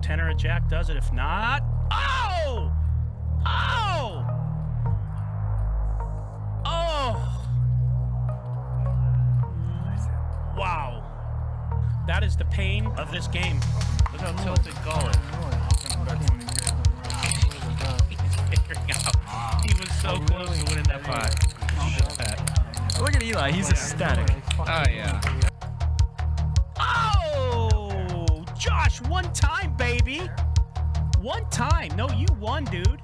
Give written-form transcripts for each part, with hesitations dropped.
10 or a jack does it. If not, oh! Oh! Oh! Wow. That is the pain of this game. Look how tilted call it. He's figuring out. He was so close to winning that pot. Look at Eli, he's ecstatic. Oh, yeah. Oh! Josh, one time, baby! One time. No, you won, dude.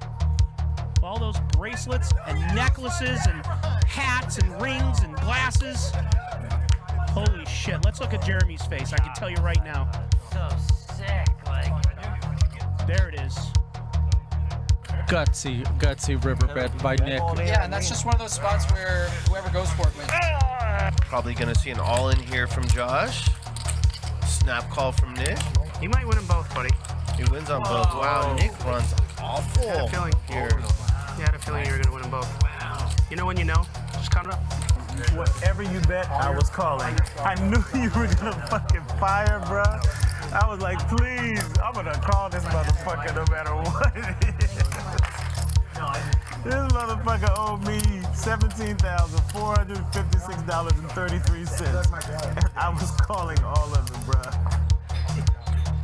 All those bracelets and necklaces and hats and rings and glasses. Holy shit. Let's look at Jeremy's face. I can tell you right now. So sick, like. There it is. Gutsy riverbed by Nick. Yeah, and that's just one of those spots where whoever goes for it wins. Probably going to see an all-in here from Josh. Snap call from Nick. You might win them both, buddy. He wins on both. Wow, Nick runs awful I had a feeling. here. You had a feeling you were going to win them both. You know when you know? Just count it up. Whatever you bet, I was calling. I knew you were gonna fucking fire, bro. I was like, please, I'm gonna call this motherfucker no matter what it is. This motherfucker owed me $17,456.33. And I was calling all of it, bro.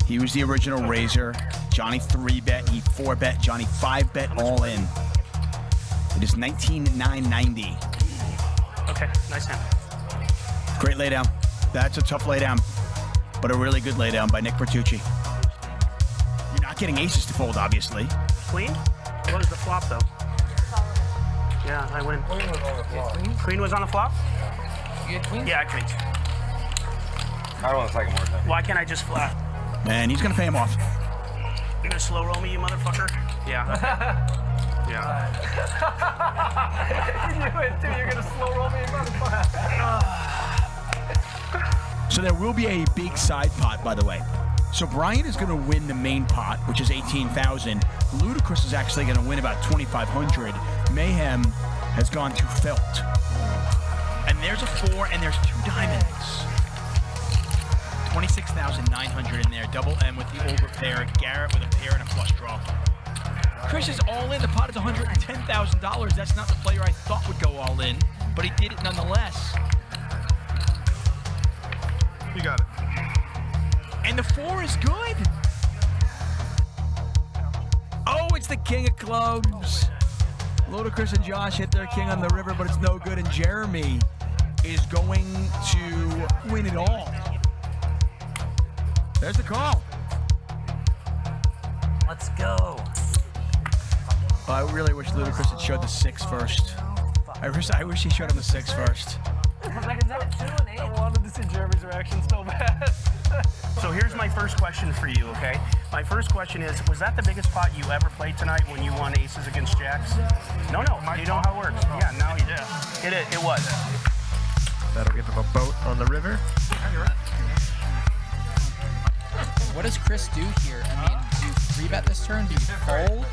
He was the original raiser. Johnny 3-bet, he 4-bet, Johnny 5-bet all in. It is 19,990. Okay, nice hand. Great laydown. That's a tough laydown, but a really good laydown by Nick Vertucci. You're not getting aces to fold, obviously. Queen? What was the flop, though? Yeah, I win. Queen was on the flop? You had queen? Yeah, I queen. I don't want to take him more time. Why can't I just flat? Man, he's gonna pay him off. You're gonna slow roll me, you motherfucker? Yeah. Yeah. You knew it, too. You're going to slow roll me, motherfucker. So there will be a big side pot, by the way. So Bryan is gonna win the main pot, which is 18,000. Ludacris is actually gonna win about 2,500. Mayhem has gone to Felt. And there's a 4 and there's 2 diamonds. 26,900 in there. Double M with the overpair. Garrett with a pair and a flush draw. Chris is all in. The pot is $110,000. That's not the player I thought would go all in, but he did it nonetheless. You got it. And the 4 is good. Oh, it's the king of clubs. Ludacris and Josh hit their king on the river, but it's no good. And Jeremy is going to win it all. There's the call. Let's go. I really wish Ludacris had showed the 6 first. I wish he showed him the 6 first. I wanted to see Jeremy's reaction so bad. So here's my first question for you, okay? My first question is, was that the biggest pot you ever played tonight when you won aces against jacks? No. You know how it works. Yeah, now you do. It was. That'll give him a boat on the river. What does Chris do here? I mean, do you 3-bet this turn? Do you fold?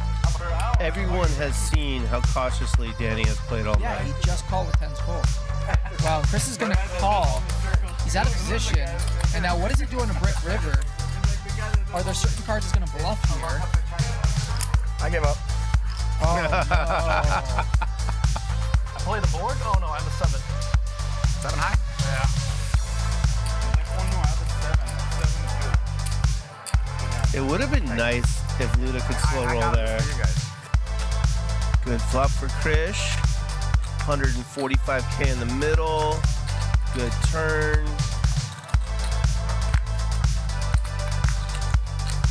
Everyone has seen how cautiously Danny has played all Yeah, night. he just called with 10s full. Well, Chris is going to call. He's out of position. And now what does he do on a Brit River? Are there certain cards he's going to bluff here? I give up. Oh, no. I play the board? Oh, no, I have a 7. 7 high? Yeah. It would have been nice if Luda could slow roll there. Good flop for Krish. 145K in the middle. Good turn.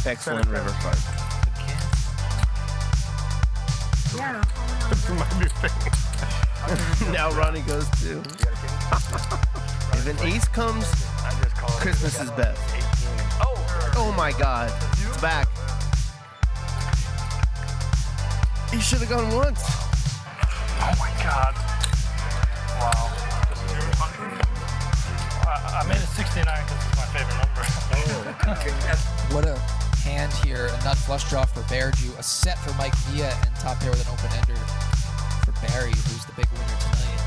Excellent river card. Yeah. My new thing. Now Ronnie goes too. If an ace comes, Christmas is best. Oh my God, it's back. He should have gone once. Oh my God. Wow. I made it 69 because it's my favorite number. What a hand here. A nut flush draw for Bearju. A set for Mike Villa and top pair with an open-ender for Barry, who's the big winner tonight.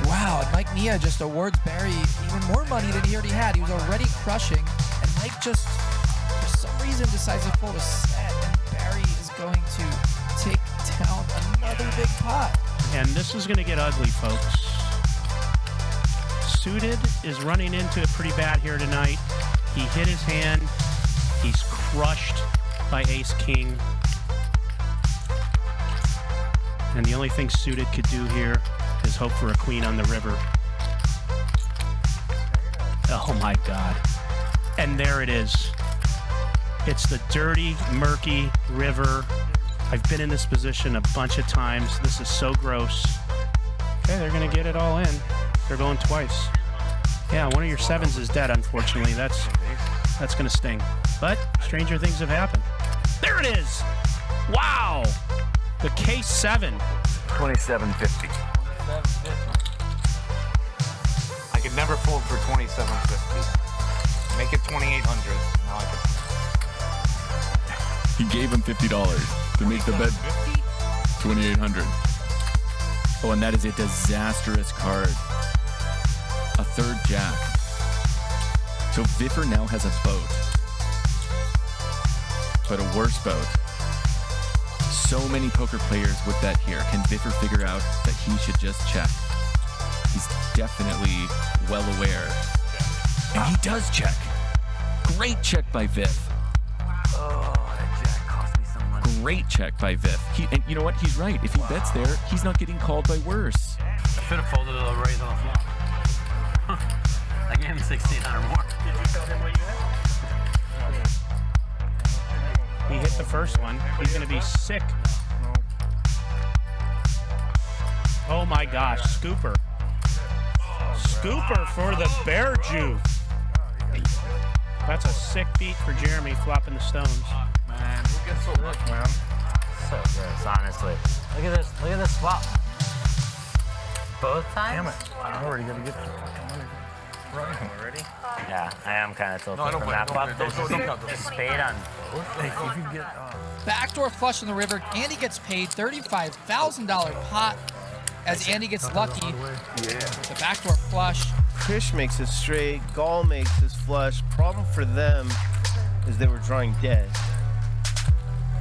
Wow, and Mike Nia just awards Barry even more money than he already had. He was already crushing, and Mike just, for reason, decides to fold a set, and Barry is going to take down another big pot. And this is going to get ugly, folks. Suited is running into it pretty bad here tonight. He hit his hand. He's crushed by ace-king. And the only thing Suited could do here is hope for a queen on the river. Oh my God. And there it is. It's the dirty, murky river. I've been in this position a bunch of times. This is so gross. Okay, they're gonna get it all in. They're going twice. Yeah, one of your sevens is dead, unfortunately. That's gonna sting. But stranger things have happened. There it is! Wow! The K7. 2750. I could never fold for 2750. Make it 2800. Now I can. He gave him $50 to make the bet 2,800. Oh, and that is a disastrous card. A third jack. So Viffer now has a boat, but a worse boat. So many poker players would bet here. Can Viffer figure out that he should just check? He's definitely well aware. And he does check. Great check by Viff. Oh, that jack cost me some money. Great check by Viff. And you know what? He's right. If he bets there, he's not getting called by worse. I should have folded a raise on the flop. I gave him 1,600 more. Did you tell him what you had? He hit the first one. He's gonna be sick. Oh my gosh, Scooper. Scooper for the bear Jew. That's a sick beat for Jeremy flopping the stones. Man, who gets so much, man? So gross, honestly. Look at this. Look at this flop. Both times? Damn it. I already gotta get the fucking money. Right already? Yeah, I am kind of tilted No, I don't from play. that flop. Don't count The those. spade on both. Hey, if you get... Backdoor flush in the river. Andy gets paid $35,000 pot as Andy gets lucky with the backdoor flush. Krish makes it straight. Gall makes his flush. Problem for them is they were drawing dead.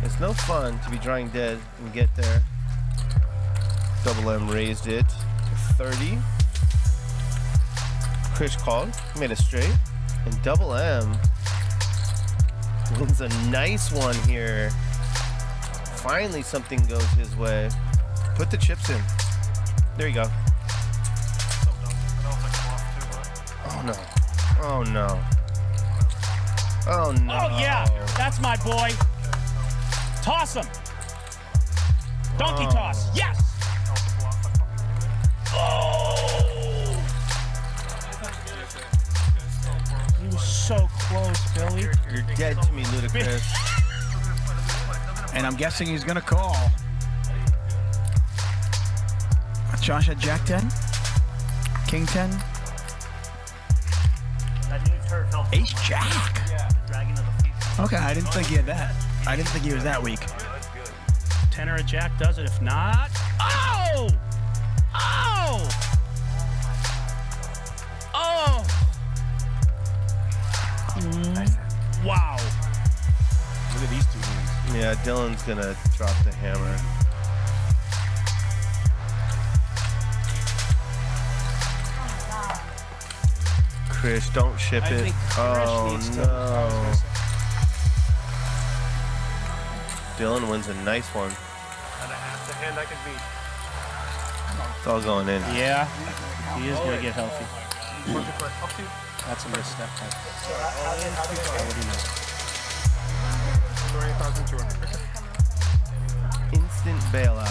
It's no fun to be drawing dead and get there. Double M raised it to 30. Krish called, made it straight, and Double M wins a nice one here. Finally, something goes his way. Put the chips in. There you go. Oh no. Oh no. Oh no. Oh yeah, that's my boy. Toss him. Donkey toss. Yes. Oh. He was so close, Billy. You're dead to me, Ludacris. And I'm guessing he's going to call. Josh had Jack 10, King 10, Ace Jack. Okay, I didn't think he had that. I didn't think he was that weak. Tenor of Jack does it. If not, oh! Oh! Oh! Wow. Look at these two hands. Yeah, Dylan's gonna drop the hammer. Krish, don't ship I it. think Krish Oh needs to- no. Dylan wins a nice one. That's a hand I can beat. It's all going in. Yeah, he is gonna get healthy. That's a misstep. Instant bailout.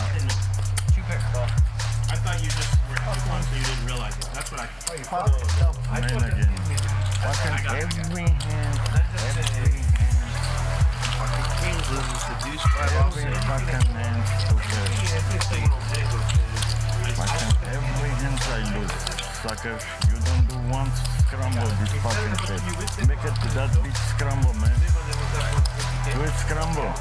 I thought you just were having fun, so you didn't realize it. That's what I thought. Man again. Fucking every hand. Every hand. Fucking King loses the douche by Every fucking hand stupid. Fucking every hand I lose. Suckers, you don't do one scramble this fucking shit. Make it that bitch scramble, man. Do it scramble.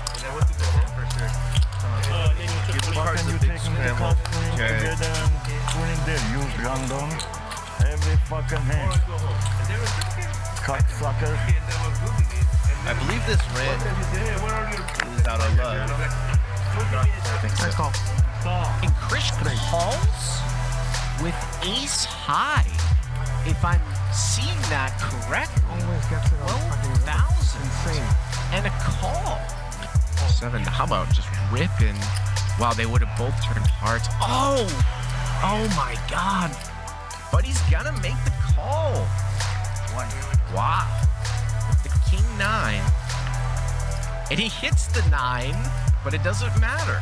Fucking you taking the cards, putting together and putting there. You random. Every fucking hand. Cocksucker. I believe this rant is out of love. Nice call. And Chris calls with ace high. If I'm seeing that correctly, 12,000 and a call. 7. How about just ripping? Wow, they would have both turned hearts. Oh my God. But he's gonna make the call. Wow. With the king 9. And he hits the 9, but it doesn't matter.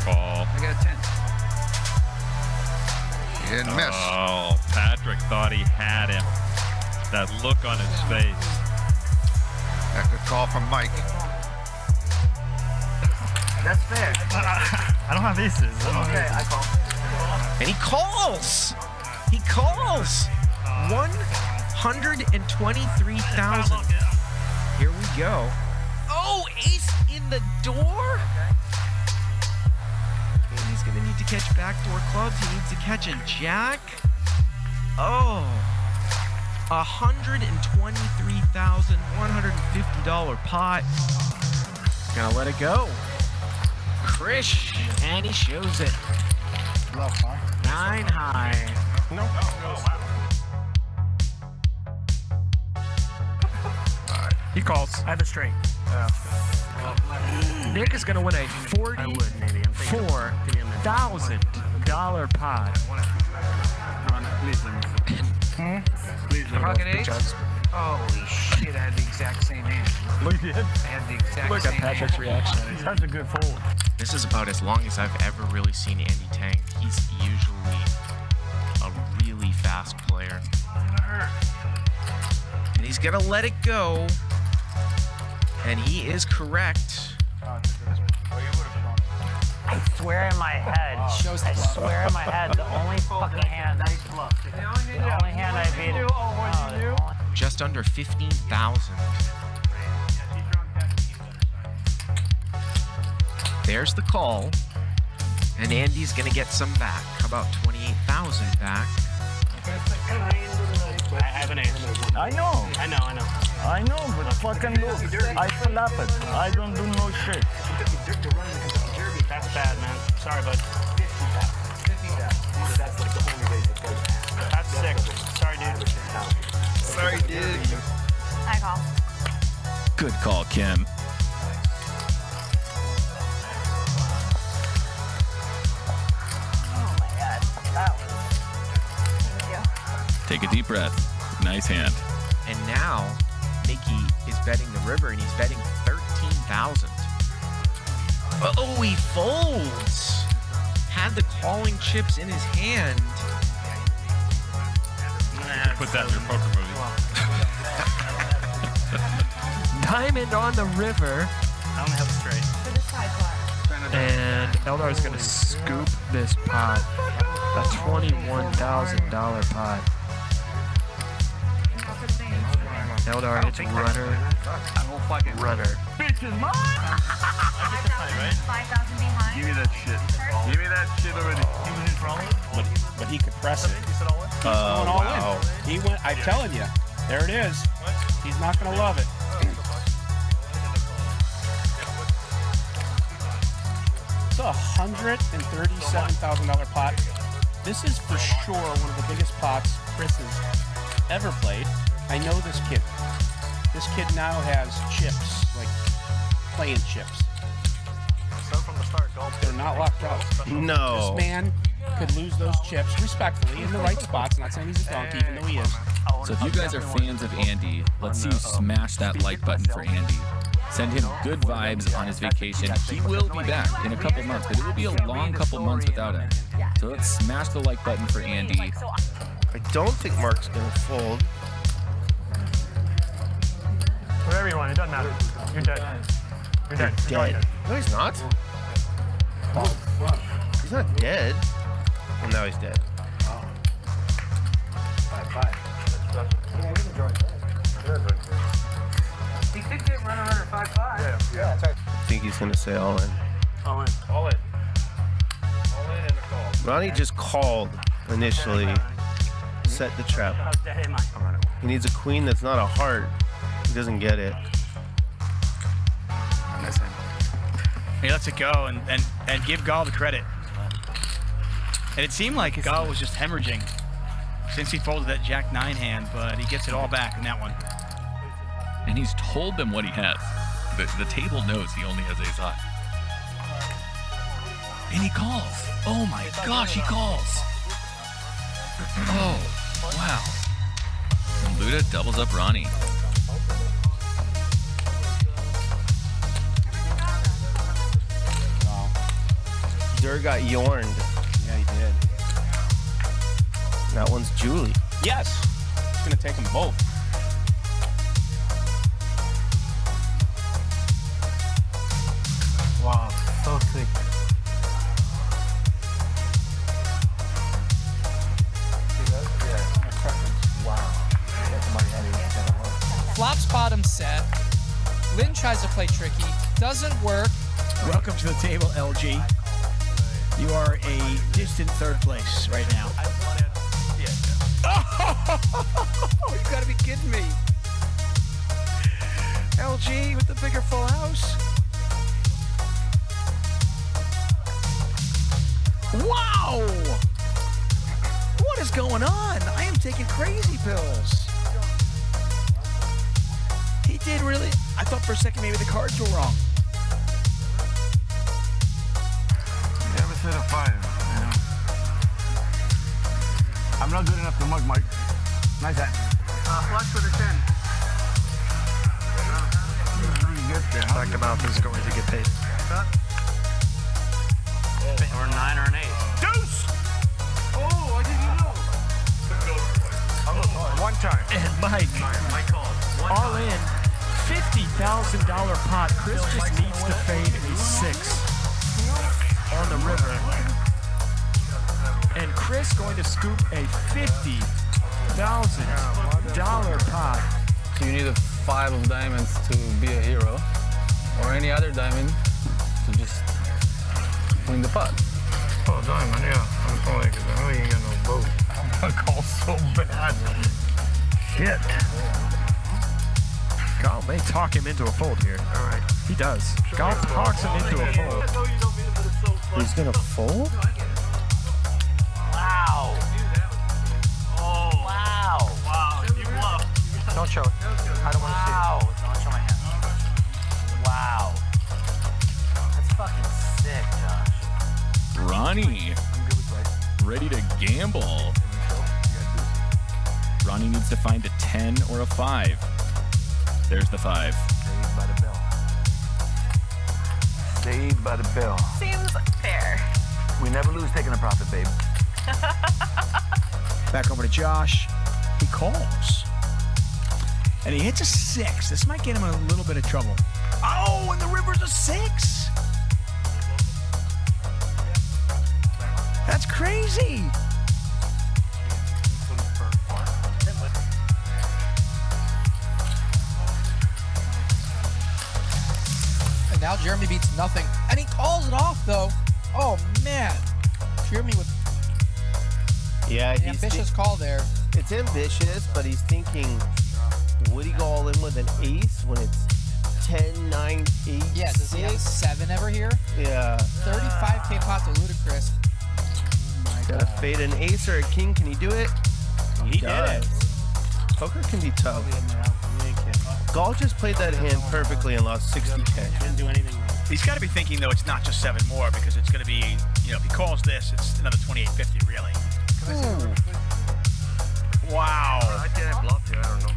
Call. I got a 10. He didn't miss. Oh, Patrick thought he had him. That look on his face. That good call from Mike. That's fair. I don't have aces. Okay, I call. And he calls. He calls. 123,000. Here we go. Oh, ace in the door. And he's going to need to catch backdoor clubs. He needs to catch a jack. Oh, $123,150 pot. Gonna let it go. Krish, and he shows it. 9 high. He calls. I have a straight. Nick is gonna win a $44,000 pot. Pocket ace? Holy shit, I had the exact same hand. Look at I had the exact same hand. reaction. That's a good fold. This is about as long as I've ever really seen Andy tank. He's usually a really fast player. And he's gonna let it go. And he is correct. I swear in my head. I swear in my head. The only fucking hand. The only hand I beat it. Just under 15,000. There's the call. And Andy's gonna get some back. How about 28,000 back? I have an ace. I know. I know, but fucking look. I flap it. I don't do no shit. That's bad, man. Sorry, bud. That's sick. Sorry, dude. Sorry, dude. I call. Good call, Kim. Oh my God. That was. Thank you. Take a deep breath. Nice hand. And now, Mickey is betting the river, and he's betting 13,000. Oh, he folds. Had the calling chips in his hand. Put that in your poker movie. Diamond on the river. I only have a straight. For the side bar. And Eldar is going to scoop this pot. A $21,000 pot. Eldar hits runner. Bitch is mine. 5,000 behind. Give me that shit. Give me that shit already. But he could press it. Going all in. He went. I'm telling you, there it is. He's not gonna love it. It's a $137,000 pot. This is for sure one of the biggest pots Chris has ever played. I know this kid. This kid now has chips, like playing chips. So from the start, golf. They're not locked up. No. This man could lose those chips respectfully in the right spots. Not saying he's a donkey, even though he is. So if you guys are fans of Andy, let's see you smash that like button for Andy. Send him good vibes on his vacation. He will be back in a couple months, but it will be a long couple months without him. So let's smash the like button for Andy. I don't think Mark's gonna fold. Whatever you want, it doesn't matter. You're dead. You're dead. Dead. No, he's not. He's not dead. Well, now he's dead. He could get runner 5-5. I think he's gonna say all in. All in. All in. All in and a call. Ronnie just called initially. Set the trap. How dead am I? He needs a queen that's not a heart. He doesn't get it. He lets it go and give Dahl the credit. And it seemed like Dahl was just hemorrhaging since he folded that Jack 9 hand, but he gets it all back in that one. And he's told them what he has. The table knows he only has ace high. And he calls. Oh my gosh, he calls. Oh, wow. And Luda doubles up Ronnie. Dur got yorned. Yeah, he did. That one's Julie. Yes. He's going to take them both. Wow, so sick. Flops bottom set. Lynn tries to play tricky. Doesn't work. Welcome to the table, LG. You are a distant third place right now. Oh, you gotta be kidding me. LG with the bigger full house. Wow! What is going on? I am taking crazy pills. He did really. I thought for a second maybe the cards were wrong. Never said a 5. I'm not good enough to mug, Mike. Nice hat. Flush with a 10. Second mouth is going to get paid. Or a 9 or an 8. Deuce! Oh, I didn't know. One time. And Mike, all in, $50,000 pot. Chris just needs to fade a 6 on the river. And Chris going to scoop a $50,000 pot. So you need a 5 of diamonds to be a hero, or any other diamond to just win the pot. Oh, diamond, yeah. I'm calling because I know you ain't got no vote. I'm gonna call so bad. Shit. Dahl may talk him into a fold here. All right. He does. Dahl talks him into a fold. He's gonna fold? Wow. Oh. Wow. Wow, you bluff. Don't show it. I don't want to see it. Wow. Don't show my hand. Wow. That's fucking sick, Josh. Ronnie, ready to gamble. Ronnie needs to find a 10 or a 5. There's the 5. Saved by the bell. Saved by the bell. Seems fair. We never lose taking a profit, babe. Back over to Josh. He calls. And he hits a 6. This might get him in a little bit of trouble. Oh, and the river's a 6. That's crazy. And now Jeremy beats nothing. And he calls it off, though. Oh, man. Jeremy with Yeah, an he's ambitious call there. it's ambitious, but he's thinking, would he go all in with an ace when it's 10, 9, 8, Yeah, does he have a 7 ever here? Yeah. 35K pot to Ludacris. Gotta fade an ace or a king. Can he do it? He did it. Poker can be tough. Dahl just played that hand perfectly and lost 60K. Didn't do anything wrong. He's got to be thinking, though, it's not just 7 more because it's going to be, you know, if he calls this, it's another 2850, really. Wow. I didn't bluff you, I don't know.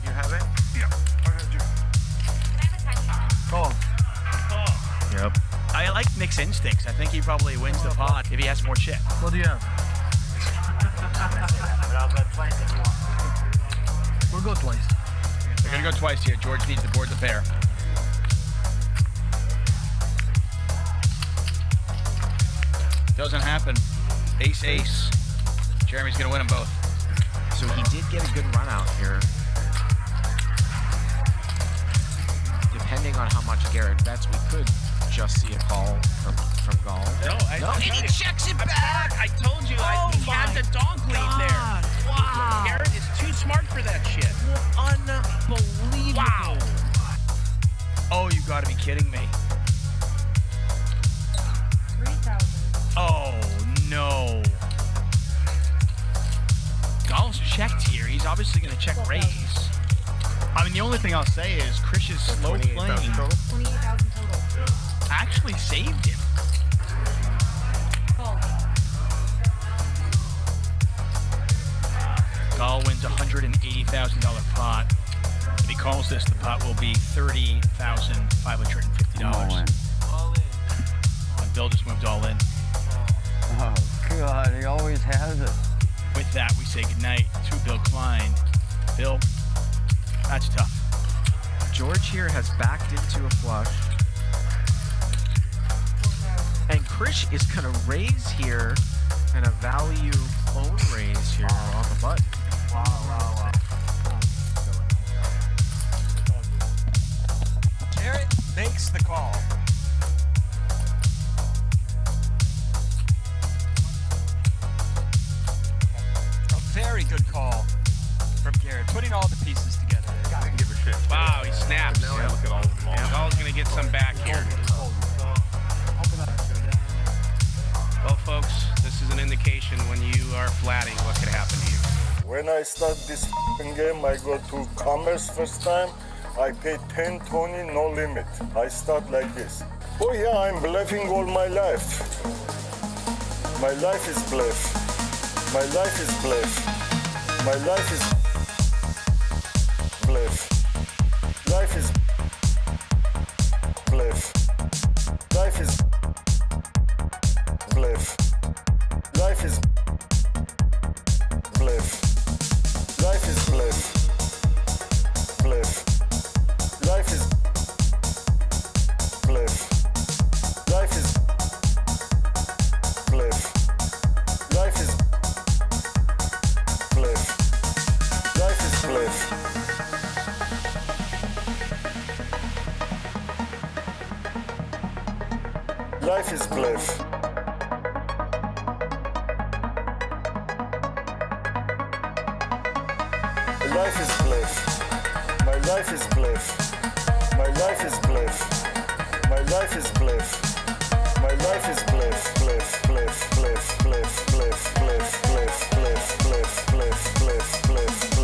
You have it? Yeah. Call. Yep. I like Nick's instincts. I think he probably wins the pot if he has more chip. What do you have? We'll go twice. They're going to go twice here. George needs the board to pair. Doesn't happen. Ace, ace. Jeremy's going to win them both. So he did get a good run out here. Depending on how much Garrett bets, we could just see a call from Dahl. No, And he checks it back. I told you, he had the dog lead there. Wow. Garrett is too smart for that shit. Unbelievable. Wow. kidding me? 3,000. Oh, no. Dahl's checked here. He's obviously going to check raise. I mean, the only thing I'll say is Krish's slow playing 28,000 total. actually saved him. Call. Dahl wins $180,000 pot. If he calls this, the pot will be $30,550. Bill just moved all in. Oh, God, he always has it. With that, we say goodnight to Bill Klein. Bill, that's tough. George here has backed into a flush. And Krish is going to raise here and a value phone raise here on the button. Wow. Garrett makes the call. A very good call from Garrett, putting all the pieces together. I didn't give a shit. Wow, he snaps. Now I look at all of them. Dahl's going to get some back here. Well, folks, this is an indication when you are flatting what could happen to you. When I start this game, I go to commerce first time. I pay 10, 20, no limit. I start like this. Oh yeah, I'm bluffing all my life. My life is bluff. My life is bluff. My life is bluff. Life is bluff. Life is bluff. Life is bluff. Life is bluff. Bluff. Life is bluff. Life is bluff. Life is bluff. Life is bluff. Life is bluff. Life is bluff. My life is bluff. My life is bluff. My life is bluff. My life is bluff. Bluff. Bluff. Bluff. Bluff. Bluff. Bluff. Bluff. Bluff. Bluff. Bluff.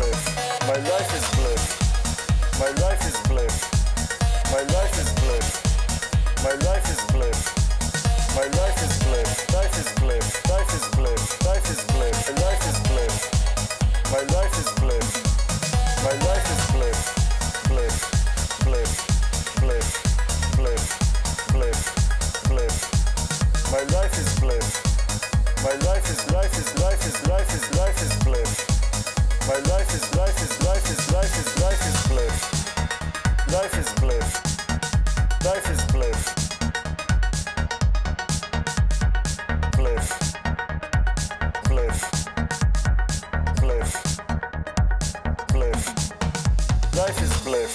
Bluff. Bluff. Bluff. My life is bluff. My life is bluff. My life is bluff. My life is bluff. My life is bluff. Life is bluff. Life is bluff. Life is bluff. My life is bluff. My life is bluff. My life is bluff. Bluff. Bluff. Bluff. Bluff. Bluff. Bluff. My life is bluff. My life is bluff. My life is bluff. Life is bluff. Life is bluff. Bluff. Bluff. Bluff. Bluff. Life is bluff.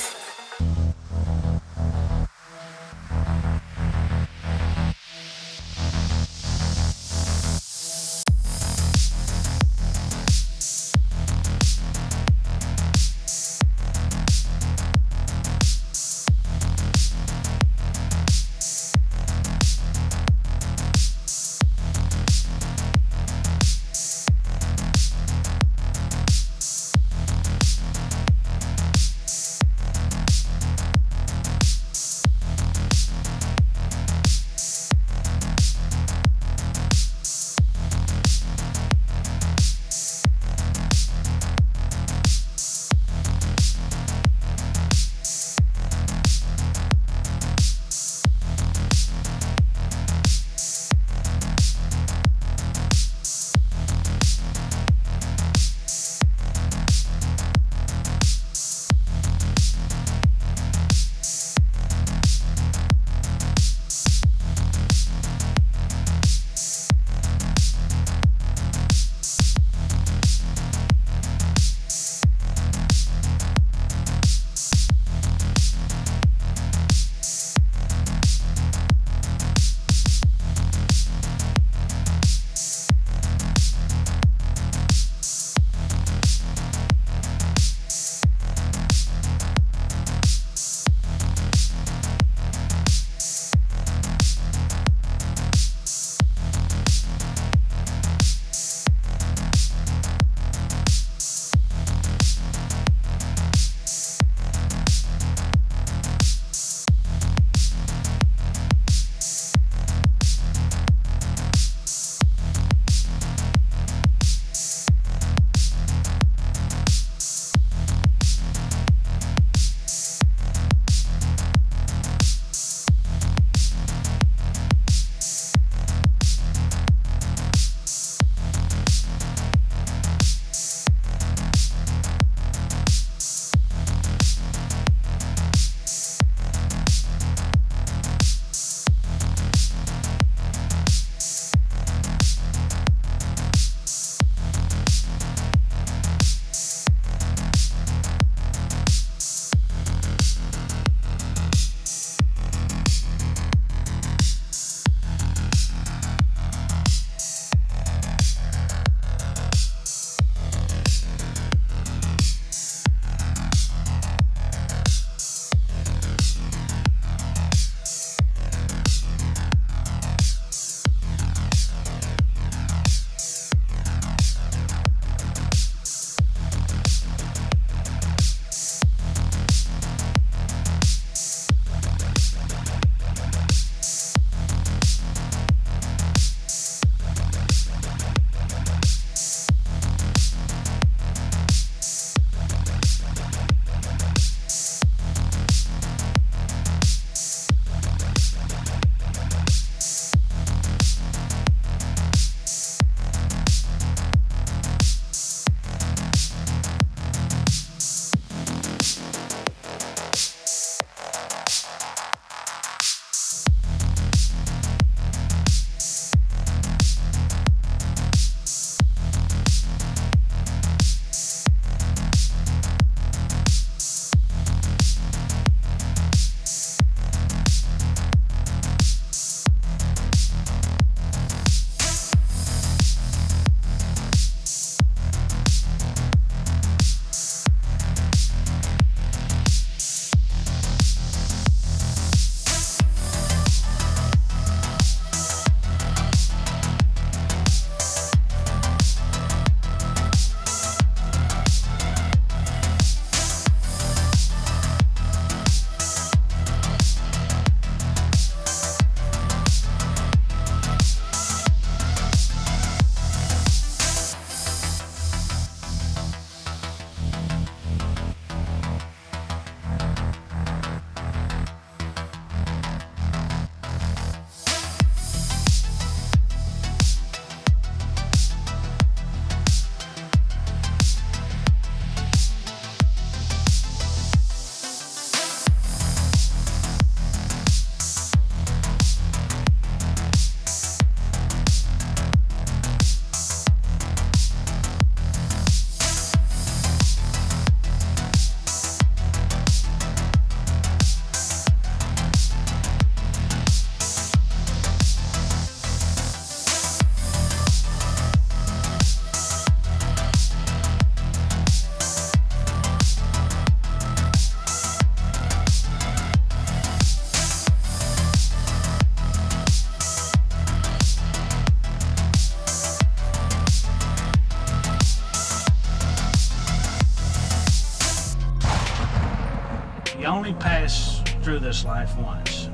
You only pass through this life once.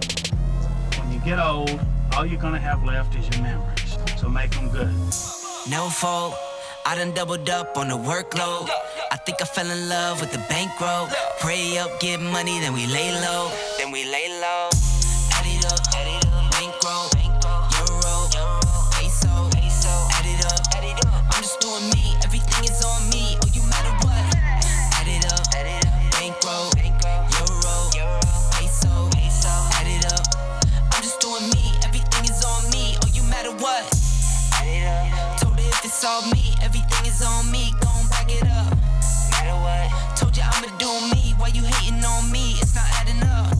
When you get old, all you're gonna have left is your memories. So make them good. No fault, I done doubled up on the workload. I think I fell in love with the bankroll. Pray up, get money, then we lay low. Add it up, bankroll, euro, peso, add it up. I'm just doing me, everything is on me. Oh, you matter what? Add it up, bankroll, euro, peso, add it up. I'm just doing me, everything is on me. Oh, you matter what? Add it up. Told her if it's all me, everything is on me. Gon' back it up. Matter what? Told you I'ma do me. Why you hating on me? It's not adding up.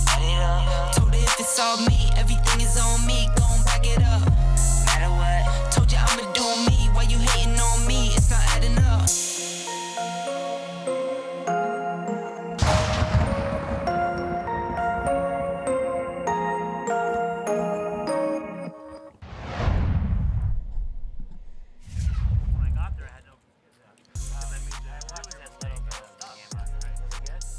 Add it up. Told her if it's all me, everything is on me. Gon' back it up. Matter what? Told you I'ma do me. Why you hating on me? It's not adding up.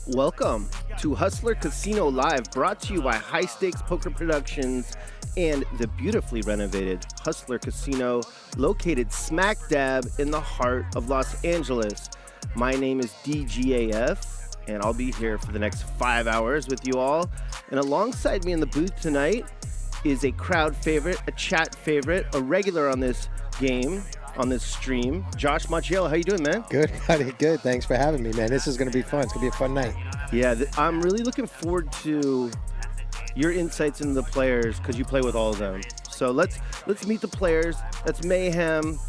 Welcome to Hustler Casino Live, brought to you by High Stakes Poker Productions and the beautifully renovated Hustler Casino, located smack dab in the heart of Los Angeles. My name is DGAF, and I'll be here for the next 5 hours with you all. And alongside me in the booth tonight is a crowd favorite, a chat favorite, a regular on this game, on this stream, Josh Macchiello. How you doing, man? Good, buddy. Good. Thanks for having me, man. This is going to be fun. It's going to be a fun night. Yeah, I'm really looking forward to your insights into the players because you play with all of them. So let's meet the players. That's Mayhem,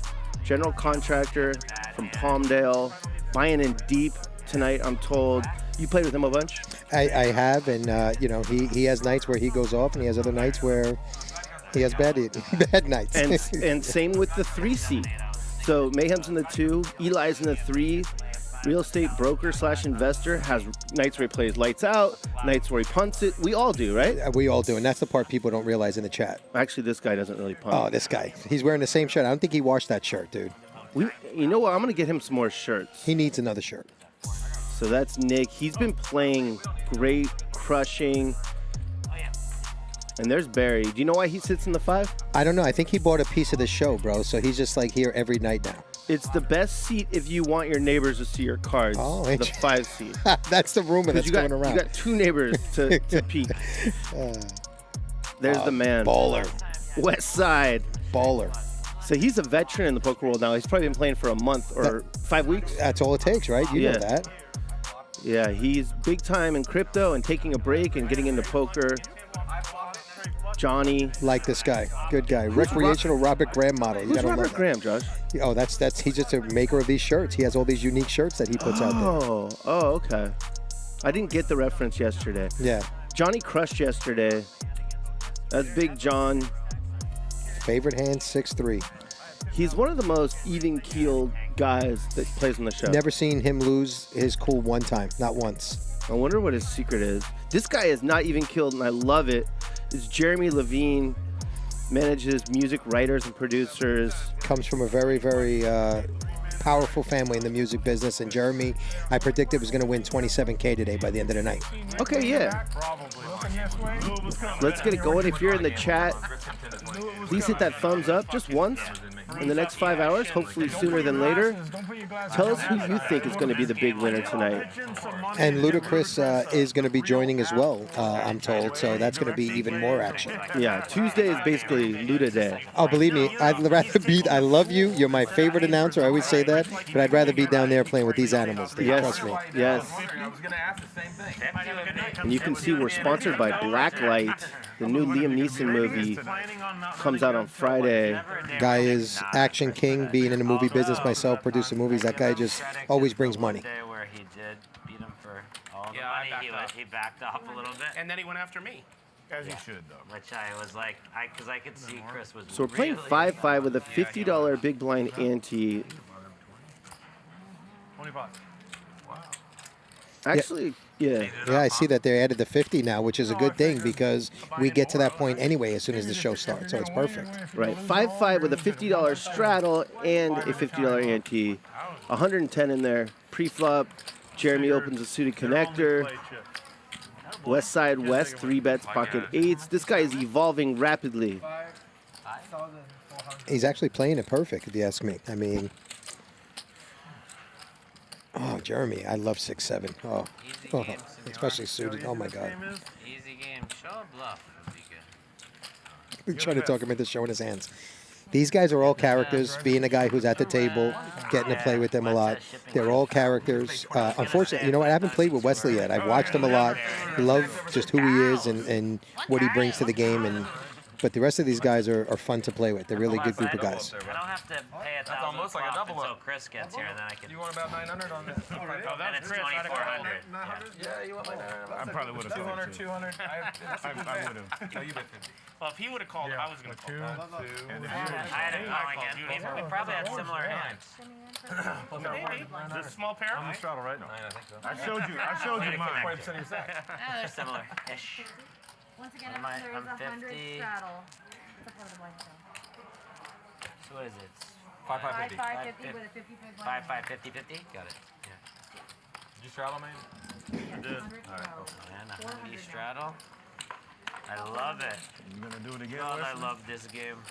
general contractor from Palmdale, buying in deep tonight, I'm told. You played with him a bunch? I have, and he has nights where he goes off, and he has other nights where he has bad nights. And same with the 3 seat. So Mayhem's in the 2, Eli's in the 3. Real estate broker / investor has nights where he plays lights out, nights where he punts it. We all do, right? We all do, and that's the part people don't realize in the chat. Actually, this guy doesn't really punt. Oh, this guy. He's wearing the same shirt. I don't think he washed that shirt, dude. You know what? I'm going to get him some more shirts. He needs another shirt. So that's Nick. He's been playing great, crushing. And there's Barry. Do you know why he sits in the 5? I don't know. I think he bought a piece of the show, bro. So he's just like here every night now. It's the best seat if you want your neighbors to see your cards. Oh, the 5 seat. That's the rumor that's going around. You got 2 neighbors to peek. There's the man. Baller. West Side. Baller. So he's a veteran in the poker world now. He's probably been playing for a month or 5 weeks. That's all it takes, right? You know that. Yeah, he's big time in crypto and taking a break and getting into poker. Johnny. Like this guy. Good guy. Recreational Robert Graham model. Who's Robert Graham, Josh? Oh, that's he's just a maker of these shirts. He has all these unique shirts that he puts out there. Oh, okay. I didn't get the reference yesterday. Yeah. Johnny crushed yesterday. That's Big John. Favorite hand, 6'3". He's one of the most even-keeled guys that plays on the show. Never seen him lose his cool one time. Not once. I wonder what his secret is. This guy is not even-keeled, and I love it. It's Jeremy Levine, manages music writers and producers. Comes from a very, very powerful family in the music business. And Jeremy, I predicted, was going to win $27K today by the end of the night. Okay, yeah. Let's get it going. If you're in the chat, please hit that thumbs up just once in the next 5 hours, hopefully sooner than later. Tell us who you think is going to be the big winner tonight. And Ludacris is going to be joining as well, I'm told. So that's going to be even more action. Yeah, Tuesday is basically Luda Day. Oh, believe me, I'd rather be, I love you. You're my favorite announcer. I always say that. But I'd rather be down there playing with these animals. Yes, trust me. Yes. And you can see we're sponsored by Blacklight. The new Liam Neeson movie comes out on Friday. Guy is action king, being in the movie business myself, producing movies. That guy just always brings money. Where he did beat him for all the money, he backed off a little bit. And then he went after me. As you should, though. Which I was like, because I could see Chris was. So we're playing 5-5 with a $50 big blind ante. 25. Wow. Actually, yeah. Yeah, I see that they added the 50 now, which is a good thing because we get to that point anyway as soon as the show starts, so it's perfect. Right, 5-5 with a $50 straddle and a $50 ante. 110 in there. Pre-flop, Jeremy opens a suited connector. West Side West, 3 bets, pocket 8s. This guy is evolving rapidly. He's actually playing it perfect, if you ask me. I mean, oh, Jeremy, I love 6-7. Oh, especially suited. Oh my God. Easy game. Show a bluff would be good. He's trying to talk him into showing his hands. These guys are all characters. Being a guy who's at the table, getting to play with them a lot. They're all characters. Unfortunately, you know what? I haven't played with Wesley yet. I've watched him a lot. Love just who he is and what he brings to the game. But the rest of these guys are fun to play with. They're a really good group of guys. I don't have to pay $1,000 almost like a double until Chris gets here, and then I can. You want about 900 on this? Oh, then it's 2,400. Yeah, you want like 900? I probably would have 200, 200. I would have. No, you bet 50. Well, if he would have called, I was going to call. I had it calling it. We probably had similar hands. Maybe. Is this a small pair? I'm straddle right now. I think so. I showed you mine. 40% of your stacks. Yeah, they're similar-ish. Once again, I'm there is 100 50. straddle. It's a portable blanket. So what is it? 5, 550 with a 50 big blanket. 5, 50, 50? Got it. Yeah. Did you straddle, man? I did. And a 100 straddle. I love it. You gonna do it again? God, I Wesley? love this game.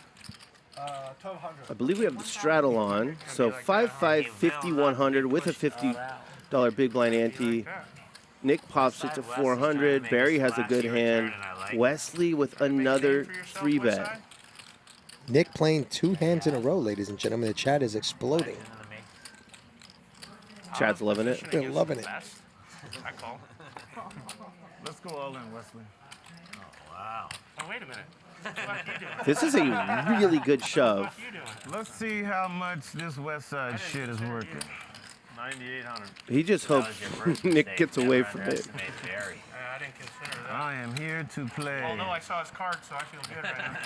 1,200. I believe we have the straddle on. So 5-5, 50-100 with a $50 big blind ante. Nick pops it to 400. Barry has a good hand. Wesley with another 3 bet. Nick playing 2 hands in a row, ladies and gentlemen. The chat is exploding. Chad's loving it. They're loving it. I call. Let's go all in, Wesley. Wow. Oh, wait a minute. What you doing? This is a really good shove. What you doing? Let's see how much this West Side shit is working. 9,800. He just hopes Nick gets away from it. I didn't consider that. I am here to play. Although I saw his card, so I feel good right now.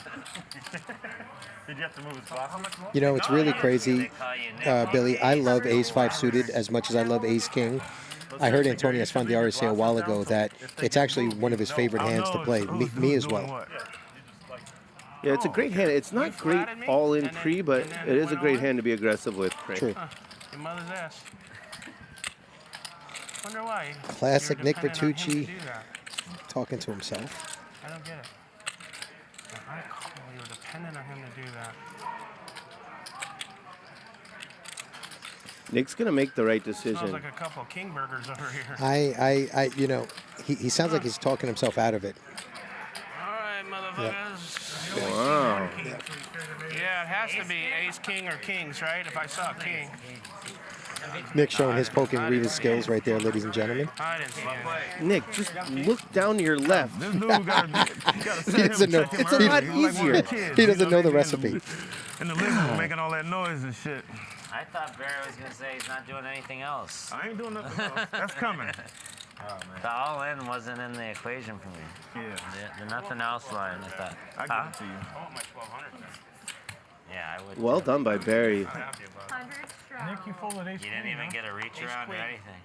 Did you have to move his glass? How much more? You know, it's really crazy, Billy. I love Ace-5 suited as much as I love Ace-King. I heard Antonio Esfandiari say a while ago that it's actually one of his favorite hands to play. Me as well. Yeah, it's a great hand. It's not great all in pre, but it is a great hand to be aggressive with. True. Your mother's ass. Wonder why. Classic Nick Vertucci talking to himself. I don't get it. I call you were dependent on him to do that. Nick's gonna make the right Sounds decision. like a couple of king burgers over here. I you know, he sounds like he's talking himself out of it. All right, motherfuckers. Wow. Yeah, it has to be ace, king, or kings, right? If I saw a king. Nick showing his poking Rita's skills right there, ladies and gentlemen. I didn't see it. Nick, just look down to your left. This dude gotta He doesn't know. It's a lot easier. He doesn't know the recipe. In the living room making all that noise and shit. I thought Barry was going to say he's not doing anything else. I ain't doing nothing else. That's coming. The all-in wasn't in the equation for me. Yeah. The nothing else line, I thought. I give it to you. I want my 1,200 then. Yeah, I would. Well done by Barry. I'm happy about it. 100 straddle. Nick, you folded ace. You didn't even get a reach around or anything.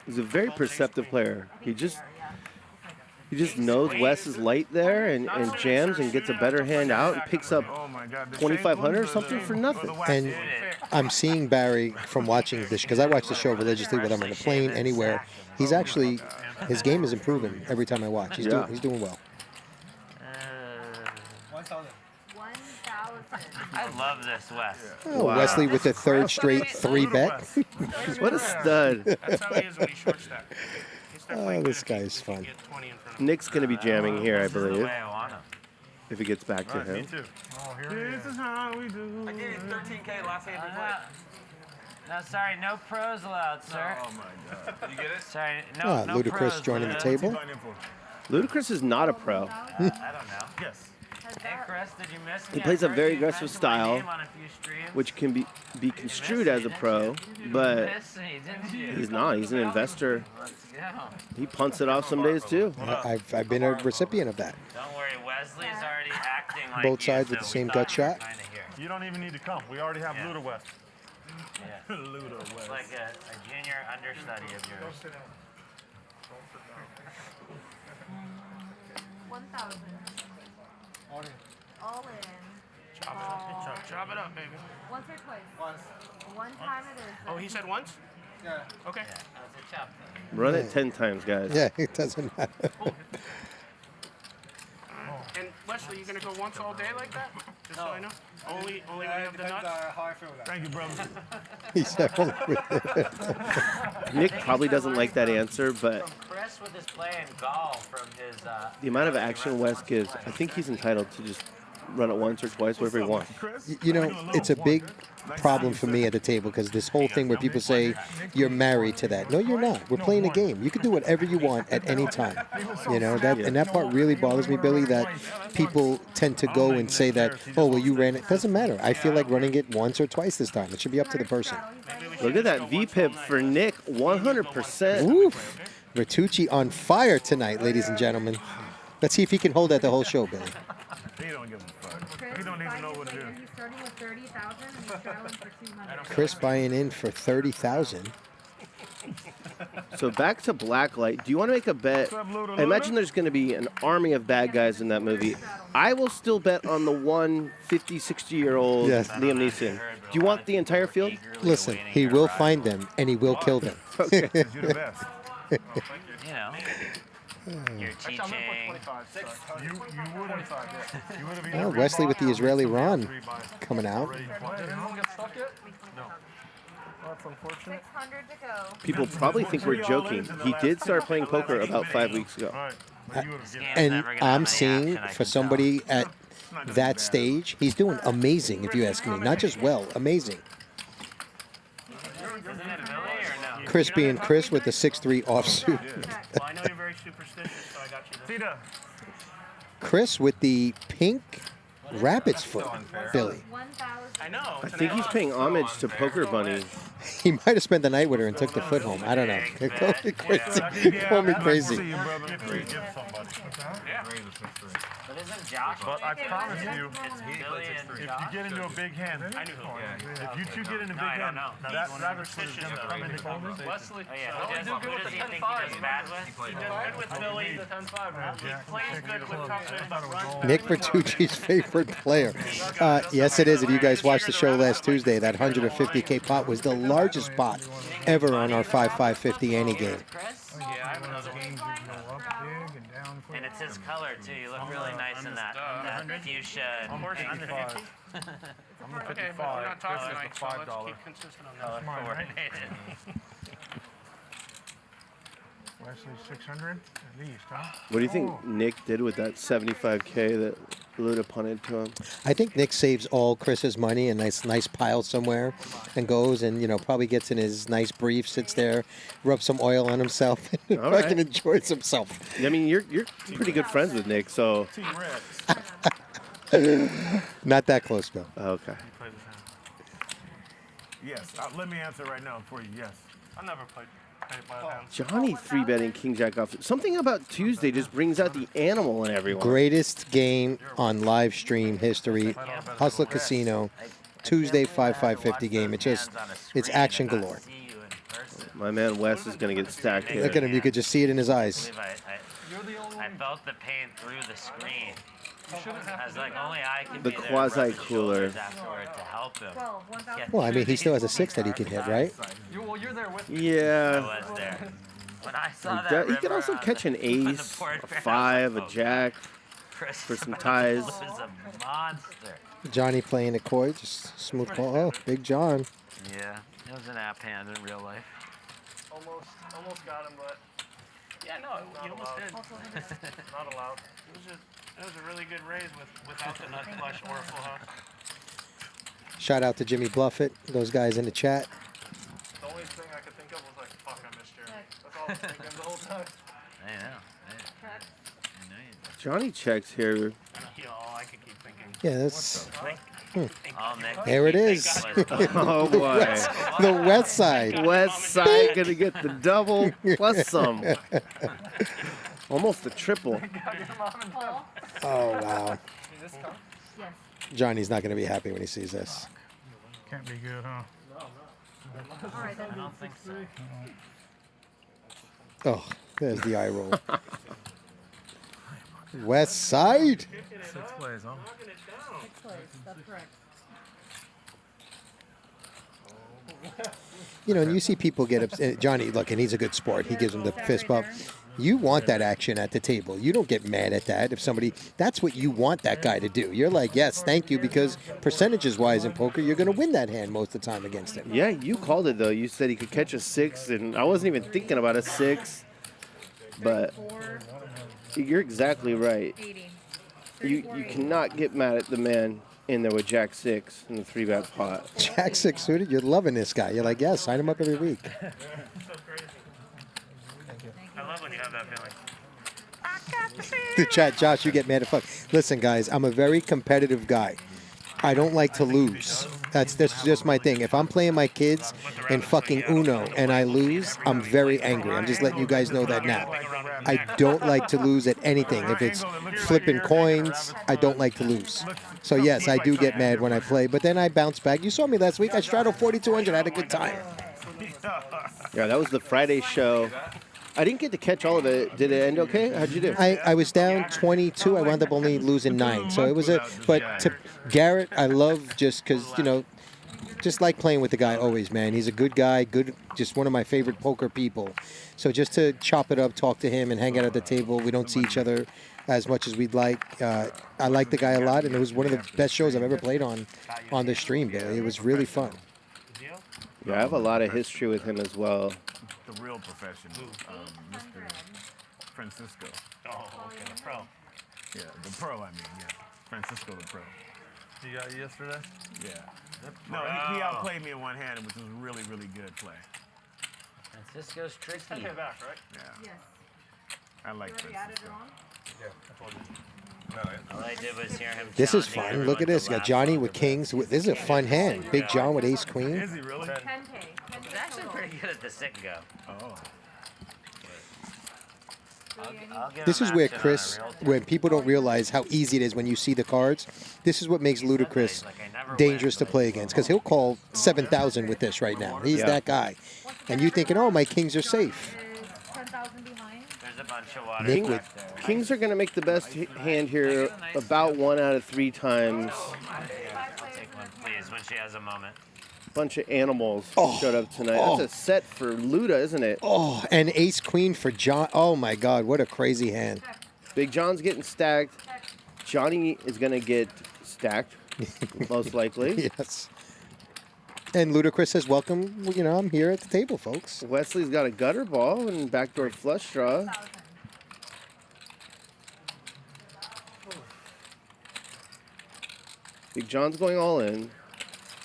He's a very perceptive player. He just knows Wes is light there and jams and gets a better hand out and picks up 2,500 or something for nothing. And I'm seeing Barry from watching this, because I watch the show religiously, whether I'm on a plane, anywhere. He's actually, his game is improving every time I watch. He's doing well. 1,000. I love this, Wes. Oh, wow. Wesley with a third straight 3 bet. What a stud. That's how he is when he short stack. Oh, this guy is fun. Nick's going to be jamming here, I This is the believe, way I want him. if it gets back to him. Me too. This is how we do. I gave you 13K last hand you played. No, sorry, no pros allowed, sir. Oh my God. You get it? Sorry, no, no Ludacris pros joining the allowed. table. Ludacris is not a pro. I don't know. Yes. Hey, Chris, did you miss me? He plays a I heard very you aggressive mentioned my style, name on a few streams. which can be construed as a pro, but Miss me, didn't you? he's not. He's an investor. Let's go. He punts it off some days too. I've been a recipient of that. Don't worry, Wesley's already acting like Both you, sides with so the we same thought gut you were shot. kinda here. You don't even need to come. We already have Luda West. Yeah. Luda West. It's like a junior understudy of yours. 1,000. All in. Chop it up, chop it up, baby. Once or twice? Once. One time it is. Oh, he said once? Okay. Run it 10 times, guys. Yeah, it doesn't matter. And Wesley, you gonna go once all day like that? Just so I know. Only when you have the nuts. Thank you, brother. He's definitely Nick probably doesn't like that answer, but Chris with his playing golf from his. the amount of action Wes gives, I think he's entitled to just run it once or twice, whatever he wants. You know, it's a big problem for me at the table because this whole thing where people say you're married to that. No, you're not. We're playing a game. You can do whatever you want at any time. You know that, and that part really bothers me, Billy. That people tend to go and say that, oh, well, you ran it. Doesn't matter. I feel like running it once or twice this time. It should be up to the person. Look at that V-pip for Nick, 100%. Oof. Vertucci on fire tonight, ladies and gentlemen. Let's see if he can hold that the whole show, Billy. He don't give a fuck. He don't even know what it is. He's starting with 30,000 and he's selling for 200. Chris buying in for 30,000. So back to Blacklight. Do you want to make a bet? I imagine there's going to be an army of bad guys in that movie. I will still bet on the one 50, 60-year-old Yes. Liam Neeson. Do you want the entire field? Listen, he will find them and he will kill them. Okay. You're the best. You know, you're teaching. You would have Oh, Wesley with the Israeli Ron coming out. That's unfortunate. 600 to go. People probably think we're joking. He did start playing poker about 5 weeks ago. And I'm seeing for somebody at that stage, he's doing amazing, if you ask me. Not just well, amazing. Chris being Chris with the 6'3 offsuit. Well, I know you're very superstitious, so I got you this. Chris with the pink rabbit's foot, Billy. I know. I think he's paying homage to Poker Bunny. He might have spent the night with her and took the foot home. I don't know. Call me crazy. Call me crazy. But isn't Josh? But I promise you, It's Billy and if you Josh. get into a big hand, I knew who. if you two get into a big hand, that rabbit foot is going to come into cover. Wesley. Oh yeah, who does he think he does bad with? He does good with Billy. He plays good with touches, but runs. Nick Vertucci's favorite player. Yes, it is. If you guys watched the show last Tuesday, that 150K pot was the largest pot ever on our 5-5-50 ante game. And it's his color too. You look really nice in that fuchsia and pink. Okay, but we're not talking tonight, so let's keep consistent on that. Color coordinated. Wesley 600 at least, huh? What do you think Nick did with that 75K that Luda punted to him? I think Nick saves all Chris's money in a nice pile somewhere and goes and, probably gets in his nice brief, sits there, rubs some oil on himself, and All right. fucking enjoys himself. I mean, you're pretty good friends with Nick, so. Not that close, Bill. Okay. Yes. Let me answer right now for you. Yes. I never played by the hand. Johnny 3-betting King Jack off. Something about Tuesday just brings out the animal in everyone. Greatest game on live stream history. Hustler Casino. Tuesday 5-5-50 game. It's action galore. My man Wes is going to get stacked here. Look at him. You could just see it in his eyes. I felt the pain through the screen. I was like, only I can The be there quasi-cooler. afterward to help him. Well, I mean, he still has a 6 that he can hit, right? You're there with Yeah. I was there. When I saw that He could also catch an ace, a 5, a jack for some ties. was a monster. Johnny playing it coy, just smooth ball. Oh, Big John. Yeah, it was an app hand in real life. Almost got him, but yeah, no, you almost did. Not allowed. It was a really good raise without the nut flush or a full house. Shout out to Jimmy Bluffett, those guys in the chat. The only thing I could think of was like, fuck, I missed Jerry. That's all I was thinking the whole time. I know. Johnny checks here. You know, all I could keep thinking. Yeah, that's. Oh, Nick. There it is. Oh, boy. The West Side. West Side going to get the double plus some. Almost a triple. Oh, wow. Yes. Johnny's not going to be happy when he sees this. Can't be good, huh? All right, then. I don't think so. Oh, there's the eye roll. West Side. 6 plays, huh? 6 plays. That's correct. You know, and you see people get upset. Johnny, look, and he's a good sport. He gives him the fist bump. You want that action at the table. You don't get mad at that. If somebody, that's what you want that guy to do. You're like, yes, thank you, because percentages-wise in poker, you're going to win that hand most of the time against him. Yeah, you called it, though. You said he could catch a 6, and I wasn't even thinking about a 6. But you're exactly right. You cannot get mad at the man in there with Jack 6 in the 3-bet pot. Jack 6 suited, you're loving this guy. You're like, yeah, sign him up every week. I love when you have that feeling. The chat, Josh, you get mad at fuck. Listen, guys, I'm a very competitive guy. I don't like to lose. That's just my thing. If I'm playing my kids in fucking Uno and I lose, I'm very angry. I'm just letting you guys know that now. I don't like to lose at anything. If it's flipping coins, I don't like to lose. So yes, I do get mad when I play, but then I bounce back. You saw me last week. I straddled 4,200. I had a good time. Yeah, that was the Friday show. I didn't get to catch all of it. Did it end okay? How'd you do? I was down 22. I wound up only losing 9. So it was but to Garrett, I love just because, you know, just like playing with the guy always, man. He's a good guy, just one of my favorite poker people. So just to chop it up, talk to him, and hang out at the table. We don't see each other as much as we'd like. I like the guy a lot, and it was one of the best shows I've ever played on the stream, Billy. It was really fun. Yeah, I have a lot of history with him as well. The real profession, Mr. Francisco. Oh, okay, the pro. Yeah, the pro, I mean, yeah. Francisco the pro. You got it yesterday? Yeah. No, he outplayed me in one hand, which was really, really good play. Francisco's tricky. Take it back, right? Yeah. Yes. I like Francisco. Yeah, I told you. All I did was hear him. This is fun. Look at this. Got Johnny with kings. This is a fun hand. Big John with ace queen. Is he really? 10K. He's actually pretty good at the sit and go. Oh. This is where Chris, when people don't realize how easy it is when you see the cards, this is what makes Ludacris dangerous to play against, because he'll call 7,000 with this right now. He's that guy. And you thinking, oh, my kings are safe. 10,000 behind. There's a bunch of water. Kings are going to make the best hand here about 1 out of 3 times. Take one, please, when she has a moment. Bunch of animals showed up tonight. That's a set for Luda, isn't it? Oh, and ace queen for John. Oh, my God. What a crazy hand. Big John's getting stacked. Johnny is going to get stacked, most likely. Yes. And Ludacris says, welcome, you know, I'm here at the table, folks. Wesley's got a gutter ball and backdoor flush draw. Big John's going all in.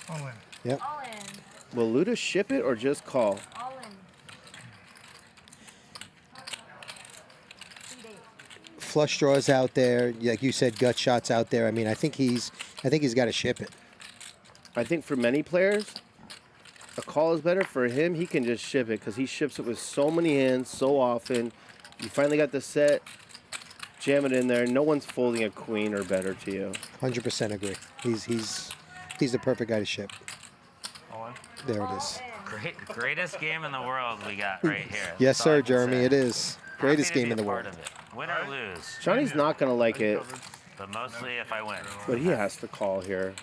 All in. Yep. All in. Will Luda ship it or just call? All in. Flush draws out there, like you said, gut shots out there. I mean, I think he's got to ship it. I think for many players, a call is better. For him, he can just ship it because he ships it with so many hands so often. You finally got the set, jam it in there. No one's folding a queen or better to you. 100% agree. He's the perfect guy to ship. There it is. Greatest game in the world we got right here. Yes, That's all sir, I can Jeremy. say. It is. Greatest Happy to game in be the a part world. of it. Win or lose, Johnny's not going to like it, but mostly if I win. but he has to call here.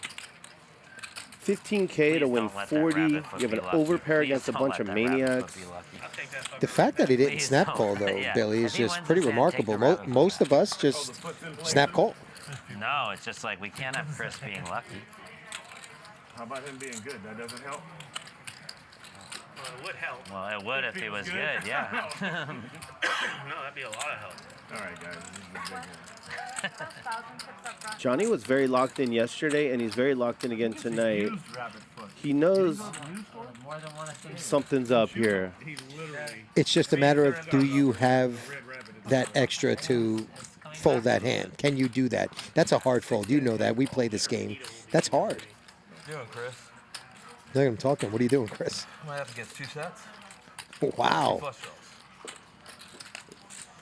15K to win 40. You have an overpair against a bunch of maniacs. The fact that he didn't snap call, though, Yeah. Billy, is If he just wins pretty his hand, take remarkable. the rabbit. Most of us just snap call. No, it's just like we can't have Chris being lucky. How about him being good? That doesn't help? Well, it would help. Well, it would if he was good, yeah. No, that'd be a lot of help. All right, guys. This is a big one. Johnny was very locked in yesterday, and he's very locked in again tonight. He knows something's up here. It's just a matter of, do you have that extra to fold that hand? Can you do that? That's a hard fold. You know that. We play this game. That's hard. What you doing, Chris? Look, I'm talking. What are you doing, Chris? I might have to get 2 sets. Wow. 2 flush draws.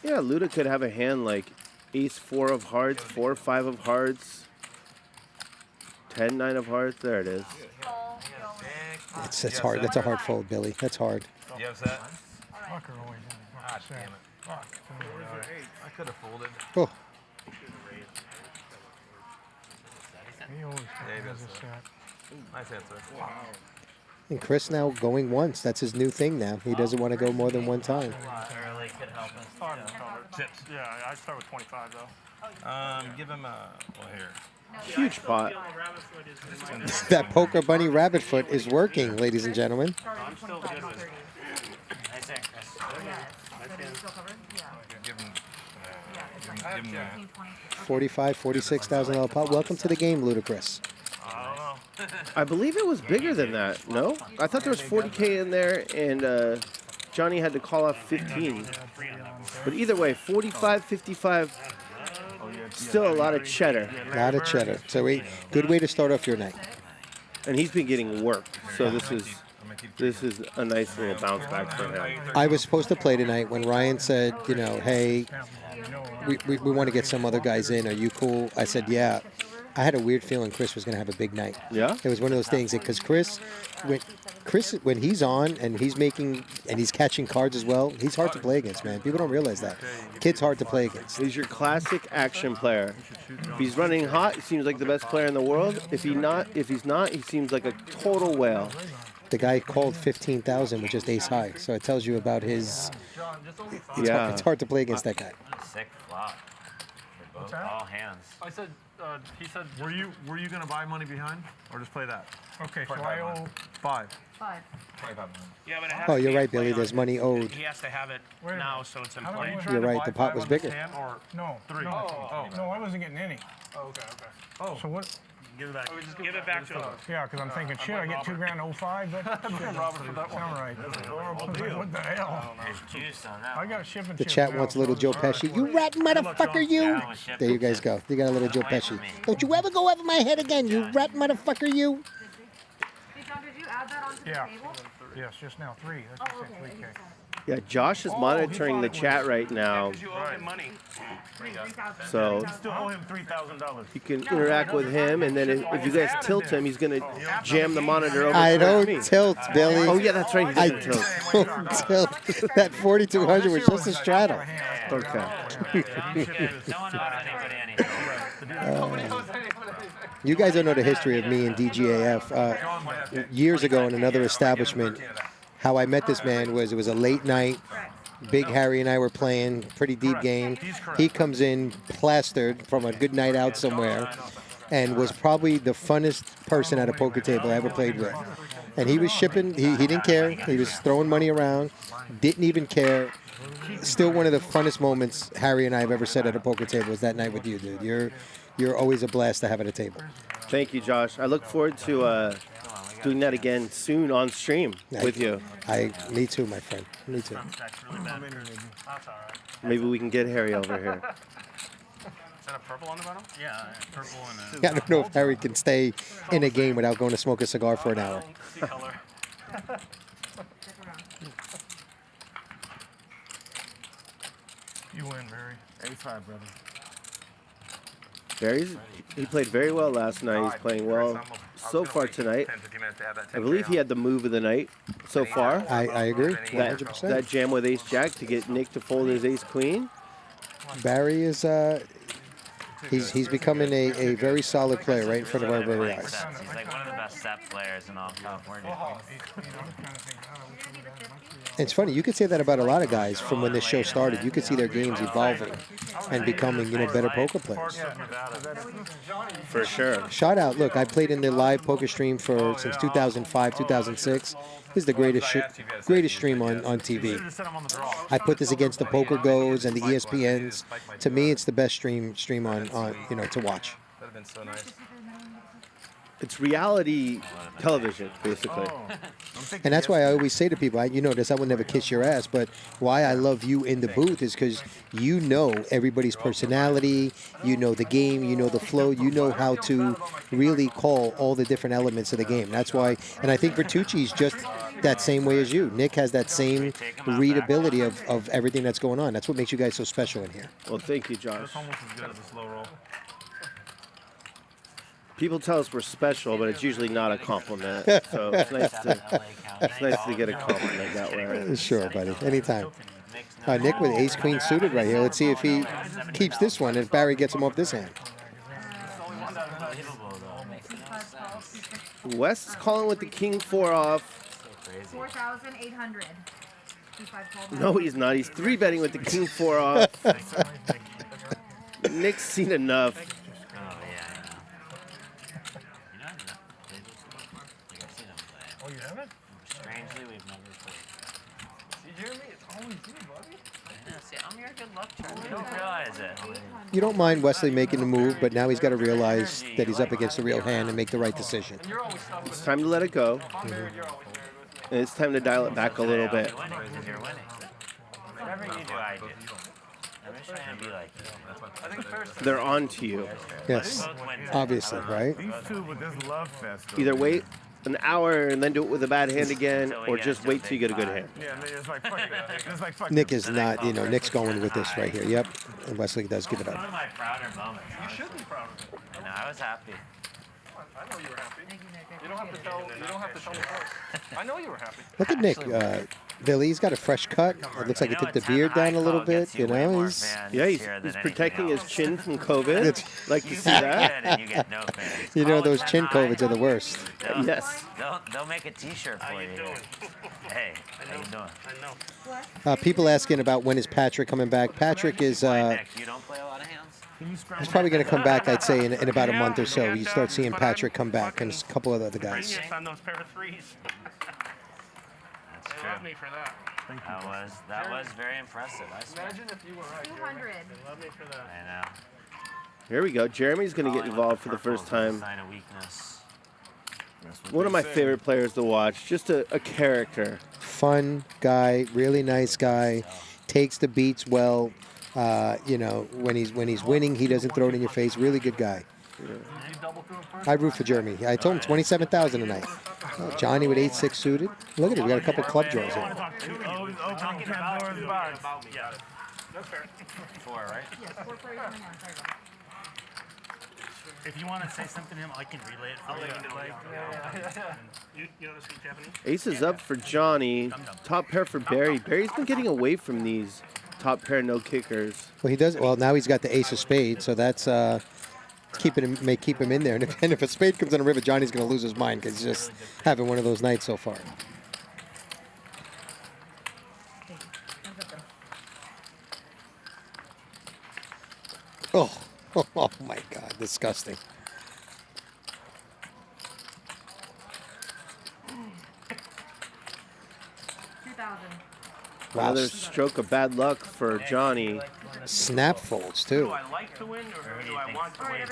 Yeah, Luda could have a hand like ace 4 of hearts, 4 5 of hearts, 10 9 of hearts. There it is. It's hard. That's a hard fold, Billy. That's hard. You have that? Fucker always Ah, damn it. Fuck. I could have folded. Oh. He always Yeah, he has does a that. set. Nice answer. Wow. And Chris now going once. That's his new thing now. He doesn't want to go more than one time. Tips. Yeah, I start with 25 though. Give him a here. Huge pot. That poker bunny rabbit foot is working, ladies and gentlemen. I'm still good with it. Nice there, Give him that. $45,000, $46,000 pot. Welcome to the game, Ludacris. I believe it was bigger than that. No, I thought there was 40K in there, and Johnny had to call off 15. But either way, 45, 55. Still a lot of cheddar. A lot of cheddar. So good way to start off your night. And he's been getting worked, so this is a nice little bounce back for him. I was supposed to play tonight when Ryan said, you know, hey, we want to get some other guys in. Are you cool? I said, yeah. I had a weird feeling Chris was going to have a big night. Yeah? It was one of those things because Chris, when he's on and he's catching cards as well, he's hard to play against, man. People don't realize that. Kid's hard to play against. He's your classic action player. If he's running hot, he seems like the best player in the world. If he's not, he seems like a total whale. The guy called 15,000 with just ace high, so it tells you about his. It's hard to play against that guy. Sick flop. All hands. I said, he said, were you gonna buy money behind or just play that? Okay, so I owe 5. 5. Yeah, but it has Oh, to you're be right, in play Billy. on- There's money owed. He has to have it now, so it's in play. You're right. The pot was bigger. No, 3. No, I wasn't getting any. Oh, okay. Oh, so what? Give it back. Give it back to him. Yeah, because I'm thinking, shit, I get $2 grand 05. That's Robert for that one. Sound right. What the hell? Juice on that. I got shipping. The chat wants a little Joe Pesci. You rat motherfucker, you! There you guys go. You got a little Joe Pesci. Don't you ever go over my head again, you rat motherfucker, you! Hey, John, did you add that onto the table? Yes, just now 3. That's Oh, just okay. 3K. Yeah, Josh is monitoring the chat right now, You owe him money. so You still owe him $3,000. you can interact with him, and then if you guys tilt him, he's gonna jam the monitor over. I towards don't me. tilt, Billy. Oh yeah, that's right. He doesn't tilt. Don't tilt. That 4,200 was just a straddle. Okay. You guys don't know the history of me and DGAF. Years ago in another establishment, how I met this man was it was a late night. Big Harry and I were playing pretty deep game. He comes in plastered from a good night out somewhere and was probably the funnest person at a poker table I ever played with. And he was shipping. He didn't care. He was throwing money around. Didn't even care. Still one of the funnest moments Harry and I have ever said at a poker table was that night with you, dude. You're always a blast to have at a table. Thank you, Josh. I look forward to doing that again soon on stream with you. Me too, my friend. Me too. Maybe we can get Harry over here. Is that a purple on the bottom? Yeah, purple and I don't know if Harry can stay in a game without going to smoke a cigar for an hour. You win, Barry. 85, brother. He played very well last night. He's playing well so far tonight. I believe he had the move of the night so far. I agree. 100%. That jam with ace jack to get Nick to fold his ace queen. Barry is he's becoming a very solid player right in front of our very eyes. He's like one of the best set players in all California. It's funny, you could say that about a lot of guys from when this show started. You could see their games evolving and becoming, better poker players. For sure. Shout out, look, I played in the live poker stream since 2005, 2006. This is the greatest stream on TV. I put this against the Poker Go's and the ESPNs. To me, it's the best stream on to watch. That would have been so nice. It's reality television, basically. And that's why I always say to people, you know this, I would never kiss your ass, but why I love you in the booth is because you know everybody's personality, you know the game, you know the flow, you know how to really call all the different elements of the game. That's why, and I think Vertucci's just that same way as you. Nick has that same readability of everything that's going on. That's what makes you guys so special in here. Well, thank you, Josh. It's almost as good as a slow roll. People tell us we're special, but it's usually not a compliment. So it's nice to get a compliment that way. Sure, buddy. Anytime. Nick with ace queen suited right here. Let's see if he keeps this one, if Barry gets him off this hand. Wes is calling with the king 4 off. 4,800. No, he's not. He's 3-betting with the king 4 off. Nick's seen enough. Oh, yeah. Oh, you haven't? Strangely, we've never played. See, Jeremy, it's always you, buddy. Yeah, see, I'm your good luck charm. You don't realize it. You don't mind Wesley making the move, but now he's got to realize that he's up against the real hand and make the right decision. It's time to let it go. And it's time to dial it back a little bit. Whatever you do, I do. I'm just trying to be like you. They're on to you. Yes, obviously, right? These two with this love fest. Either wait an hour and then do it with a bad hand again, or just wait till you get a good hand. Yeah, it's like fuck it. It's like fuck Nick is not, Nick's going with this right here. Yep, and Wesley does give it One of up. my prouder moments. You should be proud of it. I know, I was happy. I know you were happy. You don't have to tell. You don't have to tell me first. I know you were happy. Look at Nick, Billy. He's got a fresh cut. It looks like he took the beard down a little bit. He's protecting his chin from COVID. Like to see that. Those chin COVIDs are the worst. Yes. They'll make a T-shirt for you. Hey, how you doing? I know. People asking about when is Patrick coming back. Patrick is. You don't play a lot of hands? He's probably going to come back, I'd say, in about a month or so. You start seeing Patrick come back and a couple of other guys. On those pair of threes. They love me for that. That was very impressive. Imagine if you were right. 200. They love me for that. I know. Here we go. Jeremy's going to get involved for the first time. Sign of weakness. One of my favorite players to watch. Just a character. Fun guy, really nice guy. Takes the beats well. When he's winning, he doesn't throw it in your face. Really good guy. I root for Jeremy. I told him 27,000 tonight. Johnny with 8-6 suited. Look at it. We got a couple club draws here. Four, right? Yes, 4 players in the hand. There you go. If you want to say something to him, I can relay it for you. You know to speak Japanese? Ace is up for Johnny. Top pair for Barry. Barry's been getting away from these top pair no kickers. Well, he does. Well, now he's got the ace of spades, so that's may keep him in there. And if a spade comes on a river, Johnny's going to lose his mind because he's just having one of those nights so far. Oh my God, disgusting. Another stroke of bad luck for Johnny. Snap folds, too. Do I like to win or do I want to win?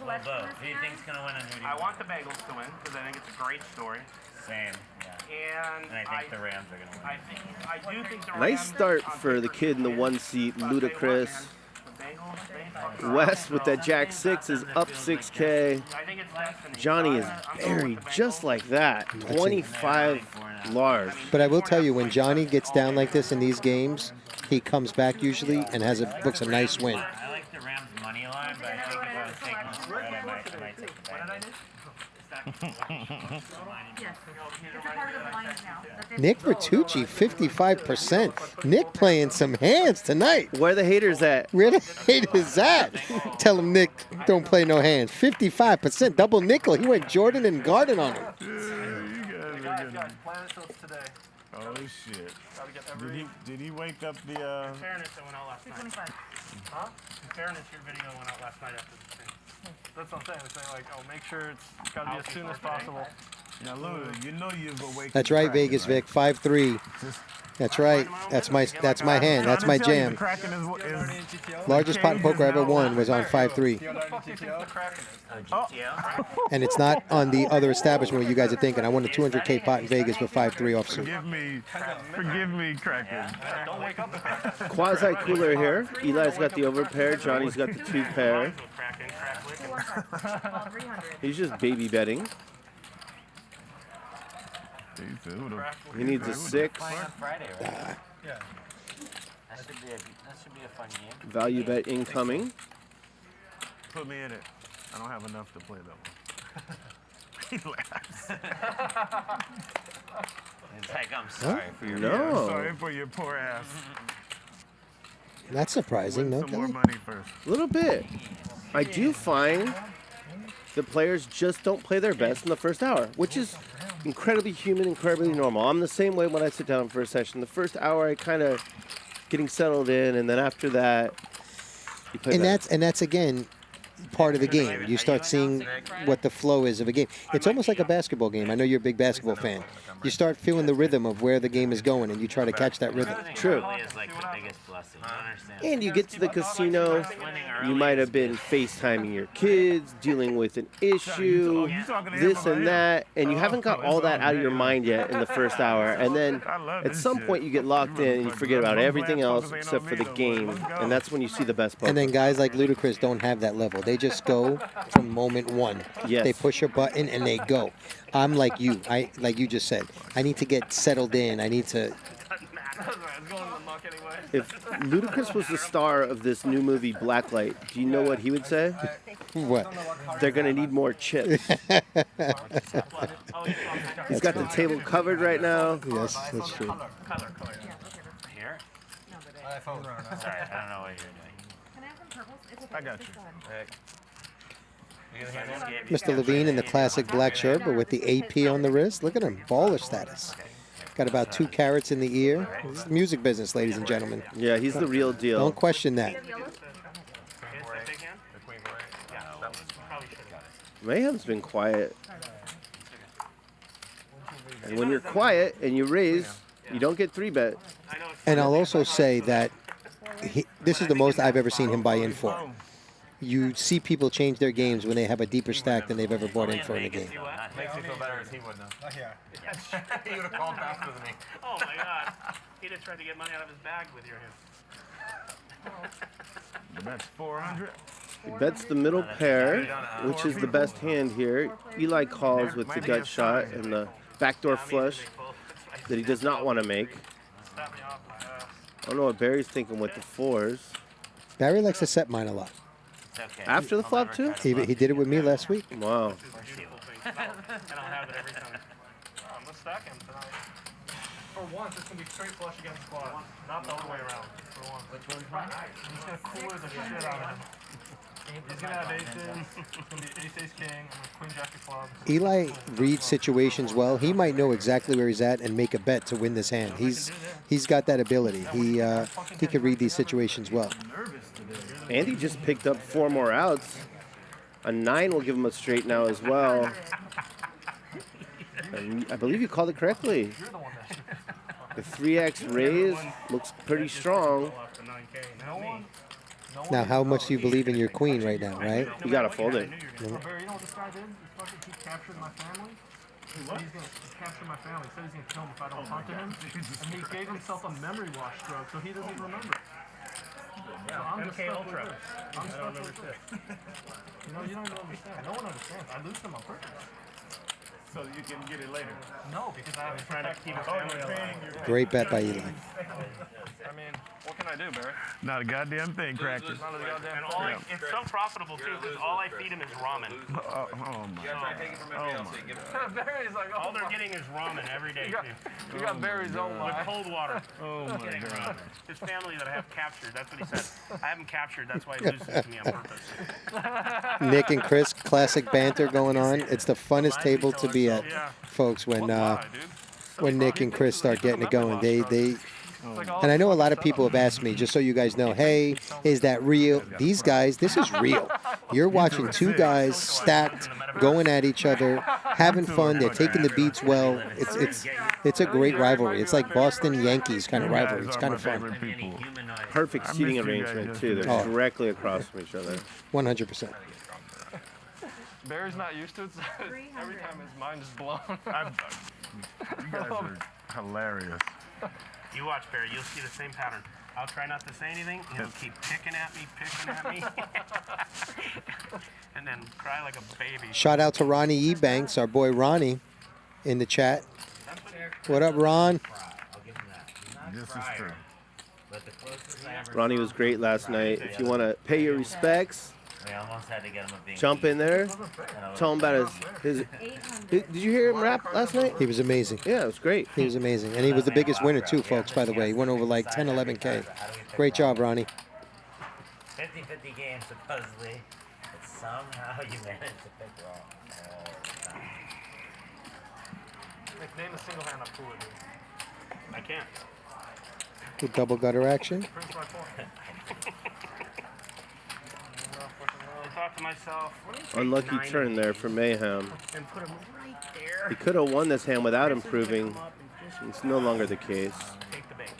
Well, both. Who do you think's going to win and who do you I want the Bengals to win because I think it's a great story. Same. Yeah. And I think the Rams are going to win. I do think the Rams. Nice start for the kid in the 1 seat, Ludacris. Wes with that Jack 6 is up 6K. Johnny is buried just like that. 25 large. But I will tell you, when Johnny gets down like this in these games, he comes back usually and books a nice win. I like the Rams money line, but I think if I was taking the spread, I might take the Bengals. Nick Vertucci, 55%. Nick playing some hands tonight. Where the haters at? Where the haters at? Tell him, Nick, don't play no hands. 55%, double nickel. He went Jordan and Garden on him. Oh shit! Did he wake up the? In fairness, I went out last night. Huh? In fairness, your video went out last night after the thing. That's what I'm saying. It's saying like, make sure it's got to be as soon as possible. Now, Luda, you know you've awakened. That's right, Vegas Vic, 5-3. That's right. That's my hand. That's my jam. Largest pot in poker I ever won was on 5-3. And it's not on the other establishment what you guys are thinking. I won a 200K pot in Vegas with 5-3 offsuit. Forgive me, Kraken. Quasi cooler here. Eli's got the overpair. Johnny's got the 2 pair. He's just baby betting. He needs a 6. Friday, right? Yeah. That should be a fun game. Value bet incoming. Put me in it. I don't have enough to play that one. Relax. It's like, I'm sorry for your No. Sorry for your poor ass. That's surprising, no, Some more Kelly? money first. A little bit. I do find the players just don't play their best in the first hour, which is incredibly human, incredibly normal. I'm the same way when I sit down for a session. The first hour, I kind of getting settled in, and then after that, you play better. That's again part of the game. You start seeing what the flow is of a game. It's almost like a basketball game. I know you're a big basketball fan. You start feeling the rhythm of where the game is going, and you try to catch that rhythm. True. And you get to the casino, you might have been FaceTiming your kids, dealing with an issue, this and that, and you haven't got all that out of your mind yet in the first hour. And then at some point you get locked in and you forget about everything else except for the game, and that's when you see the best poker. And then guys like Ludacris don't have that level. They just go from moment one. Yes. They push a button and they go. I'm like you. Like you just said. I need to get settled in. I need to. If Ludacris was the star of this new movie Blacklight, do you know what he would say? What? They're going to need more chips. He's got the table covered right now. Yes, that's true. Here? Sorry, I don't know what you're doing. I got you. Mr. Levine in the classic black shirt, but with the AP on the wrist. Look at him, baller status. Got about 2 carats in the ear. This is the music business, ladies and gentlemen. Yeah, he's the real deal. Don't question that. Mayhem's been quiet. And when you're quiet and you raise, you don't get 3-bet. And I'll also say that this is the most I've ever seen him buy in for. You see people change their games when they have a deeper stack than they've ever bought in for in a game. Makes me feel better as he would know. Yeah. He would have called faster than me. Oh my God. He'd have tried to get money out of his bag with your hand. That's 400. He bets the middle pair, which is the best hand here. Eli calls with the gut shot and the backdoor flush that he does not want to make. I don't know what Barry's thinking with the 4s. Barry likes to set mine a lot. After the flop, too? He did it with me last week. Wow. And I'll have it every time. Let's stack him tonight. For once, it's going to be straight flush against squad. Not the other way around. For once. Which one's mine? He's going to cooler the shit out of him. He's going to have aces. It's going to be ace, king, and queen, jack of clubs. Eli reads situations well. He might know exactly where he's at and make a bet to win this hand. He's got that ability. He could read these situations well. Andy just picked up 4 more outs. A 9 will give him a straight now as well. And I believe you called it correctly. The 3x raise looks pretty strong. Now, how much do you believe in your queen right now, right? You got to fold it. You know what this guy did? He captured my family. He's going to capture my family. He said he's going to kill him if I don't talk to him. And he gave himself a memory wash drug, so he doesn't even remember. So I'm just stuck with this. I'm stuck with this. You don't even understand. No one understands. I lose them on purpose. So you can get it later. No, because I have trying to keep a family alive. Great bet by Eli. I mean, what can I do, Barry? Not a goddamn thing, Cracker. Not a goddamn And all it's so profitable too because all I feed him is ramen. Oh my. Barry's like, All they're getting is ramen every day too. You got Barry's own With life. cold water. Oh my Getting God. ramen. His family that I have captured. That's what he said. I have him captured. That's why he loses to me on purpose. Nick and Chris, classic banter going on. It's the funnest table to be at, folks, when Nick and Chris start getting it going. And I know a lot of people have asked me, just so you guys know, hey, is that real? These guys, this is real. You're watching 2 guys stacked, going at each other, having fun. They're taking the beats well. It's a great rivalry. It's like Boston Yankees kind of rivalry. It's kind of fun. Perfect seating arrangement, too. They're directly across from each other. 100%. Barry's not used to it, so every time his mind is blown. You guys are hilarious. You watch, Barry. You'll see the same pattern. I'll try not to say anything. He'll keep picking at me. And then cry like a baby. Shout out to Ronnie Ebanks, our boy Ronnie, in the chat. What up, Ron? This is true. Ronnie was great last night. If you want to pay your respects, jump in there. Tell him about his. Did you hear him rap last night? He was amazing. Yeah, it was great. He was amazing. And he was the biggest winner, too, folks, by the way. He went over like 10, 11K. Great job, Ronnie. 50-50 game, supposedly. It's Somehow you managed to pick wrong all the time. Like, name a single hand I'm cool with. I can't. With double gutter action. Prince by 4. I thought to myself, what do you think, Unlucky 9 turn there for Mayhem. and put him right there. He could have won this hand without improving. It's no longer the case. Take the bait.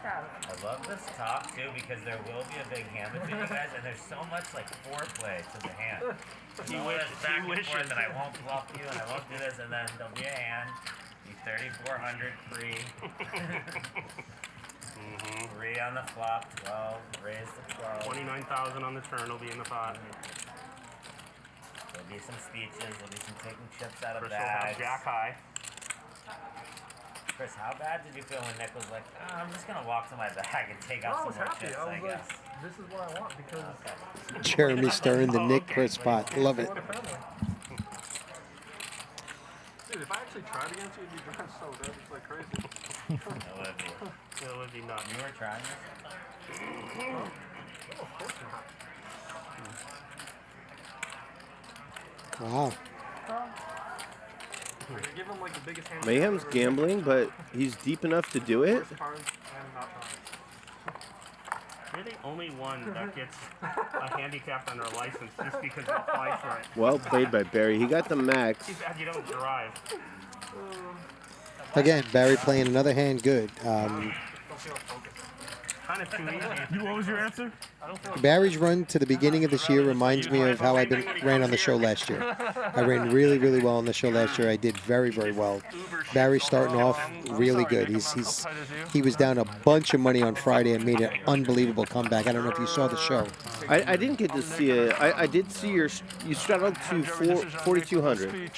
I love this talk too because there will be a big hand between you guys, and there's so much like foreplay to the hand. He Back and wishes. forth that I won't bluff you and I won't do this, and then there'll be a hand. Be 3,400 free. 3 on the flop, 12, raise to 12. 29,000 on the turn will be in the pot. There'll be some speeches, there'll be some taking chips out of Chris will have bags. jack high. Chris, how bad did you feel when Nick was like, I'm just gonna walk to my bag and take out I some was more happy. chips, I I was guess. like, this is what I want because Jeremy stirring the Nick Chris pot. Love it. Dude, if I actually tried against you, you'd be drawing so dead. It's like crazy. That would be. It would be nuts. You were trying this? No, of course not. Wow. Give him like the biggest hand. Mayhem's gambling, but he's deep enough to do it. Worst cards and not cards. You're the only one that gets a handicap on their license just because you apply for it. Well played by Barry. He got the max. Too bad you don't drive. Again, Barry playing another hand good. Don't feel focused. Kind of too easy. What was your answer? Barry's run to the beginning of this year reminds me of how I ran on the show last year. I ran really, really well on the show last year. I did very, very well. Barry's starting off really good. He was down a bunch of money on Friday and made an unbelievable comeback. I don't know if you saw the show. I didn't get to see it. I did see you straddled to 4,200.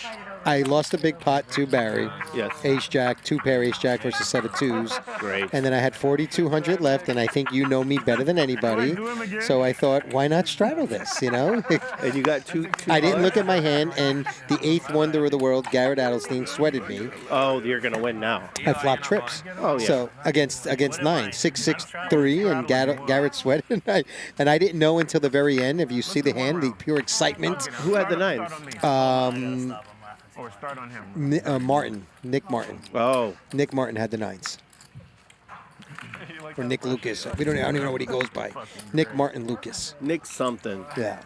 I lost a big pot to Barry. Yes. Ace Jack, 2-pair Ace Jack versus set of twos. Great. And then I had 4,200 left, and I think you know me better than anybody. So I thought, why not straddle this, you know? And you got two I didn't look at my hand, and the 8th wonder of the world, Garrett Adelstein, sweated me. Oh, you're going to win now. I flopped trips. Oh, yeah. So against 9, 6, 6, 3, and Garrett sweated. And I didn't know until the very end. If you see the hand, the pure excitement. Who had the 9s? Or start on him. Nick Martin. Oh. Nick Martin had the 9s. Or Nick Lucas. I don't even know what he goes by. Nick Martin Lucas. Nick something. Yeah.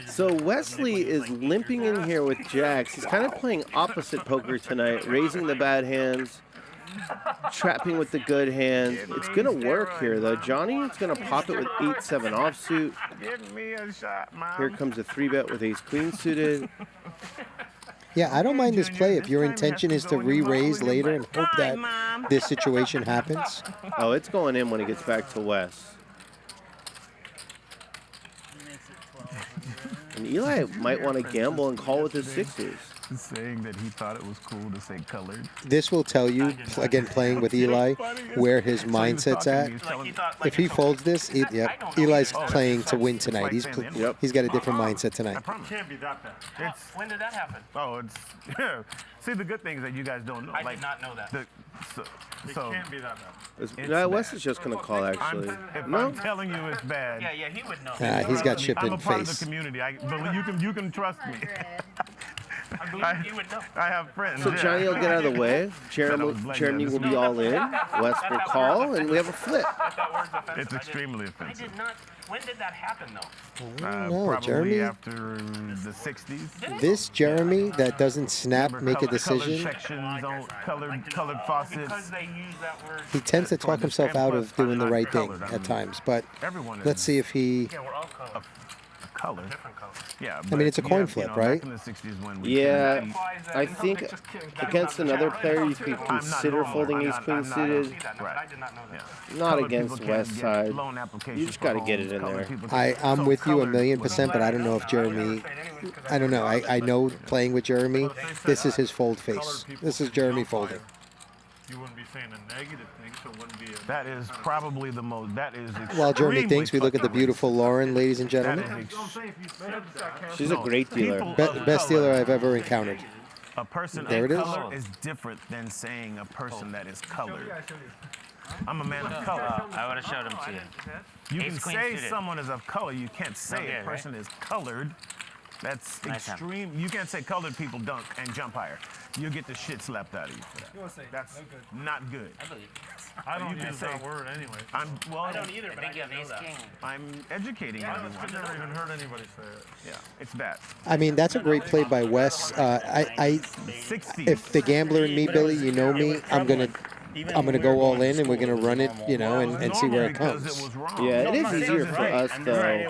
So Wesley is limping in here with jacks. He's kind of playing opposite poker tonight, raising the bad hands, trapping with the good hands. It's going to work here, though. Johnny is going to pop it with 8-7 offsuit. Give me a shot, Mom. Here comes a 3-bet with ace-queen suited. Yeah, I don't mind this play if your intention is to re-raise later and hope that this situation happens. Oh, it's going in when he gets back to West. And Eli might want to gamble and call with his 6s. Saying that he thought it was cool to say colored. This will tell you, again, playing with Eli, where his mindset's at. If he folds this, Eli's playing to win tonight. He's got a different mindset tonight. It can't be that bad. When did that happen? Oh, it's see the good things that you guys don't know. I did not know that. It can't be that bad. Yeah, Wes is just going to call, actually. I'm telling you it's bad. Yeah, he would know. He's got chip I'm in a part of face. the community. You can trust me. I believe you would know. I have friends. So Johnny will get out of the way. Jeremy will be all in. Wes will call, and we have a flip. It's extremely offensive. I did not. When did that happen, though? No, Probably Jeremy. after the 60s. This Jeremy that doesn't snap, make a decision. Colored sections, colored faucets. Because they use that word. He tends to talk himself out of doing the right thing at times. But let's see if he. Yeah, we're all colored. Color. Different colors. Yeah. I mean, it's a coin flip, right? Back in the 60s when we Yeah, I think against another player you could consider folding ace-queen suited. Not against West Side. You just got to get it in there. I'm with you 1,000,000%, but I don't know if Jeremy. I don't know. I know playing with Jeremy, this is his fold face. This is Jeremy folding. You wouldn't be saying a negative thing, so it wouldn't be a... That is probably the most, that is While Jeremy thinks, we look at the beautiful Lauren, ladies and gentlemen. She's a great dealer. Best dealer I've ever encountered. A person There of it is. color is different than saying a person that is colored. I'm a man of color. I would have showed him to you. You Ace can queen say suited. someone is of color. You can't say Okay, a person is colored. That's Nice hand. extreme. You can't say colored people dunk and jump higher. You'll get the shit slapped out of you for that. You want to say That's no good. not good. I believe. I don't You can use say- that word anyway. I don't either, I but think you have know ace that. king. I'm educating everyone. I've never even heard anybody say it. Yeah, it's bad. I mean, that's a great play by Wes. If the gambler in me, Billy, you know me, I'm gonna go all in, and we're gonna run it, you know, and see where it comes. Yeah, it is easier for us though.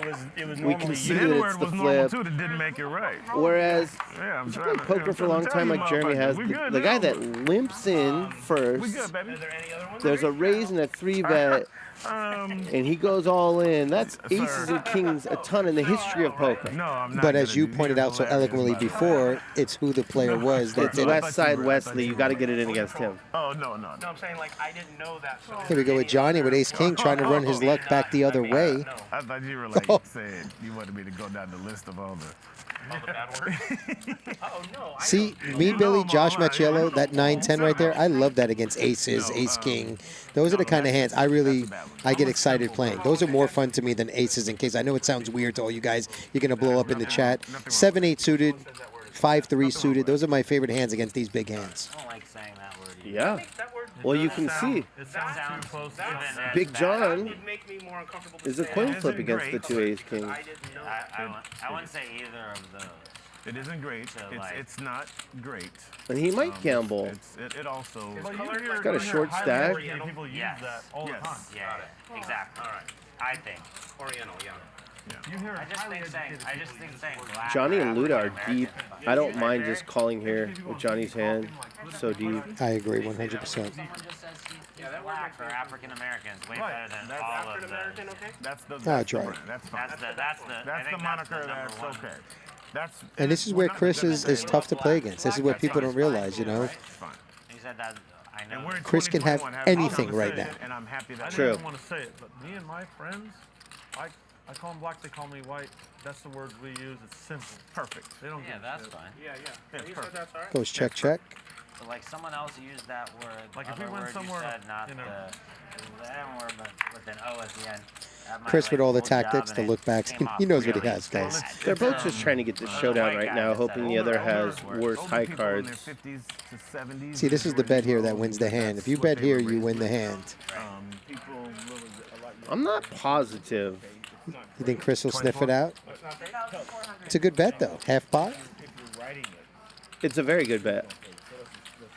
We can see that it's the flip. Too, that didn't make it right. Whereas Yeah, I'm if you trying play to- poker for a long tell time you like Jeremy has, motherfuckers, we good the guy now. that limps in first, We good, baby. there's a raise and a 3-bet, and he goes all in. That's aces and kings a ton in the history of poker. No, I'm not. But as you pointed out so eloquently before, it's who the player was that It's did it. West Side Wesley. You got to get it in against him. Oh no. No, I'm saying like I didn't know that. So Here we go with Johnny with Ace King trying to run his luck back the other way. I thought you were like saying you wanted me to go down the list of all the. bad words. Oh no. See, me, Billy, Josh Machello, that 9-10 right there, I love that against aces, ace king. Those are the kind of hands I get excited playing. Those are more fun to me than aces in case. I know it sounds weird to all you guys. You're going to blow up in the chat. 7-8 suited, 5-3 suited. Those are my favorite hands against these big hands. I don't like saying that word. Yeah. Well, you can see. It sounds too close. Big John is a coin flip against the 2 ace king. I wouldn't say either of those. It isn't great. So, It's not great. And he might gamble. It also. He's got a short stack. People use Yes. that all the time. Yeah, exactly. All right. I think. Oriental, yeah. You hear I just think saying black. Johnny and Luda are deep. I don't mind just calling here with Johnny's hand. So deep. I agree 100%. Someone just says he's black for African Americans, way better than all of the. That's the. That's right. That's fine. That's the moniker. That's okay. That's. And this is where Chris is tough to play against. This is what people don't realize, you know. He said that. I know. Chris can have anything right now. And I'm happy that. I True. don't even want to say it, but me and my friends, I call them black, they call me white. That's the words we use. It's simple. Perfect. They don't Yeah, give a that's shit. fine. Yeah. You said that's all right. Goes check, check. But like someone else used that word. Like if we other went word somewhere, you said, not you know. the N word, but with an O at the end. That might, Chris like, with all the full job tactics, and the it look backs. came He off knows what he really has, guys. They're both just trying to get the showdown right now, hoping the other has worse high cards. See, this is the bet here that wins the hand. If you bet here, you win the hand. I'm not positive. You think Chris will sniff it out? It's a good bet, though. Half pot? It's a very good bet.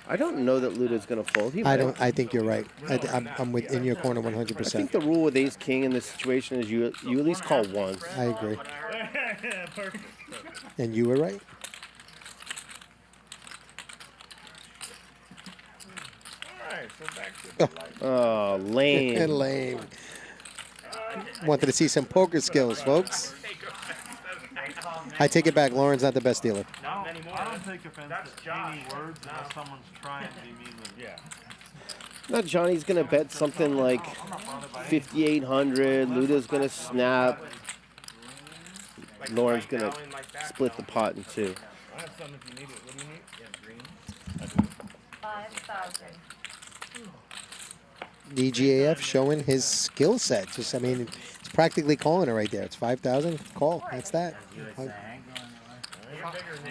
I don't know that Luda's going to fold. He I might. don't. I think you're right. I'm in your corner I think 100%. the rule with Ace King in this situation is you at least call once. I agree. And you were right. Oh, lame. Lame. Wanted to see some poker skills, folks. I take it back. Lauren's not the best dealer. I don't take offense to any words unless someone's trying to be mean with me. Yeah. Now Johnny's going to bet something like 5,800. Luda's going to snap. Lauren's going to split the pot in two. I have some if you need it. What do you need? Yeah, green. 5,000. DGAF showing his skill set. Just, I mean, it's practically calling it right there. It's 5,000. Call. That's that.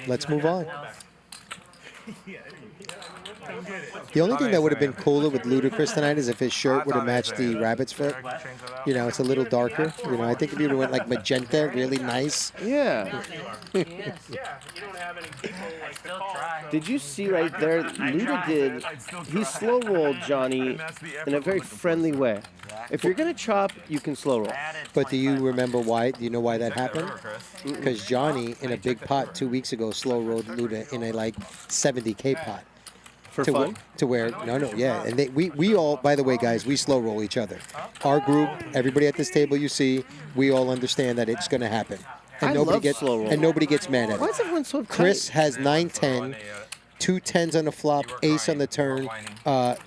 Let's move on. The only thing that would have been cooler with Ludacris tonight is if his shirt would have matched the rabbit's foot. You know, it's a little darker. You know, I think if you would have went like magenta, really nice. Yeah. Did you see right there? Luda did. He slow rolled Johnny in a very friendly way. If you're gonna chop, you can slow roll. But do you remember why? Do you know why that happened? Because Johnny, in a big pot 2 weeks ago, slow rolled Luda in a like 70K pot. For fun? To where, yeah. And we all, by the way, guys, we slow roll each other. Our group, everybody at this table you see, we all understand that it's going to happen. And I nobody love gets slow roll. And nobody gets mad at Why it. is everyone so Chris tight? has 9-10, 2 10s on the flop, ace on the turn, and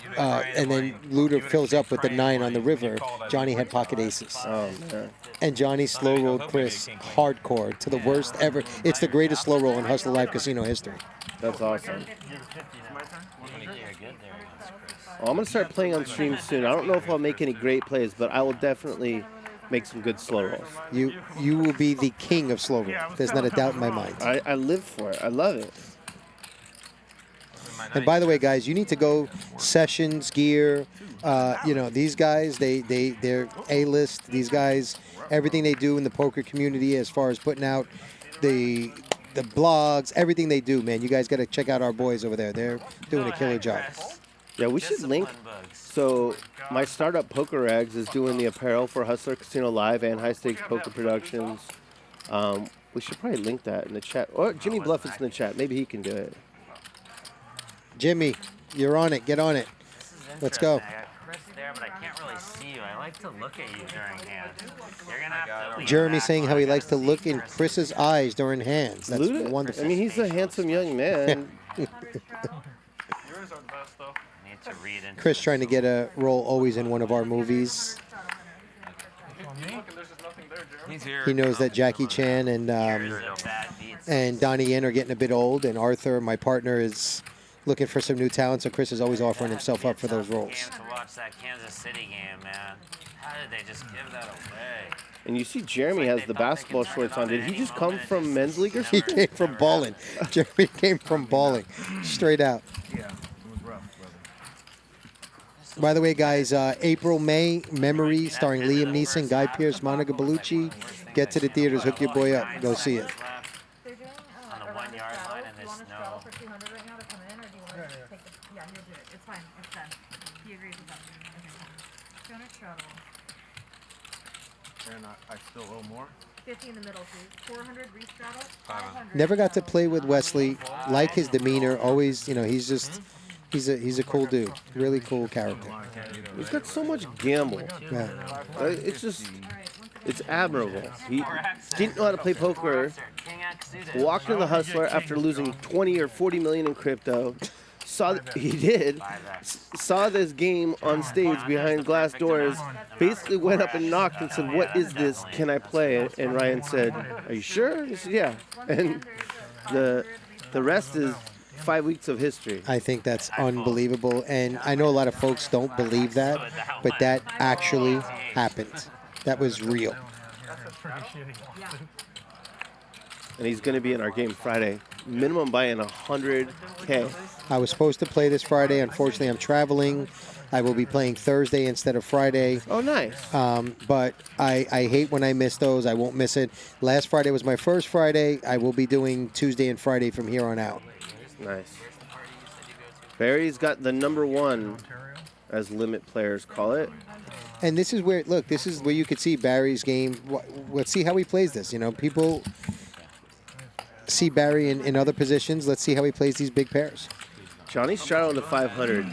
then Luda fills up with the 9 on the river. Johnny had pocket aces. Oh, man. And Johnny slow rolled Chris hardcore to the worst ever. It's the greatest slow roll in Hustle Live Casino history. That's awesome. you're good there against Chris. Well, I'm gonna start playing on stream soon. I don't know if I'll make any great plays, but I will definitely make some good slow rolls. You will be the king of slow roll. There's not a doubt in my mind. I live for it. I love it. And by the way, guys, you need to go Sessions, Gear. You know, these guys, they're A-list. These guys, everything they do in the poker community as far as putting out the blogs, everything they do, man. You guys got to check out our boys over there. They're doing a killer job. Yeah, we should link. So my startup Poker Rags is doing the apparel for Hustler Casino Live and High Stakes Poker Productions. We should probably link that in the chat. Or Jimmy Bluffett's in the chat. Maybe he can do it. Jimmy, you're on it. Get on it. Let's go. I got Chris there, but I can't really see you. I like to look at you during hands. You're gonna have to. Jeremy saying how he likes to look in Chris's eyes during hands. That's Luda? wonderful. I mean, he's a handsome young man. Yours are the best, though. Need to read into Chris trying to get a role always in one of our movies. He's here. He knows that Jackie Chan and Donnie Yen are getting a bit old, and Arthur, my partner, is looking for some new talent, so Chris is always offering himself up for those roles. to watch that Kansas City game, man. How did they just give that away? And you see Jeremy has the basketball shorts on. Did he just come from men's league or He something? came from balling. Jeremy came from balling, straight out. Yeah, it was rough, brother. By the way, guys, April, May, Memory, starring Liam Neeson, Guy Pearce, Monica Bellucci. Get to the theaters, hook your boy up, go see it. They're doing On the 1 yard line in do you this want to snow. straddle for 200 right now to come in, or do you want to take it? Yeah, he'll do it. It's fine. It's done. He agrees with that. Okay. 200 straddle. And I still owe more. 50 in the middle, please. 400 re-straddle. 500. Never got to play with Wesley. Like his demeanor, always, you know, he's just, he's a cool dude. Really cool character. He's got so much gamble. Yeah. It's just, it's admirable. He didn't know how to play poker. Walked in the Hustler after losing 20 or 40 million in crypto. Saw this game on stage behind glass doors. Basically went up and knocked and said, "What is this? Can I play?" And Ryan said, "Are you sure?" He said, "Yeah." And the rest is 5 weeks of history. I think that's unbelievable, and I know a lot of folks don't believe that, but that actually happened. That was real. And he's going to be in our game Friday. Minimum buy-in $100K. I was supposed to play this Friday. Unfortunately, I'm traveling. I will be playing Thursday instead of Friday. Oh, nice. But I hate when I miss those. I won't miss it. Last Friday was my first Friday. I will be doing Tuesday and Friday from here on out. Nice. Barry's got the #1, as limit players call it. And this is where, look, this is where you could see Barry's game. Let's see how he plays this. You know, people see Barry in other positions. Let's see how he plays these big pairs. Johnny straddled to 500.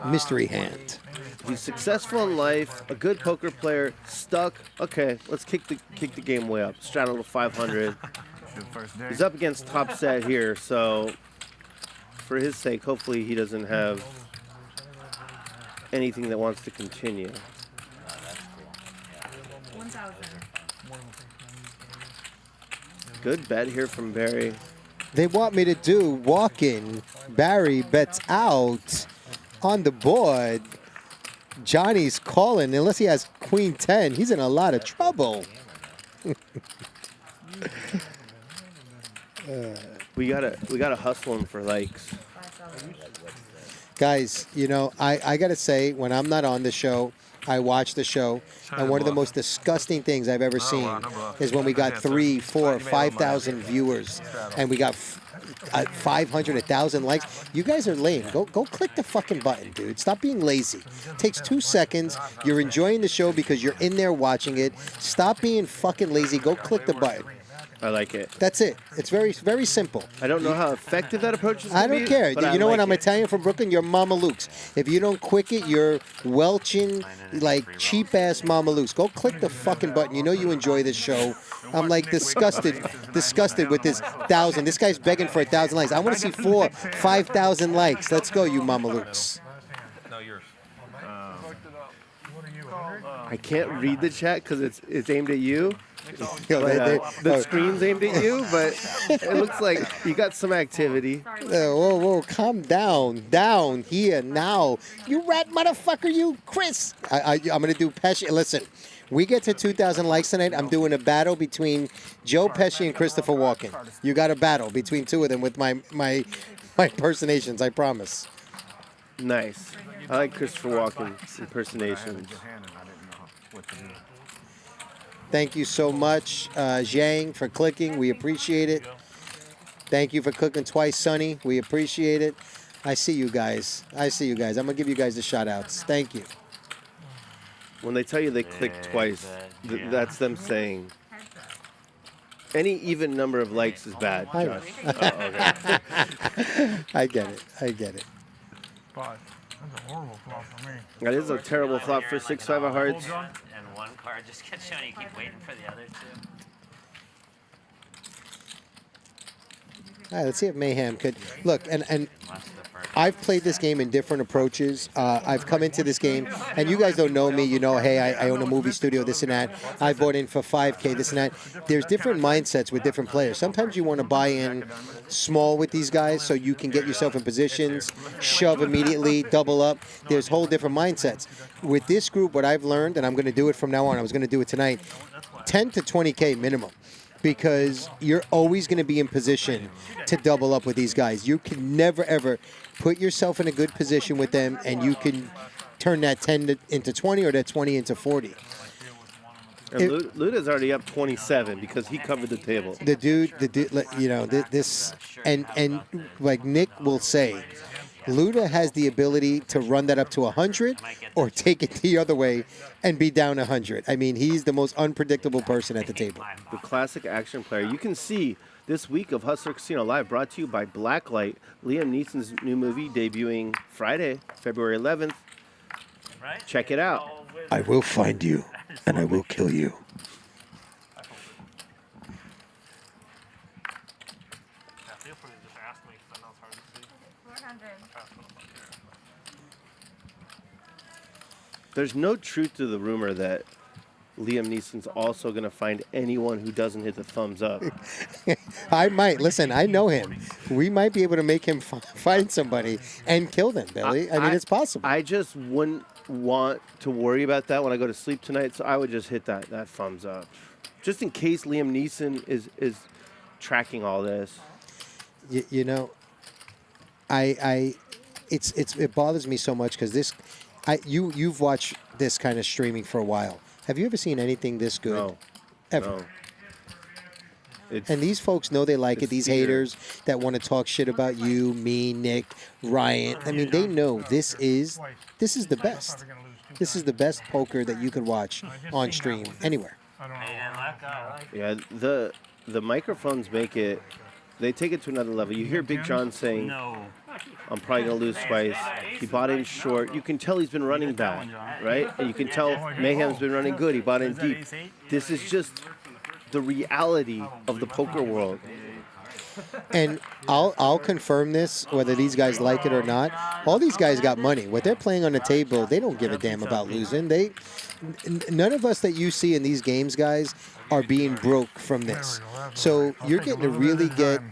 Mystery hand. He's successful in life, a good poker player, stuck. Okay, let's kick the game way up. Straddle to 500. He's up against top set here, so for his sake, hopefully he doesn't have anything that wants to continue. 1,000. Good bet here from Barry. They want me to do walk-in. Barry bets out on the board. Johnny's calling. Unless he has Queen 10, he's in a lot of trouble. We gotta hustle him for likes. Guys, you know, I gotta say, when I'm not on the show, I watch the show, and one of the most disgusting things I've ever seen is when we got 3, 4, 5,000 viewers, and we got 500, 1,000 likes. You guys are lame. Go click the fucking button, dude. Stop being lazy. It takes 2 seconds. You're enjoying the show because you're in there watching it. Stop being fucking lazy. Go click the button. I like it. That's it. It's very, very simple. I don't know how effective that approach is. I don't care. You know what? I'm like Italian from Brooklyn. You're Mama Luke's. If you don't quick it, you're welching like cheap ass Mama Luke's. Go click the fucking button. You know you enjoy this show. I'm like disgusted with this 1,000. This guy's begging for 1,000 likes. I want to see 4,000, 5,000 likes. Let's go, you Mama Luke's. No, yours. I can't read the chat because it's aimed at you. The screen's aimed at you, but it looks like you got some activity. Whoa, calm down here now. You rat motherfucker, you, Chris. I'm gonna do Pesci. Listen, we get to 2,000 likes tonight. I'm doing a battle between Joe Pesci and Christopher Walken. You got a battle between two of them with my impersonations. I promise. Nice. I like Christopher Walken impersonations. Thank you so much, Zhang, for clicking. We appreciate it. Thank you for clicking twice, Sonny. We appreciate it. I see you guys. I'm going to give you guys the shout-outs. Thank you. When they tell you they clicked twice, that's them saying any even number of likes is bad, Josh. Okay. I get it. Five. That's a horrible flop for me. That is a terrible flop for 6-5 of hearts. And one card just gets shown. You keep waiting for the other two. All right, let's see if Mayhem could look. And I've played this game in different approaches. I've come into this game, and you guys don't know me. You know, hey, I own a movie studio, this and that. I bought in for $5K, this and that. There's different mindsets with different players. Sometimes you want to buy in small with these guys so you can get yourself in positions, shove immediately, double up. There's whole different mindsets. With this group, what I've learned, and I'm going to do it from now on, I was going to do it tonight, 10 to 20K minimum. Because you're always going to be in position to double up with these guys. You can never, ever put yourself in a good position with them, and you can turn that 10 into 20 or that 20 into 40. And Luda's already up 27 because he covered the table. The dude, you know, this, and like Nick will say, Luda has the ability to run that up to 100 or take it the other way and be down 100. I mean, he's the most unpredictable person at the table. The classic action player. You can see this week of Hustler Casino Live brought to you by Blacklight, Liam Neeson's new movie debuting Friday, February 11th. Check it out. I will find you, and I will kill you. There's no truth to the rumor that Liam Neeson's also going to find anyone who doesn't hit the thumbs up. I might. Listen, I know him. We might be able to make him find somebody and kill them, Billy. I mean, it's possible. I just wouldn't want to worry about that when I go to sleep tonight, so I would just hit that thumbs up. Just in case Liam Neeson is tracking all this. You know, it bothers me so much because this... You've watched this kind of streaming for a while. Have you ever seen anything this good? No. Ever? No. And these folks know they like it. These haters that want to talk shit about you, me, Nick, Ryan. I mean, they know this is the best. This is the best poker that you could watch on stream anywhere. Yeah, the microphones make it. They take it to another level. You hear Big John saying, I'm probably going to lose twice. He bought in short. You can tell he's been running bad, right? And you can tell Mayhem's been running good. He bought in deep. This is just the reality of the poker world. And I'll confirm this, whether these guys like it or not. All these guys got money. What they're playing on the table, they don't give a damn about losing. None of us that you see in these games, guys, are being broke from this. So you're getting to really get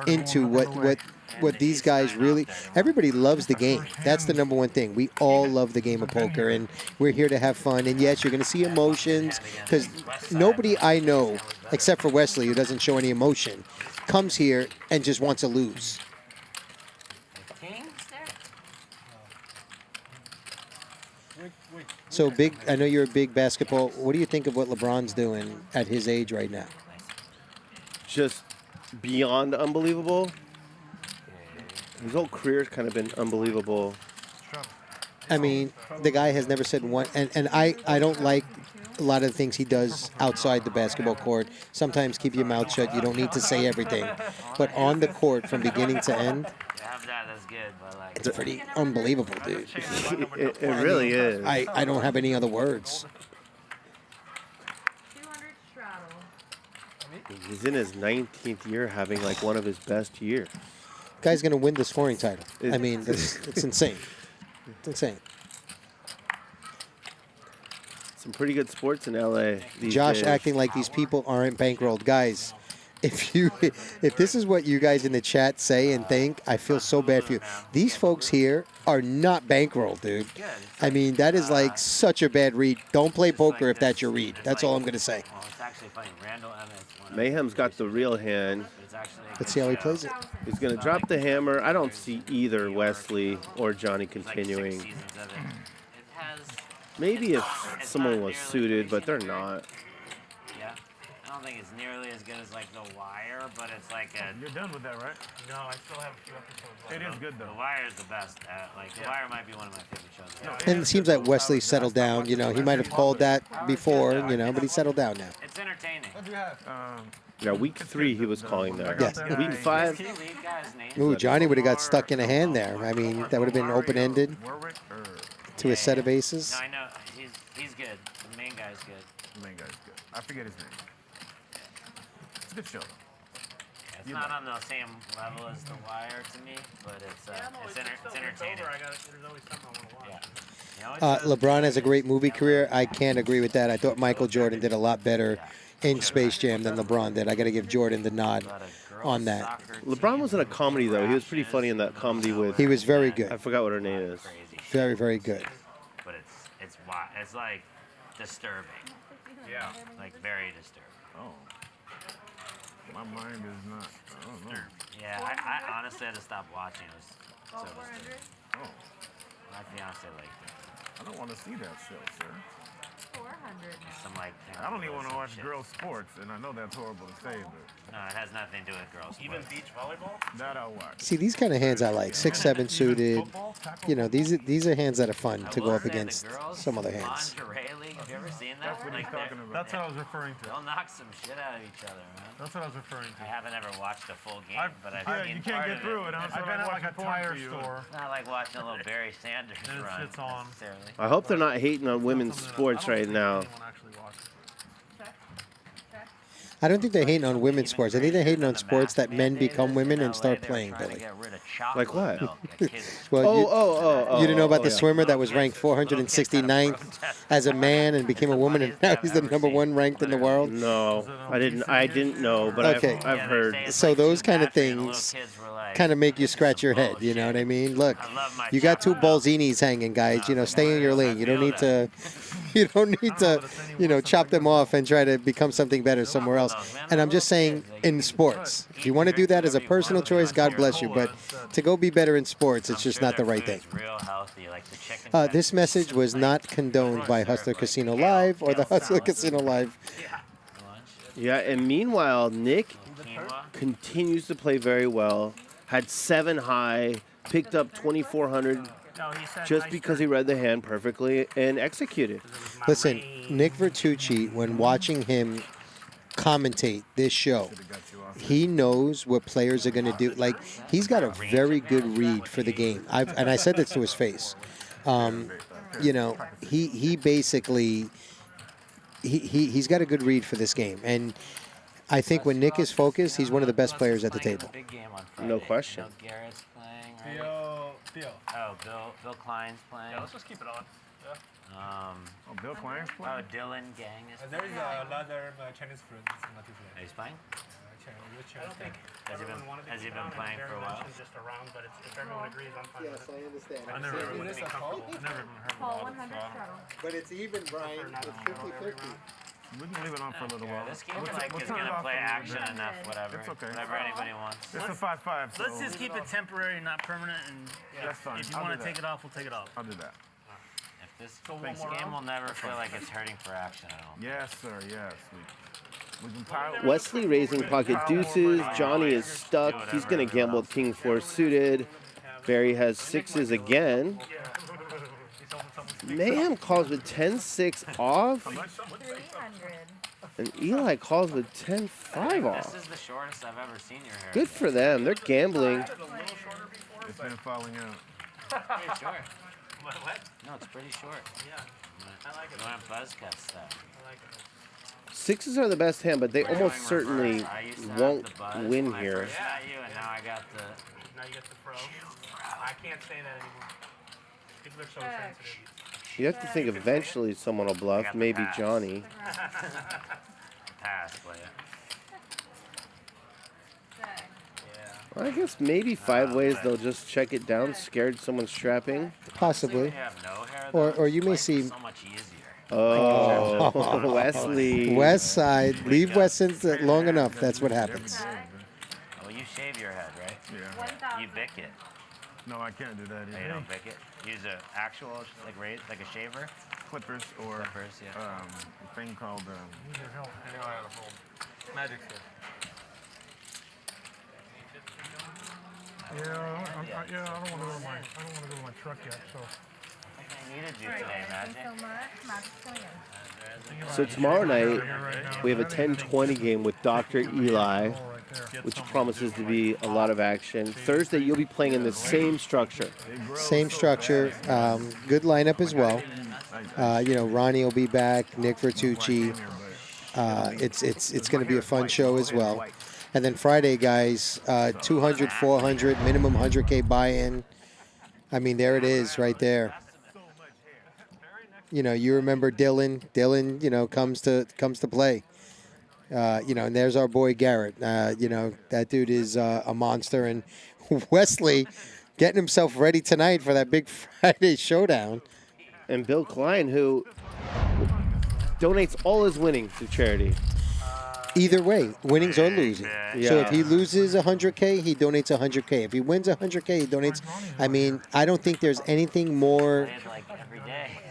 into what these guys really... Everybody loves the game. That's the number one thing. We all love the game of poker, and we're here to have fun. And yes, you're going to see emotions, because nobody I know, except for Wesley, who doesn't show any emotion, comes here and just wants to lose. So big. I know you're a big basketball. What do you think of what LeBron's doing at his age right now? Just beyond unbelievable. His whole career's kind of been unbelievable. I mean, the guy has never said one, and I don't like a lot of the things he does outside the basketball court. Sometimes keep your mouth shut. You don't need to say everything. But on the court, from beginning to end, it's pretty unbelievable, dude. It really is. I don't have any other words. He's in his 19th year having like one of his best years. Guy's going to win the scoring title. I mean, it's insane. It's insane. Some pretty good sports in LA these Josh days. acting like these people aren't bankrolled. Guys, if this is what you guys in the chat say and think, I feel so bad for you. These folks here are not bankrolled, dude. I mean, that is like such a bad read. Don't play poker if that's your read. That's all I'm going to say. Mayhem's got the real hand. Let's see how he plays it. He's going to drop the hammer. I don't see either Wesley or Johnny continuing. Maybe if someone was suited, but they're not. Yeah. I don't think it's nearly as good as like The Wire, but it's like a... You're done with that, right? No, I still have a few episodes left. It is good, though. The Wire is the best. The Wire might be one of my favorite shows. And it seems like Wesley settled down. You know, he might have called that before, you know, but he settled down now. It's entertaining. What do you have? Yeah, week 3 he was calling that. Yeah. Week 5. Ooh, Johnny would have got stuck in a hand there. I mean, that would have been open-ended to a set of aces. No, I know. He's good. The main guy's good. The main guy's good. I forget his name. It's a good show. It's not on the same level as The Wire to me, but it's entertaining. There's always something I want to watch. LeBron has a great movie career. I can't agree with that. I thought Michael Jordan did a lot better in Space Jam than LeBron did. I got to give Jordan the nod on that. LeBron was in a comedy, though. He was pretty funny in that comedy with... He was very good. I forgot what her name is. Very, very good. But it's like disturbing. Yeah. Like very disturbing. Oh. My mind is not... I don't know. Yeah, I honestly had to stop watching. It was so disturbing. Oh. My fiance liked it. I don't want to see that show, sir. 400 Some like I don't even want to watch girls' sports, and I know that's horrible to say, but... No, it has nothing to do with girls. Even beach volleyball? That I'll watch. See, these kind of hands I like. 6-7 suited. You know, these are hands that are fun to go up against some other hands. League, have you ever seen that? That's what he's talking about. That's what I was referring to. They'll knock some shit out of each other, man. That's what I was referring to. I haven't ever watched a full game, but I've seen you can't get through it. I've been at like a tire store. It's not like watching a little Barry Sanders run. It's on. I hope they're not hating on women's sports right now. I don't think they're hating on women's sports. I think they're hating on sports that men become women and start playing, Billy. Like what? Well, you didn't know about the swimmer that was ranked 469th as a man and became a woman, and now he's the #1 ranked in the world? No, I didn't know, but okay. I've heard. So those kind of things kind of make you scratch your head, you know what I mean? Look, you got 2 Bolzinis hanging, guys. You know, stay in your lane. You don't need to... You don't need to, you know, chop them off and try to become something better somewhere else. And I'm just saying, in sports, if you want to do that as a personal choice, God bless you. But to go be better in sports, it's just not the right thing. This message was not condoned by Hustler Casino Live or the Hustler Casino Live. Yeah, and meanwhile, Nick continues to play very well. Had 7 high, picked up 2,400. Just because he read the hand perfectly and executed. Listen, Nick Vertucci, when watching him commentate this show, he knows what players are going to do. Like, he's got a very good read for the game. And I said this to his face. You know, he basically, he's got a good read for this game. And I think when Nick is focused, he's one of the best players at the table. No question. Bill Klein's playing. Yeah, let's just keep it on. Yeah. Bill Klein's playing? Oh, Dylan Gang is There playing. is another Chinese friend. He's playing? I don't think Has he been playing for a while? Just around, but if everyone agrees, I'm fine Yes, with it. I understand. I never would be comfortable. I never even heard Paul, about it. 100 shuttle. But it's even, Brian. It's 50-50. We can leave it on for a little while. This game is gonna play action enough, whatever. It's okay. Whatever anybody wants. It's a 5-5. Let's just keep it temporary, not permanent, and That's fine. if you I'll want do to take that. it off, we'll take it off. I'll do that. This game will never feel like it's hurting for action at all. Yes, sir. Yes. We've been piling. Wesley raising pocket deuces. Johnny is stuck. He's going to gamble with King 4 suited. Barry has 6s again. Mayhem calls with 10-6 off. 300. And Eli calls with 10-5 off. This is the shortest I've ever seen your hair. Good for them. They're gambling. It's been falling out. Pretty short. No, it's pretty short. Yeah. I like it. You want buzz cut stuff. I like it. 6s are the best hand, but they almost certainly won't win here. Yeah, you, and now I got the... Now you get the pro. I can't say that anymore. People are so sensitive. You have to think eventually someone will bluff. Maybe Johnny. Pass, play it. Well, I guess maybe 5 ways they'll just check it down, scared someone's trapping. Possibly. Or you may see. Oh, Wesley. West side. Leave West long enough. That's what happens. Well, you shave your head, right? Yeah. You bick it. No, I can't do that No, either. you don't bick it. Use an actual, like a shaver. Clippers or a a thing called Magic stick. Yeah, I don't want to go to my truck yet. So. I needed you today, Magic. So tomorrow night, we have a 10-20 game with Dr. Eli, which promises to be a lot of action. Thursday, you'll be playing in the same structure. Same structure. Good lineup as well. Ronnie will be back. Nick Vertucci. It's going to be a fun show as well. And then Friday, guys, 200, 400, minimum 100K buy-in. I mean, there it is right there. You remember Dylan. Dylan, comes to play. And there's our boy Garrett. That dude is a monster. And Wesley getting himself ready tonight for that big Friday showdown. And Bill Klein, who donates all his winnings to charity. Either way, winnings or losing. Yeah. So if he loses 100K, he donates 100K. If he wins 100K, he donates. I mean, I don't think there's anything more.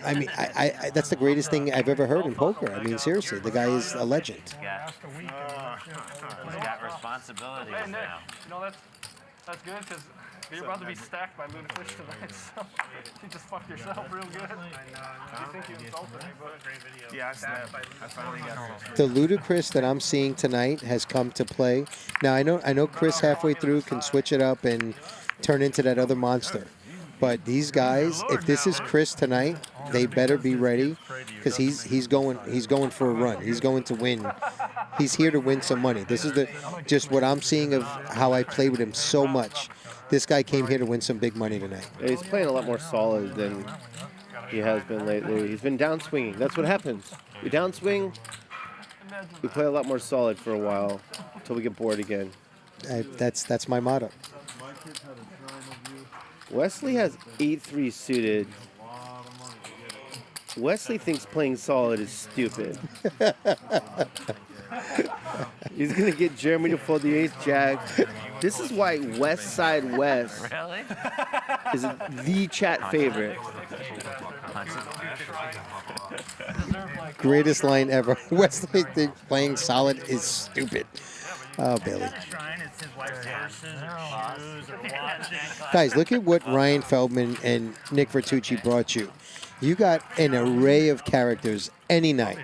I mean, I that's the greatest thing I've ever heard in poker. I mean, seriously, the guy is a legend. He's got responsibilities now. That's good because you're about to be stacked by Ludacris tonight. So you just fucked yourself real good. You think you insulted me, but yeah, I snapped. I finally got The Ludacris that I'm seeing tonight has come to play. Now I know Chris halfway through can switch it up and turn into that other monster. But these guys, if this is Chris tonight, they better be ready because he's going for a run. He's going to win. He's here to win some money. This is just what I'm seeing of how I play with him so much. This guy came here to win some big money tonight. He's playing a lot more solid than he has been lately. He's been downswinging. That's what happens. We downswing, we play a lot more solid for a while until we get bored again. That's my motto. Wesley has 8-3 suited. Wesley thinks playing solid is stupid. He's going to get Jeremy to fold the ace jack. This is why West Side West is the chat favorite. Greatest line ever. Wesley thinks playing solid is stupid. Oh, Billy. Guys, look at what Ryan Feldman and Nick Vertucci brought you. You got an array of characters any night.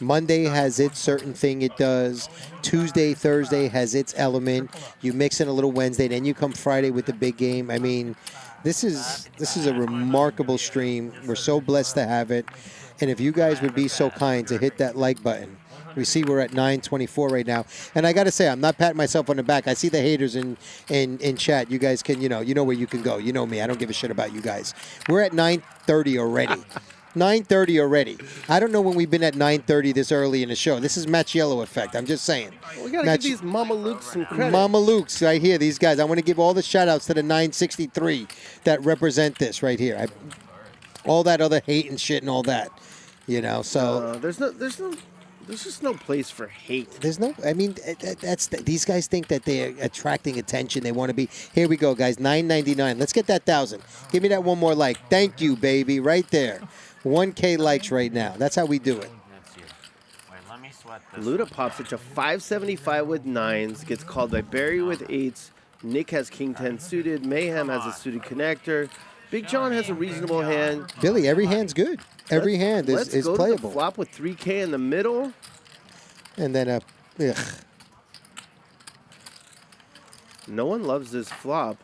Monday has its certain thing it does. Tuesday, Thursday has its element. You mix in a little Wednesday, then you come Friday with the big game. I mean, this is a remarkable stream. We're so blessed to have it. And if you guys would be so kind to hit that like button. We see we're at 924 right now. And I got to say, I'm not patting myself on the back. I see the haters in chat. You guys can, you know where you can go. You know me. I don't give a shit about you guys. We're at 930 already. 9:30 already. I don't know when we've been at 9:30 this early in the show. This is Match Yellow effect. I'm just saying. We got to give these Mama Lukes some credit. Mama Lukes right here. These guys. I want to give all the shout-outs to the 963 that represent this right here. All that other hate and shit and all that. So. There's just no place for hate. There's no. I mean, these guys think that they're attracting attention. They want to be. Here we go, guys. $9.99. Let's get that 1,000. Give me that one more like. Thank you, baby. Right there. 1K likes right now. That's how we do it. Luda pops it to 575 with 9s. Gets called by Barry with 8s. Nick has King 10 suited. Mayhem has a suited connector. Big John has a reasonable hand. Billy, every hand's good. Every hand is go playable. To the flop with 3K in the middle. And then no one loves this flop.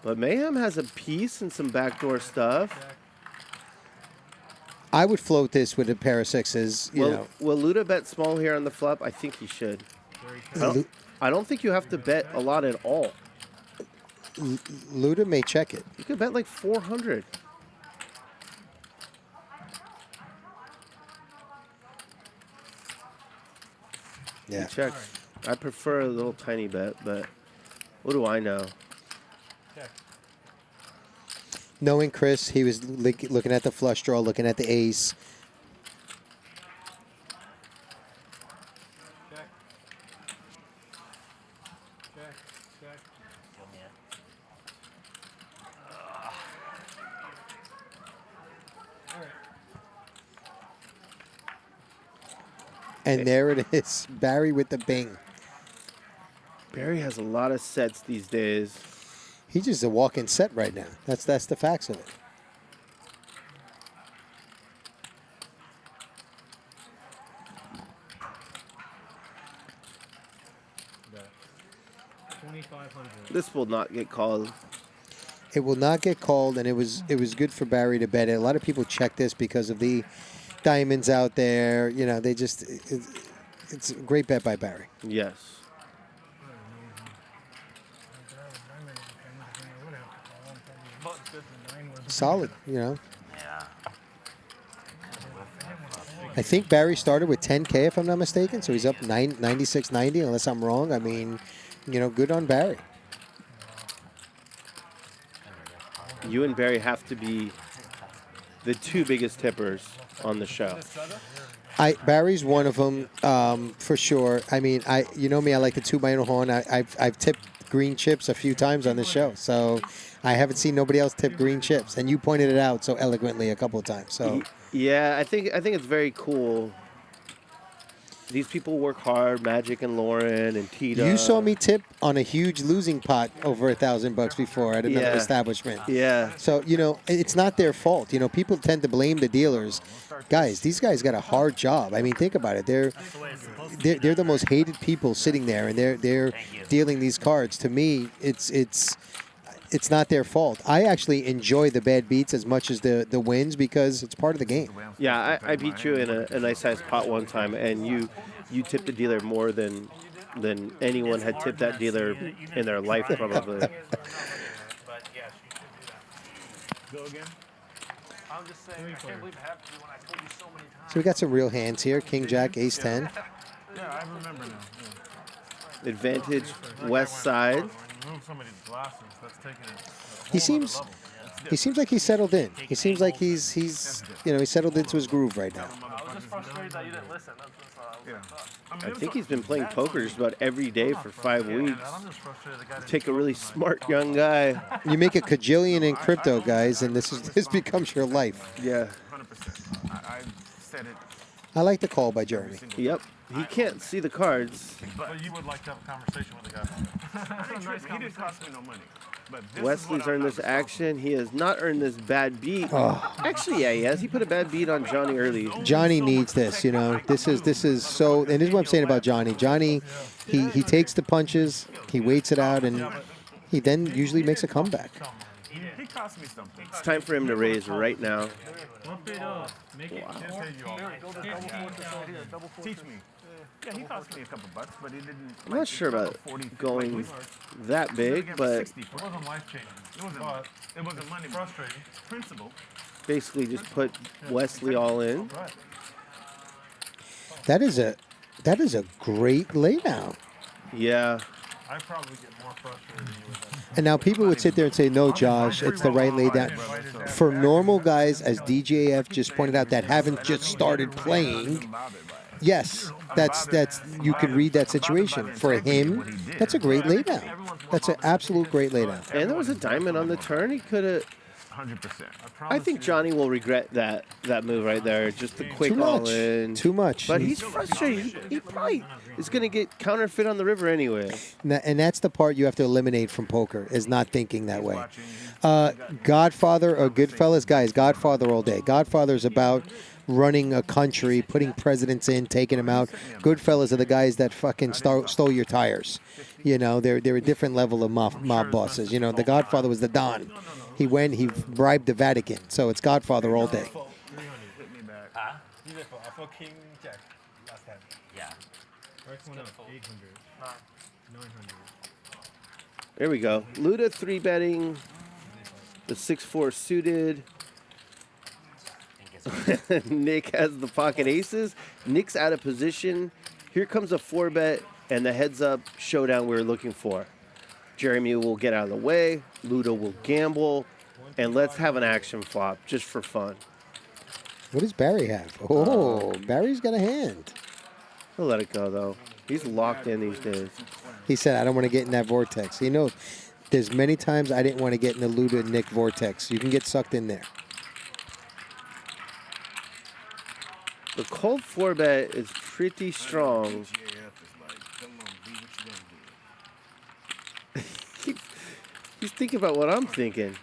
But Mayhem has a piece and some backdoor stuff. I would float this with a pair of sixes. Will Luda bet small here on the flop? I think he should. I don't think you have to bet a lot at all. Luda may check it. You could bet like 400. Yeah. He checks. I prefer a little tiny bet, but what do I know? Knowing Chris, he was looking at the flush draw, looking at the ace. And there it is, Barry with the bing. Barry has a lot of sets these days. He's just a walk-in set right now. That's the facts of it. This will not get called. It will not get called, and it was good for Barry to bet it. A lot of people check this because of the diamonds out there. You know, they just it's a great bet by Barry. Yes. Solid, you know. I think Barry started with 10K, if I'm not mistaken, so he's up 96.90, unless I'm wrong. I mean, you know, good on Barry. You and Barry have to be the two biggest tippers on the show. Barry's one of them, for sure. I mean, you know me, I like to toot my own horn. I've tipped green chips a few times on the show, so I haven't seen nobody else tip green chips, and you pointed it out so eloquently a couple of times. So yeah, I think it's very cool. These people work hard, Magic and Lauren and Tita. you saw me tip on a huge losing pot over $1,000 before at another establishment. Yeah. So, you know, it's not their fault. You know, people tend to blame the dealers. Guys, these guys got a hard job. I mean, think about it. They're the most hated people sitting there, and they're dealing these cards. To me, it's not their fault. I actually enjoy the bad beats as much as the wins because it's part of the game. Yeah, I beat you in a nice sized pot one time, and you tipped the dealer more than anyone had tipped that dealer in their life, probably. Go again. I'm just saying, I can't believe it happened to you when I told you so many times. So we got some real hands here. King, Jack, Ace 10. Yeah, I remember now. Advantage West Side. Remove some of these glasses. That's taking it. He seems like he's settled in. He seems like he's settled into his groove right now. I was just frustrated that you didn't listen. I think he's been playing poker just about every day for 5 weeks. Take a really smart young guy. You make a cajillion in crypto, guys, and this becomes your life. Yeah. 100%. I said it. I like the call by Jeremy. Yep. He can't see the cards. But you would like to have a conversation with the guy. He didn't cost me no money. But this Wesley's earned this action. He has not earned this bad beat. Oh. Actually, yeah, he has. He put a bad beat on Johnny early. Johnny needs this, you know. This is so, and this is what I'm saying about Johnny. Johnny, he takes the punches, he waits it out, and he then usually makes a comeback. He cost me something. It's time for him to raise right now. Teach me. Yeah, he cost me a couple bucks, but he didn't. I'm not sure about going that big, but It wasn't life-changing. It wasn't money. Frustrating. Principle. basically just put Wesley all in. That is a great laydown. Yeah. I probably get more frustrated than you with that. And now people would sit there and say, no, Josh, it's the right laydown. For normal guys, as DGAF just pointed out, that haven't just started playing, yes, that's you can read that situation. For him, that's a great laydown. That's an absolute great laydown. And there was a diamond on the turn. He could have. 100%. I think Johnny will regret that move right there. Just the quick all in. Too much. But he's frustrated. He probably is going to get counterfeit on the river anyway. And that's the part you have to eliminate from poker, is not thinking that way. Godfather or Goodfellas, guys, Godfather all day. Godfather is about running a country, putting presidents in, taking them out. Goodfellas are the guys that fucking stole your tires. You know, they're a different level of mob bosses. You know, the Godfather was the Don. He bribed the Vatican. So it's Godfather all day. Huh? You did for King Jack last time. Yeah. First one up, 800. 900. There we go. Luda 3-betting. The 6-4 suited. Nick has the pocket aces. Nick's out of position. Here comes a 4-bet and the heads-up showdown we were looking for. Jeremy will get out of the way, Luda will gamble, and let's have an action flop just for fun. What does Barry have? Oh, Barry's got a hand. He'll let it go, though. He's locked in these days. He said, I don't want to get in that vortex. He knows there's many times I didn't want to get in the Luda and Nick vortex. You can get sucked in there. The cold 4-bet is pretty strong. He's thinking about what I'm thinking.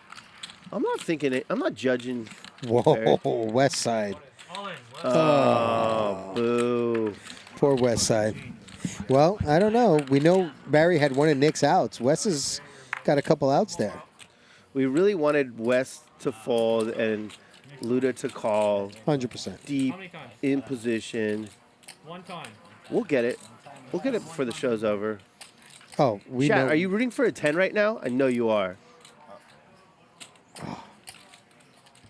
I'm not thinking it. I'm not judging. Whoa, West Side. Oh, boo. Poor West Side. Well, I don't know. We know Barry had one of Nick's outs. Wes has got a couple outs there. We really wanted West to fold and Luda to call. 100%. Deep, in position. One time. We'll get it. We'll get it before the show's over. Oh, we Chat, know. are you rooting for a 10 right now? I know you are.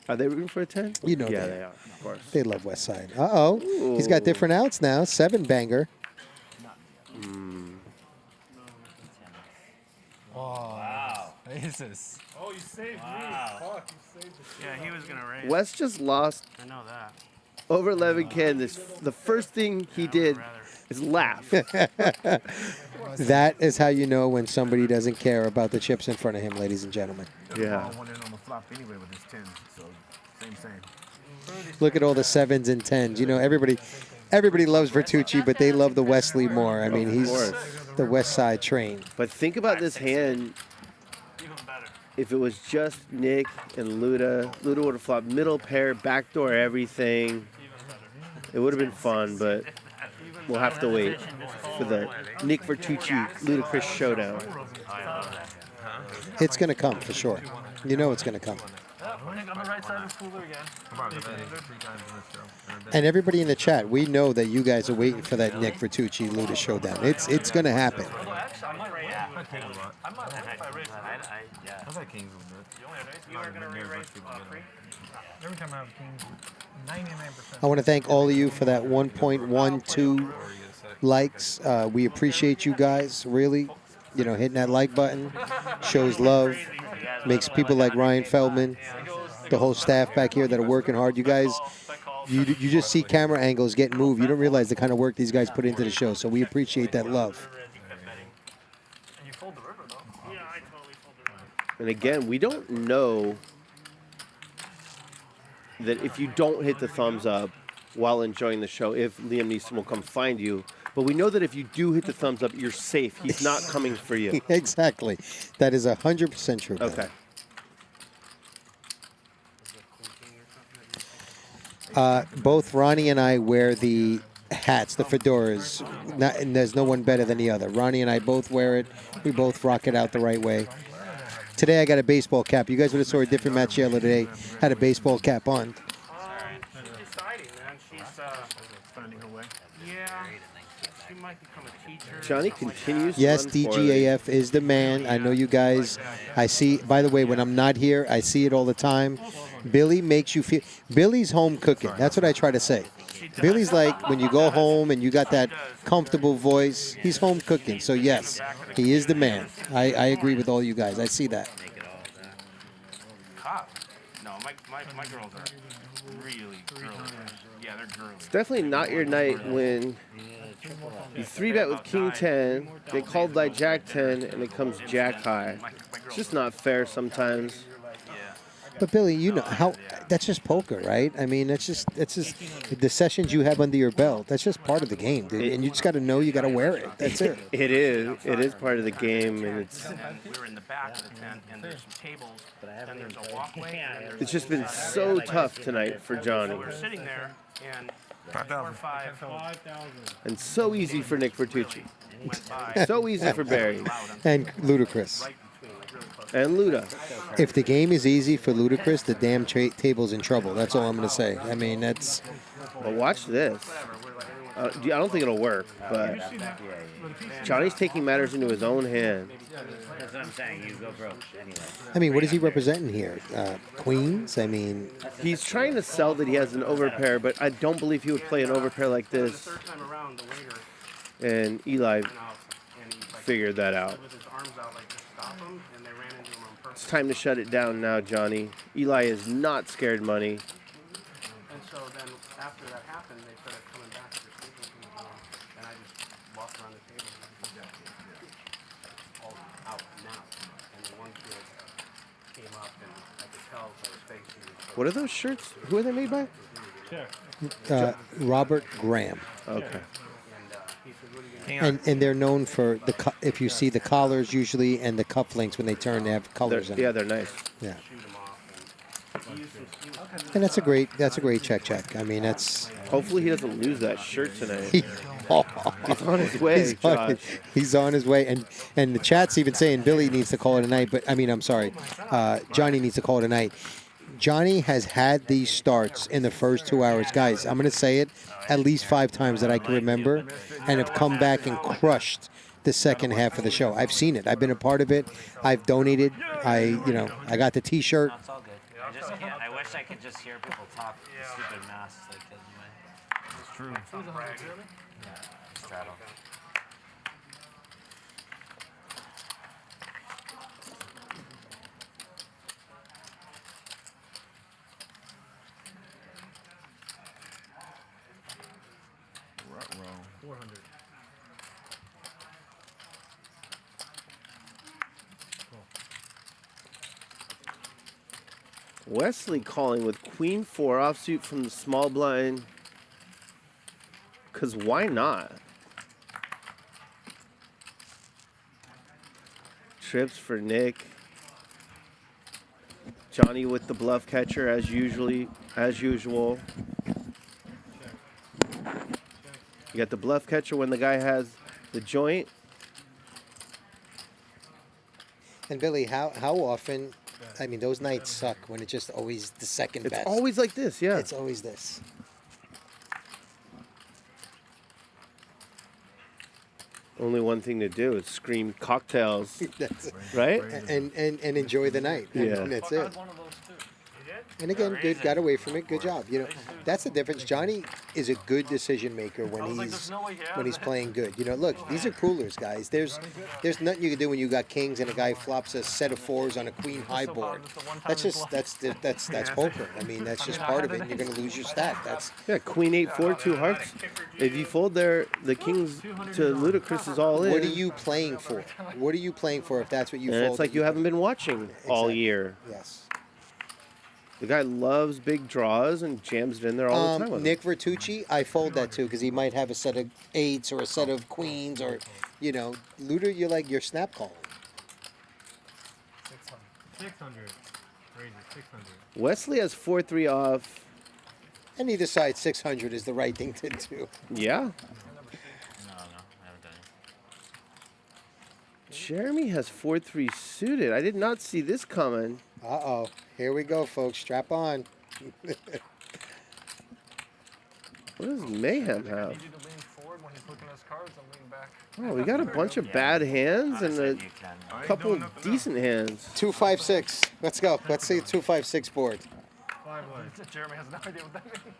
Are they rooting for a 10? You know yeah, they they are, of course. They love West Side. Uh-oh. He's got different outs now. 7-banger. Wow. Jesus. Oh, you saved me. Fuck, you saved the Yeah, he was going to raise. West just lost I know that. over 11K. And the first thing he did is laugh. That is how you know when somebody doesn't care about the chips in front of him, ladies and gentlemen. Yeah. I wanted on the flop anyway with his 10, so same. Look at all the 7s and 10s. You know, everybody loves Vertucci, but they love the Wesley more. I mean, he's the West Side train. But think about this hand. If it was just Nick and Luda would have flopped middle pair, backdoor everything. It would have been fun, but we'll have to wait for the Nick Vertucci Ludacris showdown. It's going to come for sure. You know it's going to come. On the right side of the cooler again. And everybody in the chat, we know that you guys are waiting for that Nick Vertucci Luda showdown. It's going to happen. I've had kings a bit. Every time I have kings, 99%. I want to thank all of you for that 1.12 likes. We appreciate you guys, really. You know, hitting that like button shows love, makes people like Ryan Feldman, the whole staff back here that are working hard. You guys, you just see camera angles get moved. You don't realize the kind of work these guys put into the show. So we appreciate that love. And again, we don't know that if you don't hit the thumbs up while enjoying the show, if Liam Neeson will come find you. But we know that if you do hit the thumbs up, you're safe. He's not coming for you. Exactly. That is 100% true. Okay. Both Ronnie and I wear the hats, the fedoras, and there's no one better than the other. Ronnie and I both wear it. We both rock it out the right way. Today I got a baseball cap. You guys would have saw a different match yellow today. Had a baseball cap on. She's deciding, man. She's finding her way. Yeah. She might become a teacher. Johnny continues to Yes, run poorly. DGAF is the man. I know you guys. I see, by the way, when I'm not here, I see it all the time. Billy makes you feel, Billy's home cooking. That's what I try to say. Billy's like when you go home and you got that comfortable voice, he's home cooking. So yes, he is the man. I agree with all you guys. I see that. No, my girls are really girly. Yeah, they're girly. It's definitely not your night when you 3-bet with King 10, get called by Jack 10, and it comes Jack high. It's just not fair sometimes. But Billy, you know how that's just poker, right? I mean, that's just the sessions you have under your belt. That's just part of the game, dude. And you just got to know you got to wear it. That's it. It is part of the game, and it's. We were in the back of the tent, and there's some tables, and there's a walkway. And there's It's just been so tough tonight for Johnny, we're sitting there, and 4 or 5. and so easy for Nick Vertucci, so easy for Barry, And Ludacris. and Luda. If the game is easy for Ludacris, the damn table's in trouble. That's all I'm going to say. I mean, that's. Well, watch this. I don't think it'll work, but Johnny's taking matters into his own hands. That's what I'm saying. You go broke anyway. I mean, what is he representing here? Queens? I mean. He's trying to sell that he has an overpair, but I don't believe he would play an overpair like this And Eli figured that out. With his arms out, like, to stop him, and they ran into him on purpose. It's time to shut it down now, Johnny. Eli is not scared money. And so then after that happened, they started coming back to the table, and I just walked around the table and all out now. And the one kid came up, and I could tell by his face he was What are those shirts? Who are they made by? Robert Graham. Okay. And they're known for if you see the collars usually and the cufflinks when they turn, they have colors in Yeah, them. they're nice. Yeah. And that's a great check. I mean, that's. Hopefully he doesn't lose that shirt tonight. He's on his way, He's on his way, and the chat's even saying Billy needs to call it a night. But I mean, I'm sorry, Johnny needs to call it a night. Johnny has had these starts in the first 2 hours. Guys, I'm going to say it at least 5 times that I can remember, and have come back and crushed the second half of the show. I've seen it. I've been a part of it. I've donated. I got the T-shirt. No, it's all good. I just can't. I wish I could just hear people talk stupid masks like that. It's true. Yeah, straddle. Row. 400. Wesley calling with Queen 4 offsuit from the small blind. Because why not? Trips for Nick. Johnny with the bluff catcher as usual. You got the bluff catcher when the guy has the joint. And Billy, how often? I mean, those nights suck when it's just always the second best. It's always like this, yeah. It's always this. Only one thing to do is scream cocktails, right? And enjoy the night. Yeah. And that's it. And again, good, got away from it. Good job. You know, that's the difference. Johnny is a good decision maker when he's playing good. You know, look, these are coolers, guys. There's nothing you can do when you got kings and a guy flops a set of 4s on a queen high board. That's poker. I mean, that's just part of it. And you're going to lose your stack. That's Queen 8-4, 2 hearts. If you fold there, the kings to Ludacris is all in. What are you playing for? What are you playing for if that's what you And fold? it's like you haven't been watching all year. Yes. The guy loves big draws and jams it in there all the time. With Nick Vertucci, I fold that too because he might have a set of 8s or a set of queens or, you know, Luda, you're snap calling. 600. Crazy, 600. Wesley has 4-3 off. And he decides 600 is the right thing to do. Yeah. No, I haven't done it. Jeremy has 4-3 suited. I did not see this coming. Uh-oh. Here we go, folks. Strap on. What does Mayhem have? Oh, we got a bunch of bad hands and a couple decent hands. 256. Let's go. Let's see a 256 board. Jeremy has no idea what that means.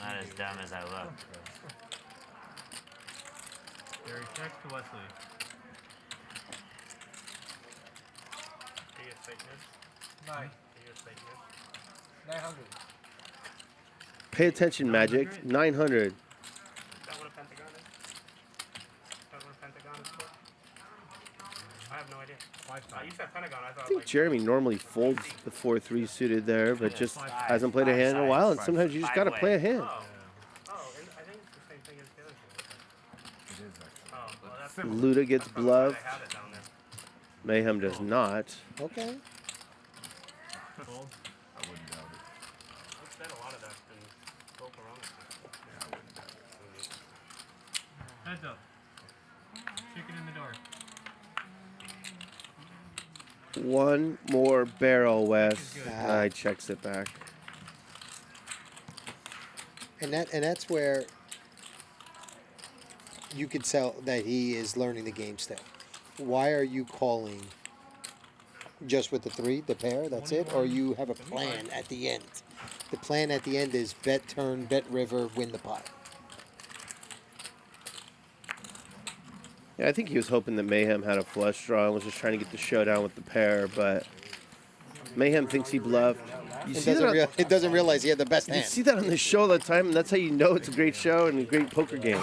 I'm not as dumb as I look. Gerry checks to Wesley. He is fakeness. 9. He is fakeness. 900. Pay attention, Magic. 900. Is that what a pentagon is? Is that what a pentagon is for? I have no idea. You said pentagon. I I thought think Jeremy normally folds the 4-3 suited there, but just hasn't played a hand in a while. And sometimes you just got to play a hand. and I think it's the same thing as the other one. It is actually. Luda gets bluffed. Mayhem does not. Okay. Fold. I wouldn't doubt it. I've said a lot of that's been built around it. Yeah, I wouldn't doubt it. Heads up. Chicken in the door. One more barrel, Wes. I checks it back. And that's where you could tell that he is learning the game still. Why are you calling just with the 3, the pair, that's it? Or you have a plan at the end? The plan at the end is bet turn, bet river, win the pot. Yeah, I think he was hoping that Mayhem had a flush draw and was just trying to get the showdown with the pair, but Mayhem thinks he bluffed. It doesn't realize he had the best You hand. see that on the show all the time, and that's how you know it's a great show and a great poker game.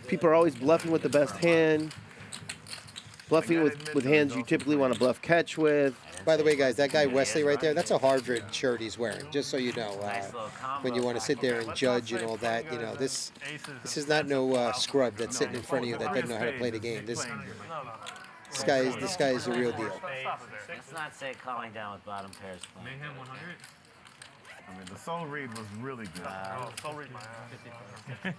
People are always bluffing with the best hand, bluffing with hands you typically want to bluff catch with. By the way, guys, that guy Wesley right there, that's a Harvard shirt he's wearing, just so you know. When you want to sit there and judge and all that, you know, this is not no scrub that's sitting in front of you that doesn't know how to play the game. This guy is the real deal. Let's not say calling down with bottom pairs playing. Mayhem 100? I mean, the soul read was really good. Soul read my ass.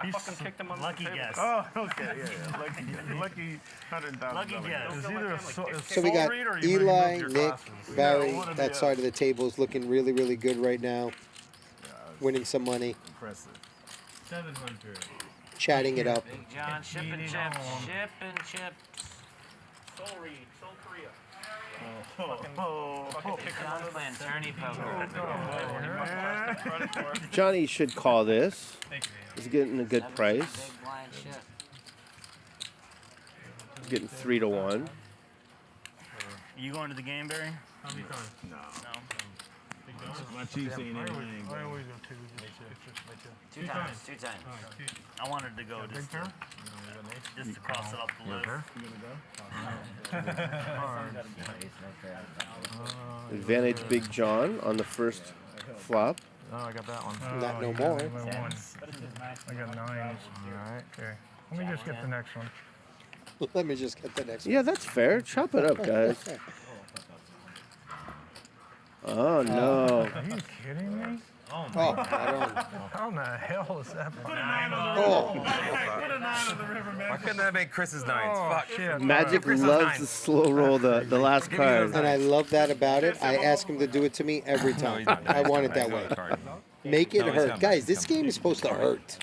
He fucking kicked him on lucky guess. Oh, okay, yeah. Lucky $100,000. Lucky guess. It's either a So we got Eli, Nick, Barry. That side of the table is looking really, really good right now. Winning some money. Impressive. 700. Chatting it up. Big John, shipping chips, shipping chips. Soul read, Soul Korea. John's playing tourney poker. Johnny should call this. He's getting a good price. Big blind shit. He's getting 3 to 1. You going to the game, Barry? How many times? No. My Chiefs ain't anything. I always go two. Two times. I wanted to go just to cross it off the list. Advantage Big John on the first flop. Oh, I got that one. Not no more. I got 9. All right. Okay. Let me just get the next one. Let me just get the next one. Yeah, that's fair. Chop it up, guys. Oh, no. Are you kidding me? Oh, How in the hell is that? Put a 9 on the river. Put a 9 on the river, man. Why couldn't that make Chris's nines? Fuck. Shit. Magic loves to slow roll the last card. And I love that about it. I ask him to do it to me every time. I want it that way. Make it hurt. Guys, this game is supposed to hurt.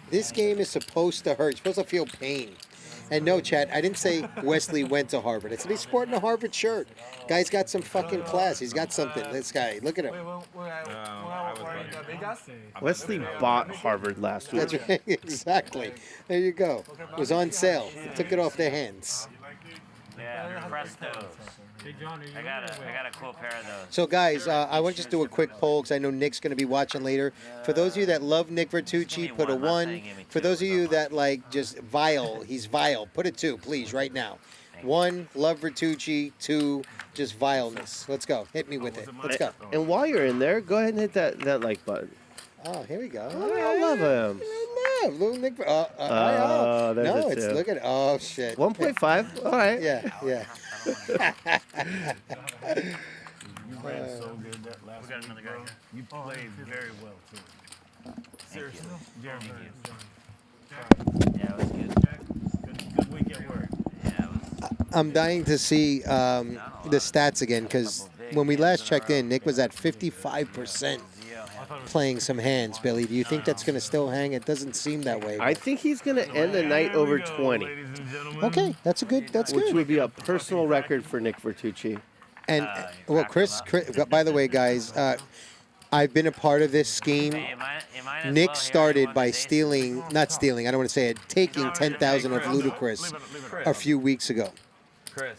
This game is supposed to hurt. You're supposed to feel pain. And no, Chad, I didn't say Wesley went to Harvard. I said he's sporting a Harvard shirt. Guy's got some fucking class. He's got something. This guy, look at him. Wesley bought Harvard last week. That's right. Exactly. There you go. It was on sale. He took it off their hands. Yeah, press those. I got a cool pair of those. So, guys, I want to just do a quick poll because I know Nick's going to be watching later. For those of you that love Nick Vertucci, put a 1. For those of you that like just vile, he's vile, put a 2, please, right now. 1, love Vertucci. 2, just vileness. Let's go. Hit me with it. Let's go. And while you're in there, go ahead and hit that like button. Oh, here we go. I love him. Love little Nick. There's No, a it's 2. look at. Oh shit. 1.5. All right. Yeah, yeah. You ran so good that last We got another guy here. You played very well, too. Seriously. Jeremy. Yeah, it was good. Good week at work. Yeah, it was. I'm dying to see the stats again because when we last checked in, Nick was at 55% playing some hands. Billy, do you think that's going to still hang? It doesn't seem that way. I think he's going to end the night over 20. Okay, that's good. Which would be a personal record for Nick Vertucci. And well, Chris, by the way, guys, I've been a part of this scheme. Nick started by not stealing, I don't want to say it, taking 10,000 of Ludacris a few weeks ago.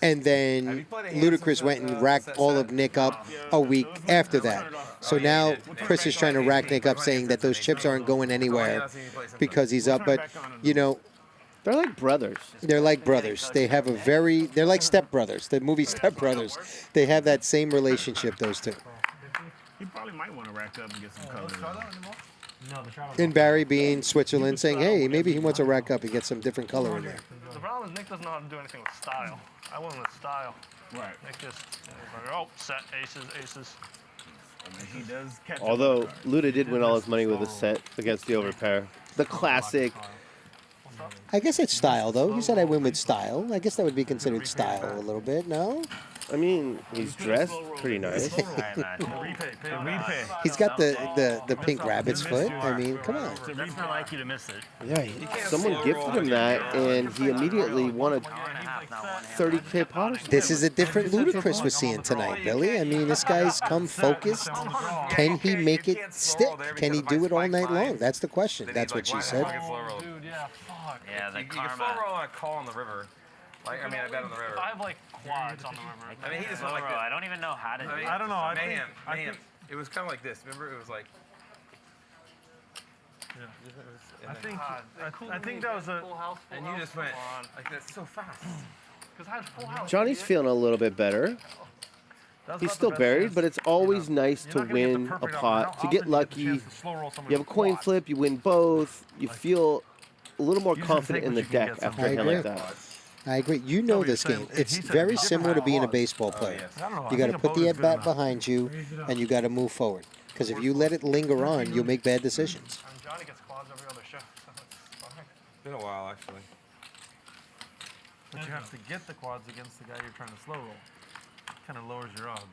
And then Ludacris went and racked all of Nick up a week after that. So now Chris is trying to rack Nick up, saying that those chips aren't going anywhere because he's up. But, you know, they're like brothers. They're like brothers. They have they're like stepbrothers. The movie Step Brothers. They have that same relationship, those two. He probably might want to rack up and get some color. And Barry being Switzerland saying, hey, maybe he wants to rack up and get some different color in there. The problem is Nick doesn't know how to do anything with style. I went with style. Right. Nick just, oh, set, aces. I mean, he does catch. Although Luda did win all his money with a set against the overpair. The classic. I guess it's style, though. You said I win with style. I guess that would be considered style a little bit, no? I mean, he's dressed pretty nice. He's got the pink rabbit's foot. I mean, come on. That's not like you to miss it. Yeah, someone gifted him that, and he immediately won a 30K pot or something. This is a different Ludacris we're seeing tonight, Billy. I mean, this guy's come focused. Can he make it stick? Can he do it all night long? That's the question. That's what she said. Yeah, fuck. Yeah, the You can slow karma. roll on a call on the river. Like, I mean, I bet on the river. If I have like quads on the river. I mean, he just Slow went like roll. this. I don't even know how to do it. I don't know. I Mayhem. think- Mayhem. It was kind of like this. Remember, it was like. Yeah. And I then- think I think that was a. And you just went like that's so fast. Because I had full house. Johnny's feeling a little bit better. He's still buried, but it's always nice to win a pot, to get lucky. You have a coin flip, you win both. You feel a little more confident in the deck after a hand like that. I agree. You know this game. It's very similar to being a baseball player. You got to put the at-bat behind you, and you got to move forward. Because if you let it linger on, you'll make bad decisions. Johnny gets quads every other show. It's been a while actually. But you have to get the quads against the guy you're trying to slow roll. Kind of lowers your odds.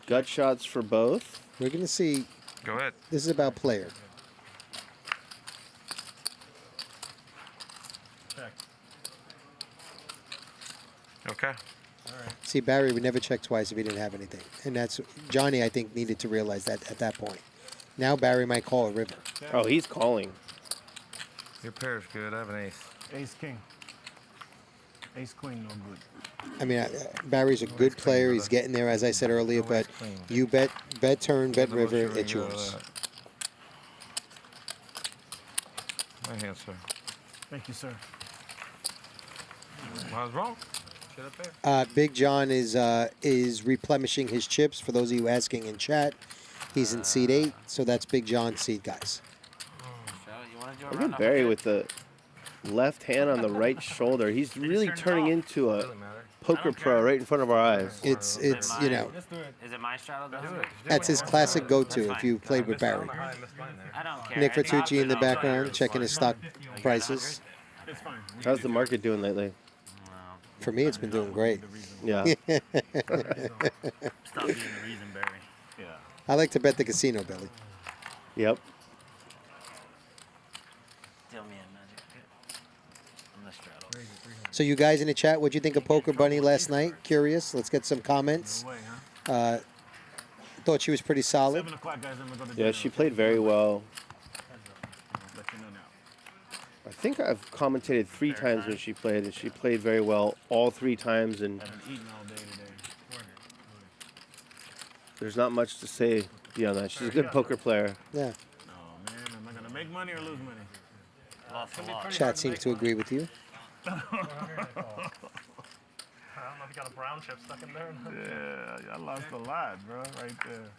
Gut shots for both. We're going to see. Go ahead. This is about player. Check. Okay. See, Barry would never check twice if he didn't have anything. And that's Johnny, I think, needed to realize that at that point. Now Barry might call a river. Oh, he's calling. Your pair's good. I have an ace. Ace king. Ace queen, no good. I mean, Barry's a good player. He's getting there, as I said earlier. But you bet turn, bet river, it's yours. My hand, sir. Thank you, sir. I was wrong. Shut up there. Big John is replenishing his chips. For those of you asking in chat, he's in seed 8, so that's Big John's seed, guys. Look at Barry with the left hand on the right shoulder. He's really turning into a poker pro right in front of our eyes. It's you know, Is it my straddle? that's his classic go-to if you played with Barry. I don't care. Nick Vertucci in the background checking his stock prices. How's the market doing lately? For me, it's been doing great. Yeah. Stop being the reason, Barry. Yeah. I like to bet the casino, Billy. Yep. Deal me in magic. I'm the straddle. So you guys in the chat, what'd you think of Poker Bunny last night? Curious. Let's get some comments. Thought she was pretty solid. 7 o'clock, guys. I'm gonna go to Yeah, she played very well. I think I've commentated 3 times when she played, and she played very well all 3 times. And there's not much to say beyond that. She's a good poker player. Yeah. Oh man, am I gonna make money or lose money? Lost a lot. Chat seems to agree with you. I don't know if you got a brown chip stuck in there. Yeah, I lost a lot, bro, right there.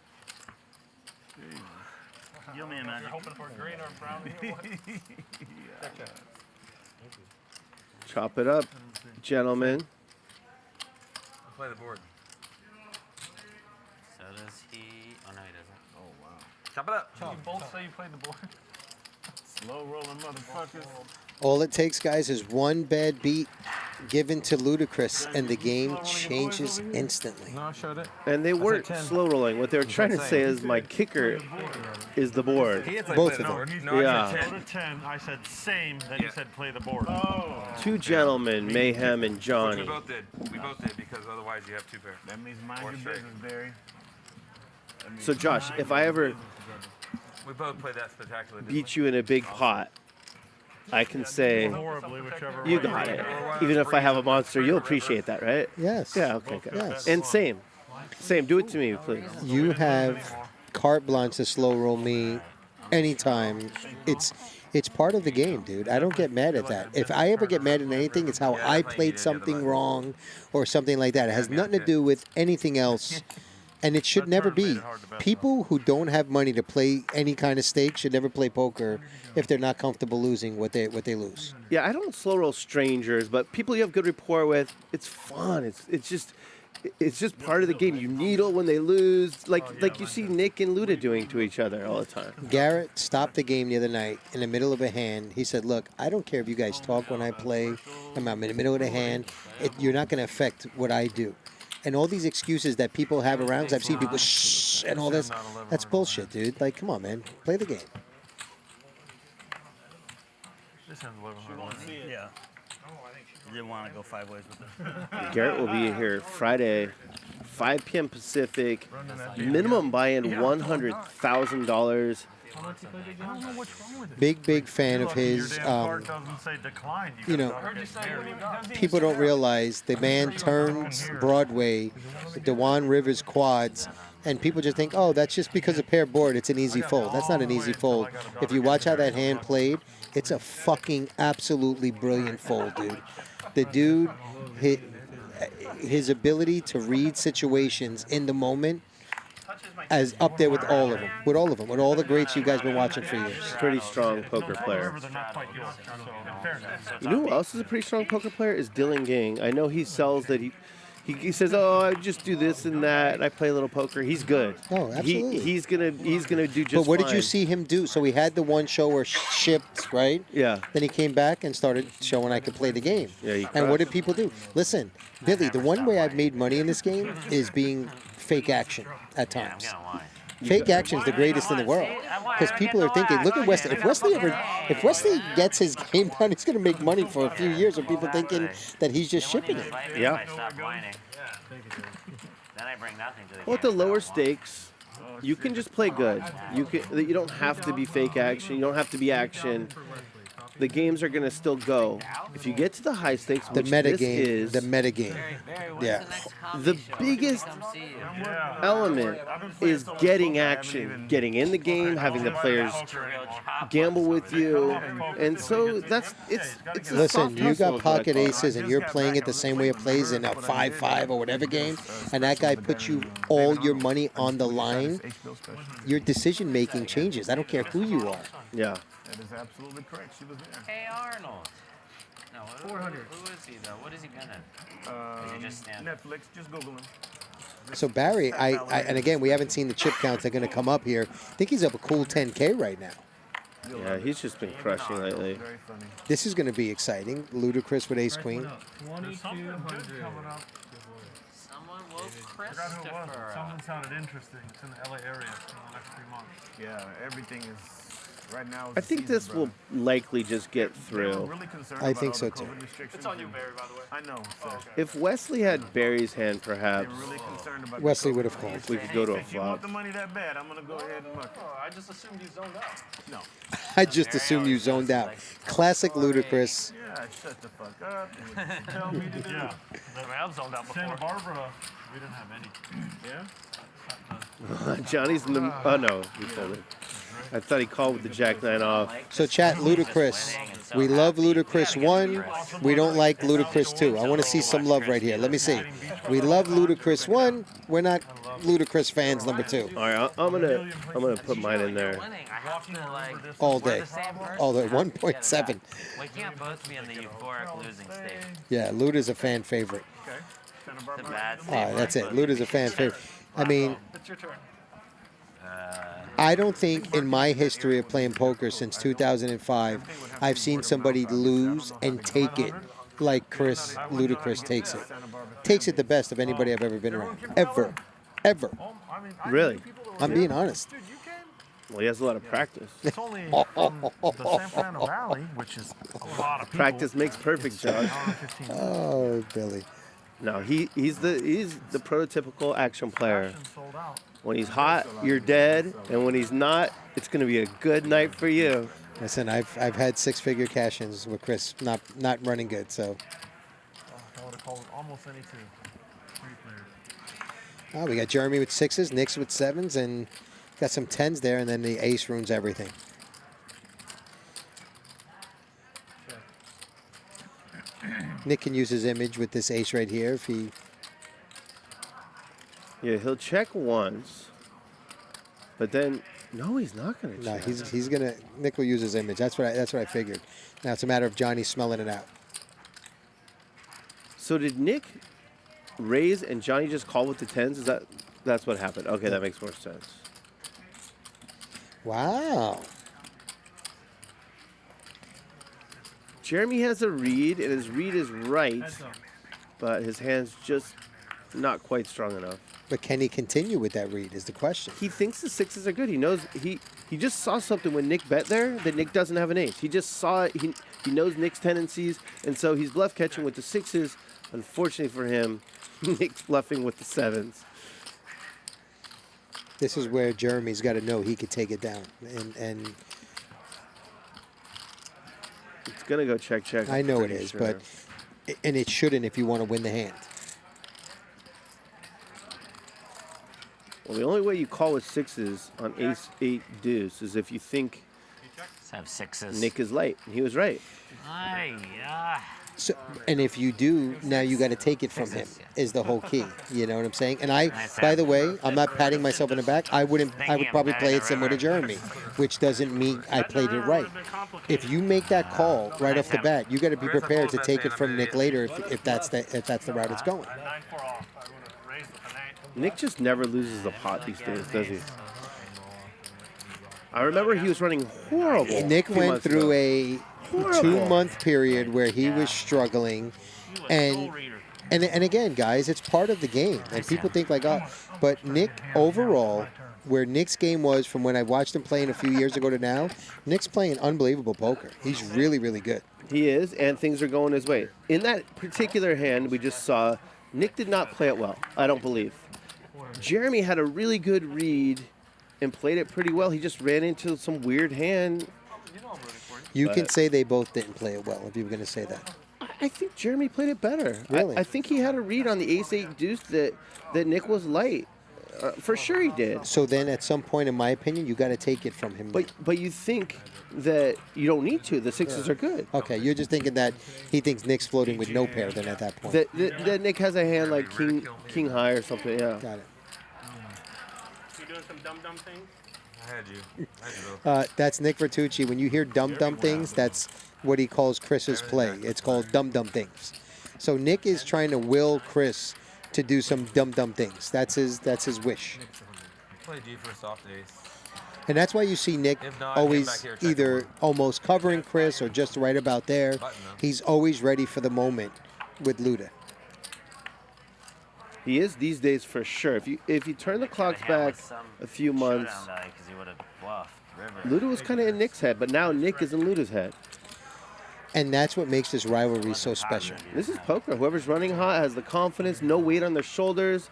Jesus. Deal me in magic. You're hoping for a green or a brown. Chop it up, gentlemen. Play the board. So does he? Oh no, he doesn't. Oh wow. Chop it up. You both say you played the board. Slow rolling motherfuckers. All it takes, guys, is one bad beat given to Ludacris, and the game changes instantly. No, I showed it. And they weren't slow rolling. What they were trying to say is my kicker is the board. Both of them. Yeah. Go to 10. I said same. Then you said play the board. Oh. 2 gentlemen, Mayhem and Johnny. We both did. We both did because otherwise you have 2 pairs. That means mind Or your straight. business, Barry. So Josh, if I ever We both played that spectacular. beat you in a big pot, I can say, Horribly, whichever you way. got it. Even if I have a monster, you'll appreciate that, right? Yes. Yeah, okay, good. Yes. And same. Do it to me, please. You have carte blanche to slow roll me anytime. It's part of the game, dude. I don't get mad at that. If I ever get mad at anything, it's how I played something wrong or something like that. It has nothing to do with anything else. And it should never be. People who don't have money to play any kind of stake should never play poker if they're not comfortable losing what they lose. Yeah, I don't slow roll strangers, but people you have good rapport with, it's fun. It's just part of the game. You needle when they lose, like you see Nick and Luda doing to each other all the time. Garrett stopped the game the other night in the middle of a hand. He said, look, I don't care if you guys talk when I play. I'm in the middle of the hand. You're not going to affect what I do. And all these excuses that people have around, 'cause I've seen people shh and all this, that's bullshit, dude. Like, come on, man. Play the game. This sounds 1100. Yeah. You didn't want to go 5 ways with it. Garrett will be here Friday 5 p.m. Pacific. Minimum buy-in $100,000. Big fan of his. You know, people don't realize the man turns Broadway, Dewan Rivers quads, and people just think, oh, that's just because of pair board, it's an easy fold. That's not an easy fold. If you watch how that hand played, it's a fucking absolutely brilliant fold, dude. The dude, his ability to read situations in the moment, as up there with all of them, with all the greats you guys been watching for years. Pretty strong poker player. You know who else is a pretty strong poker player? Is Dylan Gang. I know he sells that he says, oh, I just do this and that, and I play a little poker. He's good. Oh, absolutely. He's gonna do just But what fine. did you see him do? So he had the one show where shipped, right? Yeah. Then he came back and started showing I could play the game. Yeah, he and what crushed. did people do? Listen, Billy, the one way I've made money in this game is being fake action at times. Fake action is the greatest in the world because people are thinking, look at Wesley. If Wesley gets his game down, he's going to make money for a few years with people thinking that he's just shipping it. Yeah. Well, at the lower stakes, you can just play good. You don't have to be fake action. You don't have to be action. The games are going to still go. If you get to the high stakes, The which meta this game. is, The meta game. Yeah. the biggest element is getting action, getting in the game, having the players gamble with you, and so it's a Listen, soft you hustle got is what I pocket call it. aces and you're playing it the same way it plays in a 5-5 or whatever game, and that guy puts you all your money on the line, your decision making changes. I don't care who you are. Yeah. That is absolutely correct. She was there. Hey, Arnold. No, 400. Who is he, though? What is he gonna? Did you just stand Netflix, just Google him. So Barry, and again, we haven't seen the chip counts that are going to come up here. I think he's up a cool 10K right now. Yeah, he's just been crushing lately. This is going to be exciting. Ludacris with ace queen. 2,200. Someone woke I forgot who it was. Christopher. Someone sounded interesting. It's in the LA area in the next 3 months. Yeah, everything is right now. I think this will likely just get through. I think so too. It's on you, Barry, by the way. I know. So. If Wesley had Barry's hand, perhaps Wesley would have called. we could go to a If you want flop. the money that bad, I'm gonna go ahead and look. Oh, I just assumed you zoned out. No. I just assumed you zoned out. Classic Ludacris. Yeah, shut the fuck up. Tell me to do. Yeah. I mean, I've zoned out before. Santa Barbara, we didn't have any. Yeah. Johnny's in the. Oh no, he folded. I thought he called with the Jack 9 off. So chat Ludacris. We love Ludacris 1. We don't like Ludacris 2. I want to see some love right here. Let me see. We love Ludacris 1. We're not Ludacris fans number 2. All right, I'm gonna put mine in there. All day. All day. 1.7. We can't both be in the euphoric losing state. Yeah, Luda's a fan favorite. The bad state. All right, that's it. Luda's a fan favorite. I mean, It's your turn. I don't think in my history of playing poker since 2005, I've seen somebody lose and take it like Ludacris takes it. Takes it the best of anybody I've ever been around. Ever. Really? I'm being honest. Well, he has a lot of practice. It's only from the San Fernando Valley, which is a lot of people. Practice makes perfect, Josh. Oh, Billy. No, he's the prototypical action player. When he's hot, you're dead, and when he's not, it's going to be a good night for you. Listen, I've had 6-figure cash-ins with Chris, not running good. So. I would have called almost any two. 3 players. Oh, we got Jeremy with 6s, Nick's with 7s, and got some 10s there, and then the ace ruins everything. Nick can use his image with this ace right here if he. Yeah, he'll check once, but then no, he's not going to No, check. he's gonna. Nick will use his image. That's what I figured. Now it's a matter of Johnny smelling it out. So did Nick raise and Johnny just call with the 10s? That's what happened? Okay, that makes more sense. Wow. Jeremy has a read, and his read is right, but his hand's just not quite strong enough. But can he continue with that read is the question. He thinks the 6s are good. He knows he just saw something when Nick bet there that Nick doesn't have an ace. He just saw it. He knows Nick's tendencies, and so he's bluff catching with the 6s. Unfortunately for him, Nick's bluffing with the sevens. This is where Jeremy's got to know he could take it down. And it's going to go check, check. I know it pretty is, sure. but and it shouldn't if you want to win the hand. Well, the only way you call with sixes on ace 8 deuce is if you think Let's have sixes. Nick is light. And he was right. So, and if you do, now you got to take it from him. Is the whole key. You know what I'm saying? And I, by the way, I'm not patting myself on the back. I would probably play it similar to Jeremy, which doesn't mean I played it right. If you make that call right off the bat, you got to be prepared to take it from Nick later if that's the route it's going. Nick just never loses the pot these days, does he? I remember he was running horrible. Nick went through a Horrible. 2-month period where he was struggling, and again, guys, it's part of the game. And people think like, oh, but Nick overall, where Nick's game was from when I watched him playing a few years ago to now, Nick's playing unbelievable poker. He's really, really good. He is, and things are going his way. In that particular hand we just saw, Nick did not play it well, I don't believe. Jeremy had a really good read and played it pretty well. He just ran into some weird hand. You can say they both didn't play it well if you were going to say that. I think Jeremy played it better. Really? I think he had a read on the ace-8 deuce that Nick was light. For sure he did. So then at some point, in my opinion, you got to take it from him. But you think that you don't need to. The sixes are good. Okay, you're just thinking that he thinks Nick's floating with no pair then at that point. That Nick has a hand like king high or something, yeah. Got it. You doing some dumb things? I had you. That's Nick Vertucci. When you hear dumb things, that's what he calls Chris's play. It's called dumb things. So Nick is trying to will Chris to do some dumb things. That's his wish. Play D for a soft ace. And that's why you see Nick If not, always get back here, check either almost covering Chris or just right about there. He's always ready for the moment with Luda. He is these days for sure. If you turn the clocks back a few months, Luda was kind of in Nick's head, but now Nick is in Luda's head. And that's what makes this rivalry so special. This is poker. Whoever's running hot has the confidence, no weight on their shoulders,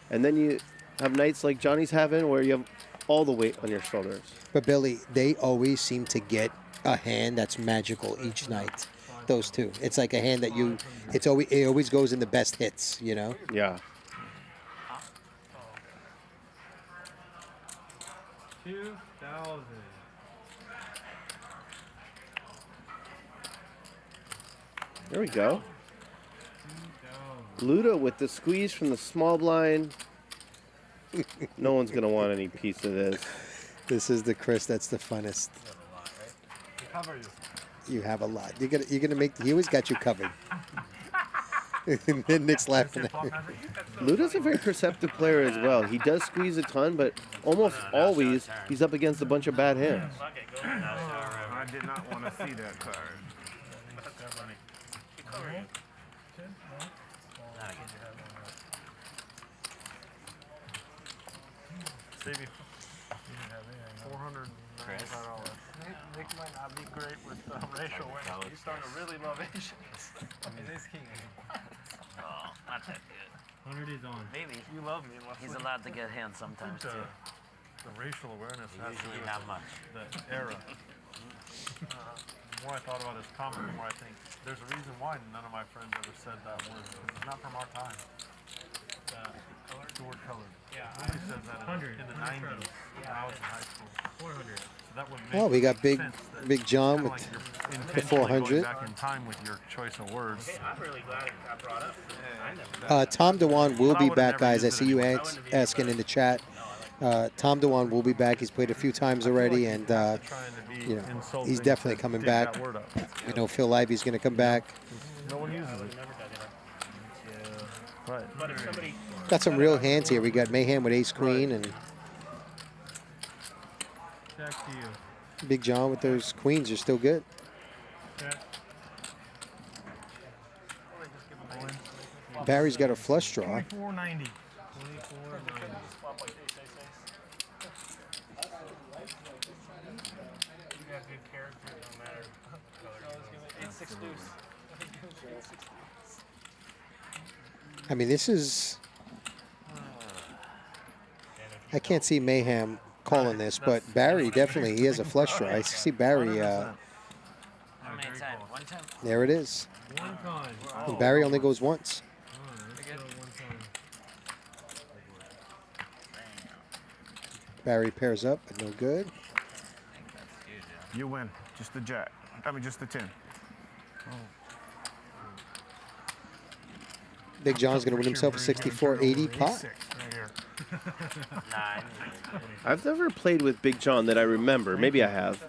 and then you have nights like Johnny's having where you have all the weight on your shoulders. But Billy, they always seem to get a hand that's magical each night. Those two. It's like a hand that it always goes in the best hits, you know? Yeah. 2,000. There we go. Luda with the squeeze from the small blind. No one's going to want any piece of this. This is the Chris that's the funnest. You have a lot. You're gonna make. He always got you covered. And then Nick's laughing at me. Luda's a very perceptive player as well. He does squeeze a ton, but almost always he's up against a bunch of bad hands. I did not want to see that card. Nick might not be great with racial awareness. He's starting to really love Asians. It is king. Oh, not that good. 100 is on. Maybe. You love me, Wesley. He's allowed to get hands sometimes too. The racial awareness has to Usually do not with much. the era. The more I thought about this comment, the more I think there's a reason why none of my friends ever said that word. Because it's not from our time. The word colored. Yeah. Nobody says that in the 90s when I was in high school. 400. So that would make Well, we got Big sense that Big John with like you're the intentionally 400. Going back in time with your choice of words. I'm really glad it got brought up. Tom DeWan will be back, guys. I see you asking in the chat. Tom DeWan will be back. He's played a few times already, and you know, he's definitely coming back. You know, Phil Ivy's going to come back. No one uses it. But if somebody Got some real hands here. We got Mayhem with Ace Queen and Back to you. Big John with those queens are still good. Barry's got a flush draw. 2490. 2490. you got good character, no matter color. 8-6 deuce. I mean, this is... I can't see Mayhem calling this, but Barry definitely, he has a flush draw. I see Barry... How many times? One time? there it is. One time. And Barry only goes once. Barry pairs up, but no good. You win. Just the jack. I mean, just the 10. Big John's going to win himself a 64-80 pot. I've never played with Big John that I remember. Maybe I have.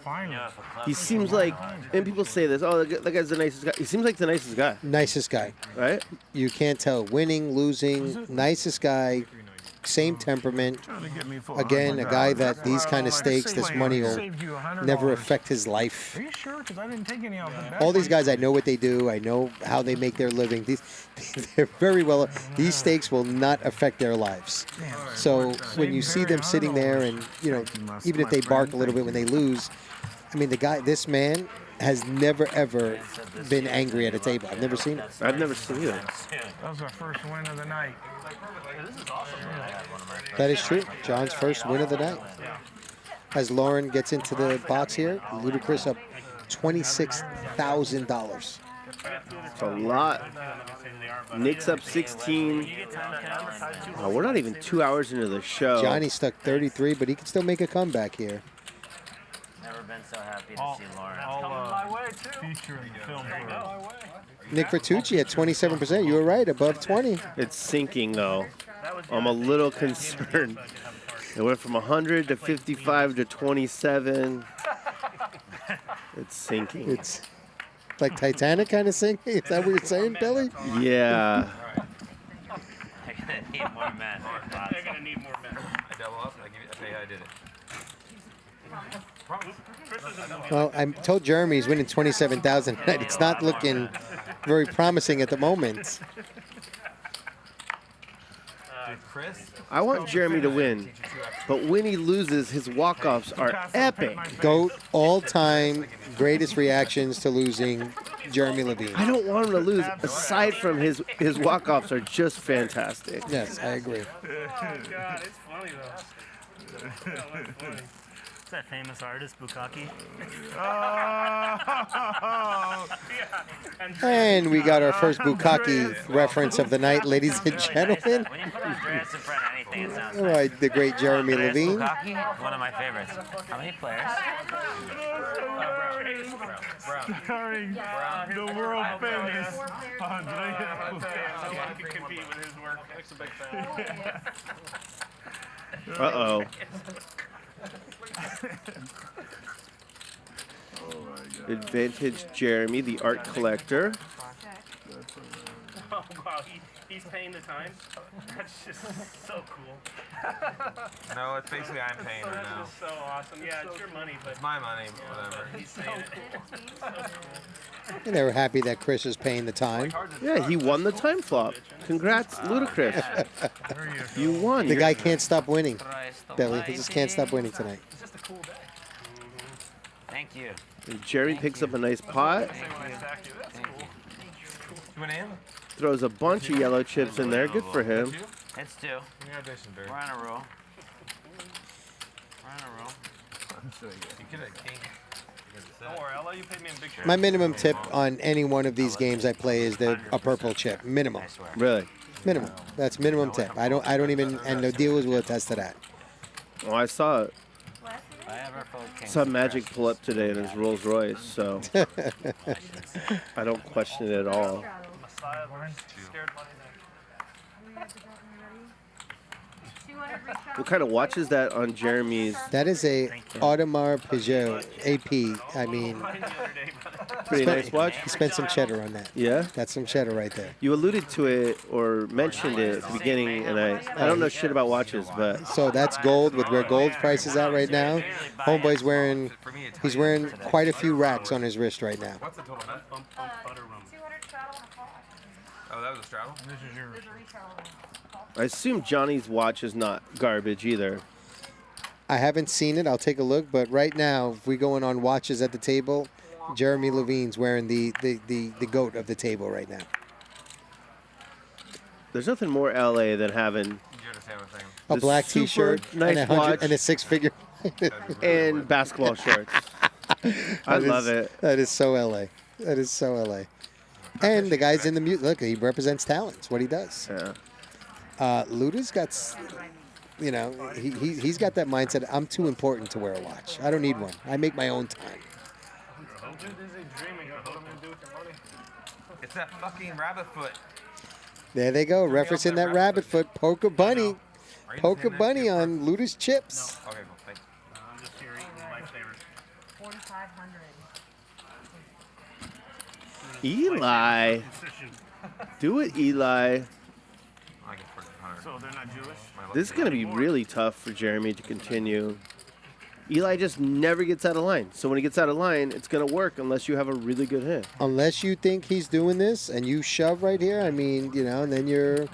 He seems like, and people say this, oh, that guy's the nicest guy. He seems like the nicest guy. Nicest guy. Right? You can't tell. Winning, losing, nicest guy, same temperament. Again, a guy that these kind of stakes, this money will never affect his life. Are you sure? Because I didn't take any of them. All these guys, I know what they do. I know how they make their living. They're very well. These stakes will not affect their lives. So when you see them sitting there, and you know, even if they bark a little bit when they lose, I mean, this man has never ever been angry at a table. I've never seen it. I've never seen it either. That was our first win of the night. That is true. John's first win of the night. As Lauren gets into the box here, Ludacris up $26,000. It's a lot. Nick's up 16. Oh, we're not even 2 hours into the show. Johnny stuck 33, but he can still make a comeback here. Never been so happy to see Lauren. Featuring the film. Nick Vertucci at 27%. You were right, above 20. It's sinking, though. I'm a little concerned. It went from 100 to 55 to 27. It's sinking. It's like Titanic kind of sinking? Is that what you're saying, Billy? Yeah. They're gonna need more men. They're gonna need more men. I double up and I tell you how I did it. Well, I told Jeremy he's winning 27,000 tonight. It's not looking very promising at the moment. I want Jeremy to win, but when he loses, his walk-offs are epic. GOAT, all-time greatest reactions to losing, Jeremy Levine. I don't want him to lose. Aside from his walk-offs are just fantastic. Yes, I agree. Oh, God, it's funny, though. That's funny. It's that famous artist, Bukkake. And we got our first Bukkake reference of the night, ladies and gentlemen. When you put Andreas in front of anything, it sounds All right, the great Jeremy Andreas Levine. Bukkake, one of my favorites. How many players? Starring the world famous Andrea. I could compete with his work. Nick's a big fan. Uh-oh. Advantage Jeremy, the art collector. Oh, wow, he's paying the time? That's just so cool. No, it's basically I'm paying right now. This is so awesome. Yeah, it's your money, but... It's my money, whatever. He's saying it. So cool. And they were happy that Chris is paying the time. Yeah, he won the time flop. Congrats, Ludacris. You won. The guy can't stop winning, Billy. He just can't stop winning tonight. It's just a cool day. Thank you. And Jerry picks up a nice pot. You went in? Throws a bunch of yellow chips in there. Good for him. It's two. Congratulations, Barry. We're on a roll. We're on a roll. You get a king. Don't worry, I'll let you pay me in big share. My minimum tip on any one of these games I play is a purple chip. Minimum. Really? Minimum. That's minimum tip. I don't even, and the dealers will attest to that. Well, I saw Magic pull up today in his Rolls Royce, so I don't question it at all. What kind of watch is that on Jeremy's? That is a Audemars Piguet AP. I mean, Pretty nice watch. He spent some cheddar on that. Yeah? That's some cheddar right there. You alluded to it or mentioned it at the beginning, and I don't know shit about watches, but... So that's gold with where gold's price is at right now. Homeboy's wearing, he's wearing quite a few racks on his wrist right now. What's the total? Oh, that was a straddle? This is yours. I assume Johnny's watch is not garbage either. I haven't seen it. I'll take a look. But right now, if we're going on watches at the table, Jeremy Levine's wearing the GOAT of the table right now. There's nothing more LA than having A the black super T-shirt nice and watch and a six-figure. and basketball shorts. I love it. That is so LA. That is so LA. And the guy's in the music. Look, he represents talent. It's what he does. Yeah. Luda's got, you know, he's got that mindset. I'm too important to wear a watch. I don't need one. I make my own time. It's that fucking rabbit foot. There they go, referencing that rabbit foot. Poker Bunny. Poker Bunny on Luda's chips. Okay, cool. Thanks. I'm just here eating lifesavers. 4,500. Eli. Do it, Eli. So they're not Jewish? This is going to be really tough for Jeremy to continue. Eli just never gets out of line. So when he gets out of line, it's going to work unless you have a really good hand. Unless you think he's doing this and you shove right here, I mean, you know, and then you're...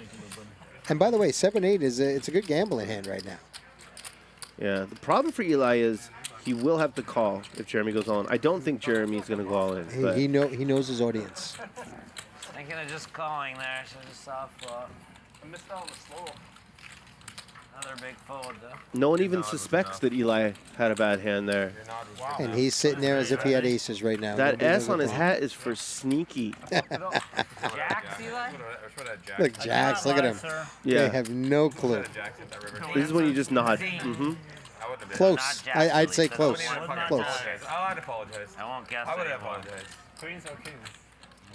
And by the way, 7-8 it's a good gambling hand right now. Yeah, the problem for Eli is he will have to call if Jeremy goes on. I don't think Jeremy's going to go all in. But He knows his audience. Thinking of just calling there, so just soft flop. I missed out on the slow. Another big fold, though. no one even suspects that Eli had a bad hand there. And he's sitting there as if he had aces right now. That Nobody S knows on his what's hat is for sneaky. Jacks, Eli? Look, Jacks, look at him. Yeah. They have no clue. This is when you just nod. Mm-hmm. Close. I'd say close. Close. I'd apologize. I won't guess I would anymore. apologize. Queens or kings?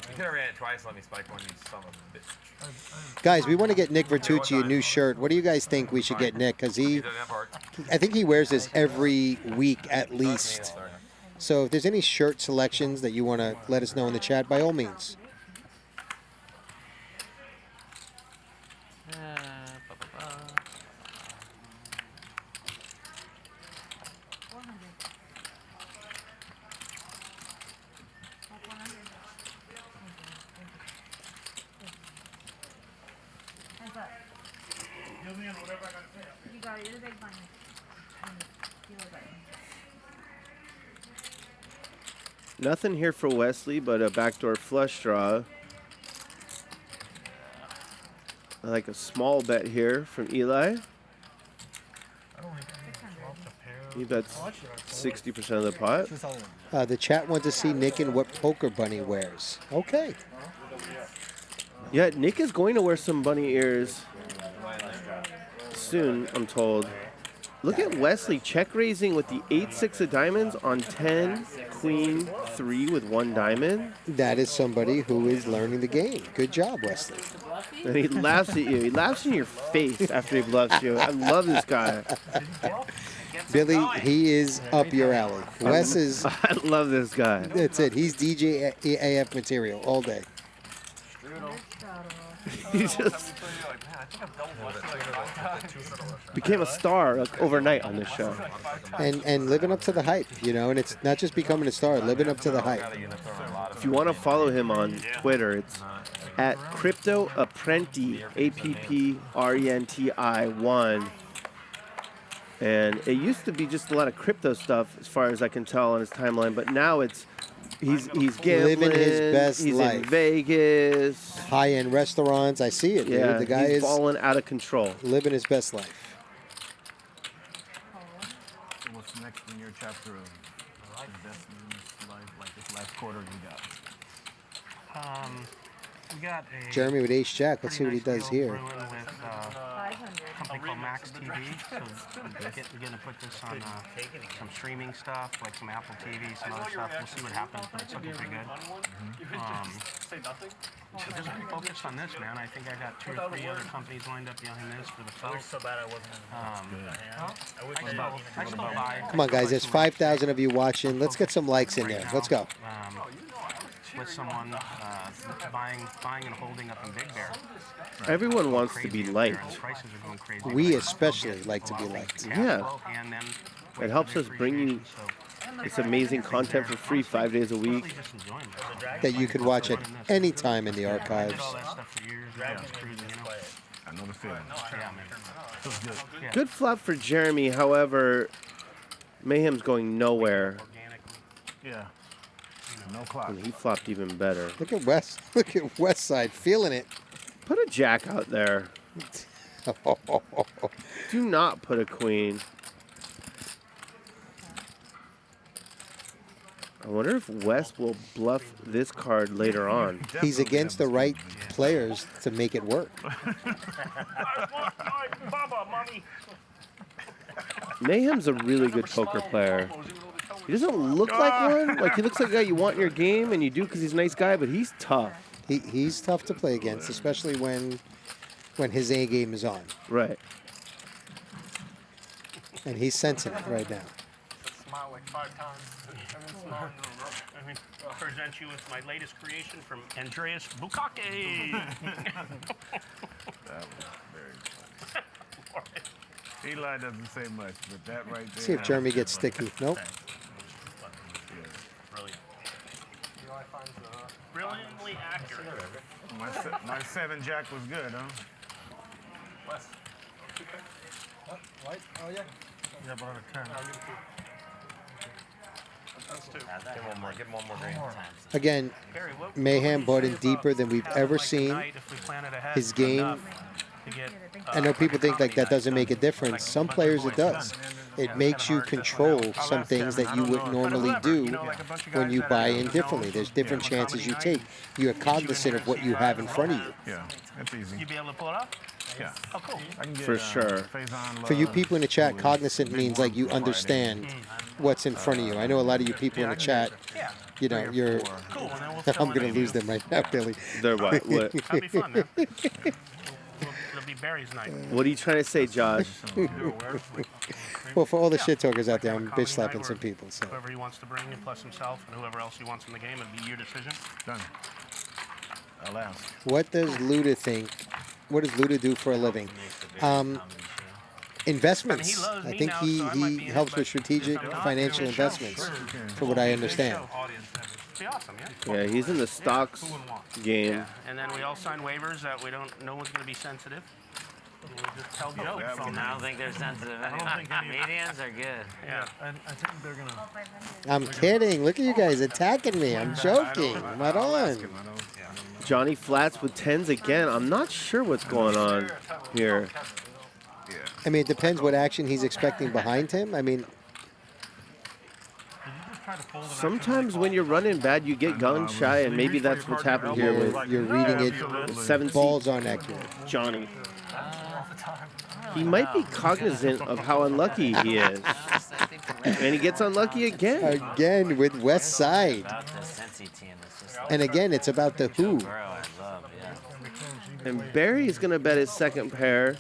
You could have ran it twice, let me spike one, you son of a bitch. Guys, we want to get Nick Vertucci a new shirt. What do you guys think we should get Nick? Because I think he wears this every week at least. So if there's any shirt selections that you want to let us know in the chat, by all means. You got it. You're the big money. Nothing here for Wesley but a backdoor flush draw. I like a small bet here from Eli. He bets 60% of the pot. The chat wants to see Nick in what Poker Bunny wears. Okay. Yeah, Nick is going to wear some bunny ears soon, I'm told. Look at Wesley check raising with the 8-6 of diamonds on 10, queen, 3 with 1 diamond. That is somebody who is learning the game. Good job, Wesley. And he laughs at you. He laughs in your face after he bluffs you. I love this guy. Billy, he is up your alley. Wes is... I love this guy. That's it. He's DGAF material all day. He just became a star like, overnight on this show. And living up to the hype, you know, and it's not just becoming a star, living up to the hype. If you want to follow him on Twitter, it's at Crypto Apprenti, APPRENTI1. And it used to be just a lot of crypto stuff, as far as I can tell on his timeline, but now it's he's gambling, living his best he's life. in Vegas, high-end restaurants. I see it, dude. yeah, The guy he's is falling out of control. living his best life. What's next in your chapter of investments, like this last quarter you got? We got a Jeremy with Ace Jack. Let's see what he does here. with a company called Max TV. So we're going to put this on some streaming stuff, like some Apple TV, some other stuff. We'll see what happens, but it's looking pretty good. Just focused on this, man. I think I got 2 or 3 other companies lined up behind this for the fall. So bad I wasn't. I still buy. Come on, guys. There's 5,000 of you watching. Let's get some likes in there. Let's go. With someone buying and holding up in Big Bear. Everyone wants to be liked. Prices are going crazy. We especially like to be liked. Yeah. It helps us bring you this amazing content for free 5 days a week. That you could watch at any time in the archives. I know the feeling. Feels good. Good flop for Jeremy, however, Mayhem's going nowhere. Yeah. No clock. And he flopped even better. Look at West. Look at West Side feeling it. Put a jack out there. Do not put a queen. I wonder if Wes will bluff this card later on. He's against the right players to make it work. Mayhem's a really good poker player. He doesn't look like one. Like, he looks like a guy you want in your game, and you do because he's a nice guy, but he's tough. He's tough to play against, especially when his A game is on. Right. And he's sensing it right now. Smile like 5 times. Let me present you with my latest creation from Andreas Bukkake. That was very funny. Eli doesn't say much, but that right there. See if Jeremy gets sticky. Nope. Brilliant. Brilliantly accurate. My 7 jack was good, huh? Wes. What? Oh, yeah. Yeah, but on a 10. Get one more green. Again, Mayhem bought in deeper than we've ever seen. His game, I know people think like that doesn't make a difference. Some players it does. It makes you control some things that you wouldn't normally do when you buy in differently. There's different chances you take. You're cognizant of what you have in front of you. Yeah, that's easy. You be able to pull it up? Yeah. Oh, cool. For sure. For you people in the chat, cognizant means like you understand what's in front of you. I know a lot of you people in the chat, you know, you're. I'm going to lose them right now, Billy. They're what? That'd be fun, man. It'll be Barry's night. What are you trying to say, Josh? Well, for all the shit talkers out there, I'm bitch slapping some people. So. Whoever he wants to bring in, plus himself, and whoever else he wants in the game, it'd be your decision. Done. I'll ask. What does Luda think? What does Luda do for a living? Investments. I think he helps with strategic financial investments, for what I understand. Be awesome, Yeah, he's in the stocks game. Yeah, and then we all sign waivers that we don't. No one's going to be sensitive. And we just tell jokes. I don't think they're sensitive anyway. Medians are good. Yeah. I think they're gonna. I'm kidding. Look at you guys attacking me. I'm joking. Right on. Johnny flats with 10s again. I'm not sure what's going on here. I mean, it depends what action he's expecting behind him. I mean, sometimes when you're running bad, you get gun shy, and maybe that's what's happened here with you're reading it. 7 balls aren't accurate. Johnny. He might be cognizant of how unlucky he is. And he gets unlucky again. Again with West Side. And again, it's about the who. And Barry is going to bet his second pair.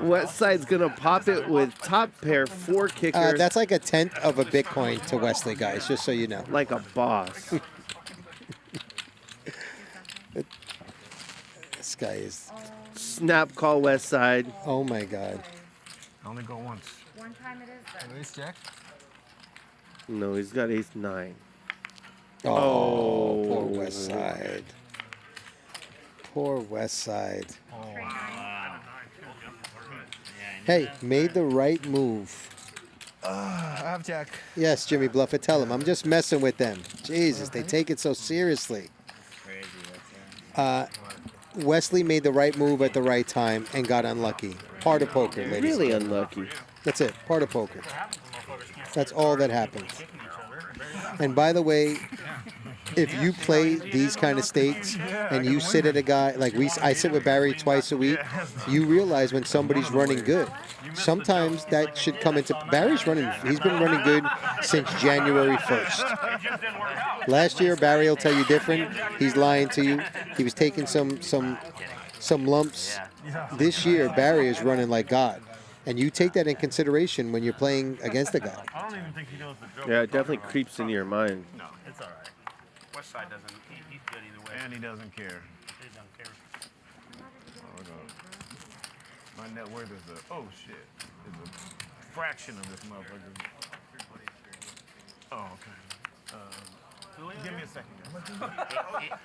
West Side's going to pop it with top pair 4 kickers. That's like 1/10 of a Bitcoin to Wesley, guys, just so you know. Like a boss. This guy is... Snap call West Side. Oh, my God. Only go once. One time it is. Ace Jack? No, he's got ace 9. Oh, poor West Side. Poor West Side. Hey, made the right move. I have Jack. Yes, Jimmy Bluffett, tell him. I'm just messing with them. Jesus, they take it so seriously. Wesley made the right move at the right time and got unlucky. Part of poker, ladies. Really unlucky. That's it. Part of poker. That's all that happens. And by the way, if you play these kind of stakes and you sit at a guy like I sit with Barry twice a week, you realize when somebody's running good. Sometimes that should come into Barry's running. He's been running good since January 1st. Last year, Barry will tell you different. He's lying to you. He was taking some lumps. This year, Barry is running like God. And you take that in consideration when you're playing against a guy. I don't even think he knows the joke. Yeah, it definitely creeps into your mind. No, it's all right. West Side doesn't. He's good either way. And he doesn't care. He doesn't care. My net worth is oh shit, is a fraction of this motherfucker. Oh, okay. Give me a second.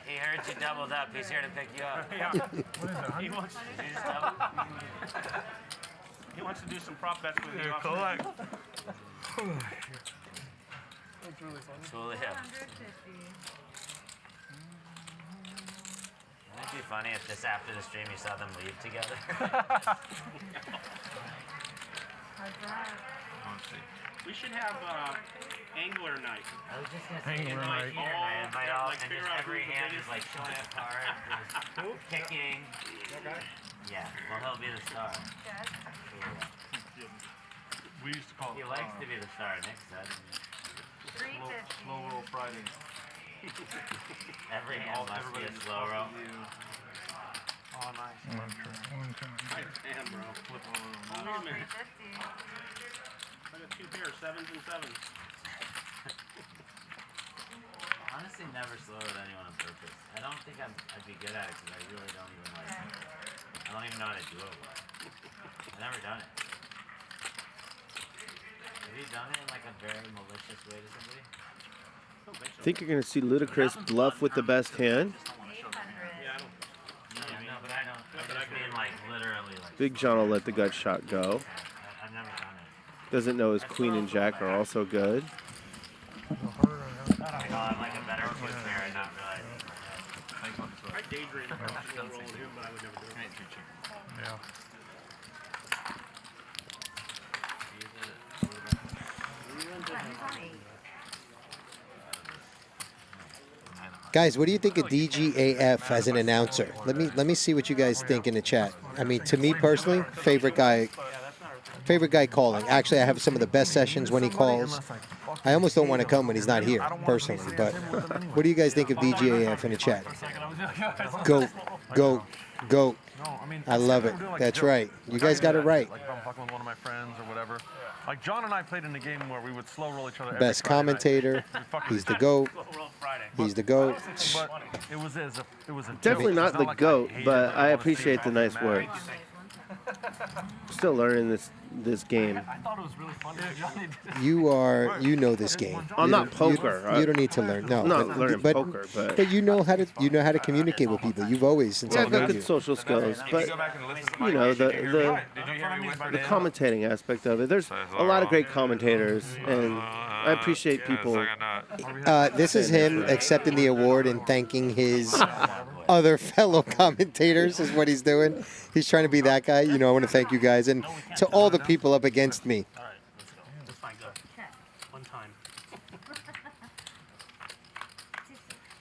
He heard you doubled up. He's here to pick you up. Yeah. He wants. He wants to do some prop bets with you. Collect. That's really funny. So, yeah. 250. Wouldn't it be funny if this after the stream you saw them leave together? We should have angler night. I was just gonna say invite all, and just every hand is like showing a card, there's kicking. Yeah, well he'll be the star. We used to call it He likes to be the star, Nick said. Slow roll Friday. Every hand must be a slow roll. Oh, nice. One time. Damn, bro. Flip over. Oh, wait a minute. I got 2 pairs, 7s and 7s. Honestly, never slow at anyone on purpose. I don't think I'd be good at it because I really don't even like it. I don't even know how to do it well. I've never done it. Have you done it in like a very malicious way to somebody? I think you're going to see Ludacris bluff with the best hand. No, but I don't. I just mean like literally like. Big John will let the gut shot go. I've never done it. Doesn't know his queen and jack are also good. I know I'm like a better foot player and not realize. I daydream about slow rolling him, but I would never do it. Yeah. Guys, what do you think of DGAF as an announcer? Let me see what you guys think in the chat. I mean, to me personally, favorite guy calling. Actually, I have some of the best sessions when he calls. I almost don't want to come when he's not here, personally. But what do you guys think of DGAF in the chat? Go, go, go. I love it. That's right. You guys got it right. Like if I'm fucking with one of my friends or whatever. Like John and I played in a game where we would slow roll each other. Best commentator. He's the GOAT. He's the GOAT. But it was a Definitely not the GOAT, but I appreciate the nice words. Still learning this game. I thought it was really funny. You know this game. I'm not poker. You don't need to learn. No, I'm not learning poker, but you know how to communicate with people. You've always since yeah, I've I've got known good you. social skills, but you know the commentating aspect of it. There's a lot of great commentators, and I appreciate people. This is him accepting the award and thanking his other fellow commentators is what he's doing. He's trying to be that guy. You know, I want to thank you guys and to all the people up against me. All right, let's go. That's fine, go. One time.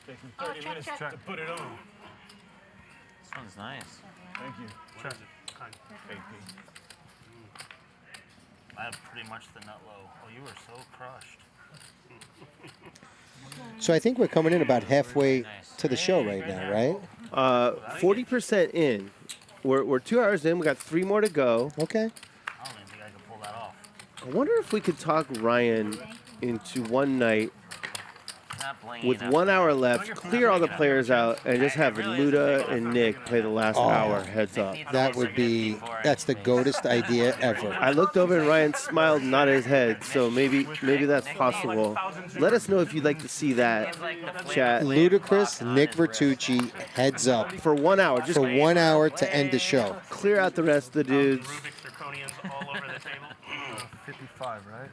Taking 30 minutes to put it on. This one's nice. Thank you. What is it? Kind. I have pretty much the nut low. Oh, you are so crushed. So I think we're coming in about halfway to the show right now, right? 40% in. We're 2 hours in. We got 3 more to go. Okay. I don't even think I could pull that off. I wonder if we could talk Ryan into one night with 1 hour left, clear all the players out, and just have Luda and Nick play the last hour heads up. That's the goatest idea ever. I looked over and Ryan smiled and nodded his head, so maybe that's possible. Let us know if you'd like to see that, chat. Ludacris, Nick Vertucci, heads up. For 1 hour. Just for 1 hour to end the show. Clear out the rest of the dudes. 55, right?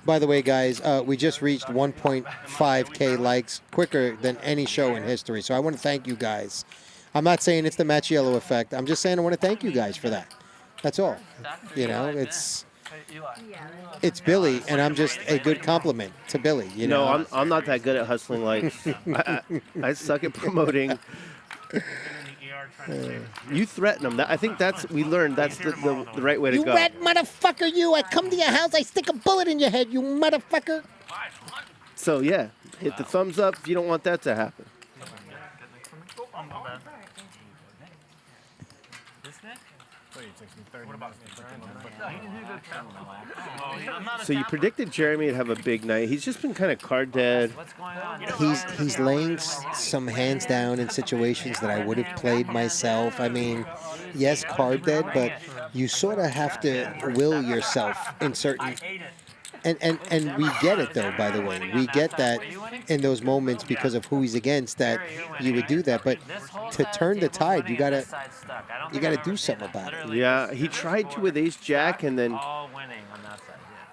By the way, guys, we just reached 1.5K likes, quicker than any show in history. So I want to thank you guys. I'm not saying it's the Macchiello effect. I'm just saying I want to thank you guys for that. That's all. You know, it's Billy, and I'm just a good compliment to Billy. You know, No, I'm not that good at hustling likes. I suck at promoting. You threaten them. I think we learned that's the right way to you go. rat motherfucker, you! I come to your house, I stick a bullet in your head, you motherfucker. So yeah, hit the thumbs up if you don't want that to happen. So you predicted Jeremy would have a big night. He's just been kind of card dead. He's laying some hands down in situations that I would have played myself. I mean, yes, card dead, but you sort of have to will yourself in certain. And we get it though. By the way, we get that in those moments because of who he's against that you would do that. But to turn the tide, you gotta do something about it. Yeah, he tried to with Ace Jack, and then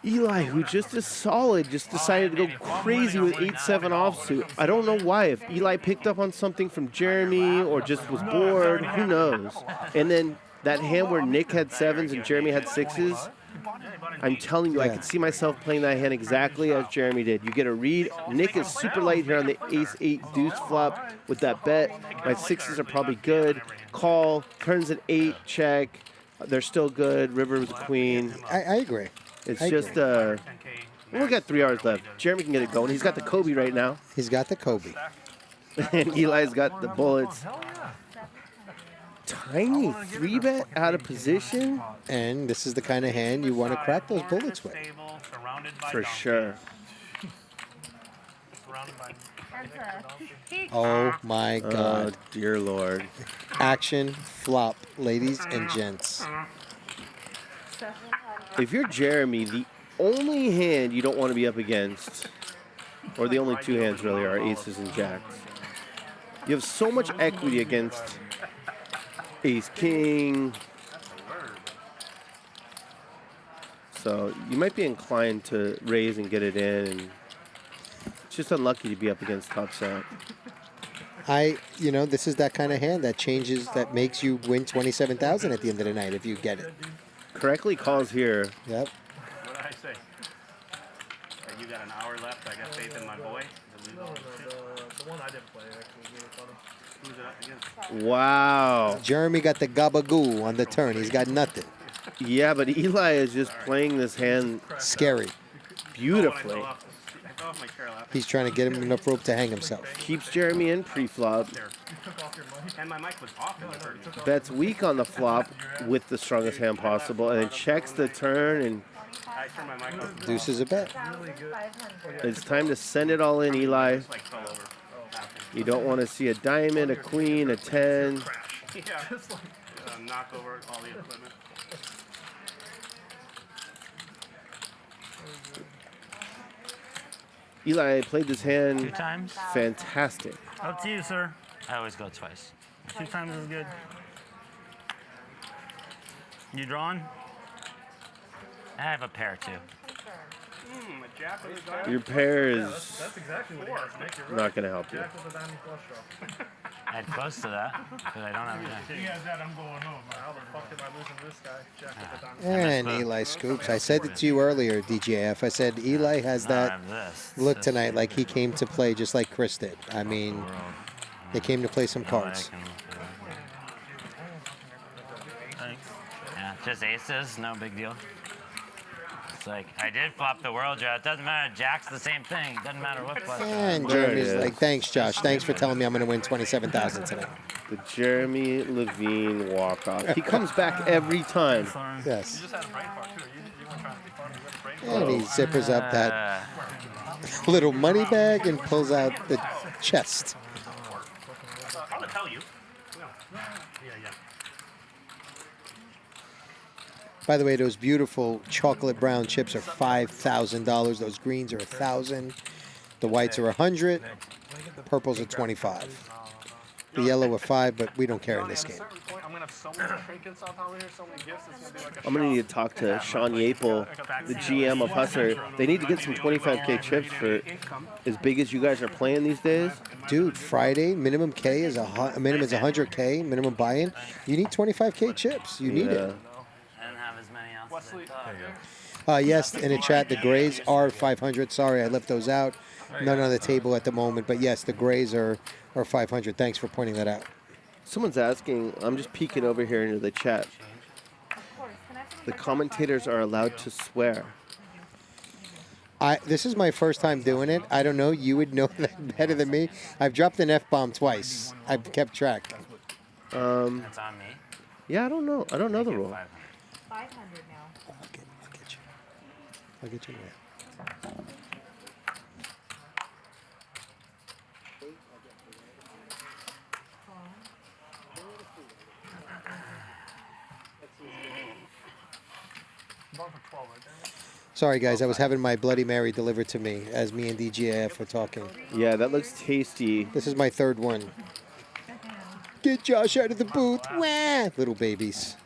Eli, who just is solid, just decided to go crazy with 8-7 offsuit. I don't know why. If Eli picked up on something from Jeremy or just was bored, who knows? And then that hand where Nick had 7s and Jeremy had 6s, I'm telling you, I could see myself playing that hand exactly as Jeremy did. You get a read. Nick is super light here on the ace-8 deuce flop with that bet. My 6s are probably good. Call, turns at 8, check. They're still good. River was a queen. I agree. It's I just, agree. we got 3 hours left. Jeremy can get it going. He's got the Kobe right now. He's got the Kobe. And Eli's got the bullets. Tiny 3-bet out of position. And this is the kind of hand you want to crack those bullets with. For sure. Oh my God. Oh, dear Lord. Action flop, ladies and gents. If you're Jeremy, the only hand you don't want to be up against, or the only 2 hands really, are aces and jacks. You have so much equity against ace king. So you might be inclined to raise and get it in. And it's just unlucky to be up against top set. This is that kind of hand that changes, that makes you win 27,000 at the end of the night if you get it. Correctly calls here. Yep. What did I say? You got an hour left. I got faith in my boy. The one I didn't play actually was really funny. Who's it up against? Wow. Jeremy got the gabagoo on the turn. He's got nothing. Yeah, but Eli is just playing this hand scary, beautifully. He's trying to get him enough rope to hang himself. Keeps Jeremy in pre-flop. And my mic was off in the first. Bets weak on the flop with the strongest hand possible, and then checks the turn, and deuces a bet. it's time to send it all in, Eli. You don't want to see a diamond, a queen, a 10. Yeah, just like knock over all the equipment. Eli played this hand 2 times. fantastic. Up to you, sir. I always go twice. 2 times is good. You drawing? I have a pair too. A jack with a diamond. Your pair is That's exactly what it is. Make it not going to help you. Jack with a diamond flush draw. I had close to that, but I don't have a jack. He has that, I'm going home. How the fuck am I losing this guy? Jack with a diamond. And Eli scoops. I said it to you earlier, DGAF. I said Eli has that look tonight like he came to play just like Chris did. I mean, they came to play some cards. Yeah, just aces, no big deal. It's like, I did flop the world draw. It doesn't matter. Jack's the same thing. It doesn't matter what plus. And Jeremy's like, thanks, Josh. Thanks for telling me I'm going to win 27,000 tonight. The Jeremy Levine walk-off. He comes back every time. Yes. You just had a brain fart too. You weren't trying to be funny. You had a brain And he zippers up that little money bag and pulls out the chest. I'll tell you. No. Yeah. By the way, those beautiful chocolate brown chips are $5,000. Those greens are $1,000. The whites are 100. The purples are 25. The yellow are 5, but we don't care in this game. I'm gonna have so many trinkets on top of here, so many gifts. It's gonna be like a I'm going to need to talk to Sean Yapel, the GM of Hustler. They need to get some 25K chips for as big as you guys are playing these days. Dude, Friday, minimum K is minimum is 100K, minimum buy-in. You need 25K chips. You need it. I don't have as many else. Yes, in the chat, the grays are 500. Sorry, I left those out. None on the table at the moment, but yes, the grays are 500. Thanks for pointing that out. Someone's asking, I'm just peeking over here into the chat. The commentators are allowed to swear. This is my first time doing it. I don't know. You would know that better than me. I've dropped an F-bomb twice. I've kept track. That's on me. Yeah, I don't know. I don't know the rule. 500 now. I'll get you there. Sorry, guys. I was having my Bloody Mary delivered to me as me and DGAF were talking. Yeah, that looks tasty. This is my third one. Get Josh out of the booth. Wah! Little babies.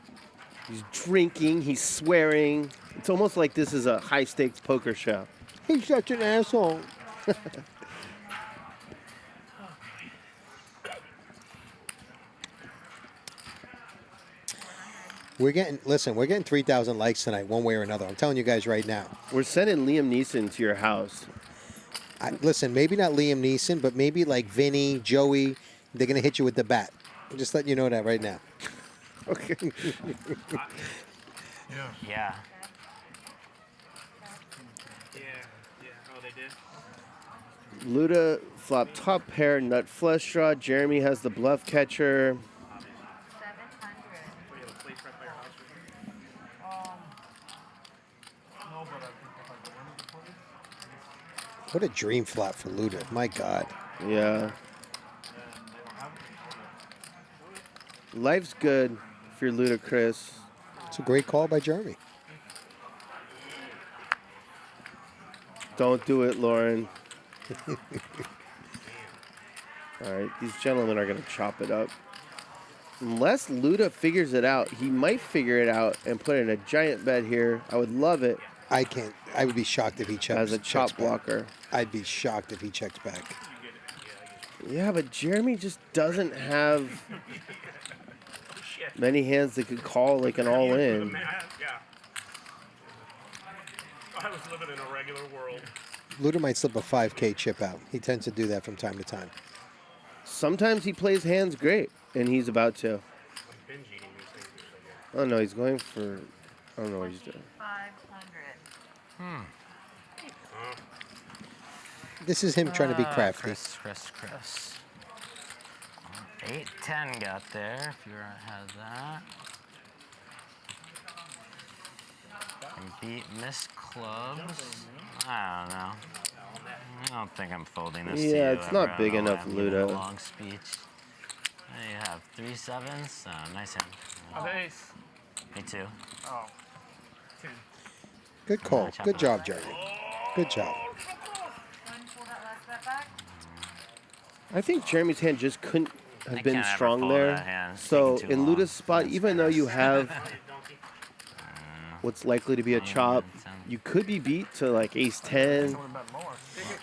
He's drinking. He's swearing. It's almost like this is a high-stakes poker show. He's such an asshole. We're getting 3,000 likes tonight, one way or another. I'm telling you guys right now. We're sending Liam Neeson to your house. Listen, maybe not Liam Neeson, but maybe like Vinny, Joey, they're going to hit you with the bat. I'm just letting you know that right now. Okay. Yeah. Oh, they did? Luda flop top pair, nut flush draw. Jeremy has the bluff catcher. What a dream flop for Luda. My God. Yeah. Life's good if you're Ludacris. It's a great call by Jeremy. Don't do it, Lauren. All right, these gentlemen are going to chop it up. Unless Luda figures it out, he might figure it out and put in a giant bet here. I would love it. I can't. I would be shocked if he checks. As a chop blocker. I'd be shocked if he checks back. Yeah, but Jeremy just doesn't have many hands that could call like an all-in. Yeah. I was living in a regular world. Luda might slip a 5K chip out. He tends to do that from time to time. Sometimes he plays hands great, and he's about to. Oh, no, he's going for... I don't know what he's doing. 500. This is him trying to be crafty. Chris. 8-10 got there, if you had that. And beat Miss Clubs. I don't know. I don't think I'm folding this to you. Yeah, it's not big I don't know enough, why I'm giving a Luda. long speech. There you have 3 sevens. Nice hand. Oh, ace. Me too. Oh. 2. Good call. Good job, Jeremy. Good job. I think Jeremy's hand just couldn't have I been can't ever strong fold there. that hand. It's So taking too in long. Luda's spot, even though you have what's likely to be a chop, you could be beat to like ace 10.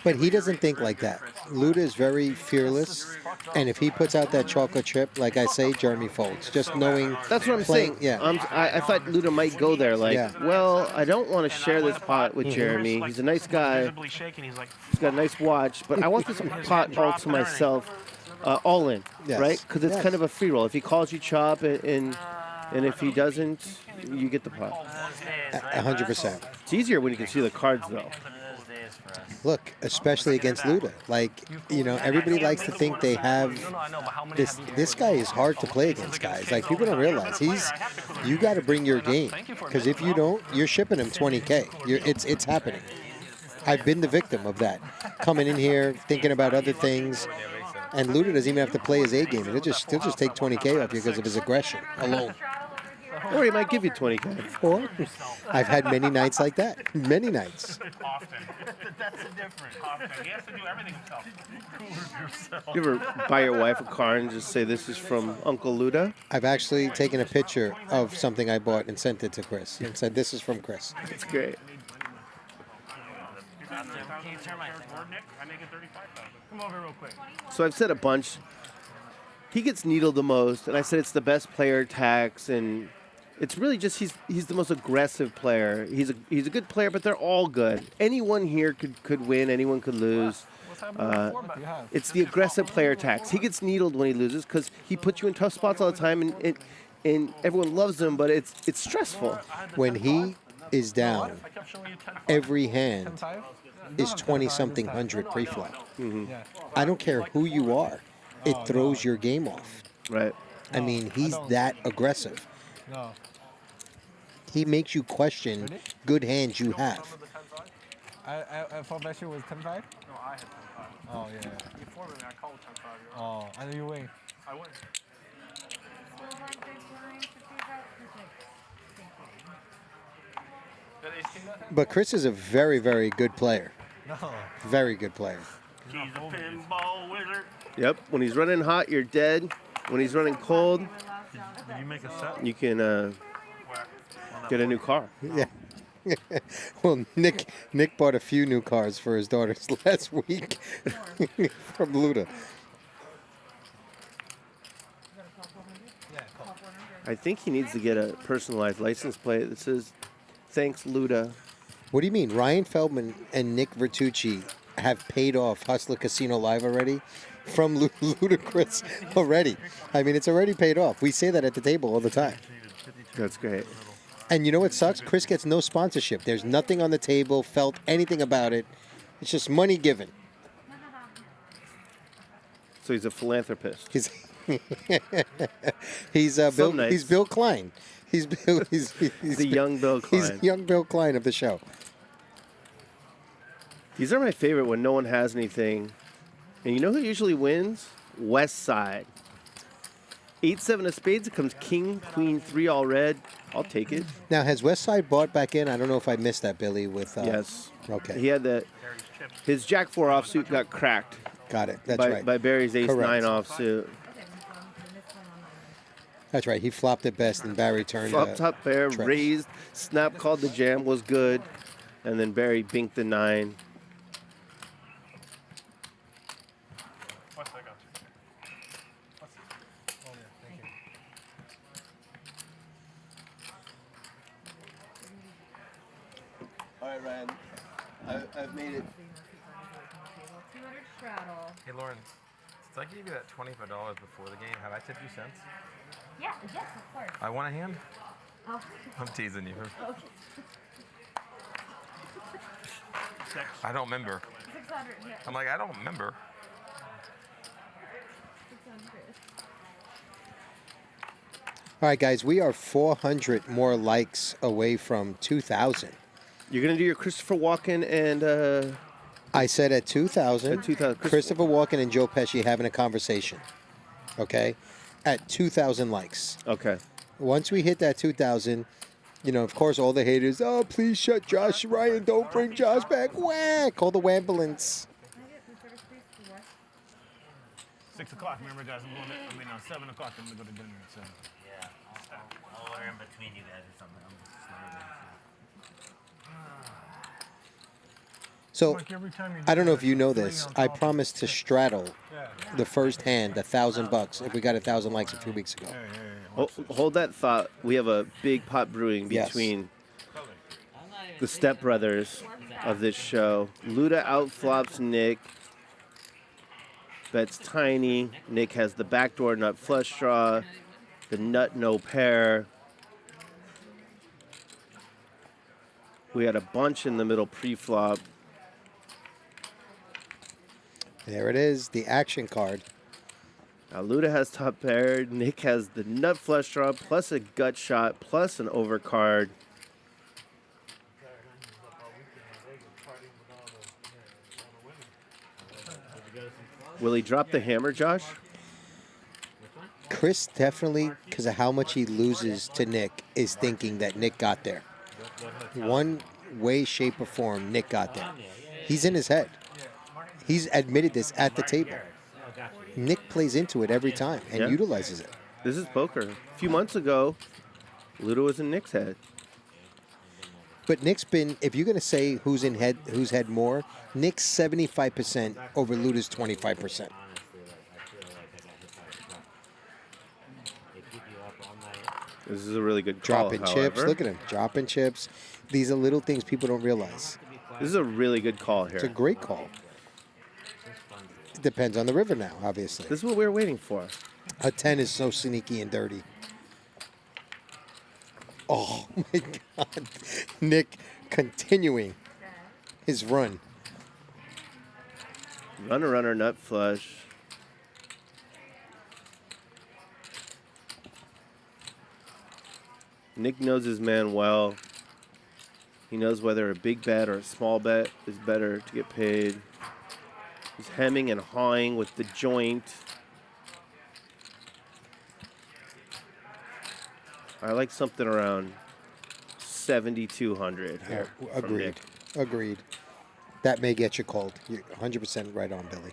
But he doesn't think like that. Luda is very fearless, and if he puts out that chocolate chip, like I say, Jeremy folds. Just knowing. That's what I'm saying. Yeah. I thought Luda might go there. Like, Yeah. well, I don't want to share this pot with Jeremy. He's a nice guy. He's got a nice watch, but I want this pot all to myself, all in, Yes. right? Because it's Yes. kind of a free roll. If he calls you chop, and if he doesn't, you get the pot. 100%. It's easier when you can see the cards, though. Look, especially against Luda. Like, everybody likes to think they have this. This guy is hard to play against, guys. Like, people don't realize you got to bring your game, because if you don't, you're shipping him 20K. It's happening. I've been the victim of that. Coming in here, thinking about other things, and Luda doesn't even have to play his A game. He'll just take 20K off you because of his aggression alone. Or he might give you 20K. Or I've had many nights like that. Many nights. Often. That's a different. Often. He has to do everything himself. You ever buy your wife a car and just say, this is from Uncle Luda? I've actually taken a picture of something I bought and sent it to Chris and said, this is from Chris. That's great. Can you turn my Nick? I make it 35,000. Come over real quick. So I've said a bunch. He gets needled the most, and I said it's the best player tax, and it's really just he's the most aggressive player. He's a good player, but they're all good. Anyone here could win. Anyone could lose. It's the aggressive player tax. He gets needled when he loses because he puts you in tough spots all the time, and everyone loves him, but it's stressful. When he is down, every hand is 20-something hundred pre-flop. I don't care who you are. It throws your game off. Right. I mean, he's that aggressive. No. He makes you question good hands you have. I thought that shit was 10-5? No, I had 10-5. Oh, yeah. You formed me, I called 10-5. Oh, I know you win. I win. But Chris is a very, very good player. No. Very good player. He's a pinball wizard. Yep. When he's running hot, you're dead. When he's running cold, Did you make a set? you can Get a new car. Yeah. Well, Nick bought a few new cars for his daughters last week from Luda. I think he needs to get a personalized license plate that says, "Thanks, Luda." What do you mean? Ryan Feldman and Nick Vertucci have paid off Hustler Casino Live already from Ludacris already. I mean, it's already paid off. We say that at the table all the time. That's great. And you know what sucks? Chris gets no sponsorship. There's nothing on the table, felt anything about it. It's just money given. So he's a philanthropist. He's Bill. nights. He's Bill Klein. He's the young Bill Klein. He's young Bill Klein of the show. These are my favorite when no one has anything. And you know who usually wins? West Side. 8-7 of spades. It comes king, queen, 3 all red. I'll take it. Now, has Westside bought back in? I don't know if I missed that, Billy. With yes. Okay. He had his Jack 4 offsuit got cracked. Got it. That's by, right. By Barry's Ace Correct. 9 offsuit. That's right. He flopped it best, and Barry turned. Flop top pair, trips. raised, snap called the jam, was good, and then Barry binked the 9. All right, Ryan. I've made it. 200 straddle. Hey, Lauren, since I gave you that $25 before the game, have I tipped you since? Yeah, yes, of course. I want a hand? Oh. I'm teasing you. Okay. I don't remember. 600, yeah. I'm like, I don't remember. 600. All right, guys. We are 400 more likes away from 2,000. You're gonna do your Christopher Walken and. I said at 2,000. At 2,000. Christopher Walken and Joe Pesci having a conversation. Okay, at 2,000 likes. Okay. Once we hit that 2,000, you know, of course, all the haters. Oh, please shut Josh Ryan. Don't bring Josh back. Whack! All the wambulance. 6 o'clock. Remember, guys? I'm going to, 7 o'clock. I'm going to go to dinner at 7. Yeah, I'll order in between you guys or something. I'm just starving. So, Like every time you I don't know if you know three this. on I top of promised to straddle the first hand $1,000 if we got 1,000 likes a few weeks ago. Hold that thought. We have a big pot brewing Yes. between the stepbrothers of this show. Luda outflops Nick. Bets tiny. Nick has the backdoor nut flush draw. The nut no pair. We had a bunch in the middle pre-flop. There it is, the action card. Now Luda has top pair. Nick has the nut flush draw plus a gut shot plus an overcard. Will he drop the hammer, Josh? Chris definitely, because of how much he loses to Nick, is thinking that Nick got there. One way, shape, or form, Nick got there. He's in his head. He's admitted this at the table. Nick plays into it every time and Yeah. utilizes it. This is poker. A few months ago, Luda was in Nick's head. But Nick's been, if you're going to say who's had more, Nick's 75% over Luda's 25%. This is a really good call, Dropping chips. however. Look at him. Dropping chips. These are little things people don't realize. This is a really good call here. It's a great call. It depends on the river now, obviously. This is what we were waiting for. A 10 is so sneaky and dirty. Oh, my God. Nick continuing his run. Runner, nut flush. Nick knows his man well. He knows whether a big bet or a small bet is better to get paid. He's hemming and hawing with the joint. I like something around 7,200 here. from Agreed. Nick. Agreed. That may get you called. You're 100% right on, Billy.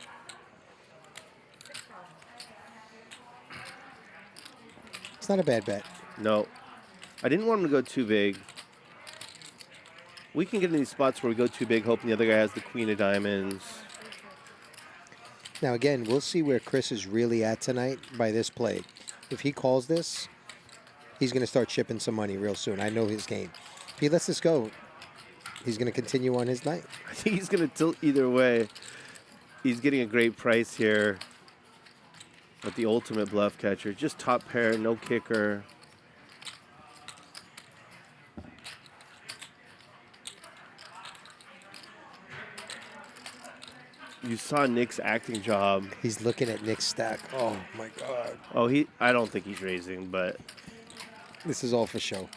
It's not a bad bet. No. I didn't want him to go too big. We can get in these spots where we go too big, hoping the other guy has the queen of diamonds. Now, again, we'll see where Chris is really at tonight by this play. If he calls this, he's going to start shipping some money real soon. I know his game. If he lets this go, he's going to continue on his night. I think he's going to tilt either way. He's getting a great price here with the ultimate bluff catcher. Just top pair, no kicker. You saw Nick's acting job. He's looking at Nick's stack. Oh, my God. Oh, I don't think he's raising, but... This is all for show.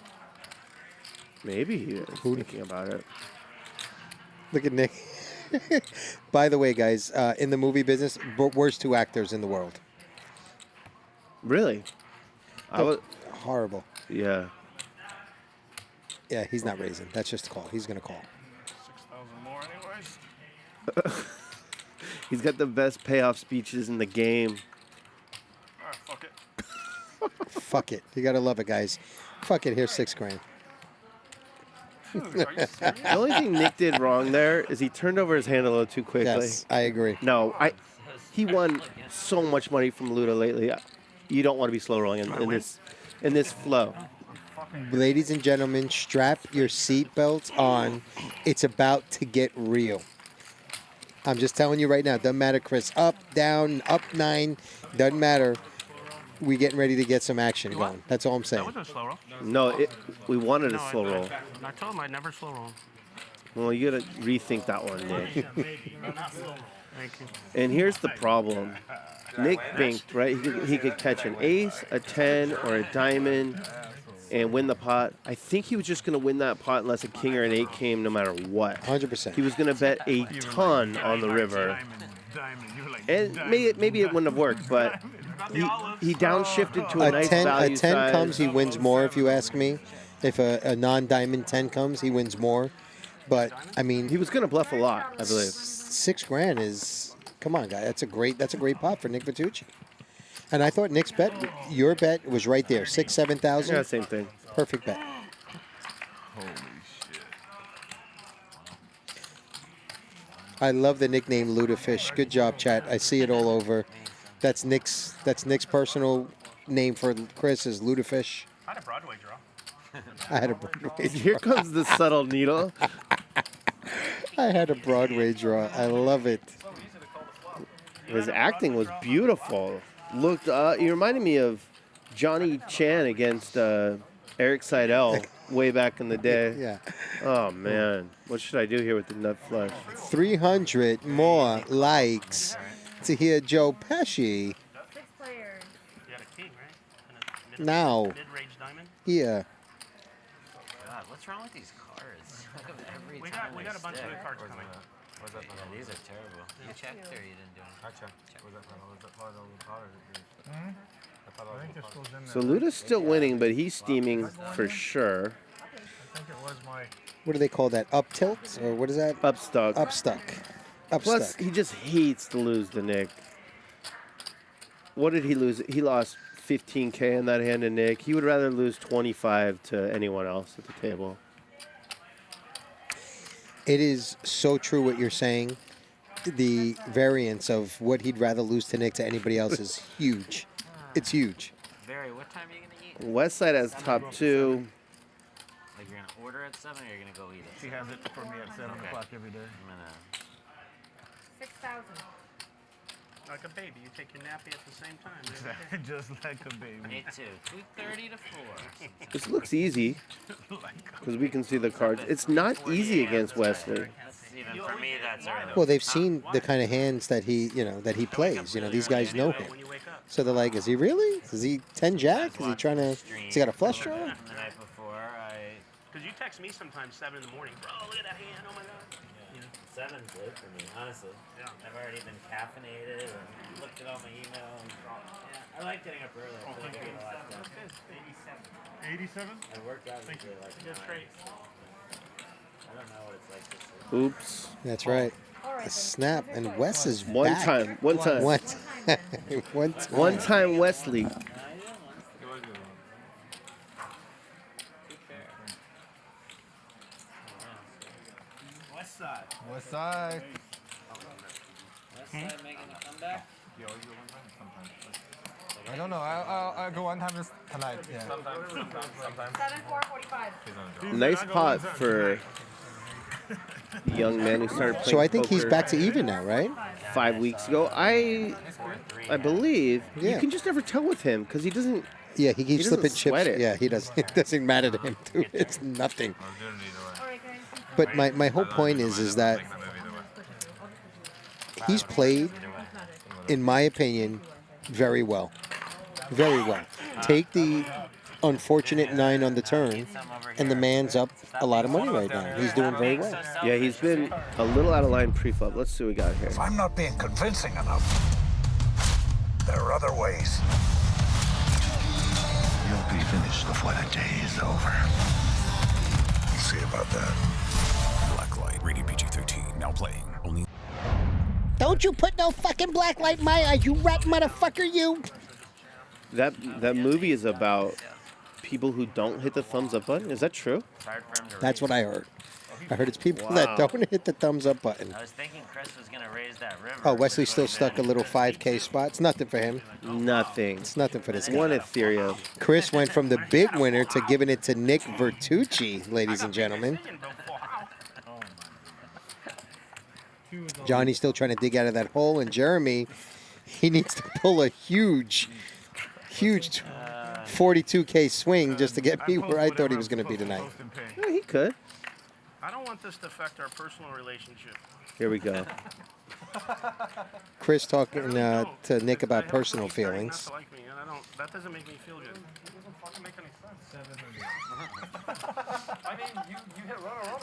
Maybe he is thinking about it. Look at Nick. By the way, guys, in the movie business, worst 2 actors in the world. Really? Horrible. Yeah. Yeah, he's not raising. That's just a call. He's going to call. 6,000 more anyways. He's got the best payoff speeches in the game. Alright, fuck it. Fuck it. You got to love it, guys. Fuck it. Here's $6,000. The only thing Nick did wrong there is he turned over his hand a little too quickly. Yes, I agree. No, he won so much money from Luda lately. You don't want to be slow rolling in this flow. Ladies and gentlemen, strap your seatbelts on. It's about to get real. I'm just telling you right now. Doesn't matter, Chris. Up, down, up 9. Doesn't matter. We getting ready to get some action going. That's all I'm saying. That wasn't a slow roll. No, we wanted a slow roll. I told him I'd never slow roll. Well, you got to rethink that one, Nick. Thank you. And here's the problem. Nick binked, right? He could catch an ace, a 10, or a diamond and win the pot. I think he was just going to win that pot unless a king or an 8 came no matter what. 100%. He was going to bet a ton on the river. And maybe it wouldn't have worked, but he downshifted to a nice value A 10 size. comes, he wins more, if you ask me. If a non-diamond 10 comes, he wins more. But, I mean... He was going to bluff a lot, I believe. $6,000 is... Come on, guy. That's a great pot for Nick Vertucci. And I thought Nick's bet, your bet was right there. 6,000, 7,000. Yeah, same thing. Perfect bet. Holy shit. I love the nickname Ludafish. Good job, chat. I see it all over. That's Nick's personal name for Chris is Ludafish. I had a Broadway draw. I had a Broadway draw. Here comes the subtle needle. I had a Broadway draw. I love it. His acting was beautiful. Looked, he reminded me of Johnny Chan against Eric Seidel way back in the day. Yeah. Oh, man. What should I do here with the nut flush? 300 more likes to hear Joe Pesci. 6 players. You had a king, right? Now. Mid-range diamond? Yeah. God, what's wrong with these cards? Every We time got a bunch of stick. good cards coming. What's that? Yeah, these are terrible. You checked or you didn't do anything? I checked. Was that part of the powder? I think this goes in So Luda's still winning, but he's steaming for sure. I think it was my... What do they call that? Up tilt? Or what is that? Upstuck. Upstuck. Plus, Upstuck. he just hates to lose to Nick. What did he lose? He lost 15K in that hand to Nick. He would rather lose 25 to anyone else at the table. It is so true what you're saying. The variance of what he'd rather lose to Nick to anybody else is huge. It's huge. Barry, what time are you going to eat? Westside has top 2. Like you're going to order at 7 or you're going to go eat it? She has it for me at 7 o'clock every day. I'm going to... 6,000. Like a baby, you take your nappy at the same time. Just like a baby. Me too. 2:30 to 4. This looks easy because we can see the cards. It's not easy against Wesley. Even for me, that's early. Well, they've seen the kind of hands that he plays. These guys know him. So they're like, is he really? Is he 10 jack? Is he trying to? Has he got a flush draw? The night before, Because you text me sometimes 7 in the morning. Bro, look at that hand. Oh my God. Yeah. 7's late for me, honestly. Yeah. I've already been caffeinated and looked at all my emails. Yeah, I like getting up early. I feel like I get a lot done. 87? I worked out usually like Just straight. I don't know what it's like this week. Oops. That's right. A snap, and Wes is One back. time. One time. One time. One time. One time Wesley. West side. West side making a comeback? I don't know. I'll go one time tonight. Yeah. Sometimes. 7-4-45. Nice pot for the young man who started playing So I think he's poker back to even now, right? 5 weeks ago. I believe. Yeah. You can just never tell with him because he doesn't. Yeah, he keeps doesn't slipping chips. sweat it. Yeah, he does. It doesn't matter to him, too. It's nothing. But my whole point is that he's played, in my opinion, very well. Very well. Take the unfortunate 9 on the turn, and the man's up a lot of money right now. He's doing very well. Yeah, he's been a little out of line pre-flop. Let's see what we got here. If I'm not being convincing enough, there are other ways. You'll be finished before the day is over. We'll see about that. Blacklight, rated PG-13, now playing. Only. Don't you put no fucking black light in my eyes, you rat motherfucker, you! That movie is about people who don't hit the thumbs up button. Is that true? That's what I heard. I heard it's people that don't hit the thumbs up button. I was thinking Chris was going to raise that river. Oh, Wesley's still stuck a little 5K spot. It's nothing for him. Nothing. It's nothing for this guy. One Ethereum. Chris went from the big winner to giving it to Nick Vertucci, ladies and gentlemen. Johnny's still trying to dig out of that hole, and Jeremy, he needs to pull a huge 42K swing just to get me where I thought he was going to be tonight. Yeah, he could. I don't want this to affect our personal relationship. Here we go. Chris talking to Nick about personal feelings. Not to like me, and that doesn't make me feel good. It doesn't fucking make any sense. I mean, you hit runner. What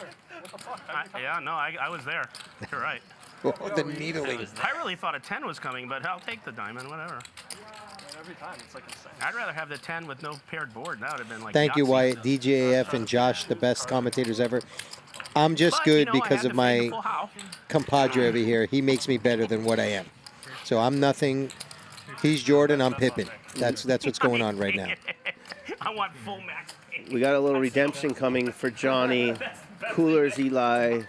the fuck? Yeah, no, I was there. You're right. Oh, the needling. I really thought a 10 was coming, but I'll take the diamond, whatever. Every time, it's like insane. I'd rather have the 10 with no paired board. That would have been like. Thank you, Yahtzee. Wyatt, DGAF, and Josh, the best commentators ever. I'm just good because of my compadre over here. He makes me better than what I am. So I'm nothing. He's Jordan. I'm Pippen. That's what's going on right now. I want full max. We got a little redemption coming for Johnny. Coolers, Eli.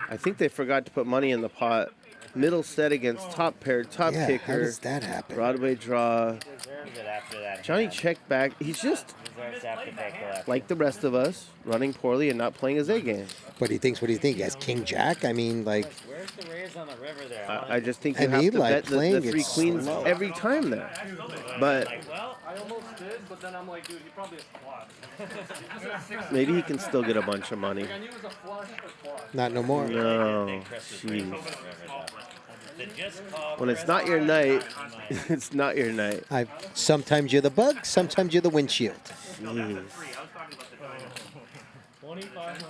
I think they forgot to put money in the pot. Middle set against top pair, top kicker. How does that happen? Broadway draw. Johnny checked back. He's just like the rest of us, running poorly and not playing his A game. What do you think? What do you think? He has King Jack? I mean, like. Where's the raise on the river there? I just think you And have to Eli bet the playing 3 it queens slow. every time there. But I almost did, but then I'm like, dude, he probably has flop. maybe he can still get a bunch of money. I knew it was a flush or flop. Not no more. No, jeez. When it's not your night, it's not your night. Sometimes you're the bug, sometimes you're the windshield. Jeez. 2,500.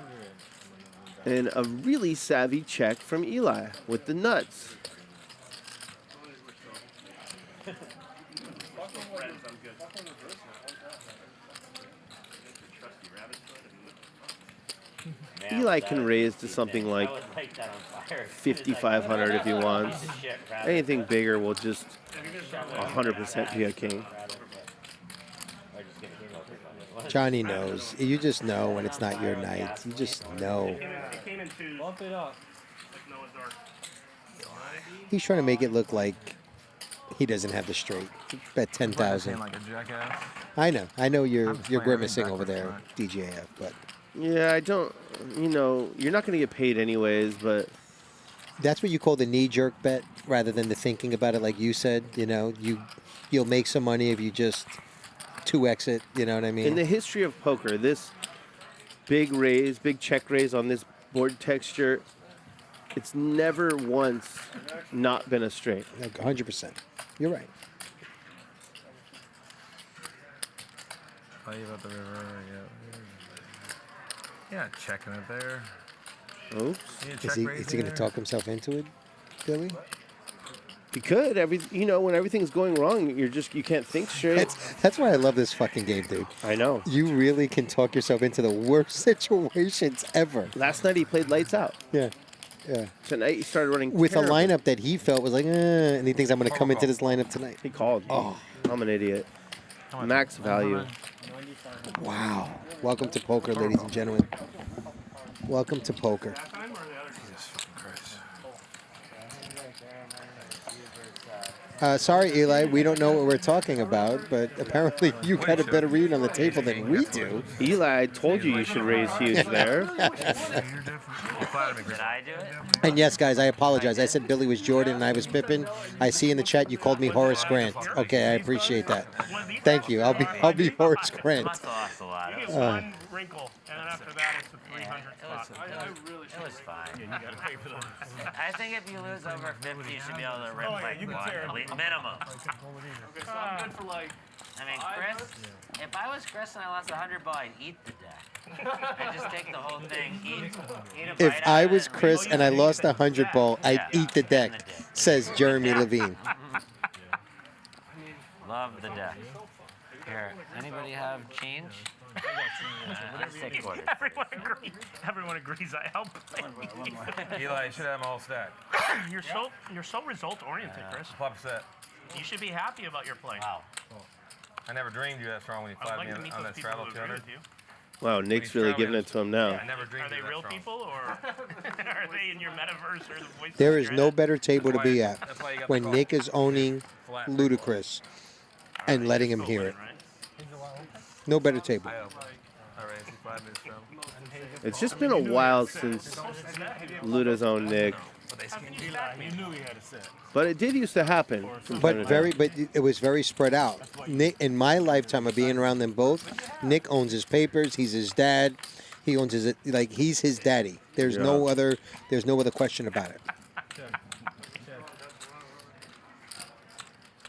And a really savvy check from Eli with the nuts. Eli can raise to something like 5,500 if he wants. Anything bigger will just 100% be a king. Johnny knows. You just know when it's not your night. You just know. Bump it up. He's trying to make it look like he doesn't have the straight. Bet 10,000. Like a jackass. I know. You're playing grimacing everything over there, backwards, DGAF, but Yeah, I don't, you're not going to get paid anyways, but that's what you call the knee-jerk bet rather than the thinking about it like you said. You'll make some money if you just 2x it, you know what I mean? in the history of poker, this big raise, big check raise on this board texture, it's never once not been a straight. Like 100%. You're right. Tell you about the river. Yeah, checking it there. Oops. Is he going to talk himself into it, Billy? He could. When everything's going wrong, you can't think straight. That's why I love this fucking game, dude. I know. You really can talk yourself into the worst situations ever. Last night he played lights out. Yeah. Tonight he started running With terrible. a lineup that he felt was like, and he thinks I'm going to come into this lineup tonight. He called. Oh, I'm an idiot. Max value. Wow. Welcome to poker, ladies and gentlemen. Welcome to poker. Sorry, Eli, we don't know what we're talking about, but apparently you got a better read on the table than we do. Eli, I told you should raise huge there. Did I do it? And yes, guys, I apologize. I said Billy was Jordan and I was Pippen. I see in the chat you called me Horace Grant. Okay, I appreciate that. Thank you. I'll be Horace Grant. You get one wrinkle, and then after that, it's the 300 spot. It was fine. I think if you lose over 50, you should be able to rip like one, at least minimum. Okay, so I'm good for like. I mean, Chris, if I was Chris and I lost 100 ball, I'd eat the deck. I'd just take the whole thing, eat a If bite I out of was it. Chris and I lost 100 ball, I'd eat the deck, says Jeremy Levine. Love the deck. Here, anybody have change? Let's take quarters. Everyone agrees I help play. Eli, you should have them all stacked. You're so result oriented, Chris. Flop set. You should be happy about your play. Wow. I never dreamed you that strong when you flapped me on that straddle 200. Wow, Nick's really giving it to him now. I never dreamed Are they you that real strong. people or are they in your metaverse or the voice? There is no better table to be at when Nick is owning Ludacris and letting him hear it. No better table. It's just been a while since Luda's owned Nick. You knew he had a set. But it did used to happen. from time But to very, time. but it was very spread out. Nick, in my lifetime of being around them both, Nick owns his papers. He's his dad. He owns his he's his daddy. There's no other question about it.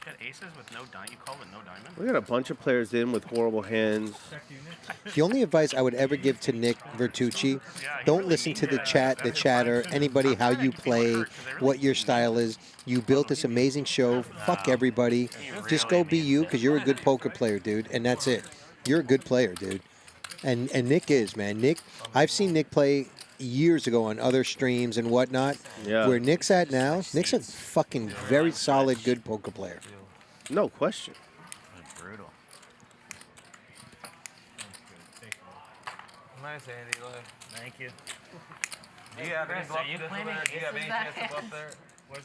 Got aces with no diamond. You call it no diamond? We got a bunch of players in with horrible hands. The only advice I would ever give to Nick Vertucci, don't listen to the chat, the chatter, anybody, how you play, what your style is. You built this amazing show. Fuck everybody. Just go be you because you're a good poker player, dude, and that's it. You're a good player, dude. And Nick is, man. Nick, I've seen Nick play years ago on other streams and whatnot. Yeah. Where Nick's at now, Nick's a fucking very solid, good poker player. No question. Brutal. Nice, Andy. Thank you. Do you have any Chris, bluff are you this claiming over there? Do you have any aces chance to bluff there?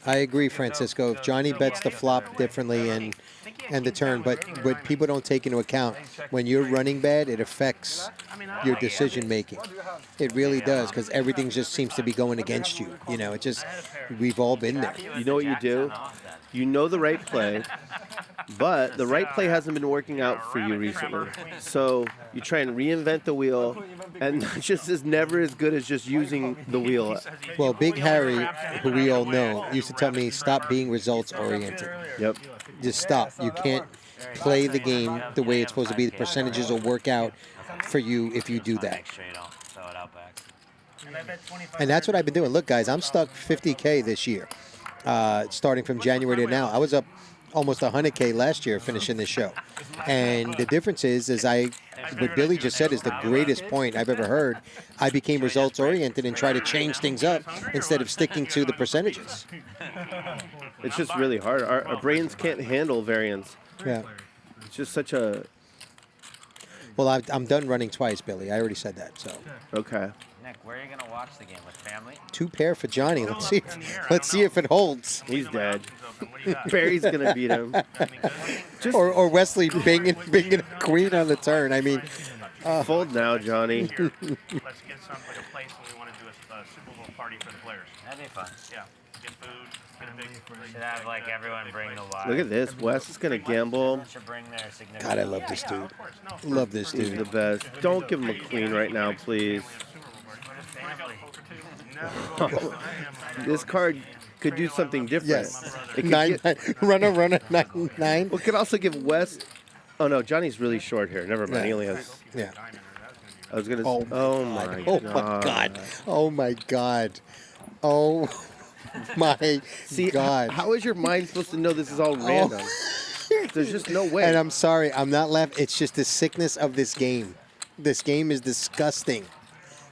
I agree, Francisco. If Johnny bets the flop differently and the turn, but what people don't take into account, when you're running bad, it affects your decision making. It really does, because everything just seems to be going against you. You know, it just, we've all been there. You know what you do? You know the right play, but the right play hasn't been working out for you recently. So you try and reinvent the wheel, and that just is never as good as just using the wheel. Well, Big Harry, who we all know, used to tell me, stop being results oriented. Yep. Just stop. You can't play the game the way it's supposed to be. The percentages will work out for you if you do that. And that's what I've been doing. Look, guys, I'm stuck 50K this year, starting from January to now. I was up almost 100K last year finishing this show. And the difference is what Billy just said is the greatest point I've ever heard. I became results oriented and try to change things up instead of sticking to the percentages. It's just really hard. Our brains can't handle variance. Yeah. It's just such a... Well, I'm done running twice, Billy. I already said that. So. Okay. Nick, where are you gonna watch the game with family? 2 pair for Johnny. Let's see if it holds. He's dead. Barry's gonna beat him. or Wesley binging a queen on the turn. I mean, fold now, Johnny. Let's get some like a place where we want to do a Super Bowl party for the players. That'd be fun. Yeah. Get food. Get a big. Should have like everyone bring the wives. Look at this. Wes is gonna gamble. Should bring their significant God, I love this dude. Love this He's dude. the best. Don't give him a queen right now, please. This card could do something different. Yes. It could Nine, runner, 9. Well, it could also give Wes. Oh no, Johnny's really short here. Never mind. He only has. Yeah. I was gonna. Oh, Oh my god. Oh my God. Oh my God. Oh my See, God. how is your mind supposed to know this is all random? There's just no way. And I'm sorry, I'm not laughing. It's just the sickness of this game. This game is disgusting.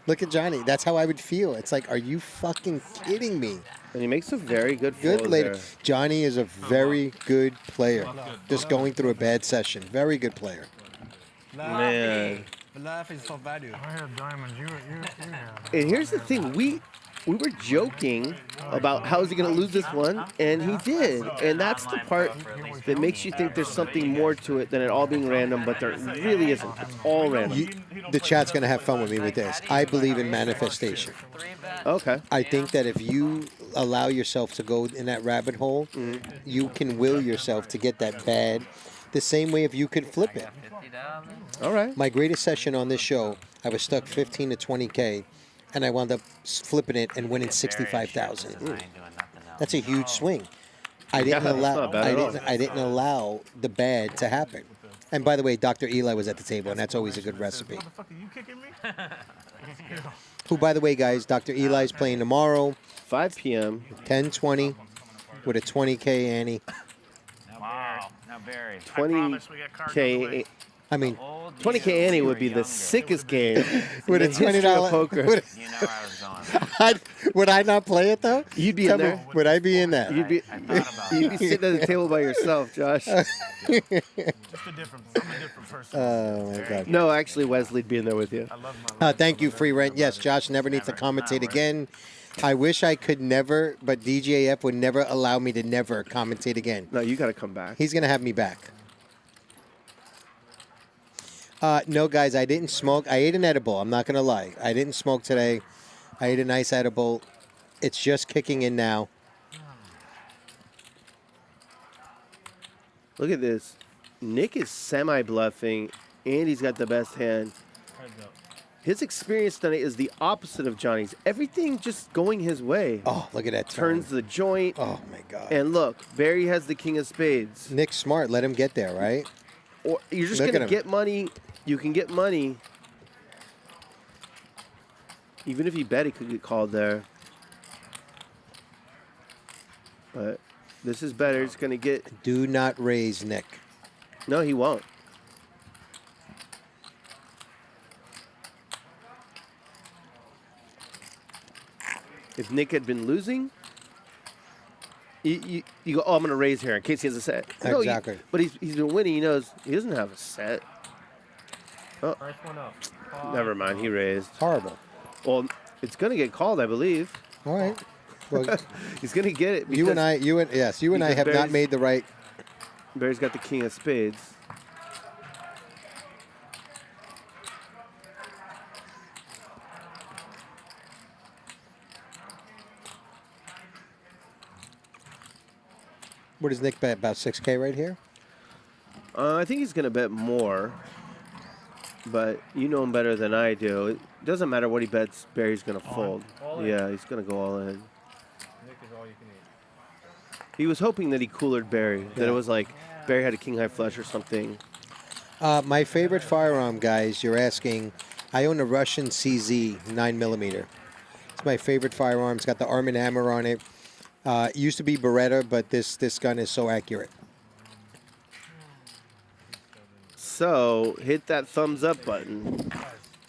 Look at Johnny. That's how I would feel. It's like, are you fucking kidding me? And he makes a very good Good fold later. there. Johnny is a very good player. Just going through a bad session. Very good player. Man. Life is for value. I have diamonds. You have. And here's the thing, we were joking about how is he going to lose this one, and he did. And that's the part that makes you think there's something more to it than it all being random, but there really isn't. It's all random. The chat's going to have fun with me with this. I believe in manifestation. Okay. I think that if you allow yourself to go in that rabbit hole, you can will yourself to get that bad. The same way if you could flip it. All right. My greatest session on this show, I was stuck 15 to 20K, and I wound up flipping it and winning 65,000. That's a huge swing. I didn't I didn't allow the bad to happen. And by the way, Dr. Eli was at the table, and that's always a good recipe. You kicking me? Who, by the way, guys, Dr. Eli's playing tomorrow, 5 p.m., 10:20, with a 20K ante. Wow. Now Barry. 20K. I mean, 20K ante would be the sickest game with in a the history of $20 poker. Would I not play it though? You'd be Tell in me, there. Would I be in that? You'd be sitting at the table by yourself, Josh. Just a different. I'm a different person. Oh my God. No, actually, Wesley'd be in there with you. Thank you, Free Rent. Yes, Josh never needs to commentate again. I wish I could never, but DGAF would never allow me to never commentate again. No, you got to come back. He's going to have me back. No, guys, I didn't smoke. I ate an edible. I'm not going to lie. I didn't smoke today. I ate a nice edible. It's just kicking in now. Look at this. Nick is semi-bluffing, and he's got the best hand. His experience tonight is the opposite of Johnny's. Everything just going his way. Oh, look at that turn. Turns the joint. Oh, my God. And look, Barry has the king of spades. Nick's smart. Let him get there, right? Or you're just Look going at to him. get money. You can get money. Even if he bet, he could get called there. But this is better. He's going to get... Do not raise, Nick. No, he won't. If Nick had been losing, you go, oh, I'm going to raise here in case he has a set. No, Exactly. but he's been winning. He knows he doesn't have a set. Oh, Nice one up. never mind. He raised. Horrible. Well, it's going to get called, I believe. All right. Well, he's going to get it. you and I have not Barry's- made the right. Barry's got the king of spades. What does Nick bet? About 6K right here? I think he's going to bet more, but you know him better than I do. It doesn't matter what he bets, Barry's going to fold. All in. Yeah, he's going to go all in. Nick is all you can eat. He was hoping that he coolered Barry, that Yeah. it was like Barry had a king high flush or something. My favorite firearm, guys, you're asking. I own a Russian CZ 9mm. It's my favorite firearm. It's got the Arm & Hammer on it. It used to be Beretta, but this gun is so accurate. So, hit that thumbs up button.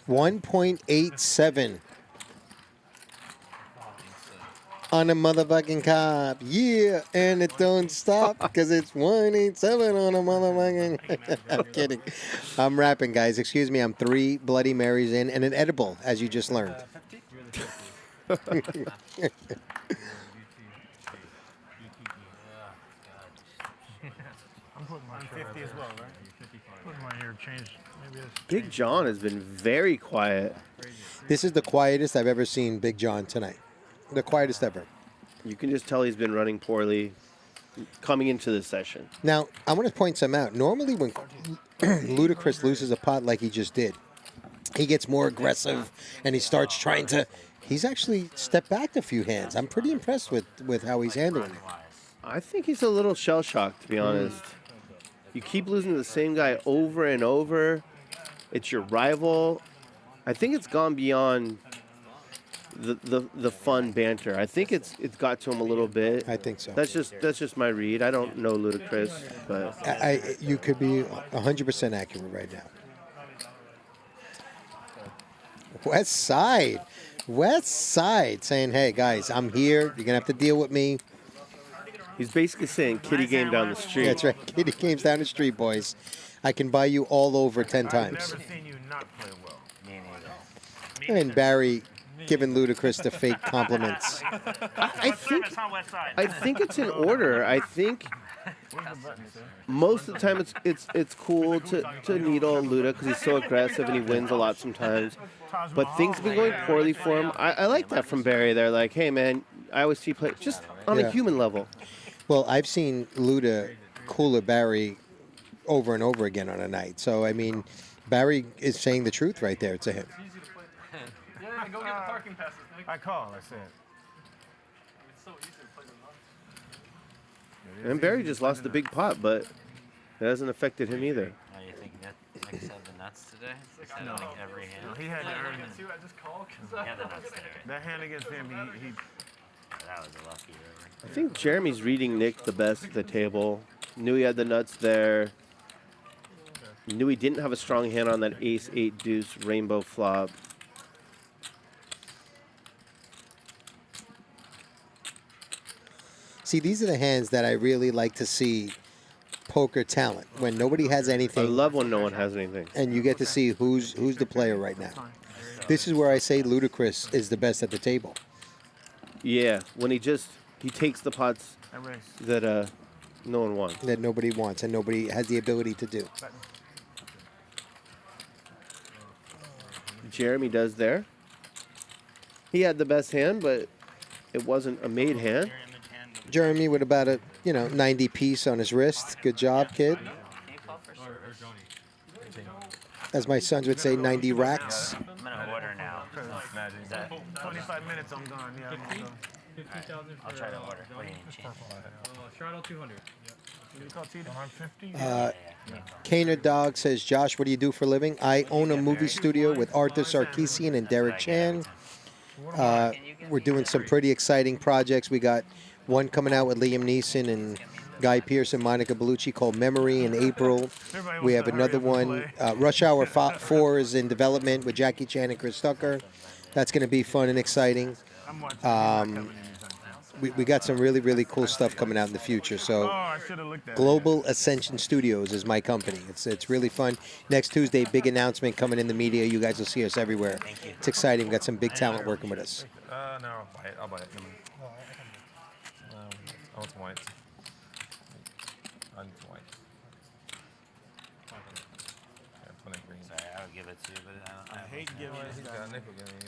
1.87 on a motherfucking cop. Yeah, and it don't stop because it's 187 on a motherfucking... I'm kidding. I'm rapping, guys. Excuse me. I'm 3 Bloody Marys in and an edible, as you just learned. I'm putting my 50 as well, right? Putting my ear change. Maybe it's Big John has been very quiet. This is the quietest I've ever seen Big John tonight. The quietest ever. You can just tell he's been running poorly coming into this session. Now, I want to point some out. Normally when Ludacris loses a pot like he just did, he gets more aggressive and he starts trying to... He's actually stepped back a few hands. I'm pretty impressed with how he's handling it. I think he's a little shell-shocked, to be honest. You keep losing to the same guy over and over. It's your rival. I think it's gone beyond the fun banter. I think it's got to him a little bit. I think so. That's just my read. I don't know Ludacris, but You could be 100% accurate right now. West Side saying, hey, guys, I'm here. You're going to have to deal with me. He's basically saying kitty game down the street. That's right. Kitty games down the street, boys. I can buy you all over 10 times. I've never seen you not play well. And Barry, giving Ludacris the fake compliments. I think it's in order. I think most of the time it's cool to needle Luda because he's so aggressive and he wins a lot sometimes. But things have been going poorly for him. I like that from Barry. They're like, hey man, I always see you play just on a human level. Well, I've seen Luda cooler Barry over and over again on a night. So I mean, Barry is saying the truth right there to him. Yeah, go get the parking passes, Nick. I called, I said. It's so easy to play the nuts. And Barry just lost the big pot, but it hasn't affected him either. Oh, you think Nick's had the nuts today? He's had like every hand. No, he had to earn it. See what I just called? He had the nuts today. That hand against him, he That was a lucky river. I think Jeremy's reading Nick the best at the table. Knew he had the nuts there. Knew he didn't have a strong hand on that ace, 8, deuce, rainbow flop. See, these are the hands that I really like to see poker talent when nobody has anything. I love when no one has anything. And you get to see who's the player right now. This is where I say Ludacris is the best at the table. Yeah, when he takes the pots that no one wants. That nobody wants and nobody has the ability to do. Jeremy does there. He had the best hand, but it wasn't a made hand. Jeremy with about a 90 piece on his wrist. Good job, kid. As my sons would say, 90 racks. I'm gonna order now. Is that 25 minutes, I'm gone. Yeah, I'm gone. 50,000 I'll try to order. What do you need, change? Straddle 200. You call T 150? Caner Dog says, Josh, what do you do for a living? I own a movie studio with Arthur Sarkeesian and Derek Chan. We're doing some pretty exciting projects. We got one coming out with Liam Neeson and Guy Pearce and Monica Bellucci called Memory in April. We have another one. Rush Hour 4 is in development with Jackie Chan and Chris Tucker. That's going to be fun and exciting. We got some really, really cool stuff coming out in the future. So Global Ascension Studios is my company. It's really fun. Next Tuesday, big announcement coming in the media. You guys will see us everywhere. It's exciting. We've got some big talent working with us. No, I'll buy it. I want some whites. I need some whites. Yeah, 20 green. Sorry, I would give it to you, but I hate giving it. He's got a nickel giving it.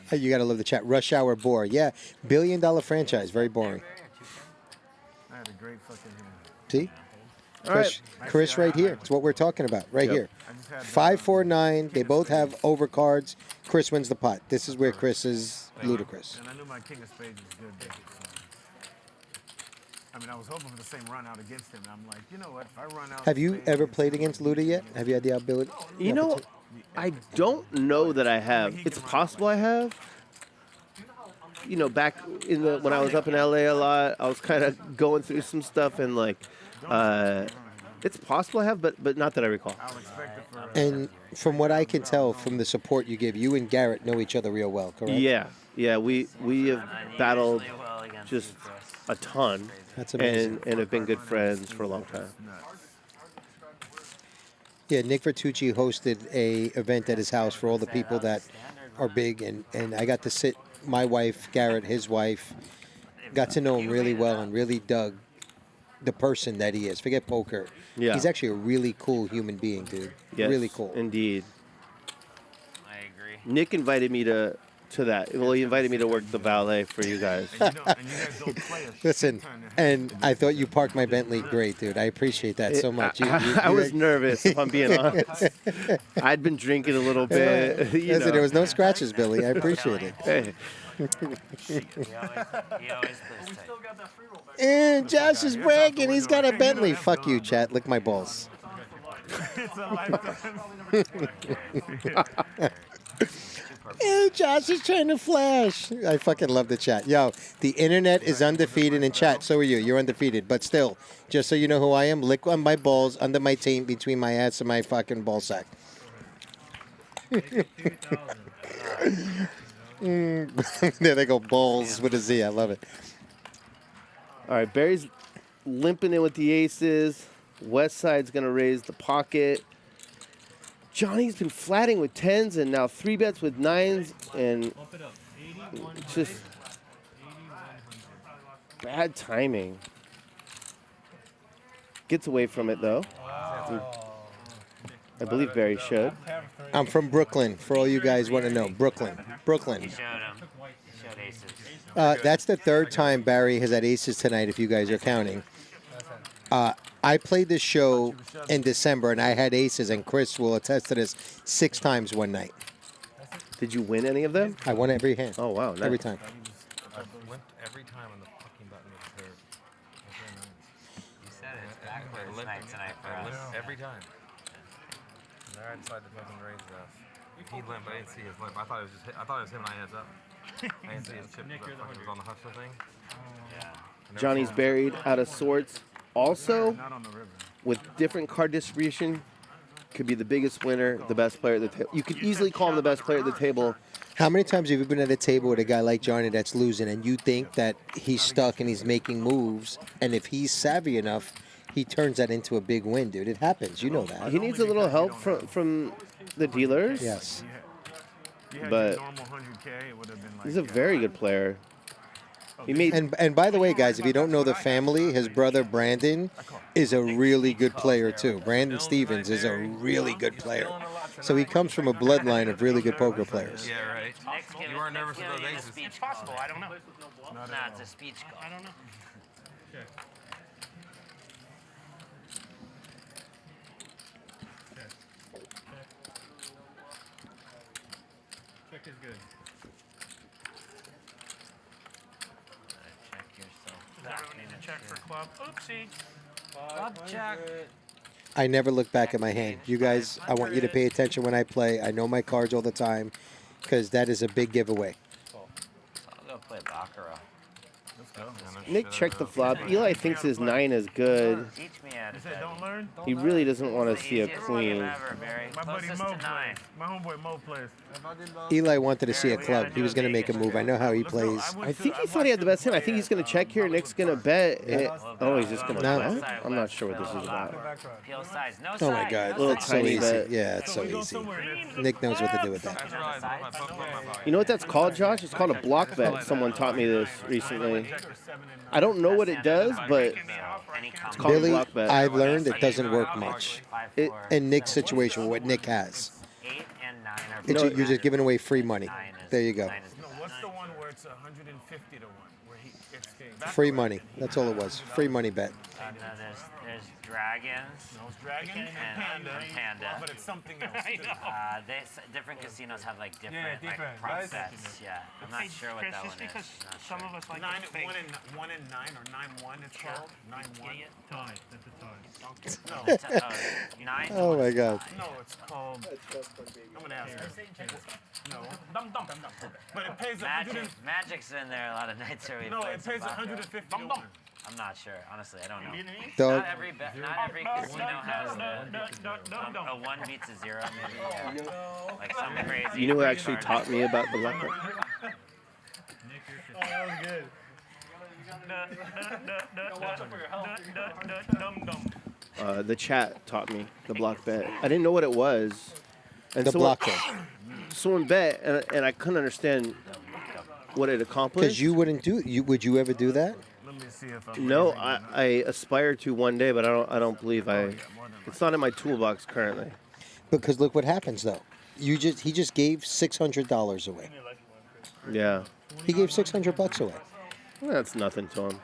Hey, you got to love the chat. Rush Hour bore. Yeah, $1 billion franchise. Very boring. I had a great fucking hand. See? All right. Chris right here. It's what we're talking about right here. 549. They both have overcards. Chris wins the pot. This is where Chris is ludicrous. And I knew my king of spades was good there. I mean, I was hoping for the same run out against him. And I'm like, you know what? If I run out. Have you ever played against Luda yet? Have you had the ability? You know, I don't know that I have. It's possible I have. You know, back in when I was up in LA a lot, I was kind of going through some stuff and like, it's possible I have, but not that I recall. And from what I can tell from the support you give, you and Garrett know each other real well, correct? Yeah, we have battled just a ton. That's amazing. And have been good friends for a long time. Yeah, Nick Vertucci hosted a event at his house for all the people that are big, and I got to sit, my wife, Garrett, his wife, got to know him really well and really dug the person that he is. Forget poker. Yeah. He's actually a really cool human being, dude. Yes, really cool. Indeed. I agree. Nick invited me to that. Well, he invited me to work the valet for you guys. Listen, and I thought you parked my Bentley great, dude. I appreciate that so much. I was nervous, if I'm being honest. I'd been drinking a little bit. Listen, there was no scratches, Billy. I appreciate it. Hey. And Josh is bragging. He's got a Bentley. Fuck you, chat. Lick my balls. It's a lifetime. Ew, Josh is trying to flash. I fucking love the chat. Yo, the internet is undefeated in chat. So are you. You're undefeated. But still, just so you know who I am, lick on my balls under my taint between my ass and my fucking ball sack. There they go, balls with a Z. I love it. All right, Barry's limping in with the aces. West Side's going to raise the pocket. Johnny's been flatting with 10s and now 3 bets with 9s, and it's just bad timing. Gets away from it though. I believe Barry should. I'm from Brooklyn. For all you guys want to know, Brooklyn. You showed him. You showed aces. That's the third time Barry has had aces tonight, if you guys are counting. I played this show in December, and I had aces, and Chris will attest to this 6 times one night. Did you win any of them? I won every hand. Oh, wow. Nice. Every time. I limped every time on the fucking button was hurt. You said it's backwards night tonight for I us. limped every time. And there I decided to fucking raise the. He limped, but I didn't see his limp. I thought it was him and I heads up. I didn't see his chip. It was on the hustler thing. Yeah. Johnny's buried out of sorts. Also, with different card distribution, could be the biggest winner, the best player at the table. You could easily call him the best player at the table. How many times have you been at a table with a guy like Johnny that's losing, and you think that he's stuck and he's making moves, and if he's savvy enough, he turns that into a big win, dude? It happens. You know that. He needs a little help from the dealers. Yes. But he's a very good player. He made And by the way, guys, if you don't know the family, his brother Brandon is a really good player too. Brandon Stevens is a really good player. So he comes from a bloodline of really good poker players. Yeah, right. You weren't nervous with those aces. It's possible. I don't know. Nah, it's a speech call. I don't know. Check is good. Check yourself. Does everyone need to check for club? Oopsie. Club check. I never look back at my hand. You guys, I want you to pay attention when I play. I know my cards all the time because that is a big giveaway. I'll go play Baccarat. Let's go. Nick checked the flop. Eli thinks his 9 is good. Teach me how to play. Don't learn? He really doesn't want to see a Easiest queen. game ever, Barry. My buddy Closest Mo to 9. plays. My homeboy Mo plays. Eli wanted to see a club. He was going to make a move. I know how he plays. I think he thought he had the best hand. I think he's going to check here. Nick's going to bet. Oh, he's just going to No. bet? I'm not sure what this is about. Peel size. No Oh my size. God, Little it's so tiny easy. bet. Yeah, it's so easy. Nick knows what to do with that. You know what that's called, Josh? It's called a block bet. Someone taught me this recently. I don't know what it does, but it's called a Billy, block bet. I've learned it doesn't work much. In Nick's situation, what Nick has. 8 and 9 are It's, you're just giving away free money. There you go. No, what's the one where it's 150 to 1? Where it's Free money. That's all it was. Free money bet. No, there's dragons. No, it's dragon and panda. But it's something else. Different casinos have like different, Yeah, different. like prop Right. bets. Yeah, I'm not sure what Chris, that just one because is. Not some sure. of us like 1 and 9 or 9-1 it's called. 9-1. Tie. That's a tie. No. It's, 9. Oh my God. No, it's called. I'm gonna ask her. No. But it pays Magic's in there a lot of nights where we No, play it pays some baccarat. 150 to 1. I'm not sure. Honestly, I don't know. Dog. Not every casino has a 1 beats a 0 maybe. Yeah. Like some crazy. You know who actually taught me about the block bet? Oh, that was good. The chat taught me the block bet. I didn't know what it was. And The someone- block bet. Someone bet, and I couldn't understand what it accomplished. Because you wouldn't do. Would you ever do that? Let me see if I'm No, I aspire to one day, but I don't believe it's not in my toolbox currently. Because look what happens though. He just gave $600 away. Yeah. He gave $600 away. Well, that's nothing to him.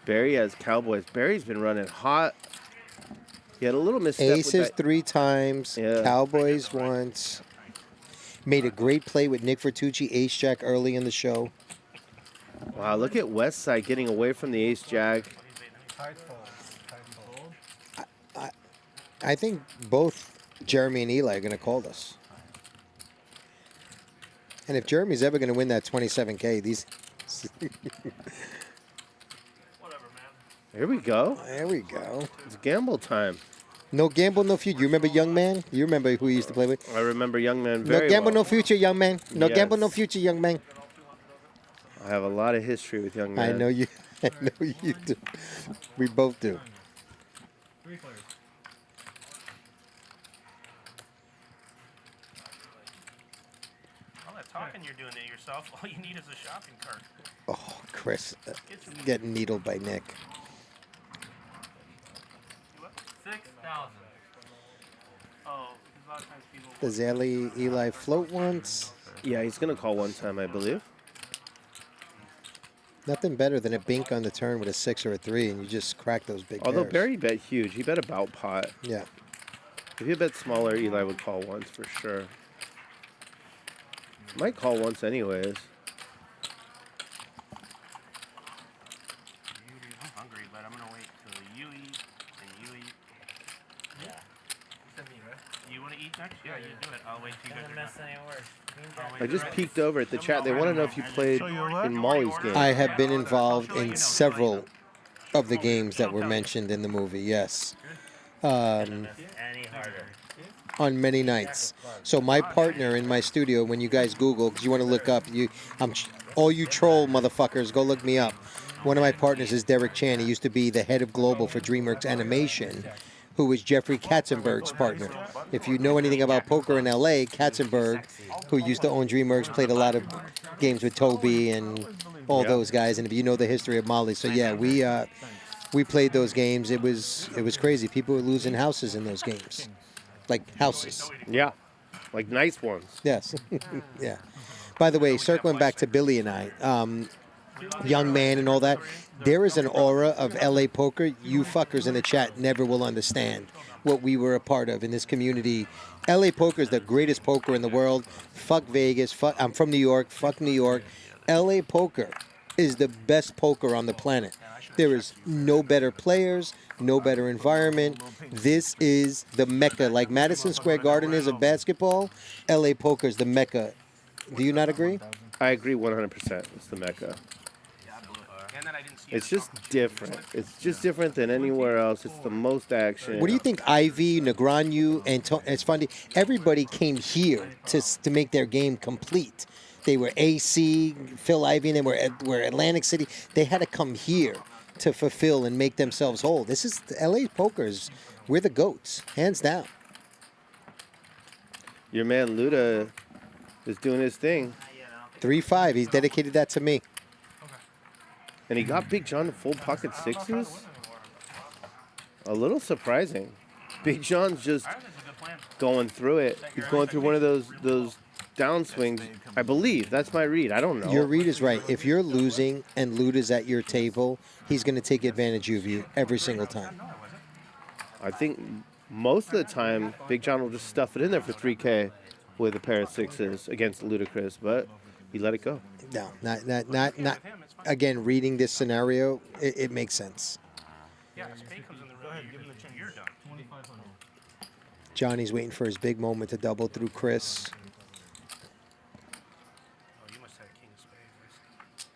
Barry has Cowboys. Barry's been running hot. He had a little misstep with Aces that. 3 times. Yeah. Cowboys once. Made a great play with Nick Vertucci, Ace Jack early in the show. Wow, look at Westside getting away from the Ace Jack. I think both Jeremy and Eli are going to call this. And if Jeremy's ever going to win that 27K, these. Here we go. There we go. It's gamble time. No gamble, no future. You remember Young Man? You remember who he used to play with? I remember Young Man No very gamble, well. no future, young man. No Yes. gamble, no future, young man. I have a lot of history with Young Man. I know you. I know you do. We both do. you're doing it yourself. All you need is a shopping cart. Oh, Chris getting needled by Nick. 6,000. Oh, because a lot of times people. Does Eli float once? Yeah, he's going to call one time, I believe. Nothing better than a bink on the turn with a 6 or a 3, and you just crack those big Although pairs. Barry bet huge. He bet about pot. Yeah. If he bet smaller, Eli would call once for sure. Might call once anyways. I'm hungry, but I'm going to wait till you eat and you eat. Yeah. You want to eat next? Yeah, you do it. I'll wait till you guys are Miss done. any worse. I just peeked over at the chat. They want to know if you played in Molly's game. I have been involved in several of the games that were mentioned in the movie, yes. Any harder. On many nights. So my partner in my studio, when you guys Google, because you want to look up, all you troll motherfuckers, go look me up. One of my partners is Derek Chan. He used to be the head of global for DreamWorks Animation, who was Jeffrey Katzenberg's partner. If you know anything about poker in LA, Katzenberg, who used to own DreamWorks, played a lot of games with Toby and all those guys. And if you know the history of Molly, so yeah, we played those games. It was crazy. People were losing houses in those games, like houses. Yeah, like nice ones. Yes, yeah. By the way, circling back to Billy and I, young man and all that, there is an aura of LA poker you fuckers in the chat never will understand what we were a part of in this community. LA poker is the greatest poker in the world. Fuck Vegas. I'm from New York. Fuck New York. LA poker is the best poker on the planet. There is no better players, no better environment. This is the Mecca. Like Madison Square Garden is of basketball, LA poker is the Mecca. Do you not agree? I agree 100%. It's the Mecca. It's just different. It's just different than anywhere else. It's the most action. What do you think? Ivy, Negreanu, and it's funny. Everybody came here to make their game complete. They were AC, Phil Ivey, and they were Atlantic City. They had to come here to fulfill and make themselves whole. This is LA Pokers. We're the GOATs, hands down. Your man Luda is doing his thing. 3-5. He's dedicated that to me. And he got Big John to full pocket sixes? A little surprising. Big John's just going through it. He's going through one of those downswings. I believe. That's my read. I don't know. Your read is right. If you're losing and Luda's at your table, he's going to take advantage of you every single time. I think most of the time, Big John will just stuff it in there for 3K with a pair of sixes against Ludacris, but he let it go. No, not. Again, reading this scenario, it makes sense. Yeah, spade comes in the room. You're done. 2,500. Johnny's waiting for his big moment to double through Chris. Oh, you must have king spade.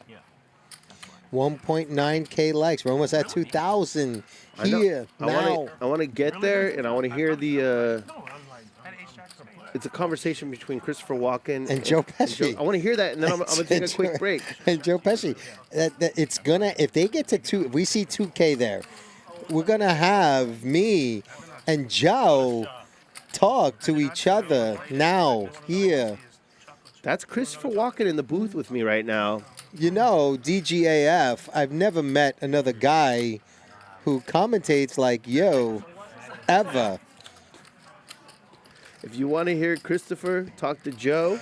Yeah. 1.9K likes. We're almost at 2,000 here now. I want to get there, and I want to hear the. It's a conversation between Christopher Walken and Joe Pesci. I want to hear that, and then I'm gonna take a quick break. And Joe Pesci, it's gonna, if they get to if we see 2K there, we're gonna have me and Joe talk to each other now here. That's Christopher Walken in the booth with me right now. You know, DGAF. I've never met another guy who commentates like yo, ever. If you want to hear Christopher talk to Joe,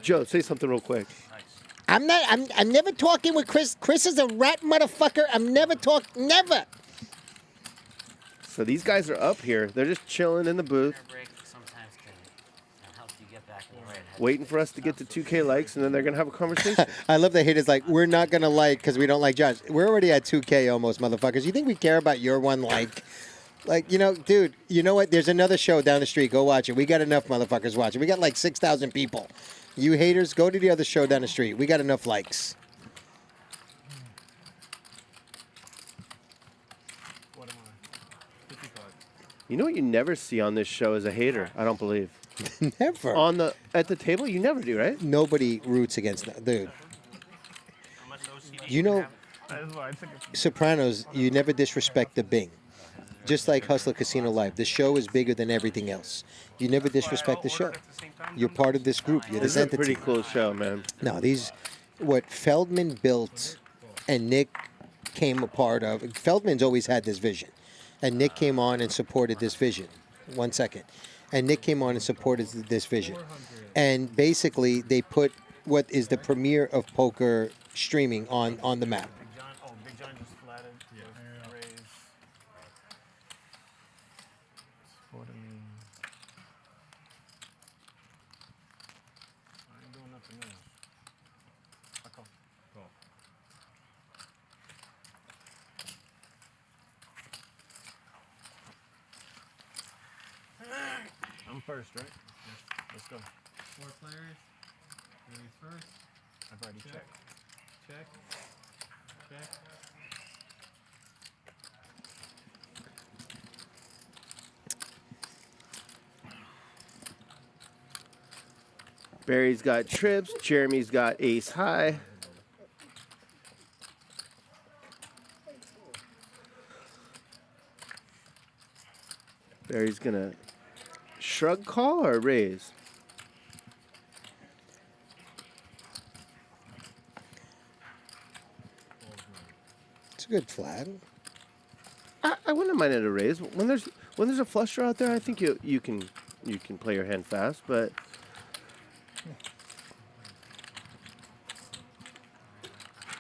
Joe, say something real quick. I'm never talking with Chris. Chris is a rat motherfucker. I'm never never. So these guys are up here. They're just chilling in the booth, waiting for us to get to 2K likes, and then they're going to have a conversation. I love that haters like, we're not going to like because we don't like Josh. We're already at 2K almost, motherfuckers. You think we care about your one like? Like, you know, dude, you know what? There's another show down the street. Go watch it. We got enough motherfuckers watching. We got like 6,000 people. You haters, go to the other show down the street. We got enough likes. You know what you never see on this show is a hater, I don't believe. Never. At the table, you never do, right? Nobody roots against that, dude. You know, Sopranos, you never disrespect the Bing. Just like Hustler Casino Live, the show is bigger than everything else. You never disrespect the show. You're part of this group. You're This this is a pretty entity. cool show, man. No, what Feldman built and Nick came a part of. Feldman's always had this vision, and Nick came on and supported this vision. 1 second. And Nick came on and supported this vision. And basically, they put what is the premiere of poker streaming on the map. Big John just flatted. Raise. Supporting. I ain't doing nothing else. I call. I'm first, right? Let's go. 4 players. Raise first. I've already checked. Check. Check. Barry's got trips. Jeremy's got ace high. Barry's gonna shrug call or raise? It's a good flat. I wouldn't mind it a raise. When there's a flush draw out there, I think you can play your hand fast, but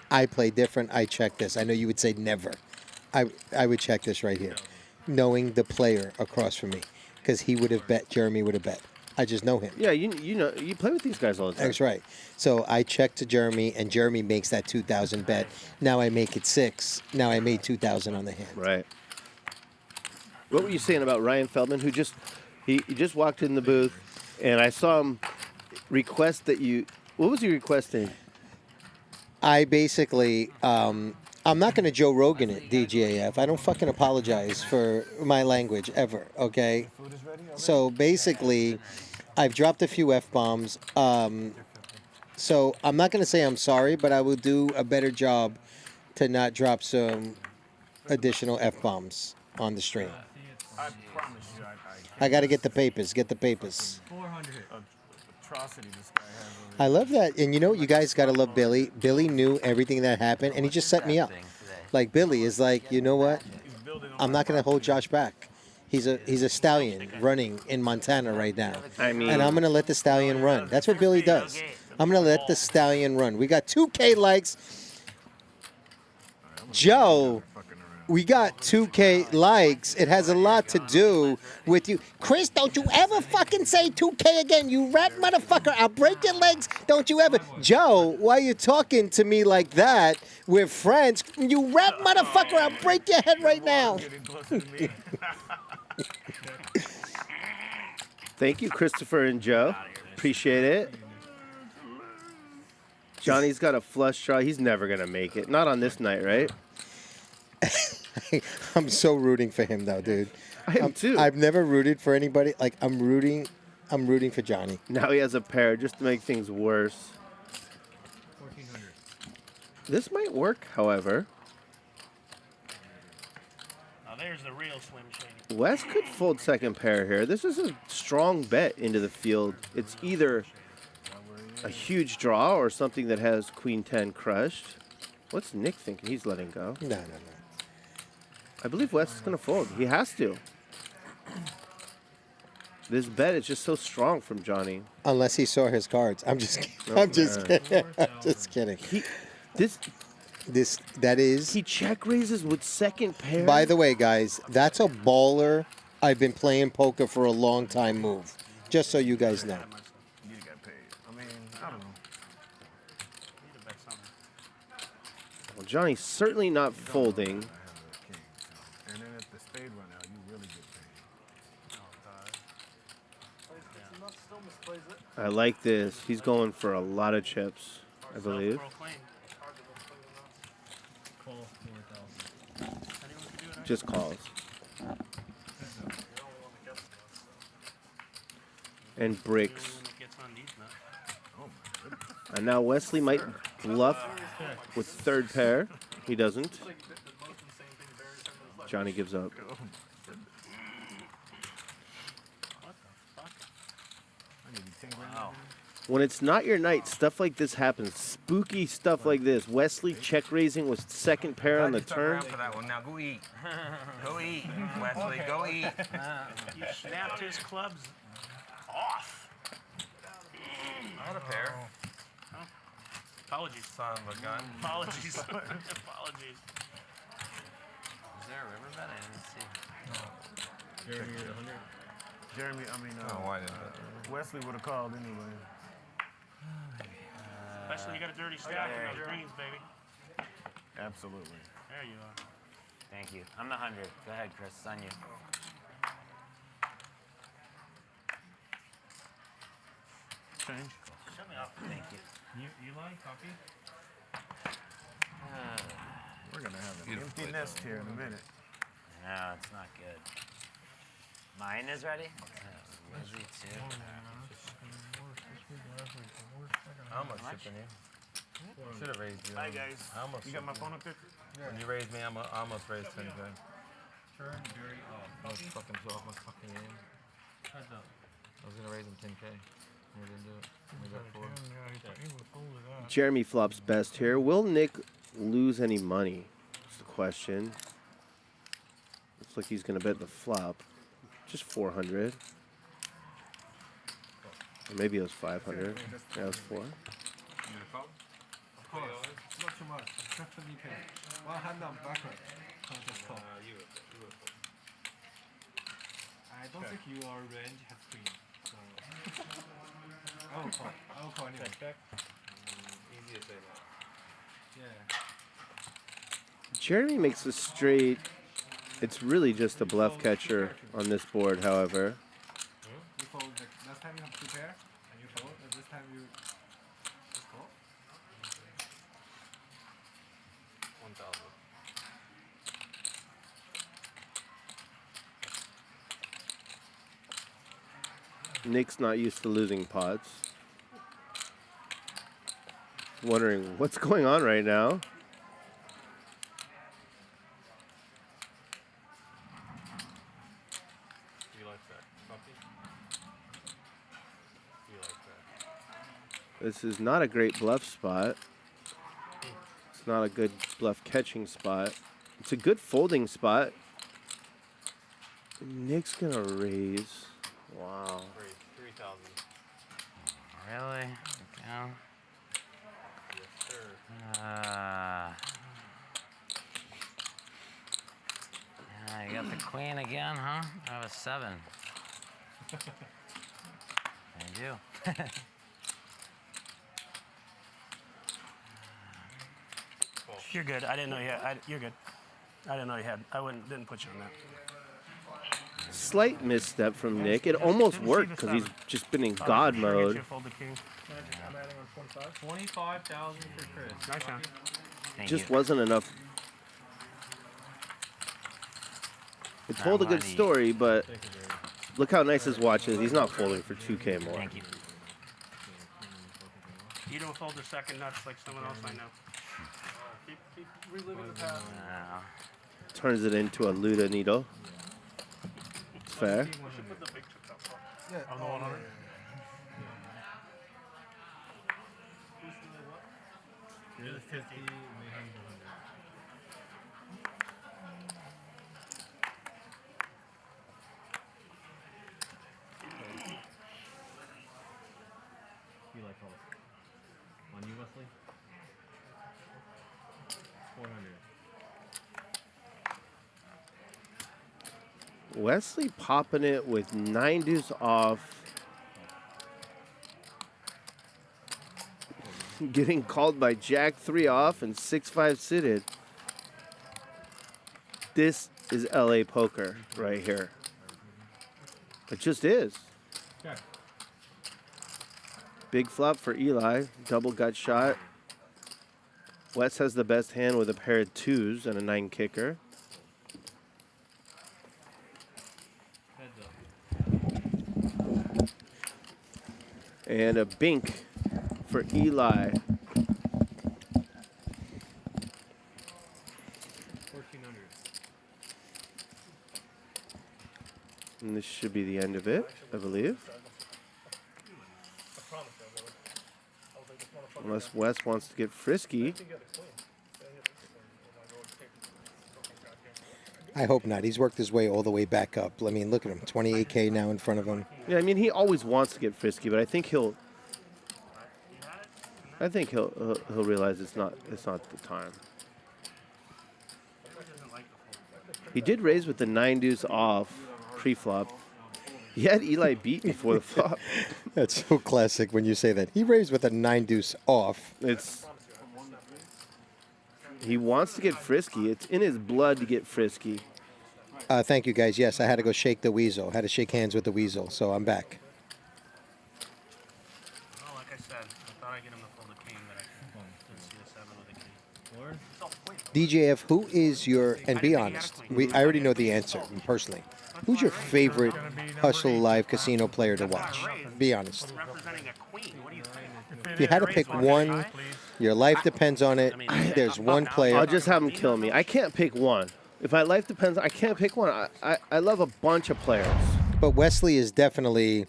I play different. I check this. I know you would say never. I would check this right here, knowing the player across from me, because he would have bet. Jeremy would have bet. I just know him. yeah, you know you play with these guys all the time. That's right. So I check to Jeremy, and Jeremy makes that 2,000 bet. Now I make it 6. Now I made 2,000 on the hand. Right. What were you saying about Ryan Feldman, who just walked in the booth, and I saw him request that you. What was he requesting? I basically, I'm not going to Joe Rogan it, DGAF. I don't fucking apologize for my language ever, okay? So basically, I've dropped a few F-bombs. So I'm not going to say I'm sorry, but I will do a better job to not drop some additional F-bombs on the stream. I promise you, I got to get the papers. Get the papers. 400. Atrocity this guy has. I love that. And you know, you guys got to love Billy. Billy knew everything that happened, and he just set me up. Like, Billy is like, you know what? I'm not going to hold Josh back. He's a stallion running in Montana right now. I mean, and I'm going to let the stallion run. That's what Billy does. I'm going to let the stallion run. We got 2K likes. Joe, we got 2K likes. It has a lot to do with you. Chris, don't you ever fucking say 2K again, you rat motherfucker. I'll break your legs. Don't you ever. Joe, why you talking to me like that? We're friends. You rat motherfucker, I'll break your head right now. Thank you, Christopher and Joe. Appreciate it. Johnny's got a flush draw. He's never going to make it. Not on this night, right? I'm so rooting for him, though, dude. I am too. I've never rooted for anybody. Like, I'm rooting for Johnny. Now he has a pair just to make things worse. 1,400. This might work, however. Now there's the real Slim Shady. Wes could fold second pair here. This is a strong bet into the field. It's either a huge draw or something that has Queen 10 crushed. What's Nick thinking? He's letting go. No. I believe Wes is going to fold. He has to. This bet is just so strong from Johnny. Unless he saw his cards. I'm just kidding. I'm just kidding. I'm just kidding. That is. He check raises with second pair. By the way, guys, that's a baller. I've been playing poker for a long time move. Just so you guys know. You got paid. I mean, I don't know. Well, Johnny's certainly not folding. And then if the spade run out, you really get paid. I like this. He's going for a lot of chips, I believe. Call 4,000. Just calls. And breaks. And now Wesley might bluff with third pair. He doesn't. Johnny gives up. Wow. When it's not your night, stuff like this happens. Spooky stuff like this. Wesley check raising with second pair on the turn. For that one. Now go eat. Go eat, Wesley. Go eat. You snapped his clubs off. I had a pair. Oh. Apologies. Son of a gun. Apologies. Apologies. Is there a river bet? I didn't see. Jeremy at 100. Jeremy, I mean, why didn't Wesley would have called anyway. Especially you got a dirty stack in those greens, baby. Absolutely. There you are. Thank you. I'm the 100. Go ahead, Chris. It's on you. Change. Shut me off. Thank you. You like copy? We're going to have an empty nest here in a minute. No, it's not good. Mine is ready? Wesley too. How much shipping you? Should have raised you. Hi, guys. I almost You got my phone up there? When you raised me, I almost raised 10K. Turn very off. I was fucking so off my fucking game. I was gonna raise him 10K. We didn't do it. We got 4. Jeremy flops best here. Will Nick lose any money? That's the question. Looks like he's going to bet the flop. Just 400. Or maybe it was 500. Yeah, it was 4. Of course. Not too much. Definitely can. One hand on backward. Just call. I don't think your range has queen. So. I will call. I will call anyway. Easy to say that. Yeah. Jeremy makes a straight. It's really just a bluff catcher on this board, however. You fold the last time you have 2 pair and you fold, and this time you just call. 1,000. Nick's not used to losing pots. Wondering what's going on right now. This is not a great bluff spot. It's not a good bluff catching spot. It's a good folding spot. Nick's gonna raise. Wow. 3,000. Really? Yeah. Yes, sir. You got the queen again, huh? I have a 7. I do. You're good. I didn't know you had. You're good. I didn't know you had. I didn't put you on that. Slight misstep from Nick. It almost worked because he's just been in God mode. I'm adding on 25. 25,000 for Chris. Nice one. Just wasn't enough. It told a good story, but look how nice his watch is. He's not folding for 2K more. Thank you. You don't fold the second nuts like someone else I know. Keep reliving the past. Turns it into a Luda needle. It's fair. Yeah. On the 100. You're the 50. Mayhem 100. You like calls. On you, Wesley? 400. Wesley popping it with 9 deuce off. Getting called by Jack 3 off and 6-5 suited. This is LA poker right here. It just is. Okay. Big flop for Eli. Double gut shot. Wes has the best hand with a pair of 2s and a 9 kicker. And a bink for Eli. 1,400. And this should be the end of it, I believe. Unless Wes wants to get frisky. I hope not. He's worked his way all the way back up. I mean, look at him. 28K now in front of him. Yeah, I mean, he always wants to get frisky, but I think he'll realize it's not the time. He did raise with the 9-deuce off pre-flop. He had Eli beat before the flop. That's so classic when you say that. He raised with a 9-deuce off. He wants to get frisky. It's in his blood to get frisky. Thank you, guys. Yes, I had to go shake the weasel. Had to shake hands with the weasel, so I'm back. Oh, like I said, I thought I'd get him to pull the king, but I didn't see the 7 with the king. DGAF, who is your, and be honest, I already know the answer personally. Who's your favorite Hustle Live casino player to watch? Be honest. If you had to pick one, your life depends on it. There's one player. I'll just have him kill me. I can't pick one. If my life depends, I can't pick one. I love a bunch of players. But Wesley is definitely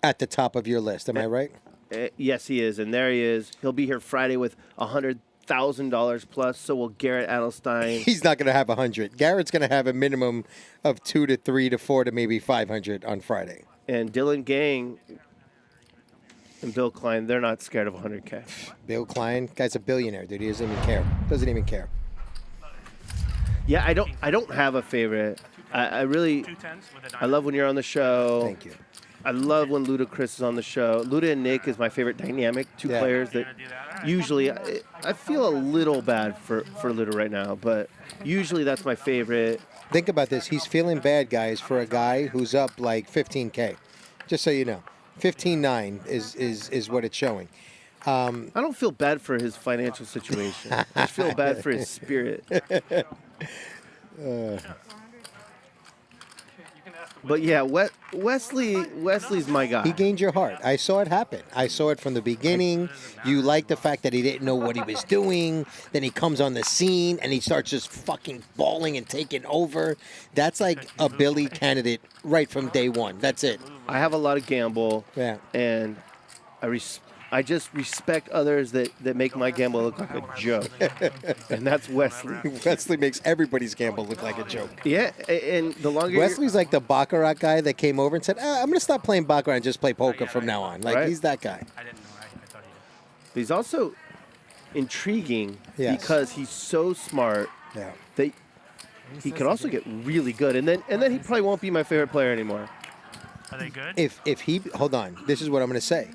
at the top of your list. Am I right? Yes, he is. And there he is. He'll be here Friday with $100,000 plus. So will Garrett Adelstein. He's not going to have 100. Garrett's going to have a minimum of 2 to 3 to 4 to maybe 500 on Friday. And Dylan Gang and Bill Klein, they're not scared of 100K. Bill Klein, guy's a billionaire, dude. He doesn't even care. Doesn't even care. Yeah, I don't have a favorite. I really, I love when you're on the show. Thank you. I love when Ludacris is on the show. Luda and Nick is my favorite dynamic, two players that usually, I feel a little bad for Luda right now, but usually that's my favorite. Think about this. He's feeling bad, guys, for a guy who's up like 15K. Just so you know. 15.9 is what it's showing. I don't feel bad for his financial situation. I just feel bad for his spirit. But yeah, Wesley's my guy. He gained your heart. I saw it happen. I saw it from the beginning. You liked the fact that he didn't know what he was doing. Then he comes on the scene and he starts just fucking bawling and taking over. That's like a Billy candidate right from day one. That's it. I have a lot of gamble. Yeah. And I just respect others that make my gamble look like a joke. And that's Wesley. Wesley makes everybody's gamble look like a joke. Yeah, and the longer Wesley's like the Baccarat guy that came over and said, I'm going to stop playing Baccarat and just play poker from now on. Like, Right. he's that guy. I didn't know. I thought he did. He's also intriguing because he's so smart that he could also get really good. And then he probably won't be my favorite player anymore. Are they good? If he, hold on, this is what I'm going to say.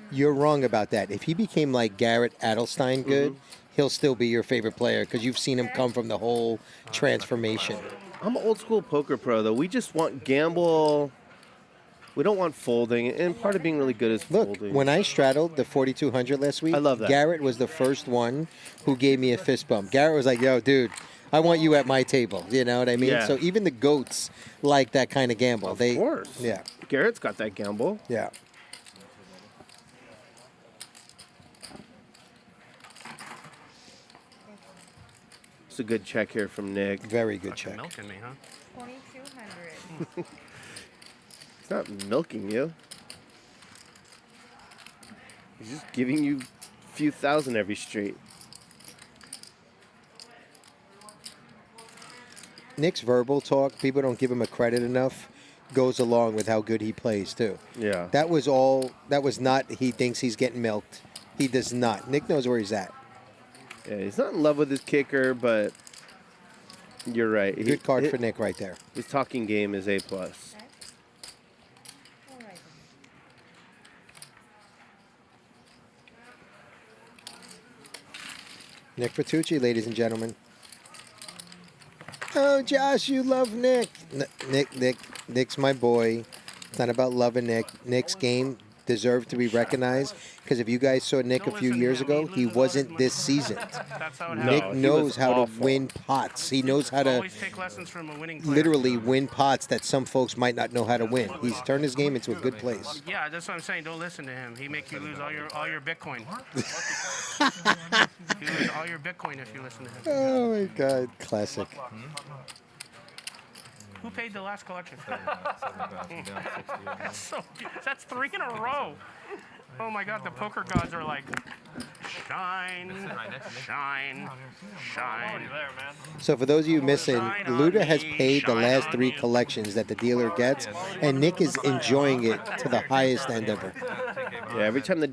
You're wrong about that. If he became like Garrett Adelstein good, he'll still be your favorite player because you've seen him come from the whole transformation. I'm an old school poker pro, though. We just want gamble. We don't want folding. And part of being really good is folding. When I straddled the 4,200 last week, I love that. Garrett was the first one who gave me a fist bump. Garrett was like, yo, dude, I want you at my table. You know what I mean? Yeah. So even the GOATs like that kind of gamble. Of course. Yeah. Garrett's got that gamble. Yeah. It's a good check here from Nick. Very good check. Milking me, huh? 2,200. He's not milking you. He's just giving you a few thousand every straight. Nick's verbal talk, people don't give him a credit enough, goes along with how good he plays, too. Yeah. That was not he thinks he's getting milked. He does not. Nick knows where he's at. Yeah, he's not in love with his kicker, but you're right. Good card for Nick right there. His talking game is A+. Nick Vertucci, ladies and gentlemen. Oh, Josh, you love Nick. Nick's my boy. It's not about loving Nick. Nick's game deserved to be recognized because if you guys saw Nick a few years ago, he wasn't this seasoned. Nick knows how to win pots. He knows how to Always take lessons from a winning player. literally win pots that some folks might not know how to win. He's turned his game into a good place. Yeah, that's what I'm saying. Don't listen to him. He make you lose all your Bitcoin. You lose all your Bitcoin if you listen to him. Oh my God, classic. Who paid the last collection? That's 3 in a row. Oh my God, the poker gods are like, shine, shine, shine. So for those of you missing, Luda has paid the last 3 collections that the dealer gets, and Nick is enjoying it to the highest end ever. Yeah, every time a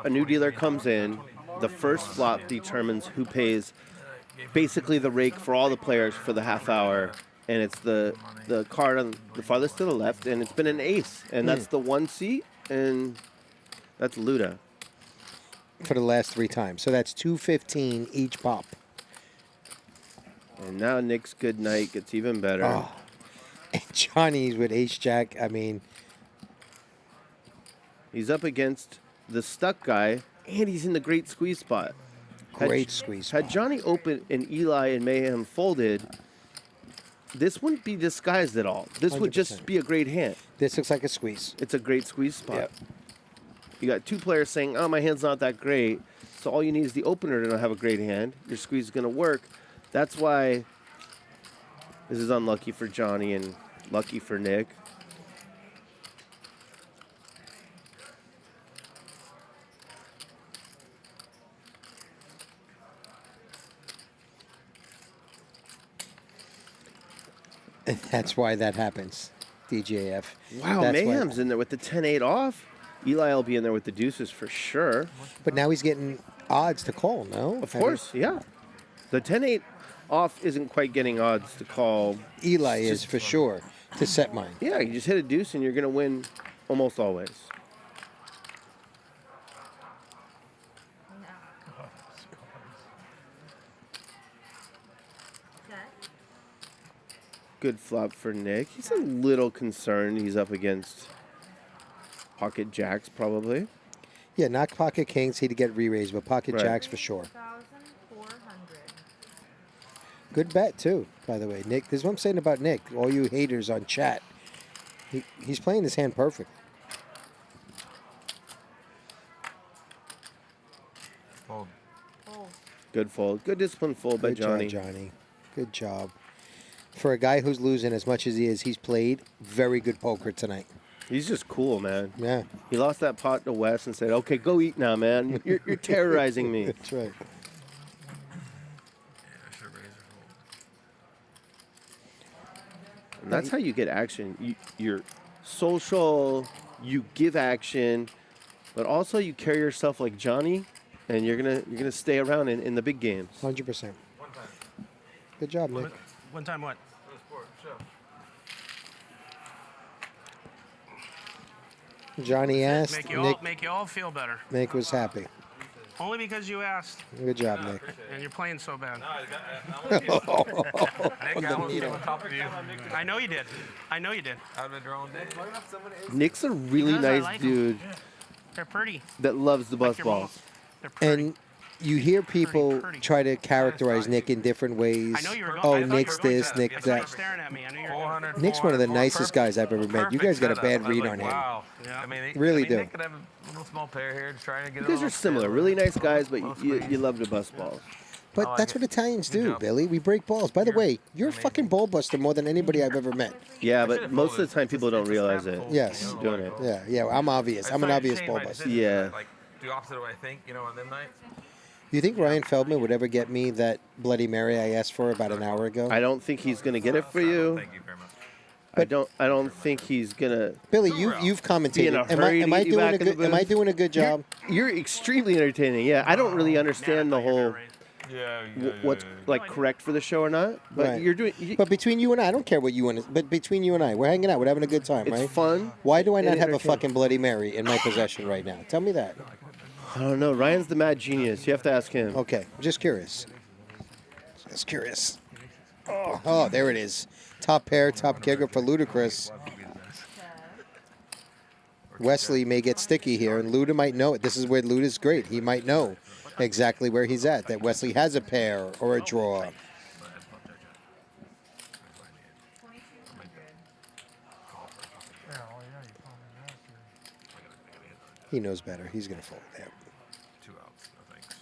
new dealer comes in, the first flop determines who pays basically the rake for all the players for the half hour, and it's the card on the farthest to the left, and it's been an ace, and that's the 1 seat, and that's Luda. For the last 3 times. So that's 215 each pop. And now Nick's good night gets even better. Oh. And Johnny's with ace-jack, I mean... He's up against the stuck guy, and he's in the great squeeze spot. Great squeeze spot. Had Johnny opened and Eli and Mayhem folded, this wouldn't be disguised at all. This would 100%. just be a great hand. This looks like a squeeze. It's a great squeeze spot. Yep. You got 2 players saying, oh, my hand's not that great. So all you need is the opener to not have a great hand. Your squeeze is going to work. That's why this is unlucky for Johnny and lucky for Nick. And that's why that happens, DGAF. Wow, That's Mayhem's why. in there with the 10-8 off. Eli will be in there with the deuces for sure. But now he's getting odds to call, no? Of course, yeah. The 10-8 off isn't quite getting odds to call. Eli is for sure to set mine. Yeah, you just hit a deuce and you're going to win almost always. Good flop for Nick. He's a little concerned. He's up against pocket jacks, probably. Yeah, not pocket kings. He'd get re-raised, but pocket Right. jacks for sure. Good bet, too, by the way. Nick, this is what I'm saying about Nick. All you haters on chat. He's playing his hand perfect. Fold. Good fold. Good discipline fold by Good Johnny. job, Johnny. Good job. For a guy who's losing as much as he is, he's played very good poker tonight. He's just cool, man. Yeah. He lost that pot to Wes and said, okay, go eat now, man. You're terrorizing me. That's right. And that's how you get action. You're social, you give action, but also you carry yourself like Johnny, and you're gonna stay around in the big games. 100%. Good job, Nick. One time what? Johnny asked. Make you all feel better. Nick was happy. Only because you asked. Good job, Nick. And you're playing so bad. Nick, I almost came on top of you. I know you did. I know you did. Out of your own day. Nick's a really Because I nice like 'em. dude They're pretty. that loves the bus your balls. And you hear people try to characterize Nick in different ways. I know you were going. Oh, I thought you Nick's were going this, to. Nick That's why you're that. staring at me. I knew you were going. Nick's one of the nicest guys I've ever met. You guys got a bad read on him. Wow. Yeah. I mean, Really do. Nick could have a little small pair here to try and get You guys are similar. Really nice guys, but you love the bus balls. But that's what Italians do, Billy. We break balls. By the way, you're a fucking ball buster more than anybody I've ever met. Yeah, but most of the time people don't realize it. Yes. Doing it. Yeah, I'm obvious. I'm an obvious ball buster. Yeah. Like, do opposite of what I think, on them nights. You think Ryan Feldman would ever get me that Bloody Mary I asked for about an hour ago? I don't think he's gonna get it for you. Thank you very much. I don't think he's gonna. Billy, you've commentated. Am I doing a good job? You're extremely entertaining. Yeah, I don't really understand the whole what's like correct for the show or not, but Right. you're doing. But between you and I don't care what you want to. But between you and I, we're hanging out. We're having a good time, It's right? fun. Why do I not and have a entertaining. fucking Bloody Mary in my possession right now? Tell me that. I don't know. Ryan's the mad genius. You have to ask him. Okay, I'm just curious. Just curious. Oh, there it is. Top pair, top kicker for Ludacris. Wesley may get sticky here, and Luda might know it. This is where Luda's great. He might know exactly where he's at, that Wesley has a pair or a draw. He knows better. He's going to fold. Yeah. 2 outs. No thanks.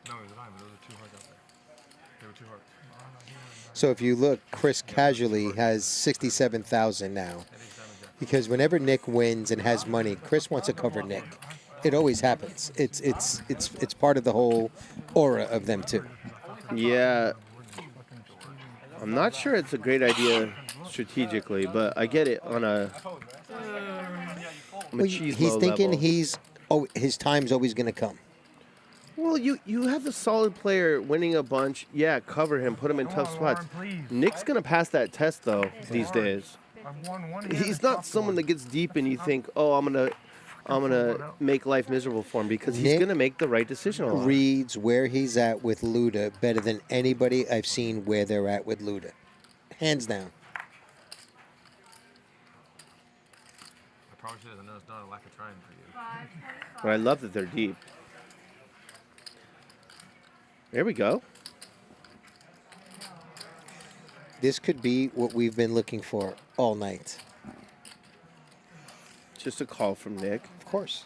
No, it was not. Those are 2 hard out there. They were So if you look, Chris casually has 67,000 now. Because whenever Nick wins and has money, Chris wants to cover Nick. It always happens. It's part of the whole aura of them two. Yeah. I'm not sure it's a great idea strategically, but I get it on a Well, he's thinking level. his time's always going to come. Well, you have a solid player winning a bunch. Yeah, cover him, put him in tough spots. Nick's going to pass that test, though, these days. He's not someone that gets deep and you think, oh, I'm gonna make life miserable for him, because he's Nick going to make the right decision a lot. reads where he's at with Luda better than anybody I've seen where they're at with Luda. Hands down. I promise you, it's not a lack of trying for you. But I love that they're deep. There we go. This could be what we've been looking for all night. Just a call from Nick. Of course.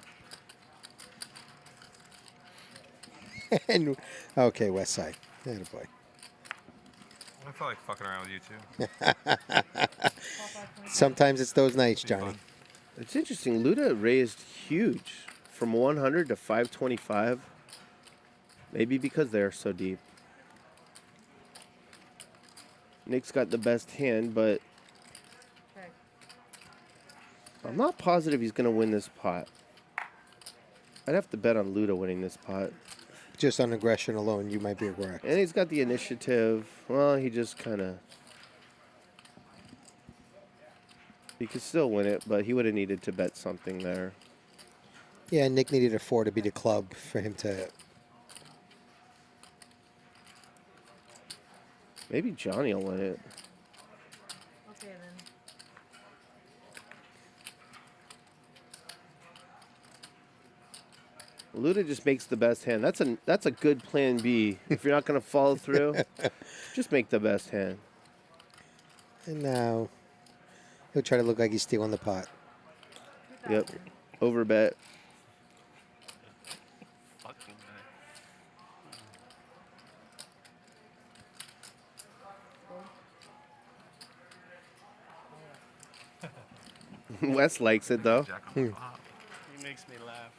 And okay, West Side. Attaboy. I feel like fucking around with you too. Sometimes it's those nights, Johnny. It's interesting. Luda raised huge from 100 to 525. Maybe because they're so deep. Nick's got the best hand, but I'm not positive he's going to win this pot. I'd have to bet on Luda winning this pot. Just on aggression alone, you might be correct. And he's got the initiative. Well, he just kind of... He could still win it, but he would have needed to bet something there. Yeah, Nick needed a 4 to be the club for him to... Maybe Johnny will win it. Okay, then. Luda just makes the best hand. That's a good plan B. If you're not going to follow through, just make the best hand. And now he'll try to look like he's stealing the pot. Yep. Overbet. Wes likes it, though. He makes me laugh.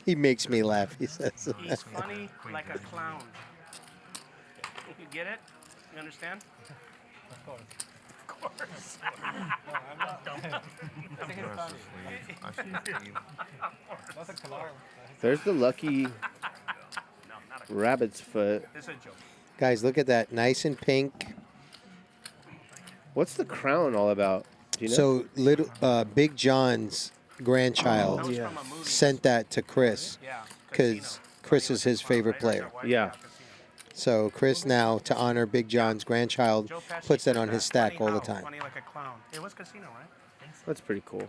He makes me laugh, he says. He's funny like a clown. You get it? You understand? Of course. Of course. That's a color. There's the lucky rabbit's foot. It's a joke. Guys, look at that. Nice and pink. What's the crown all about? Do you know? So, little Big John's grandchild sent that to Chris because Chris is his favorite player. Yeah. So Chris now, to honor Big John's grandchild, puts that on his stack all the time. Funny like a clown. It was casino, right? That's pretty cool.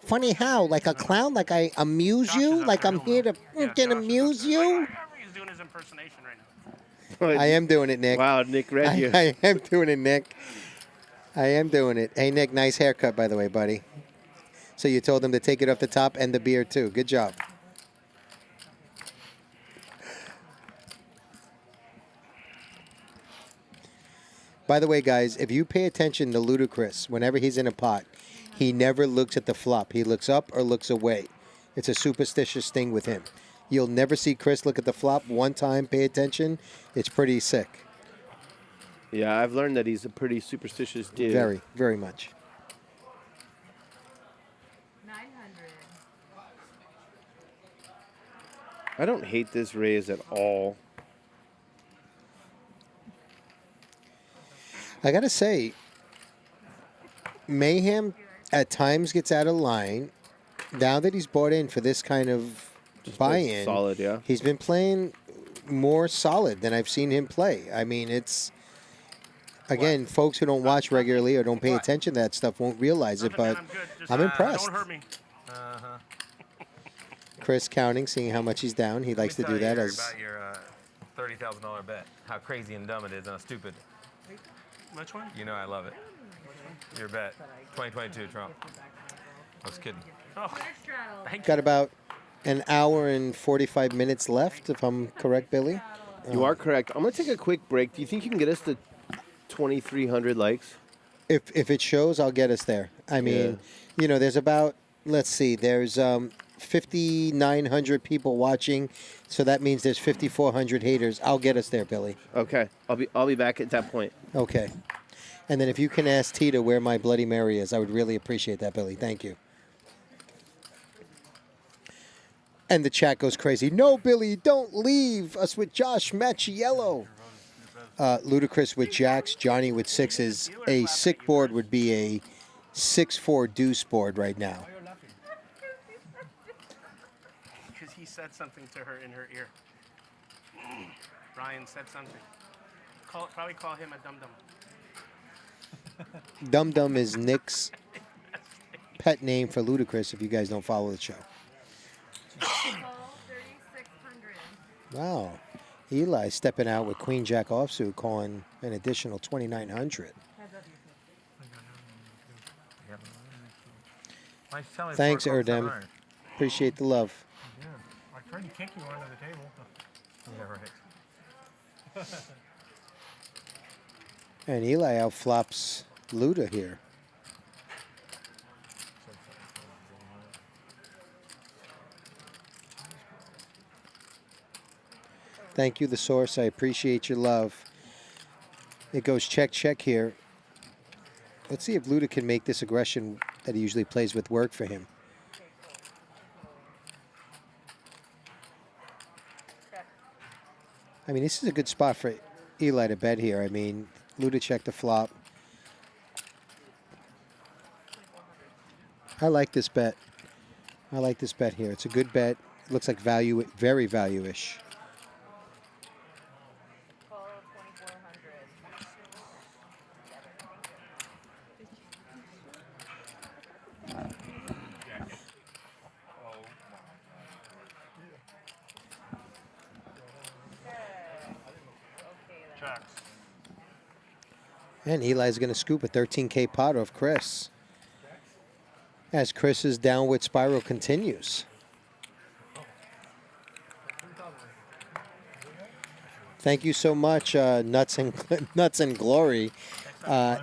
Funny how? Like a clown? Like I amuse you? Like I'm here to fucking amuse you? He's doing his impersonation right now. I am doing it, Nick. Wow, Nick read you. I am doing it, Nick. I am doing it. Hey, Nick, nice haircut, by the way, buddy. So you told him to take it off the top and the beard, too. Good job. By the way, guys, if you pay attention to Ludacris, whenever he's in a pot, he never looks at the flop. He looks up or looks away. It's a superstitious thing with him. You'll never see Chris look at the flop one time, pay attention. It's pretty sick. Yeah, I've learned that he's a pretty superstitious dude. Very, very much. 900. I don't hate this raise at all. I got to say, Mayhem at times gets out of line. Now that he's bought in for this kind of buy-in, solid, yeah. He's been playing more solid than I've seen him play. I mean, it's... Again, folks who don't watch regularly or don't pay attention to that stuff won't realize it, but I'm impressed. Don't hurt me. Chris counting, seeing how much he's down. He likes to do that as... About your $30,000 bet. How crazy and dumb it is and how stupid. Which one? You know I love it. Your bet. 2022 Trump. I was kidding. Oh. Got about an hour and 45 minutes left, if I'm correct, Billy. You are correct. I'm going to take a quick break. Do you think you can get us to 2,300 likes? If it shows, I'll get us there. I mean, you know, there's about, let's see, there's 5,900 people watching, so that means there's 5,400 haters. I'll get us there, Billy. Okay. I'll be back at that point. Okay. And then if you can ask Tita where my Bloody Mary is, I would really appreciate that, Billy. Thank you. And the chat goes crazy. No, Billy, don't leave us with Josh Macchiello. Ludacris with jacks, Johnny with sixes. A sick board would be a 6-4 deuce board right now. Because he said something to her in her ear. Bryan said something. Probably call him a dum-dum. Dum Dum is Nick's pet name for Ludacris if you guys don't follow the show. Wow. Eli stepping out with Queen Jack offsuit, calling an additional 2,900. Thanks, Erdem. Appreciate the love. Yeah, I tried to kick you under the table. Yeah, right. And Eli outflops Luda here. Thank you, The Source. I appreciate your love. It goes check, check here. Let's see if Luda can make this aggression that he usually plays with work for him. I mean, this is a good spot for Eli to bet here. I mean, Luda checked the flop. I like this bet. I like this bet here. It's a good bet. It looks like value, very value-ish. And Eli's going to scoop a 13K pot off Chris as Chris's downward spiral continues. Thank you so much, Nuts and Glory.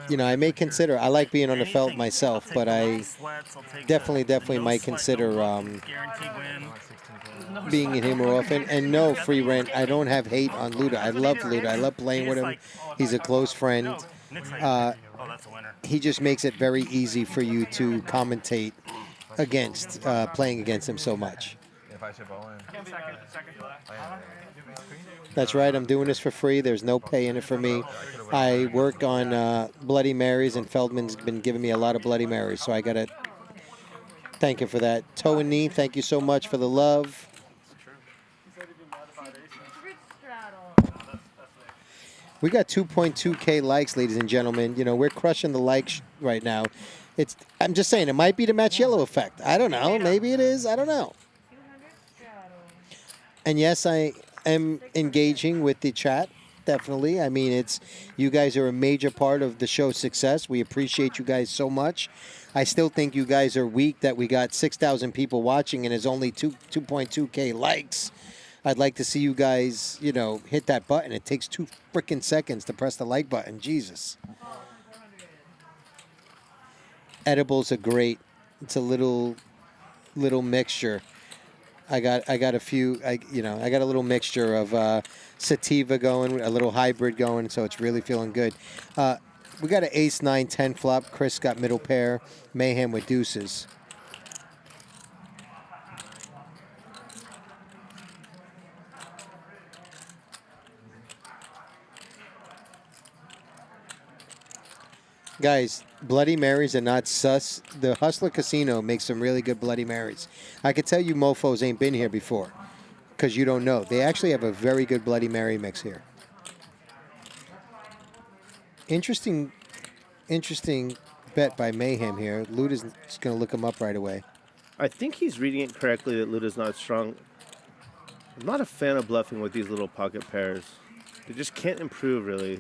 You know, I may consider, I like being on the felt myself, but I definitely might consider being in here more often. And no, free rent, I don't have hate on Luda. I love Luda. I love playing with him. He's a close friend. He just makes it very easy for you to commentate against, playing against him so much. That's right. I'm doing this for free. There's no pay in it for me. I work on Bloody Marys, and Feldman's been giving me a lot of Bloody Marys, so I got to thank him for that. Toe and Knee, thank you so much for the love. We got 2.2K likes, ladies and gentlemen. You know, we're crushing the likes right now. I'm just saying, it might be the Macchiello effect. I don't know. Maybe it is. I don't know. And yes, I am engaging with the chat, definitely. I mean, you guys are a major part of the show's success. We appreciate you guys so much. I still think you guys are weak that we got 6,000 people watching and there's only 2.2K likes. I'd like to see you guys, you know, hit that button. It takes 2 freaking seconds to press the like button. Jesus. Edibles are great. It's a little mixture. I got a few. I got a little mixture of sativa going, a little hybrid going, so it's really feeling good. We got an ace 9-10 flop. Chris got middle pair. Mayhem with deuces. Guys, Bloody Marys are not sus. The Hustler Casino makes some really good Bloody Marys. I could tell you mofos ain't been here before because you don't know. They actually have a very good Bloody Mary mix here. Interesting bet by Mayhem here. Luda's going to look him up right away. I think he's reading it correctly that Luda's not strong. I'm not a fan of bluffing with these little pocket pairs. They just can't improve, really.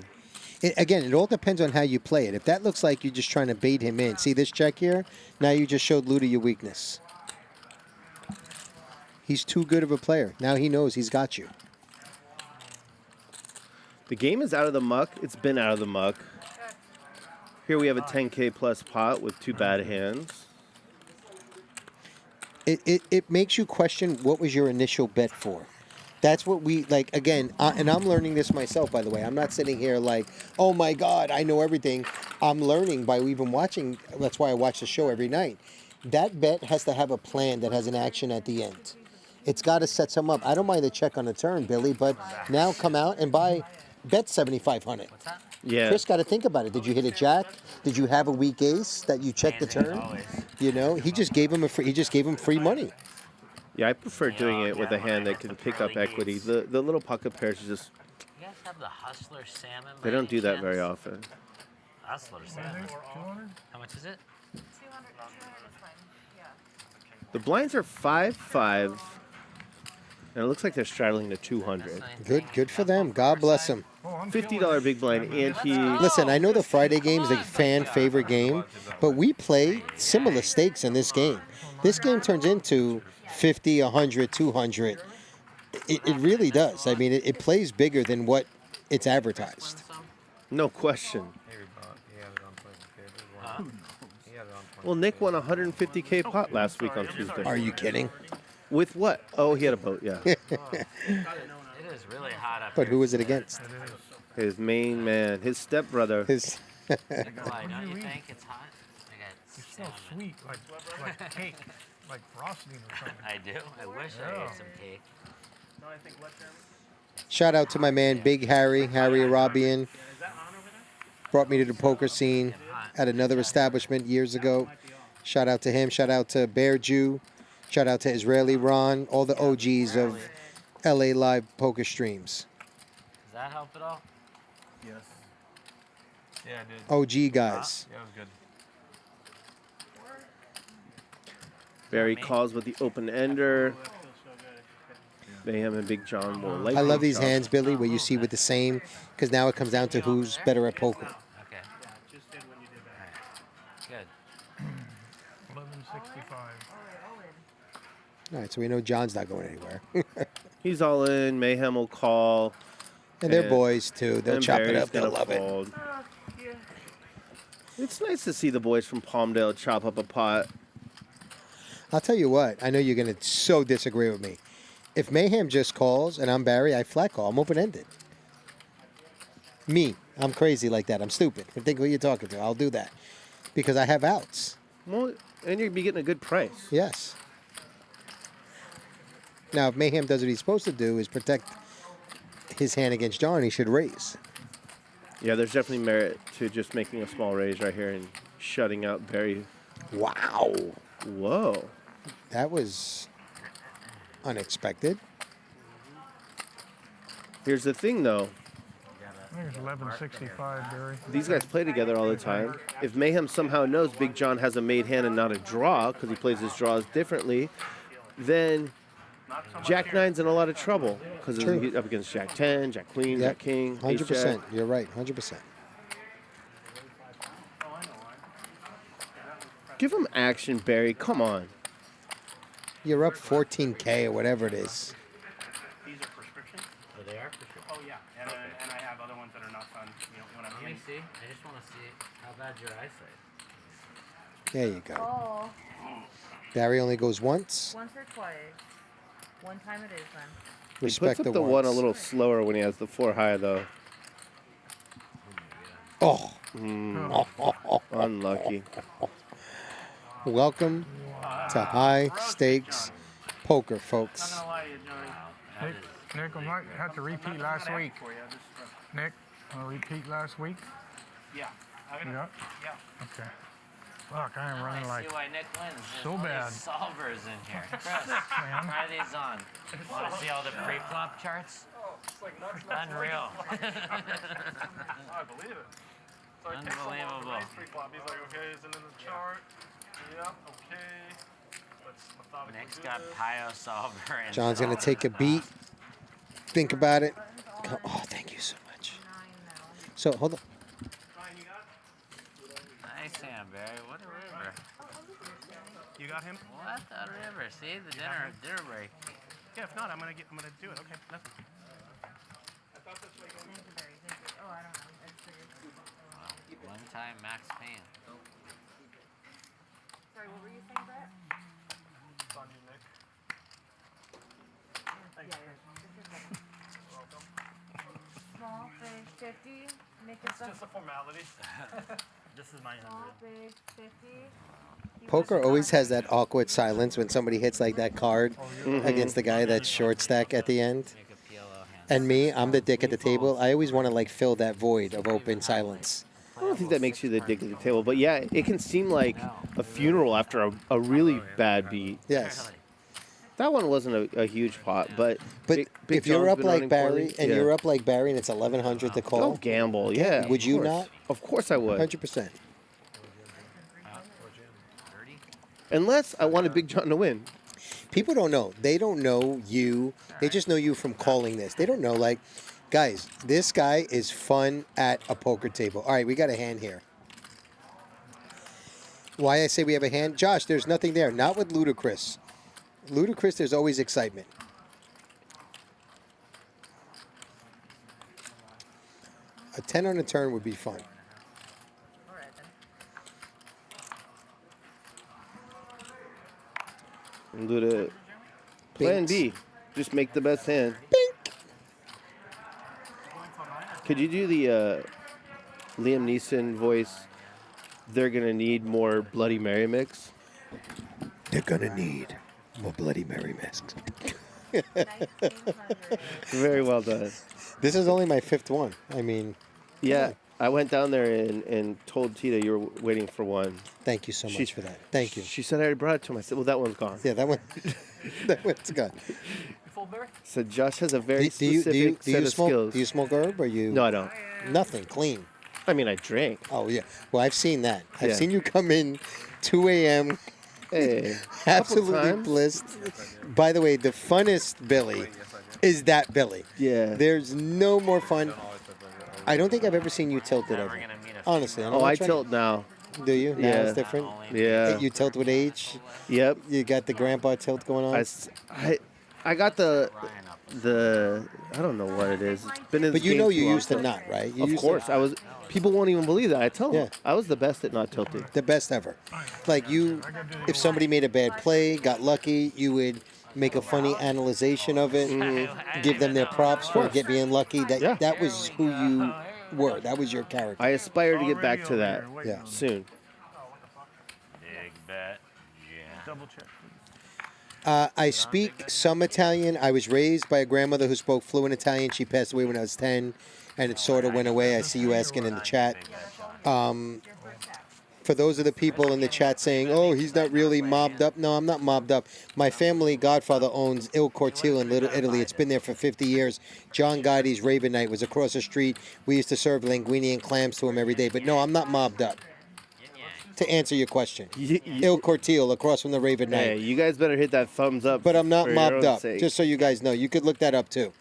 Again, it all depends on how you play it. If that looks like you're just trying to bait him in. See this check here? Now you just showed Luda your weakness. He's too good of a player. Now he knows he's got you. The game is out of the muck. It's been out of the muck. Here we have a 10K plus pot with 2 bad hands. It makes you question what was your initial bet for. That's what we, like, again, and I'm learning this myself, by the way. I'm not sitting here like, oh my God, I know everything. I'm learning by even watching. That's why I watch the show every night. That bet has to have a plan that has an action at the end. It's got to set some up. I don't mind the check on the turn, Billy, but now come out and bet 7,500. What's that? Yeah. Chris got to think about it. Did you hit a jack? Did you have a weak ace that you checked the turn? You know, he just gave him free money. Yeah, I prefer doing it with a hand that can pick up equity. The little pocket pairs just, You guys have the Hustler Salmon? they don't do that very often. Hustler Salmon. How much is it? 200 is fine. Yeah. The blinds are 5-5, and it looks like they're straddling to 200. Good for them. God bless them. $50 big blind ante. Listen, I know the Friday game is a fan favorite game, but we play similar stakes in this game. This game turns into 50, 100, 200. It really does. I mean, it plays bigger than what it's advertised. No question. Well, Nick won a 150K pot last week on Tuesday. Are you kidding? With what? Oh, he had a boat, yeah. It is really hot up But here. who was it against? His main man, his stepbrother. Nikolai, don't you think it's hot? I got It's so sweet, like cake, like frosting or something. I do. I wish I ate some cake. Shout out to my man, Big Harry Arabian. Brought me to the poker scene at another establishment years ago. Shout out to him. Shout out to Bear Jew. Shout out to Israeli Ron. All the OGs of LA Live poker streams. Does that help at all? Yes. Yeah, I did. OG guys. Yeah, it was good. Barry calls with the open ender. Mayhem and Big John will like I love these these hands, Billy, where you see with the same, because now it comes down to who's better at poker. Okay. Good. 1165. All right, so we know John's not going anywhere. He's all in. Mayhem will call. And they're boys, too. They'll and chop it Barry's up. They'll gonna love it. fold. It's nice to see the boys from Palmdale chop up a pot. I'll tell you what. I know you're going to so disagree with me. If Mayhem just calls and I'm Barry, I flat call. I'm open-ended. Me. I'm crazy like that. I'm stupid. Think who you're talking to. I'll do that. Because I have outs. Well, and you'd be getting a good price. Yes. Now, if Mayhem does what he's supposed to do is protect his hand against John, he should raise. Yeah, there's definitely merit to just making a small raise right here and shutting out Barry. Wow. Whoa. That was unexpected. Here's the thing, though. I think it's 1165, Barry. These guys play together all the time. If Mayhem somehow knows Big John has a made hand and not a draw, because he plays his draws differently, then Jack 9's in a lot of trouble, because he's up against Jack 10, Jack Queen, Jack King, Ace 100%. Jack. You're right. 100%. Give him action, Barry. Come on. You're up 14K or whatever it is. These are prescription? Oh, they are prescription? Oh, yeah. And I have other ones that are not fun. You know, when I'm Let me see. I just want to see how bad your eyesight. There you go. Oh. Barry only goes once. Once or twice. One time it is then. Respect he puts up the the one a ones. little slower when he has the 4 high, though. Oh. Unlucky. Welcome to high stakes poker, folks. Nick, I might have to repeat last week. Nick, repeat last week? Yeah. Yeah? Okay. Fuck, I am running I like see why Nick wins. There's so all bad. these solvers in here. Chris, try these on. Want to see all the pre-flop charts? Unreal. I believe it. So I picked some off the Unbelievable. race pre-flop. He's like, okay, is it in the chart? Yep, okay. Let's methodically Nick's do got this. Pio solver and John's going to take a beat. Think about it. Oh, thank you so much. So, hold on. Nice hand, Barry. What a river. You got him? What a river. See, the dinner break. Yeah, if not, I'm gonna do it. Okay, nothing. Oh, I don't know. It's figured. One time max pain. Sorry, what were you saying, Brett? It's on you, Nick. Yeah, small fish, 50. Nick is It's just a formality. This is my small fish, 50. Poker always has that awkward silence when somebody hits like that card against the guy that's short stack at the end. And me, I'm the dick at the table. I always want to like fill that void of open silence. I don't think that makes you the dick at the table, but yeah, it can seem like a funeral after a really bad beat. Yes. That one wasn't a huge pot, but Big if you're John's up been like running Barry poorly. and Yeah. you're up like Barry and it's 1100 to call, Don't gamble. Yeah, would of you course. not? Of course I would. 100%. Unless I wanted Big John to win. People don't know. They don't know you. They just know you from calling this. They don't know, like, guys, this guy is fun at a poker table. All right, we got a hand here. Why I say we have a hand? Josh, there's nothing there. Not with Ludacris. Ludacris, there's always excitement. A 10 on a turn would be fun. Luda, plan B. Just make the best hand. Could you do the Liam Neeson voice? They're gonna need more Bloody Mary mix. They're gonna need more Bloody Mary mix. Very well done. This is only my 5th one. I mean, Yeah, I went down there and told Tita you were waiting for one. Thank you so much for that. Thank you. She said I already brought it to him. I said, well, that one's gone. Yeah, that one. That one's gone. So Josh has a very Do you specific set of smoke? skills. Do you smoke herb or you? No, I don't. Nothing. Clean. I mean, I drink. Oh yeah. Well, I've seen that. I've Yeah. seen you come in 2 a.m. Hey, absolutely couple times. blissed. By the way, the funnest Billy is that Billy. Yeah. There's no more fun. I don't think I've ever seen you tilted ever. Honestly. Oh, I tilt now. Do you? Now Yeah. it's different? Yeah. You tilt with age? Yep. You got the grandpa tilt going on? I got the I don't know what it is. It's been in But this you game know too you long. used to not, right? You Of used course, to- I was. People won't even believe that. I tell them Yeah. I was the best at not tilting. The best ever. Like you, if somebody made a bad play, got lucky, you would make a funny analyzation of it, give them their props for get being lucky. That was who you were. That was your character. I aspire to get back to that. Yeah. Soon. Big bet. Yeah. Double check. I speak some Italian. I was raised by a grandmother who spoke fluent Italian. She passed away when I was 10, and it sort of went away. I see you asking in the chat. For those of the people in the chat saying, oh, he's not really mobbed up. No, I'm not mobbed up. My family godfather owns Il Cortile in Little Italy. It's been there for 50 years. John Gotti's Raven Night was across the street. We used to serve linguine and clams to him every day. But no, I'm not mobbed up. To answer your question. Il Cortile across from the Raven Night. Hey, you guys better hit that thumbs up. But I'm not for your mobbed own up, sake. just so you guys know. You could look that up too.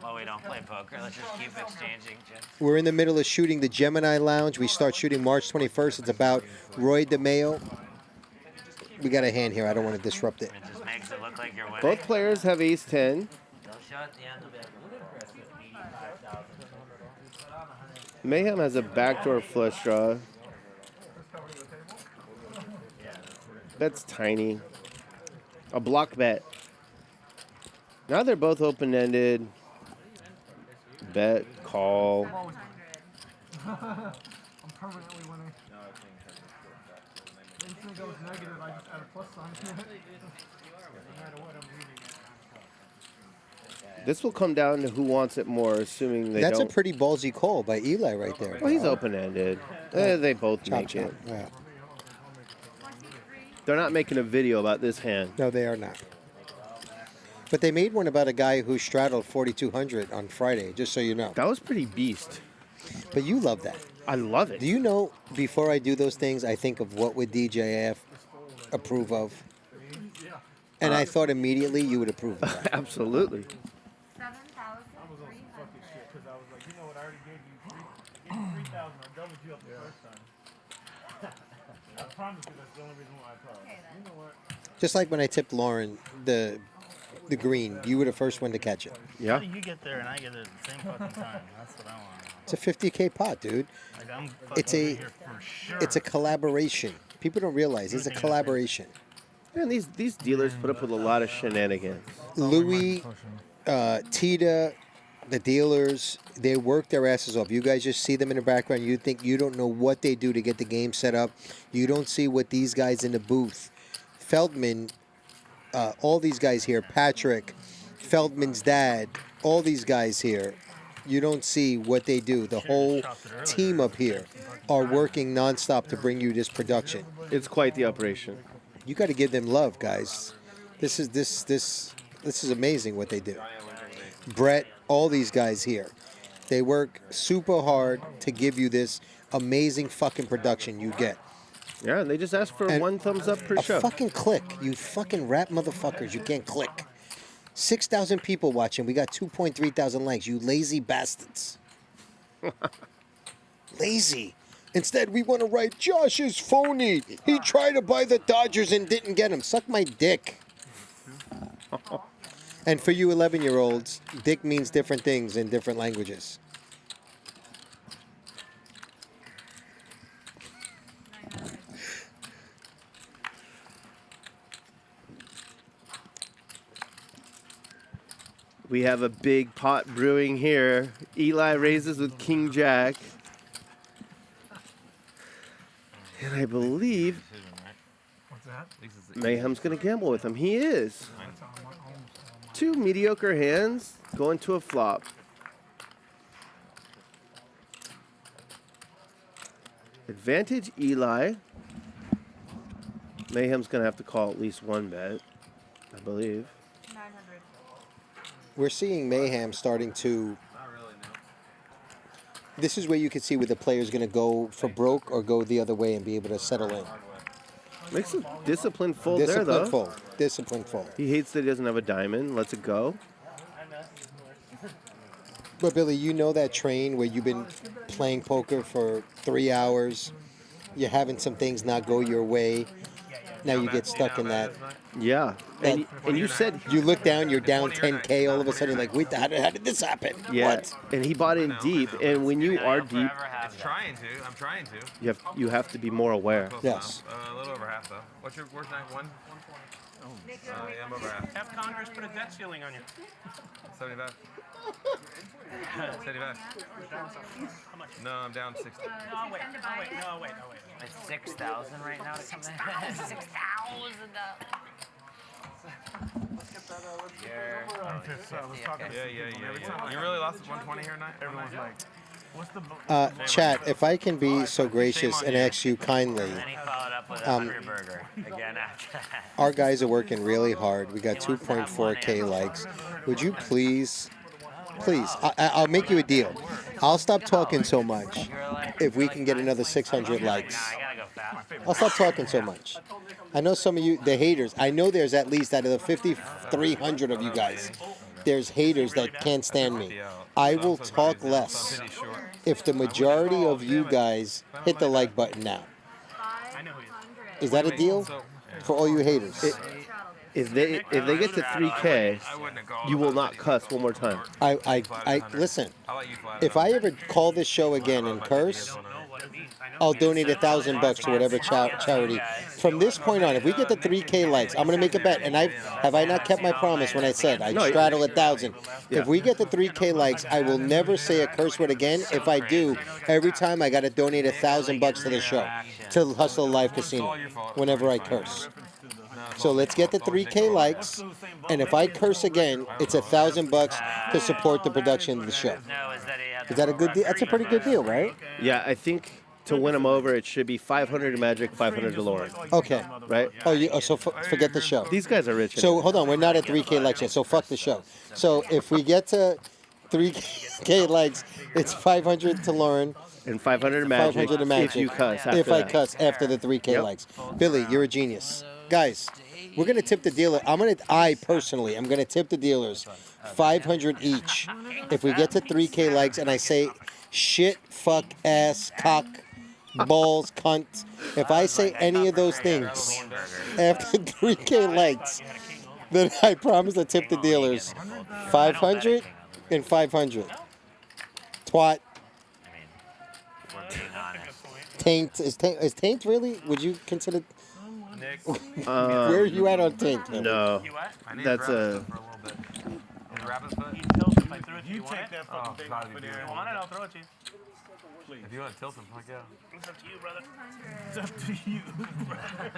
Well, we don't play poker. Let's just keep exchanging chips. We're in the middle of shooting the Gemini Lounge. We start shooting March 21st. It's about Roy DeMeo. We got a hand here. I don't want to disrupt it. It just makes it look like you're winning. Both players have ace 10. They'll show at the end of it. Mayhem has a backdoor flush draw. That's tiny. A block bet. Now they're both open-ended. Bet, call. I'm permanently winning. Anything that goes negative, I just add a plus sign to it. No matter what I'm reading. This will come down to who wants it more, assuming they That's don't. a pretty ballsy call by Eli right there. Well, he's open-ended. They both Chop, make chop. it. Yeah. They're not making a video about this hand. No, they are not. But they made one about a guy who straddled 4,200 on Friday, just so you know. That was pretty beast. But you love that. I love it. Do you know, before I do those things, I think of what would DGAF approve of? And I thought immediately you would approve of that. Absolutely. 7,300. Because I was like, you know what, I already gave you 3,000. I doubled you up the first time. I promise you that's the only reason why I promised. You know what? Just like when I tipped Lauren the green, you were the first one to catch it. How do you get there and I get there at the same fucking time? That's what I want. It's a 50K pot, dude. Like, I'm It's fucking a here for sure. it's a collaboration. People don't realize it's a collaboration. Man, these dealers put up with a lot of shenanigans. Louis, Tita, the dealers, they work their asses off. You guys just see them in the background. You think you don't know what they do to get the game set up. You don't see what these guys in the booth, Feldman, all these guys here, Patrick, Feldman's dad, all these guys here. You don't see what they do. The whole team up here are working nonstop to bring you this production. It's quite the operation. You got to give them love, guys. This is amazing what they do. Brett, all these guys here, they work super hard to give you this amazing fucking production you get. Yeah, and they just ask for one thumbs up per show. A fucking click. You fucking rap motherfuckers. You can't click. 6,000 people watching. We got 2.3 thousand likes. You lazy bastards. Lazy. Instead, we want to write, Josh is phony. He tried to buy the Dodgers and didn't get him. Suck my dick. And for you 11-year-olds, dick means different things in different languages. We have a big pot brewing here. Eli raises with King Jack. And I believe Mayhem's going to gamble with him. He is. 2 mediocre hands going to a flop. Advantage Eli. Mayhem's going to have to call at least one bet, I believe. We're seeing Mayhem starting to... This is where you can see where the player's going to go for broke or go the other way and be able to settle in. Makes a disciplined fold there, though. Disciplined fold. Disciplined fold. He hates that he doesn't have a diamond. Lets it go. But, Billy, you know that train where you've been playing poker for 3 hours. You're having some things not go your way. Now you get stuck in that. Yeah. And you said... You look down, you're down 10K. All of a sudden, you're like, wait, how did this happen? Yeah. What? And he bought in deep. And when you are deep... I'm trying to. You have to be more aware. Yes. A little over half, though. Where's 91? Yeah, I'm over half. Have Congress put a debt ceiling on you. 75. 75. How much? No, I'm down 60. No, wait. It's 6,000 right now to come in. 6,000. Yeah. You really lost 120 here tonight? Everyone's like, what's the... Chat, if I can be so gracious and ask you kindly, And then he followed up with a Hungry Burger again after that. our guys are working really hard. We got 2.4K likes. Would you please, I'll make you a deal. I'll stop talking so much if we can get another 600 likes. I'll stop talking so much. I know some of you, the haters, I know there's at least out of the 5,300 of you guys, there's haters that can't stand me. I will talk less if the majority of you guys hit the like button now. Is that a deal for all you haters? If they get to 3K, you will not cuss one more time. I listen. If I ever call this show again and curse, I'll donate $1,000 to whatever charity. From this point on, if we get the 3K likes, I'm gonna make a bet. And have I not kept my promise when I said I'd straddle 1,000? If we get the 3K likes, I will never say a curse word again. If I do, every time I gotta donate $1,000 to the show, to Hustle Live Casino, whenever I curse. So let's get the 3K likes, and if I curse again, it's $1,000 to support the production of the show. Is that a good deal? That's a pretty good deal, right? Yeah, I think to win them over, it should be 500 to Magic, 500 to Lauren. Okay. Right? So forget the show. These guys are rich. So hold on, we're not at 3K likes yet, so fuck the show. So if we get to 3K likes, it's 500 to Lauren. And 500 to Magic. 500 to Magic. If you cuss after If I that. cuss after the 3K likes. Billy, you're a genius. Guys, we're going to tip the dealer. I personally, I'm going to tip the dealers 500 each. If we get to 3K likes and I say shit, fuck, ass, cock, balls, cunt. If I say any of those things after 3K likes, then I promise to tip the dealers 500 and 500. Twat. Taint is Taint really? Would you consider? Where are you at on Taint? No, that's a. Rabbit's foot? You tilt if I threw it to you. You take that fucking thing off of there. You want it? I'll throw it to you. Please. If you want to tilt him, fuck yeah. It's up to you, brother. It's up to you, brother.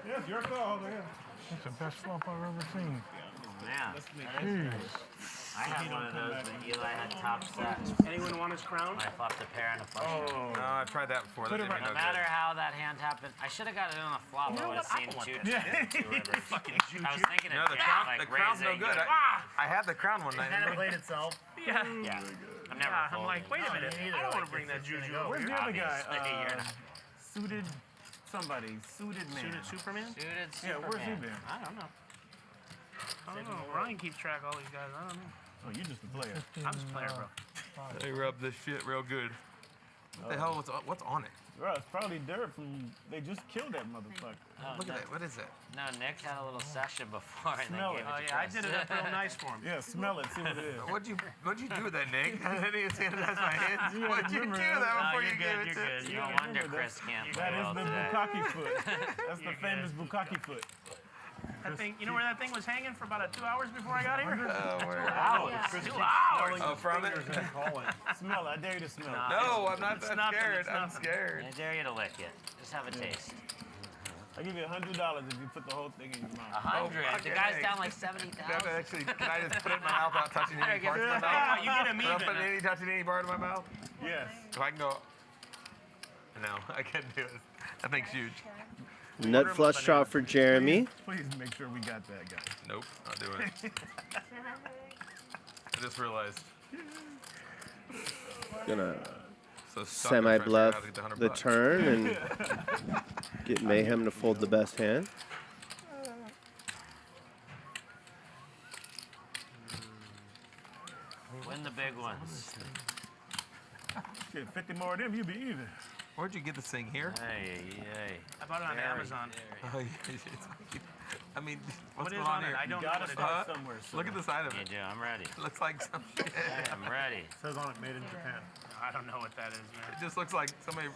Yeah, it's your call, man. That's the best flop I've ever seen. Man. I had one of those when Eli had top set. Anyone want his crown? I flopped a pair and a flush. Oh, no, I tried that before. That didn't No no matter how that hand happened, I should have got it on the flop. I would have seen two rivers. Fucking juju. I was thinking No, of the crown, like the crown's no raising, good. going, I had the crown one night. It kind of played itself. Yeah. Yeah. I'm never I'm like, wait a minute. I don't want to bring that juju over Where's here. the other guy? Obviously, Suited somebody. Suited man. Suited Superman? Suited Yeah, where's he been? I don't know. I don't know. Ryan keeps track of all these guys. I don't know. Oh, you just a player. I'm just a player, bro. They rub this shit real good. What the hell? What's on it? Bro, it's probably dirt from. They just killed that motherfucker. Look at that. What is that? No, Nick had a little session before and Smell then it. gave it to Oh, yeah, I Chris. did it up real nice for him. Yeah, smell it. See what it is. What'd you do with that, Nick? I didn't even sanitize my hands. You What'd you do remember that that. before No, you gave it to You're good. No wonder Chris can't play That is well the today. bukkake foot. That's the famous bukkake foot. That thing, you know where that thing was hanging for about 2 hours before I got here? Oh, where? 2 hours. 2 hours. Oh, from it? Smell it. I dare you to smell it. No, I'm not It's that nothing, scared. it's I'm nothing. scared. I dare you to lick it. Just have a taste. I give you $100 if you put the whole thing in your mouth. 100. The guy's down like 70,000. Actually, can I just put it in my mouth without touching any There, parts of give my it mouth? You get a Without even. putting touching any part of my mouth? Yes. If I can go. No, I can't do it. That thing's huge. Nut flush draw for Jeremy. Please make sure we got that guy. Nope, not doing it. I just realized. Gonna So semi-bluff trying to figure out how to get the $100. turn and get Mayhem to fold the best hand. Win the big ones. Shit, 50 more of them, you be even. Where'd you get this thing here? Hey. I bought it on Amazon. Oh, yeah, I mean, what's What is going on on it? here? I don't You know gotta what it start is. somewhere. Look at the side of You it. do. I'm ready. Looks like some shit. I'm ready. It says on it, made in Japan. I don't know what that is, man. It just looks like somebody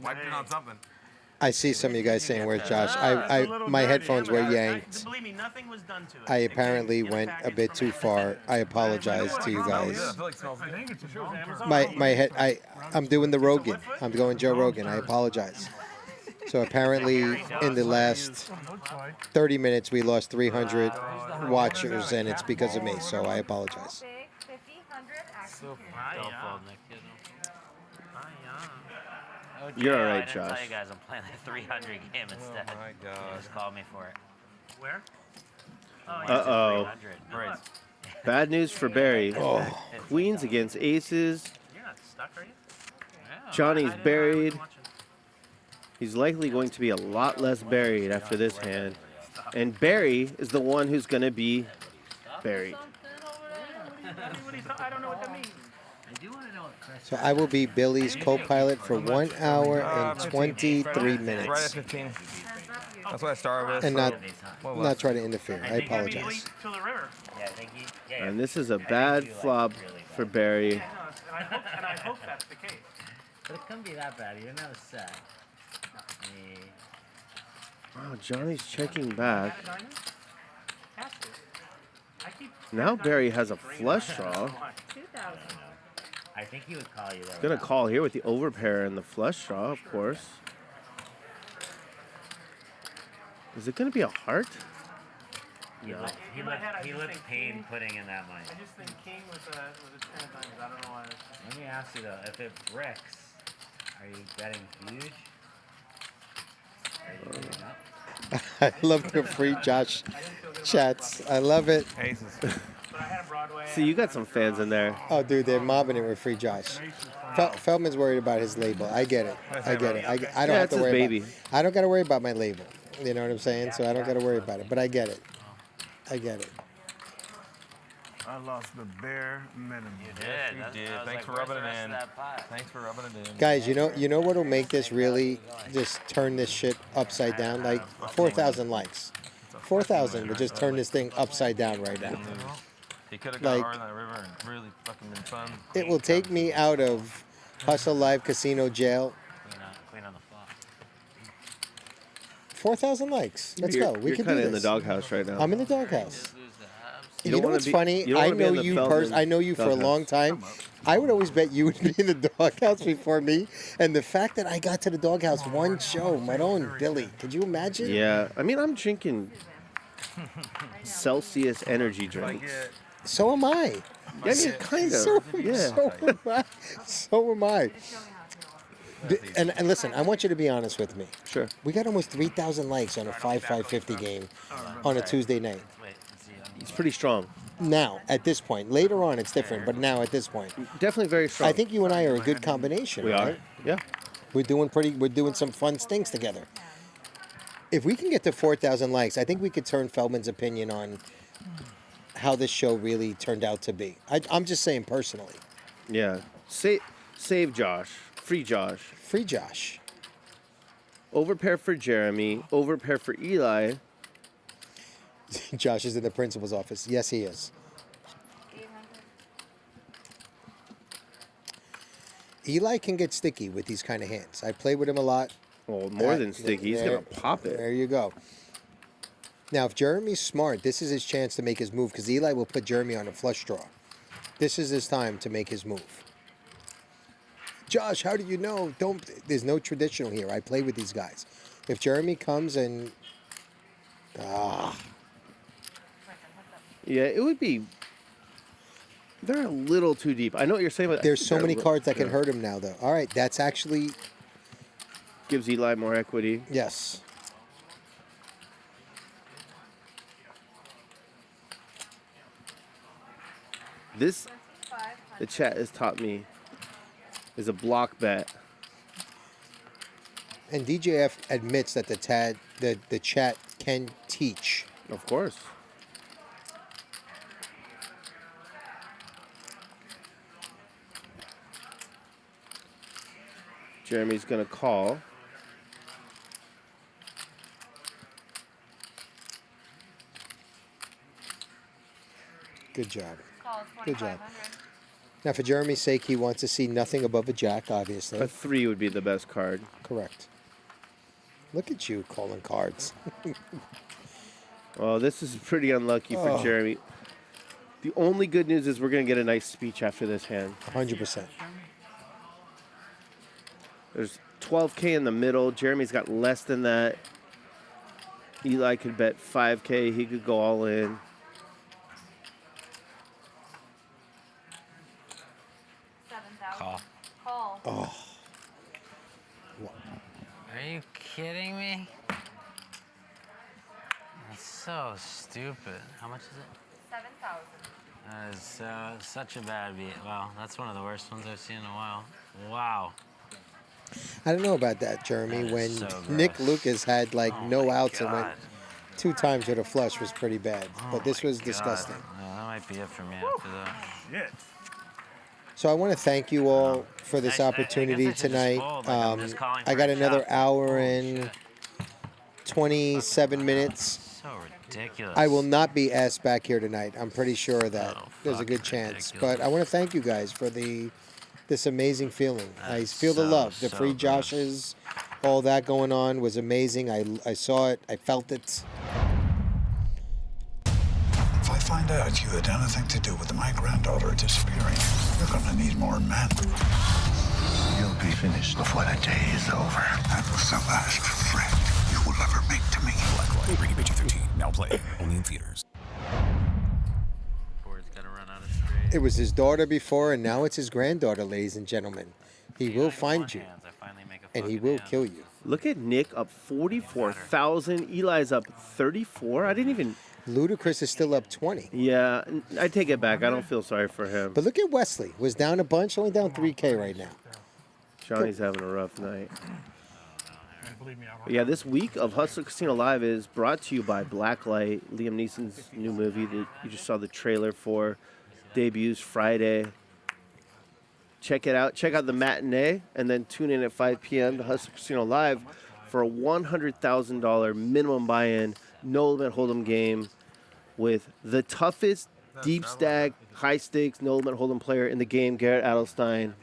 wiped it on something. I see some of you guys saying, "Where's Josh?" My headphones were yanked. Believe me, nothing was done to it. I apparently went a bit too far. I apologize to you guys. I feel like it smells good. My head. I'm doing the Rogan. I'm going Joe Rogan. I apologize. So apparently, in the last 30 minutes, we lost 300 watchers, and it's because of me. So I apologize. Big 50, 100, action So period. Don't fold, Nick. You're all I right, didn't tell Josh. you guys I'm playing a 300 game instead. Oh my You god. just called me for it. Where? Uh-oh. 300. Bad news for Barry. Oh. Queens against aces. You're not stuck, are you? Yeah. Johnny's buried. He's likely going to be a lot less buried after this hand. And Barry is the one who's going to be buried. I don't know what that means. So I will be Billy's co-pilot for 1 hour and 23 Right at minutes, 15. That's what I started with. and so- not try to interfere. I apologize. Till the river. Yeah, I think he. And this is a bad flop for Barry. And I hope that's the case. But it couldn't be that bad. You didn't have a set. Wow, Johnny's checking back. Has to. I keep Now Barry has a flush draw. 2,000. I think he would call you though. Gonna call here with the overpair and the flush draw, of course. Is it gonna be a heart? He In my head, I just looked think pain king- putting in that money. I just think king with a 10 of diamonds. I don't know why. Let me ask you though, if it bricks, are you betting huge? Are you giving up? I love the free Josh chats. I love it. Aces. See, you got some fans in there. Oh, dude, they're mobbing it with free Josh. Feldman's worried about his label. I get it. I get it. I don't Yeah, have it's to his worry baby. about. I don't got to worry about my label. You know what I'm saying? So I don't got to worry about it. But I get it. I get it. I lost the bare minimum. You did. Thanks for rubbing it in. Thanks for rubbing it in. Guys, you know what'll make this really just turn this shit upside down? Like 4,000 likes. 4,000 would just turn this thing upside down right now. He could have got hard in that river and really fucking been fun. It will take me out of Hustle Live Casino jail. Clean on the flop. 4,000 likes. Let's go. We You're can do kind this. of in the doghouse right now. I'm in the doghouse. You You don't know wanna what's be- funny? you don't I wanna be know in the you Feldman I know you for a doghouse. long time. I would always bet you would be in the doghouse before me. And the fact that I got to the doghouse one show, my own Billy. Could you imagine? Yeah, I mean, I'm drinking Celsius energy drinks. So am I. I mean, kind of. So, Yeah. so am I. So am I. And listen, I want you to be honest with me. Sure. We got almost 3,000 likes on a 5-5-50 game on a Tuesday night. It's pretty strong. Now, at this point. Later on, it's different, but now at this point. Definitely very strong. I think you and I are a good combination, We are. right? Yeah. We're doing some fun things together. If we can get to 4,000 likes, I think we could turn Feldman's opinion on how this show really turned out to be. I'm just saying personally. Yeah. Save Josh. Free Josh. Free Josh. Overpair for Jeremy. Overpair for Eli. Josh is in the principal's office. Yes, he is. Eli can get sticky with these kind of hands. I play with him a lot. Well, more than sticky. He's going to pop it. There you go. Now, if Jeremy's smart, this is his chance to make his move because Eli will put Jeremy on a flush draw. This is his time to make his move. Josh, how do you know? There's no traditional here. I play with these guys. If Jeremy comes and... Yeah, it would be... They're a little too deep. I know what you're saying, but... There's so many cards that can hurt him now, though. All right, that's actually... Gives Eli more equity. Yes. This, the chat has taught me, is a block bet. And DGAF admits that the chat can teach. Of course. Jeremy's going to call. Good job. Good job. Now, for Jeremy's sake, he wants to see nothing above a jack, obviously. A 3 would be the best card. Correct. Look at you calling cards. Well, this is pretty unlucky for Oh. Jeremy. The only good news is we're going to get a nice speech after this hand. 100%. There's 12K in the middle. Jeremy's got less than that. Eli could bet 5K. He could go all in. Call. Oh. Are you kidding me? That's so stupid. How much is it? 7,000. That is such a bad beat. Wow, that's one of the worst ones I've seen in a while. Wow. I don't know about that, Jeremy. That When is so Nick gross. Lucas had like no outs and went God. 2 times with a flush was pretty bad. But this was God. disgusting. Yeah, that might be it for me after that. Shit. So I want to thank you all for this opportunity I just tonight. fold, like I'm just calling I for got a another shot. hour and 27 minutes. So ridiculous. I will not be asked back here tonight. I'm pretty sure that there's a good chance. But I want to thank you guys for this amazing feeling. I feel the love. The free Joshes, all that going on was amazing. I saw it. I felt it. If I find out you had anything to do with my granddaughter disappearing, you're gonna need more men. You'll be finished before the day is over. That was the last friend you will ever make to me. Blacklight, rated PG-13, now playing, only in theaters. Board's gotta run out of straight. It was his daughter before, and now it's his granddaughter, ladies and gentlemen. He will find you, and he will kill you. Look at Nick up 44,000. Eli's up 34. I didn't even... Ludacris is still up 20. Yeah, I take it back. I don't feel sorry for him. But look at Wesley. Was down a bunch, only down 3K right now. Johnny's having a rough night. Believe me, But yeah, this week of Hustler Casino Live is brought to you by Blacklight, Liam Neeson's new movie that you just saw the trailer for. Debuts Friday. Check it out. Check out the matinee, and then tune in at 5 p.m. to Hustler Casino Live for a $100,000 minimum buy-in, no limit hold'em game with the toughest deep stack, high stakes, no limit hold'em player in the game, Garrett Adelstein,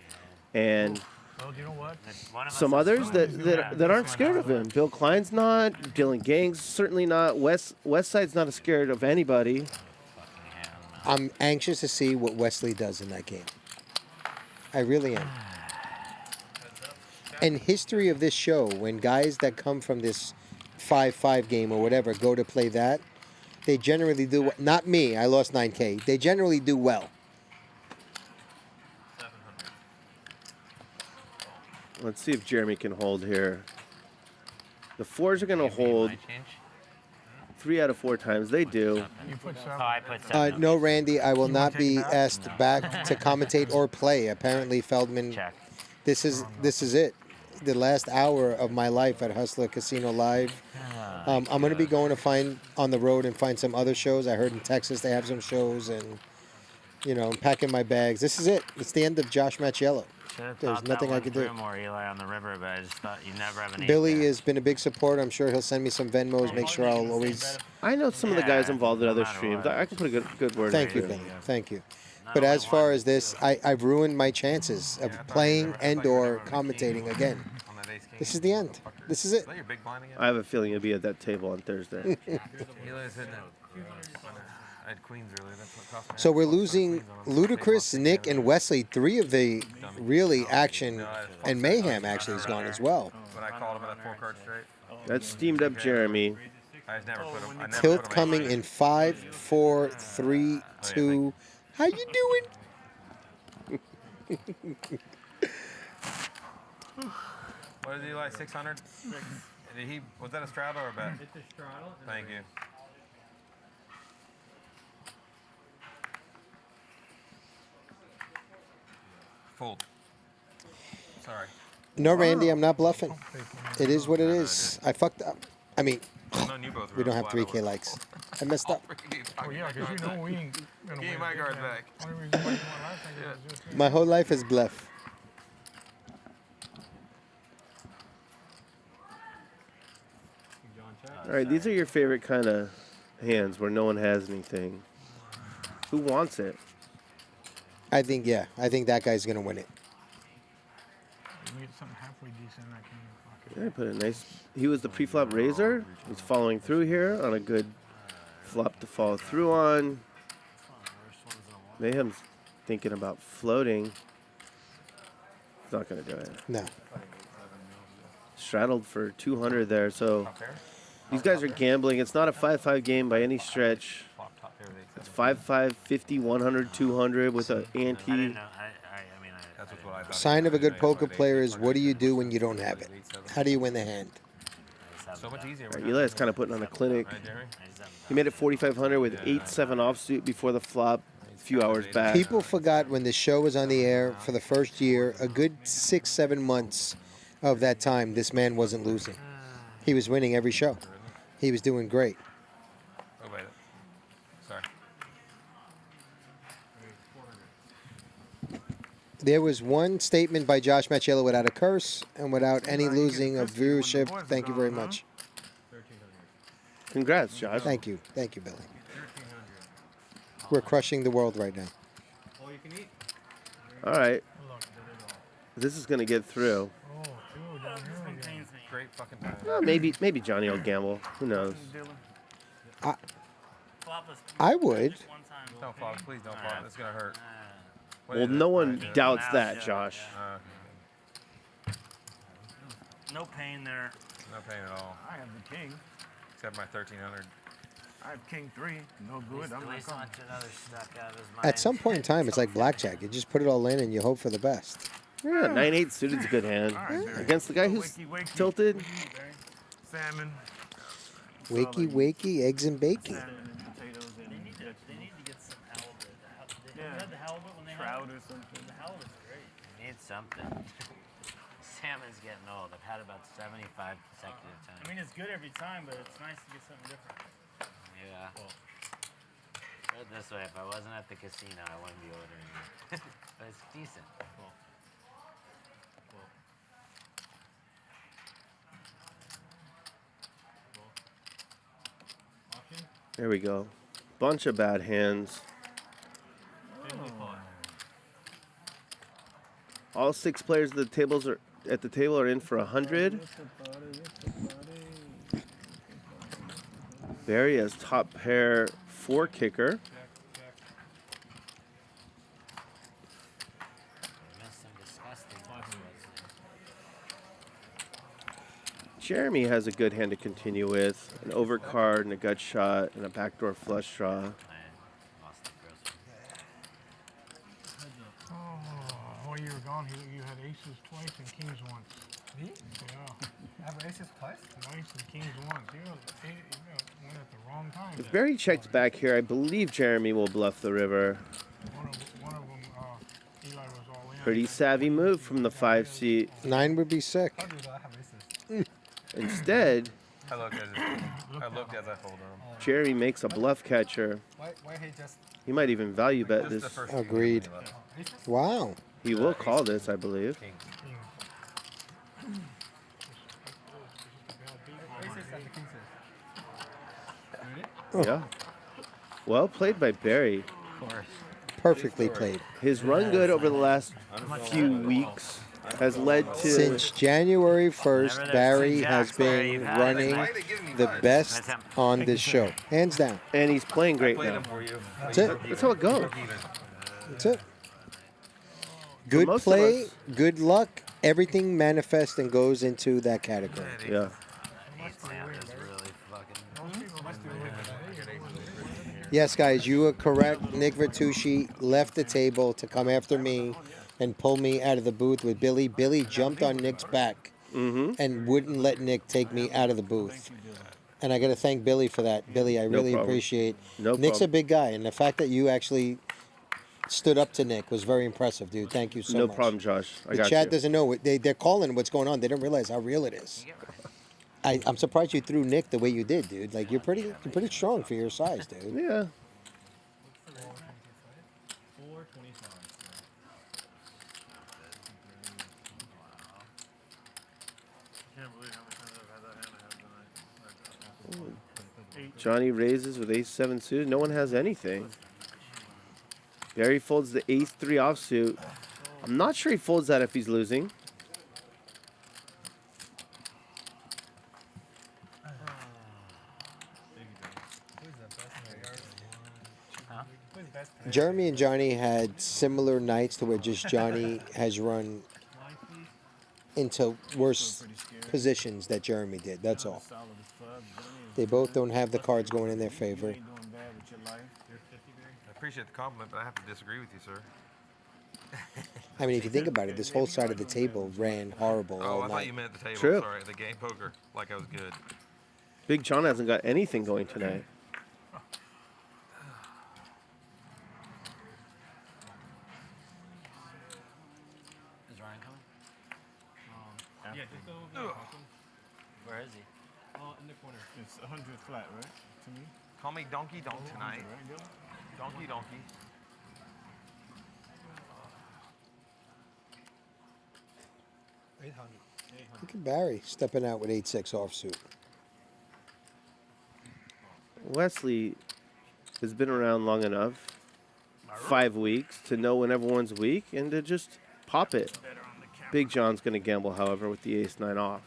and Well, you know what? some others that aren't scared of him. Bill Klein's not. Dylan Gang's certainly not. West Side's not scared of anybody. I'm anxious to see what Wesley does in that game. I really am. And history of this show, when guys that come from this 5-5 game or whatever go to play that, they generally do. Not me. I lost 9K. They generally do well. Let's see if Jeremy can hold here. The fours are going to hold 3 out of 4 times. They do. You put 7. No, Randy, I will not be asked back to commentate or play. Apparently, Feldman. This is it. The last hour of my life at Hustler Casino Live. I'm going to be going to find on the road and find some other shows. I heard in Texas they have some shows, and I'm packing my bags. This is it. It's the end of Josh Macchiello. There's nothing I could do. More Eli on the river, but I just thought you never have an Billy has been a big supporter. I'm sure he'll send me some Venmos. Make sure I'll always. I know some of the guys involved in other streams. I can put a good word. Thank you, Billy. Thank you. But as far as this, I've ruined my chances of playing and/or commentating again. This is the end. This is it. I have a feeling you'll be at that table on Thursday. I had Queens earlier. That's what cost me. So we're losing Ludacris, Nick, and Wesley. 3 of the really action and mayhem actually is gone as well. When I called him at 4 cards straight. That's steamed up Jeremy. I just never put him. Tilt coming in 5, 4, 3, 2. How you doing? What did he like? 600? Was that a straddle or a bet? It's a straddle. Thank you. Fold. Sorry. No, Randy, I'm not bluffing. It is what it is. I fucked up. I mean, we don't have 3K likes. I messed up. Oh, yeah, because we ain't going to Give my guards back. My whole life is bluff. All right, these are your favorite kind of hands where no one has anything. Who wants it? I think that guy's going to win it. We get something halfway decent in that game. Yeah, put a nice. He was the pre-flop raiser. He's following through here on a good flop to follow through on. Mayhem's thinking about floating. He's not going to do it. No. Straddled for 200 there, so these guys are gambling. It's not a 5-5 game by any stretch. It's 5-5, 50, 100, 200 with an ante. Sign of a good poker player is what do you do when you don't have it? How do you win the hand? So much easier. Right, Eli's kind of putting on a clinic. He made it 4,500 with 8-7 offsuit before the flop a few hours back. People forgot when the show was on the air for the first year, a good 6-7 months of that time, this man wasn't losing. He was winning every show. He was doing great. Oh, wait. Sorry. There was one statement by Josh Macchiello without a curse and without any losing of viewership. Thank you very much. Congrats, Josh. Thank you. Thank you, Billy. We're crushing the world right now. All right. This is going to get through. Great fucking time. Well, maybe Johnny will gamble. Who knows? I would. Don't flop. Please don't flop. It's going to hurt. Well, no one doubts that, Josh. No pain there. No pain at all. I have the king. Except my 1,300. I have king 3. No good. I'm not coming. At some point in time, it's like blackjack. You just put it all in and you hope for the best. Yeah, 9-8 suited's a good hand. Against the guy who's tilted. Salmon. Wakey, wakey, eggs and bacon. They need to get some halibut. They had the halibut when they Trout or something. The halibut's great. Need something. salmon's getting old. I've had about 75 consecutive times. I mean, it's good every time, but it's nice to get something different. Yeah. Put it this way, if I wasn't at the casino, I wouldn't be ordering it. But it's decent. Cool. There we go. Bunch of bad hands. All 6 players at the table are in for 100. Barry has top pair 4 kicker. Jeremy has a good hand to continue with. An overcard and a gut shot and a backdoor flush draw. While you were gone, you had aces twice and kings once. Me? Yeah. I have aces twice? Ace and kings once. You went at the wrong time. If Barry checks back here, I believe Jeremy will bluff the river. One of them, Eli was all in. Pretty savvy move from the 5 seat. 9 would be sick. Instead, I looked as I fold them. Jerry makes a bluff catcher. Why he just... He might even value bet this. Agreed. Wow. He will call this, I believe. Yeah. Well played by Barry. Of course. Perfectly played. His run good over the last few weeks has led to... Since January 1st, Barry has been running the best on this show. Hands down. And he's playing great now. That's it. That's how it goes. That's it. Good play, good luck. Everything manifests and goes into that category. Yeah. Yes, guys, you are correct. Nick Vertucci left the table to come after me and pull me out of the booth with Billy. Billy jumped on Nick's back and wouldn't let Nick take me out of the booth. And I got to thank Billy for that. Billy, I really appreciate. Nick's a big guy, and the fact that you actually stood up to Nick was very impressive, dude. Thank you so much. No problem, Josh. The chat doesn't know. They're calling what's going on. They don't realize how real it is. I'm surprised you threw Nick the way you did, dude. Like you're pretty strong for your size, dude. Yeah. Johnny raises with ace-7 suited. No one has anything. Barry folds the ace-3 offsuit. I'm not sure he folds that if he's losing. Jeremy and Johnny had similar nights to where just Johnny has run into worse positions that Jeremy did. That's all. They both don't have the cards going in their favor. I appreciate the compliment, but I have to disagree with you, sir. I mean, if you think about it, this whole side of the table ran horrible all I night. thought you meant the table. True. Sorry, the game poker. Like I was good. Big John hasn't got anything going tonight. Is Ryan coming? Yeah, just go over. Where is he? In the corner. It's 100 flat, right? To me. Call me Donkey Donk tonight. Donkey Donkey. Look at Barry stepping out with 8-6 offsuit. Wesley has been around long enough, 5 weeks, to know when everyone's weak and to just pop it. Big John's going to gamble, however, with the ace-9 off.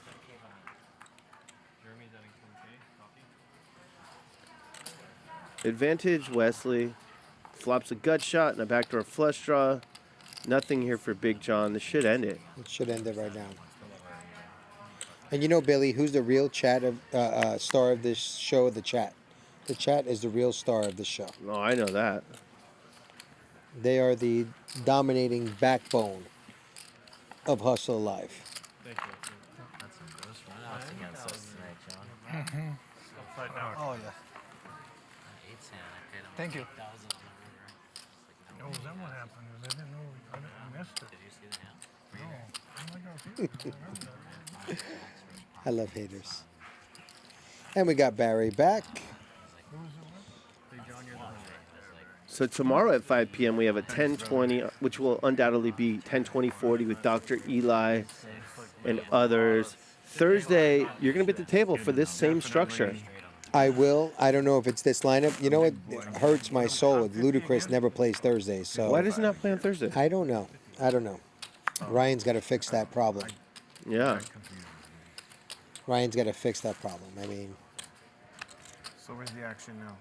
Advantage, Wesley. Flops a gut shot and a backdoor flush draw. Nothing here for Big John. This should end it. It should end it right now. And you know, Billy, who's the real star of this show? The chat. The chat is the real star of the show. Oh, I know that. They are the dominating backbone of Hustle Live. That's some gross runoffs against us tonight, John. Oh, yeah. Thank you. Oh, is that what happened? I didn't know. I missed it. Did you see the hand? No. Oh my God. I love haters. And we got Barry back. So tomorrow at 5 p.m. we have a 10:20, which will undoubtedly be 10:20:40 with Dr. Eli and others. Thursday, you're going to be at the table for this same structure. I will. I don't know if it's this lineup. You know what hurts my soul? Ludacris never plays Thursdays. So Why does he not play on Thursday? I don't know. Ryan's got to fix that problem. Yeah. Ryan's got to fix that problem. I mean. So where's the action now?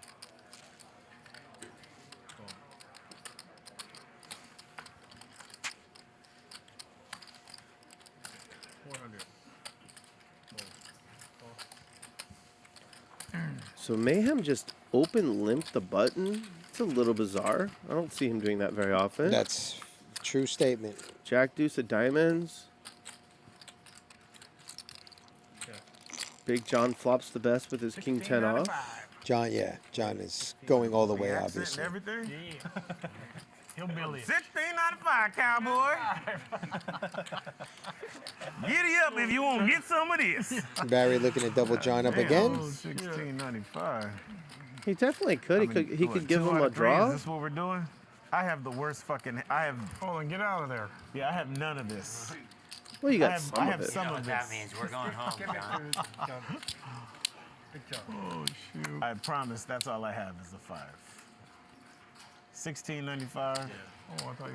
So Mayhem just open limped the button. It's a little bizarre. I don't see him doing that very often. That's a true statement. Jack deuce of diamonds. Big John flops the best with his king 10 off. John is going all the way, obviously. Everything? Hillbilly. 16.95, cowboy. Giddy up if you want to get some of this. Barry looking to double John up again. $16.95. He definitely could. He could give him a draw. Is this what we're doing? I have the worst fucking. Hold on, get out of there. Yeah, I have none of this. Well, you got I have some of it. some of this. That means we're going home, John. Oh shoot! I promise that's all I have is the 5. $16.95. Oh, I thought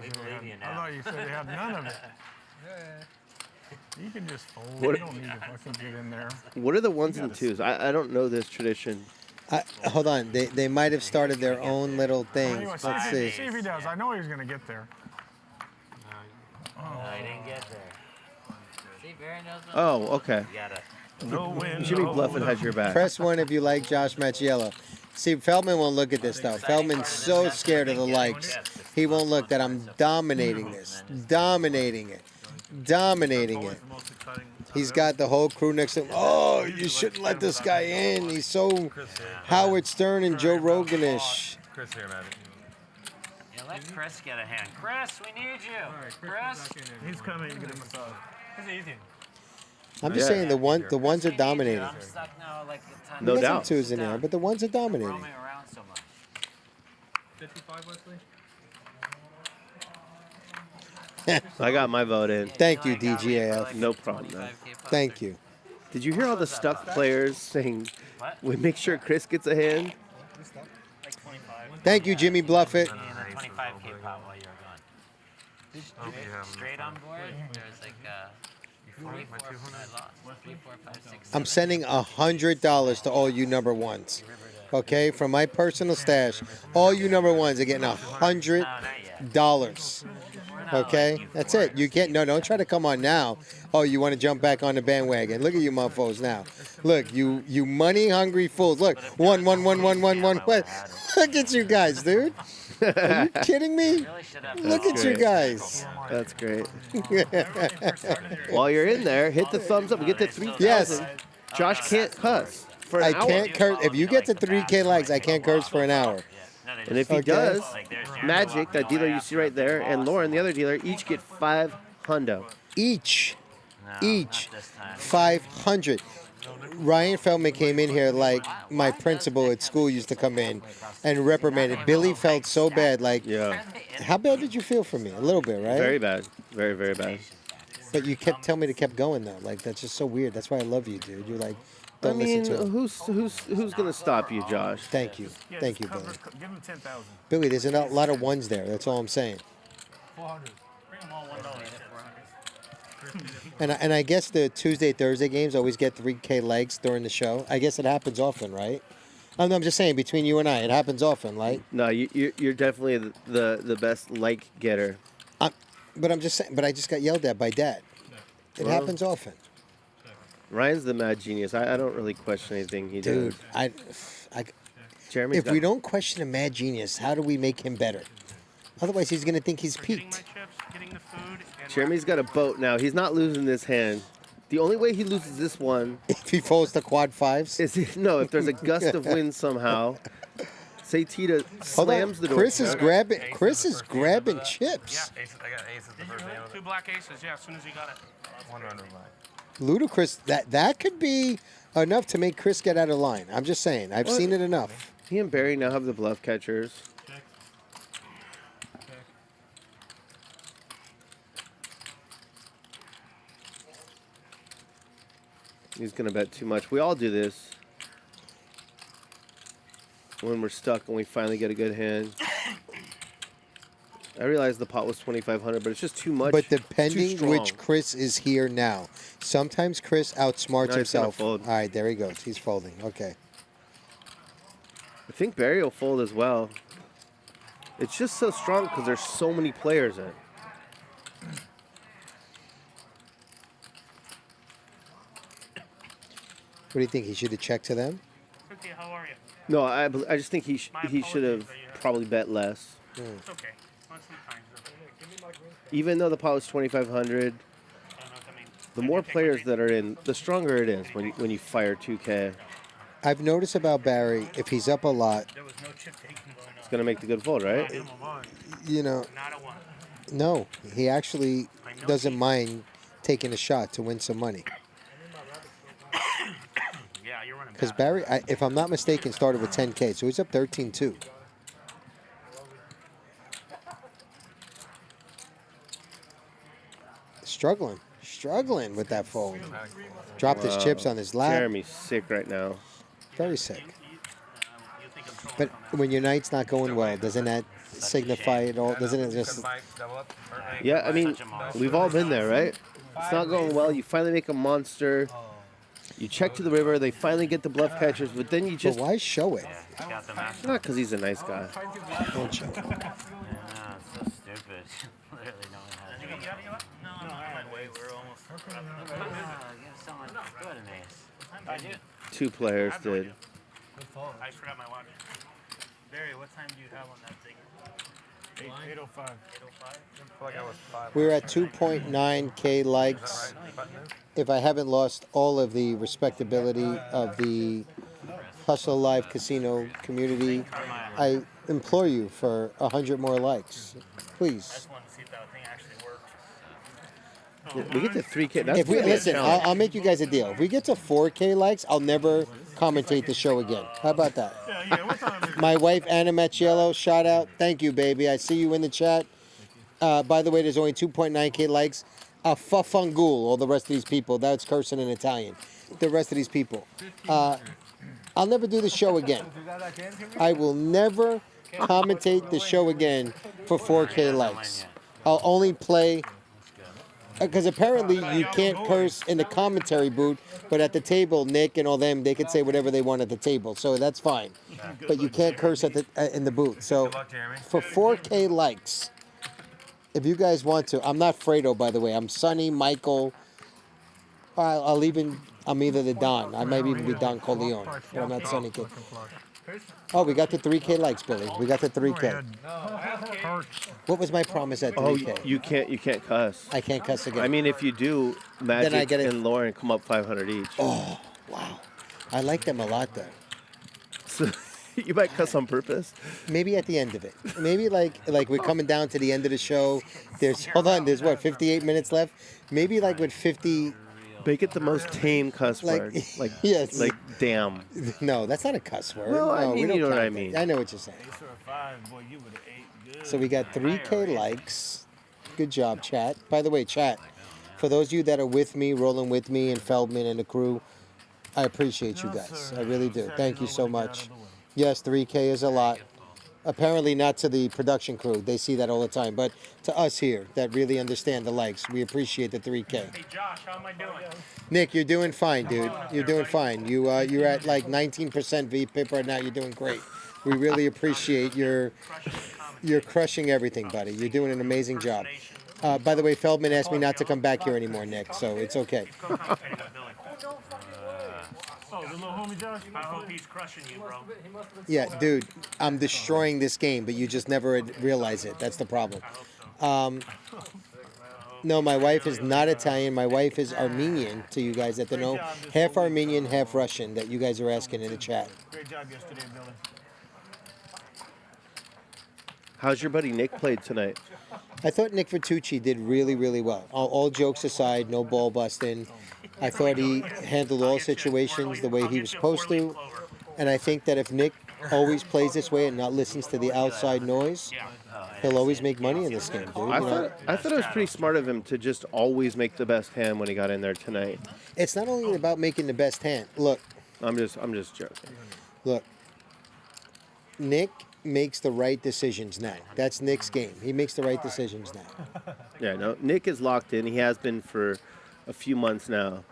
you said you had none of it. You can just fold. You don't need to fucking get in there. What are the ones and twos? I don't know this tradition. Hold on. They might have started their own little thing. Anyway, Let's see. See if he does. I know he's gonna get there. No, he didn't get there. See, Barry knows what Oh, okay. you gotta. Jimmy Bluffin has your back. Press 1 if you like Josh Macchiello. See, Feldman won't look at this stuff. Feldman's so scared of the likes. He won't look that I'm dominating this. Dominating it. He's got the whole crew next to him. Oh, you shouldn't let this guy in. He's so Howard Stern and Joe Roganish. Chris here, man. Yeah, let Chris get a hand. Chris, we need you. Chris. He's coming to get a massage. It's easy. I'm just saying the ones are dominating. I'm stuck now, like a ton No There's some doubt. twos in there, but the ones are dominating. roaming around so much. 55, Wesley? I got my vote in. Thank you, DGAF. No problem, man. Thank you. Did you hear all the stuck players saying, we make sure Chris gets a hand? Thank you, Jimmy Bluffett. 25K pot while you were gone. Straight on board, there's like 3, 4, I lost. 3, 4, 5, 6, I'm sending $100 to all you number ones. Okay, from my personal stash, all you number ones are getting $100. Okay, that's it. You can't. No, don't try to come on now. Oh, you want to jump back on the bandwagon? Look at you, mofos now. Look, you money hungry fools. Look, one. What? Look at you guys, dude. Are you kidding me? Look at you guys. That's great. While you're in there, hit the thumbs up. We get to 3,000. Yes. Josh can't cuss for an I hour. can't curse. If you get to 3K likes, I can't curse for an hour. And if he Okay. does, Magic, that dealer you see right there, and Lauren, the other dealer, each get 5 hundo. Each 500. Ryan Feldman came in here like my principal at school used to come in and reprimanded. Billy felt so bad. Like, how bad did you feel for me? A little bit, right? Very bad. Very, very bad. But you kept telling me to keep going though. Like, that's just so weird. That's why I love you, dude. You're like, I don't mean, listen to him. who's gonna stop you, Josh? Thank you. Thank you, Billy. Give him 10,000. Billy, there's a lot of ones there. That's all I'm saying. 400. Bring them all $1. And I guess the Tuesday, Thursday games always get 3K likes during the show. I guess it happens often, right? I'm just saying, between you and I, it happens often, right? No, you're definitely the best like getter. But I'm just saying. But I just got yelled at by Dad. It Well, happens often. Ryan's the mad genius. I don't really question anything he Dude, does. Jeremy's if we don't question a mad genius, how do we make him better? Otherwise, he's going to think he's peaked. Jeremy's got a boat now. He's not losing this hand. The only way he loses this one, if he folds to quad fives, if there's a gust of wind somehow. Say Tita Hold slams on. the door. Chris is grabbing. Chris is grabbing chips. I got aces the first hand. Two black aces, yeah, as soon as you got it. One round of black. Ludacris. That could be enough to make Chris get out of line. I'm just saying. I've seen it enough. He and Barry now have the bluff catchers. He's gonna bet too much. We all do this when we're stuck and we finally get a good hand. I realize the pot was 2,500, but it's just too much. But too depending strong. which Chris is here now, sometimes Chris outsmarts No, he's gonna himself. All fold. right, there he goes. He's folding. Okay. I think Barry will fold as well. It's just so strong because there's so many players in it. What do you think? He should have checked to them? Okay, how are you? No, I just think he should have probably bet less. It's okay. On some times. Even though the pot was 2,500, the more players that are in, the stronger it is when you fire 2K. I've noticed about Barry, if he's up a lot, It's gonna make the good fold, right? you know, no, he actually doesn't mind taking a shot to win some money. Yeah, you're running Because Barry, if I'm not mistaken, started with 10K, so he's up 13-2. Struggling with that fold. Dropped his chips on his lap. Jeremy's sick right now. Very sick. But when your night's not going well, doesn't that signify it all? Doesn't it just... Yeah, I mean, we've all been there, right? It's not going well. You finally make a monster. You check to the river. They finally get the bluff catchers, but then you just... But why show it? It's not because he's a nice guy. Don't show it. Yeah, no, it's so stupid. Literally no one has it. No, I'm on my way. We're almost wrapping up. You sound like good an ace. I do. 2 players did. I forgot my watch. Barry, what time do you have on that thing? 8:05. 8:05? We're at 2.9K likes. If I haven't lost all of the respectability of the Hustle Live Casino community, I implore you for 100 more likes. Please. We get to 3K. That's If we gonna be a listen, challenge. I'll make you guys a deal. If we get to 4K likes, I'll never commentate the show again. How about that? My wife Anna Macchiello, shout out. Thank you, baby. I see you in the chat. By the way, there's only 2.9K likes. Fafangul, all the rest of these people. That's cursing in Italian. The rest of these people. I'll never do the show again. I will never commentate the show again for 4K likes. I'll only play... Because apparently you can't curse in the commentary booth, but at the table, Nick and all them, they could say whatever they want at the table, so that's fine. But you can't curse at the in the booth. So for 4K likes, if you guys want to, I'm not Fredo, by the way. I'm Sonny, Michael. I'm either the Don. I might even be Don Corleone, but I'm not Sonny Kid. Oh, we got the 3K likes, Billy. We got the 3K. What was my promise at 3K? Oh, you can't cuss. I can't cuss again. I mean, if you do, Then I Magic get it. and Lauren come up 500 each. Oh, wow. I like them a lot, though. So you might cuss on purpose. Maybe at the end of it. Maybe like we're coming down to the end of the show. There's there's what, 58 minutes left? Maybe like with 50. Make it the most tame cuss word. Like yes. Like damn. No, that's not a cuss word. Well, no, I we mean, don't you know what count I mean. that. I know what you're saying. So we got 3K likes. Good job, chat. By the way, chat, for those of you that are with me, rolling with me, and Feldman and the crew, I appreciate you guys. I really do. Thank you so much. Yes, 3K is a lot. Apparently not to the production crew. They see that all the time. But to us here that really understand the likes, we appreciate the 3K. Hey, Josh, how am I doing? Nick, you're doing fine, dude. You're doing fine. You're at like 19% VPIP right now. You're doing great. We really appreciate you're crushing everything, buddy. You're doing an amazing job. By the way, Feldman asked me not to come back here anymore, Nick, so it's okay. Oh, the little homie Josh? I hope he's crushing you, bro. Yeah, dude, I'm destroying this game, but you just never realize it. That's the problem. No, my wife is not Italian. My wife is Armenian, to you guys that don't know. Half Armenian, half Russian, that you guys are asking in the chat. Great job yesterday, Billy. How's your buddy Nick played tonight? I thought Nick Vertucci did really, really well. All jokes aside, no ball busting. I thought he handled all situations the way he was supposed to. And I think that if Nick always plays this way and not listens to the outside noise, he'll always make money in this game, dude. I thought it was pretty smart of him to just always make the best hand when he got in there tonight. It's not only about making the best hand. Look. I'm just joking. Look. Nick makes the right decisions now. That's Nick's game. He makes the right decisions now. Yeah, no, Nick is locked in. He has been for a few months now.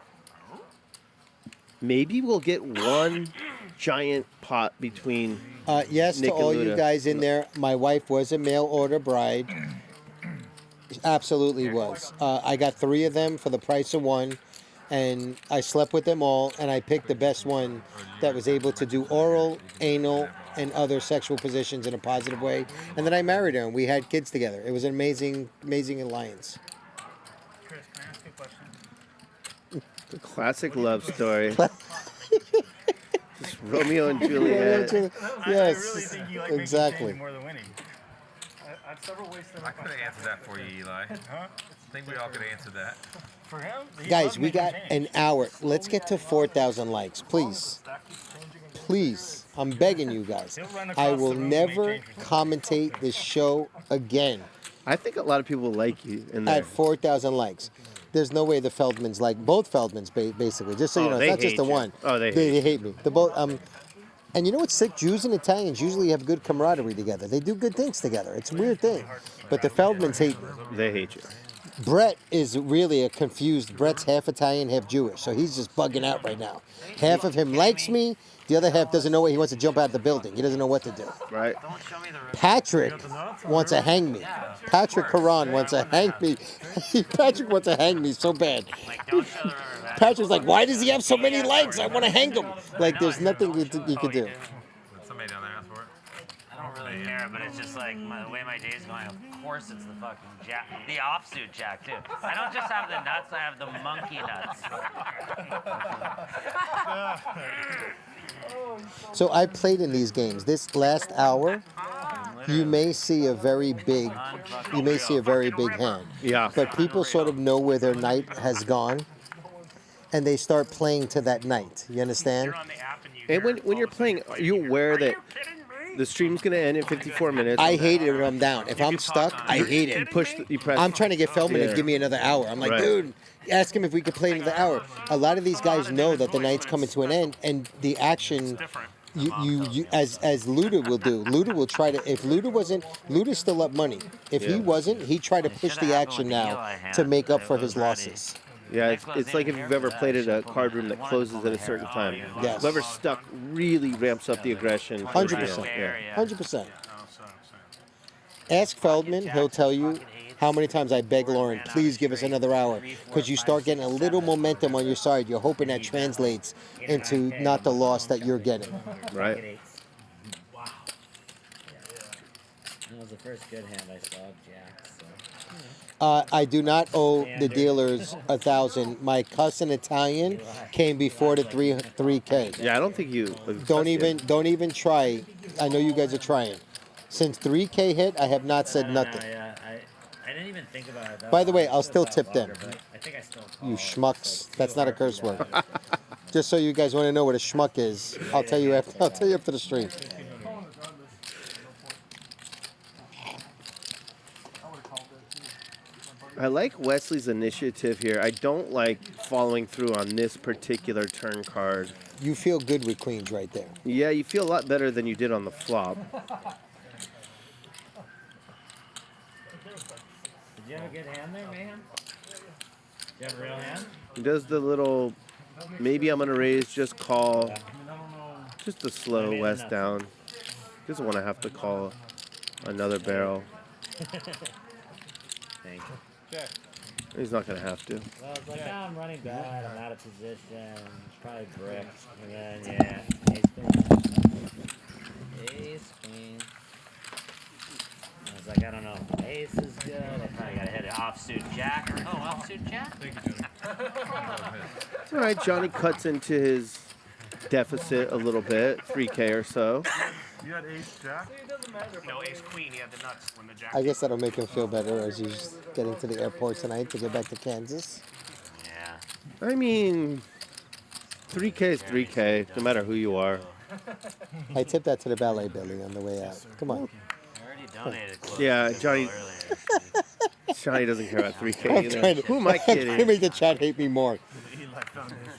Maybe we'll get one giant pot between yes, Nick to all and Luda. you guys in there, my wife was a mail order bride. Absolutely was. I got 3 of them for the price of 1, and I slept with them all, and I picked the best one that was able to do oral, anal, and other sexual positions in a positive way. And then I married her, and we had kids together. It was an amazing, amazing alliance. Chris, can I ask you a question? The classic love story. Just Romeo and Juliet. Yes, I really think you like exactly. making change more than winning. I have several ways to I could have answered that for you, Eli. I think we all could have answered that. For him? Guys, we got an hour. Let's get to 4,000 likes, please. Please. I'm begging you guys. I will never commentate this show again. I think a lot of people like you in there. At 4,000 likes. There's no way the Feldmans like both Feldmans, basically. Just so you know, it's not just the one. Oh, they hate me. The both. And you know what's sick? Jews and Italians usually have good camaraderie together. They do good things together. It's a weird thing. But the Feldmans hate me. They hate you. Brett is really a confused. Brett's half Italian, half Jewish, so he's just bugging out right now. Half of him likes me. The other half doesn't know what he wants to jump out of the building. He doesn't know what to do. Right. Patrick wants to hang me. Patrick Curran wants to hang me. Patrick wants to hang me so bad. Patrick's like, why does he have so many likes? I want to hang him. Like, there's nothing you could do. Somebody down there asked for it. I don't really care, but it's just like the way my day's going. Of course, it's the fucking jack, the offsuit jack too. I don't just have the nuts; I have the monkey nuts. So I played in these games. This last hour, you may see a very big hand. Yeah. But people sort of know where their night has gone, and they start playing to that night. You understand? And when you're playing, are you aware that the stream's gonna end in 54 minutes? I hate it when I'm down. If I'm stuck, I hate it. You press. I'm trying to get Feldman to give me another hour. I'm like, Right. dude, ask him if we could play another hour. A lot of these guys know that the night's coming to an end, and the action, as Luda will do. Luda will try to. If Luda wasn't, Luda's still up money. If he wasn't, he'd try to push the action now to make up for his losses. Yeah, it's like if you've ever played at a card room that closes at a certain time. Yes. Whoever's stuck really ramps up the aggression. 100%. Yeah. 100%. Ask Feldman. He'll tell you how many times I beg Lauren, please give us another hour. Because you start getting a little momentum on your side. You're hoping that translates into not the loss that you're getting. Right. Wow. That was the first good hand I saw, Jack. So. I do not owe the dealers 1,000. My cousin Italian came before the 3K. Yeah, I don't think you. Don't even try. I know you guys are trying. Since 3K hit, I have not said nothing. I didn't even think about it. By the way, I'll still tip them. I think I still You schmucks. That's not a curse word. Just so you guys want to know what a schmuck is, I'll tell you after the stream. I like Wesley's initiative here. I don't like following through on this particular turn card. You feel good with queens right there. Yeah, you feel a lot better than you did on the flop. Did you have a good hand there, Mayhem? Did you have a real hand? He does the little, maybe I'm going to raise, just call. Just a slow West down. He doesn't want to have to call another barrel. Thank you. He's not going to have to. Well, it's like, I'm running bad, I'm out of position, probably brick, and then, yeah, ace, queen. I was like, I don't know, ace is good, I probably gotta hit an offsuit jack. Oh, offsuit jack? Thank you, Johnny. It's all right, Johnny cuts into his deficit a little bit, 3K or so. You had ace jack? No, ace queen. He had the nuts when the jack. I guess that'll make him feel better as he's getting to the airport tonight to get back to Kansas. Yeah. I mean, 3K is 3K, no matter who you are. I tipped that to the ballet Billy on the way out. Come on. I already donated close. Yeah, Johnny. Johnny doesn't care about 3K I'm either. trying to, Who am I I'm trying to kidding? make the chat hate me more. Eli Foundation.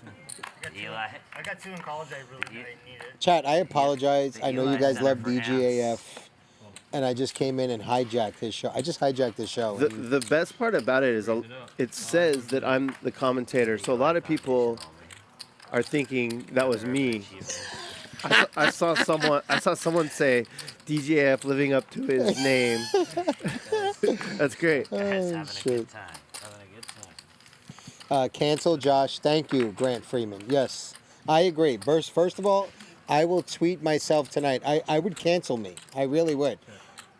Eli. I got 2 in college. I really need it. Chat, I apologize. I know you Eli guys Center love for DGAF, and I just came in and hijacked his show. I just hijacked his show. The best part about it is it says that I'm the commentator, so a lot of people are thinking that was me. I saw someone say DGAF living up to his name. That's great. Oh, shit. Cancel Josh. Thank you, Grant Freeman. Yes, I agree. First of all, I will tweet myself tonight. I would cancel me. I really would.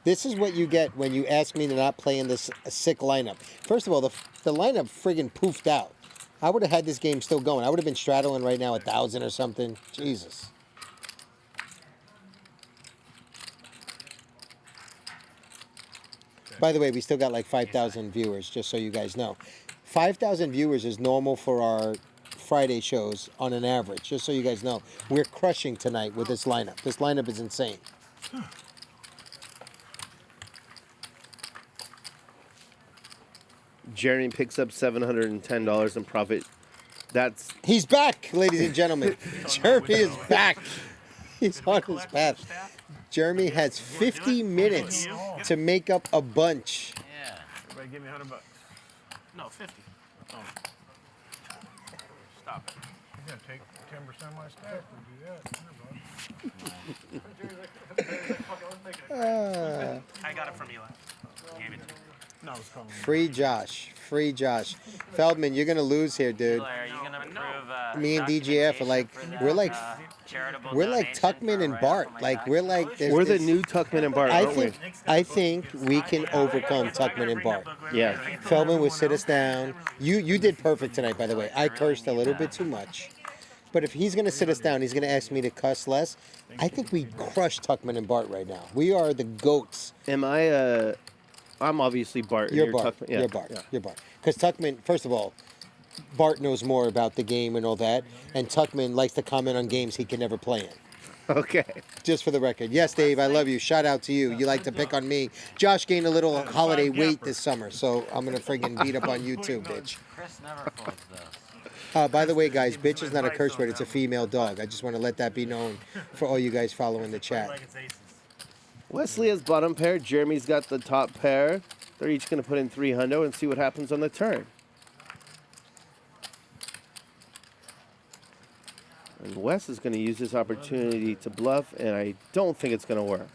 This is what you get when you ask me to not play in this sick lineup. First of all, the lineup friggin' poofed out. I would have had this game still going. I would have been straddling right now 1,000 or something. Jesus. By the way, we still got like 5,000 viewers, just so you guys know. 5,000 viewers is normal for our Friday shows on an average, just so you guys know. We're crushing tonight with this lineup. This lineup is insane. Gerry picks up $710 in profit. He's back, ladies and gentlemen. Jeremy is back. He's on his path. Jeremy has 50 minutes to make up a bunch. Yeah. Everybody give me $100. No, 50. Oh. Stop it. You're gonna take 10% of my staff and do that. I got it from Eli. He gave it to me. No, it's coming. Free Josh. Free Josh. Feldman, you're going to lose here, dude. Are you gonna approve, Me and DGF are like, we're like Tuckman and Bart. Like, we're like... We're the new Tuckman and Bart, aren't we? I think we can overcome Tuckman and Bart. Yeah. Feldman will sit us down. You did perfect tonight, by the way. I cursed a little bit too much. But if he's going to sit us down, he's going to ask me to cuss less. I think we crush Tuckman and Bart right now. We are the GOATs. Am I... I'm obviously Bart. You're Bart. Tuckman. Yeah. You're Bart. You're Bart. Because Tuckman, first of all, Bart knows more about the game and all that. And Tuckman likes to comment on games he can never play in. Okay. Just for the record. Yes, Dave, I love you. Shout out to you. You like to pick on me. Josh gained a little holiday weight this summer, so I'm going to friggin' beat up on you too, bitch. Chris never folds those. By the way, guys, bitch is not a curse word. It's a female dog. I just want to let that be known for all you guys following the chat. Wesley has bottom pair. Jeremy's got the top pair. They're each going to put in 300 and see what happens on the turn. And Wes is going to use this opportunity to bluff, and I don't think it's going to work.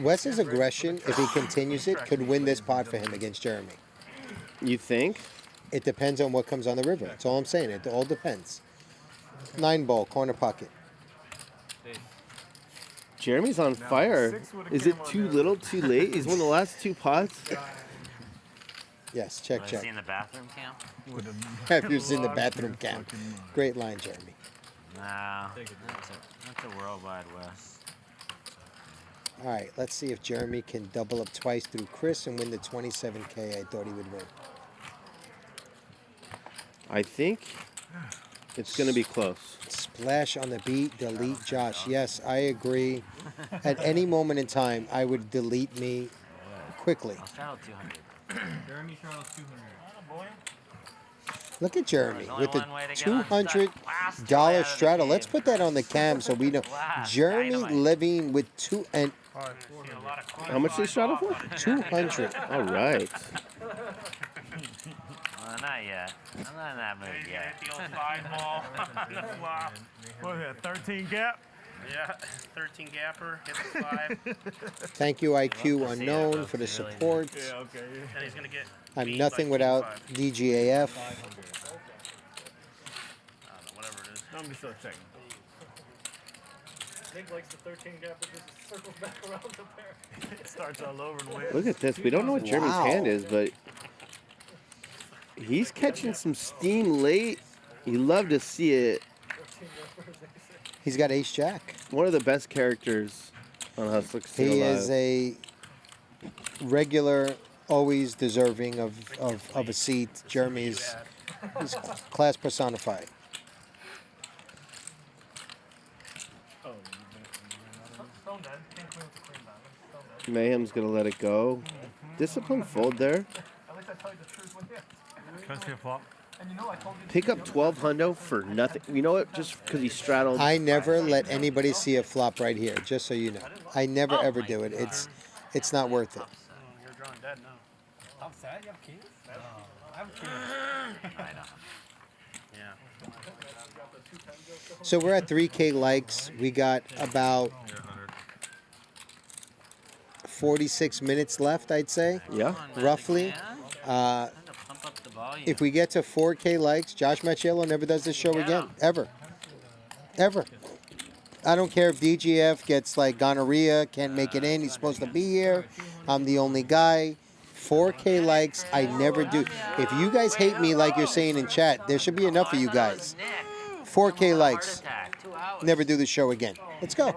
Wes's aggression, if he continues it, could win this pot for him against Jeremy. You think? It depends on what comes on the river. That's all I'm saying. It all depends. 9-ball, corner pocket. Jeremy's on fire. Is it too little, too late? He's won the last 2 pots. Yes, check. Have you seen the bathroom cam? Have you seen the bathroom cam? Great line, Jeremy. No, that's a worldwide West. All right, let's see if Jeremy can double up twice through Chris and win the 27K I thought he would win. I think it's going to be close. Splash on the beat, delete Josh. Yes, I agree. At any moment in time, I would delete me quickly. I'll straddle 200. Jeremy straddles 200. Look at Jeremy with the $200 straddle. Let's put that on the cam so we know. Jeremy living with two and. How much did he straddle for? 200. All right. Well, not yet. I'm not in that mood yet. The old 5-ball. What is that, 13 gap? Yeah, 13 gapper, hit the 5. Thank you, IQ Unknown, for the support. Yeah, okay. And he's going to get I'm nothing without DGAF. whatever it is. Let me start checking. Nick likes the 13 gap, but just circles back around the pair. It starts all over and wins. Look at this. We don't know what Jeremy's hand is, but he's catching some steam late. You love to see it. He's got ace jack. One of the best characters on Hustler Casino He Live. is a regular, always deserving of a seat. Jeremy's he's class personified. Mayhem's gonna let it go. Discipline fold there. At least I tell you the truth with you. Can I see a flop? And you know I told you. Pick up 12 hundo for nothing. You know what? Just because he straddled. I never let anybody see a flop right here, just so you know. I never ever do it. It's not worth it. You're drawing dead now. I'm sad. You have kings? No. I have kings. I know. Yeah. So we're at 3K likes. We got about 46 minutes left, I'd say. Yeah. Roughly. If we get to 4K likes, Josh Machiello never does this show again. Ever. Ever. I don't care if DGAF gets like gonorrhea, can't make it in, he's supposed to be here. I'm the only guy. 4K likes, I never do. If you guys hate me like you're saying in chat, there should be enough of you guys. 4K likes. Never do the show again. Let's go.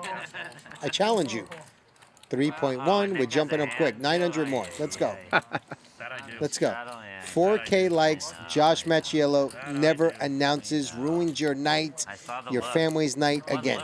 I challenge you. 3.1, we're jumping up quick. 900 more. Let's go. Let's go. 4K likes. Josh Machiello never announces, ruins your night, your family's night again.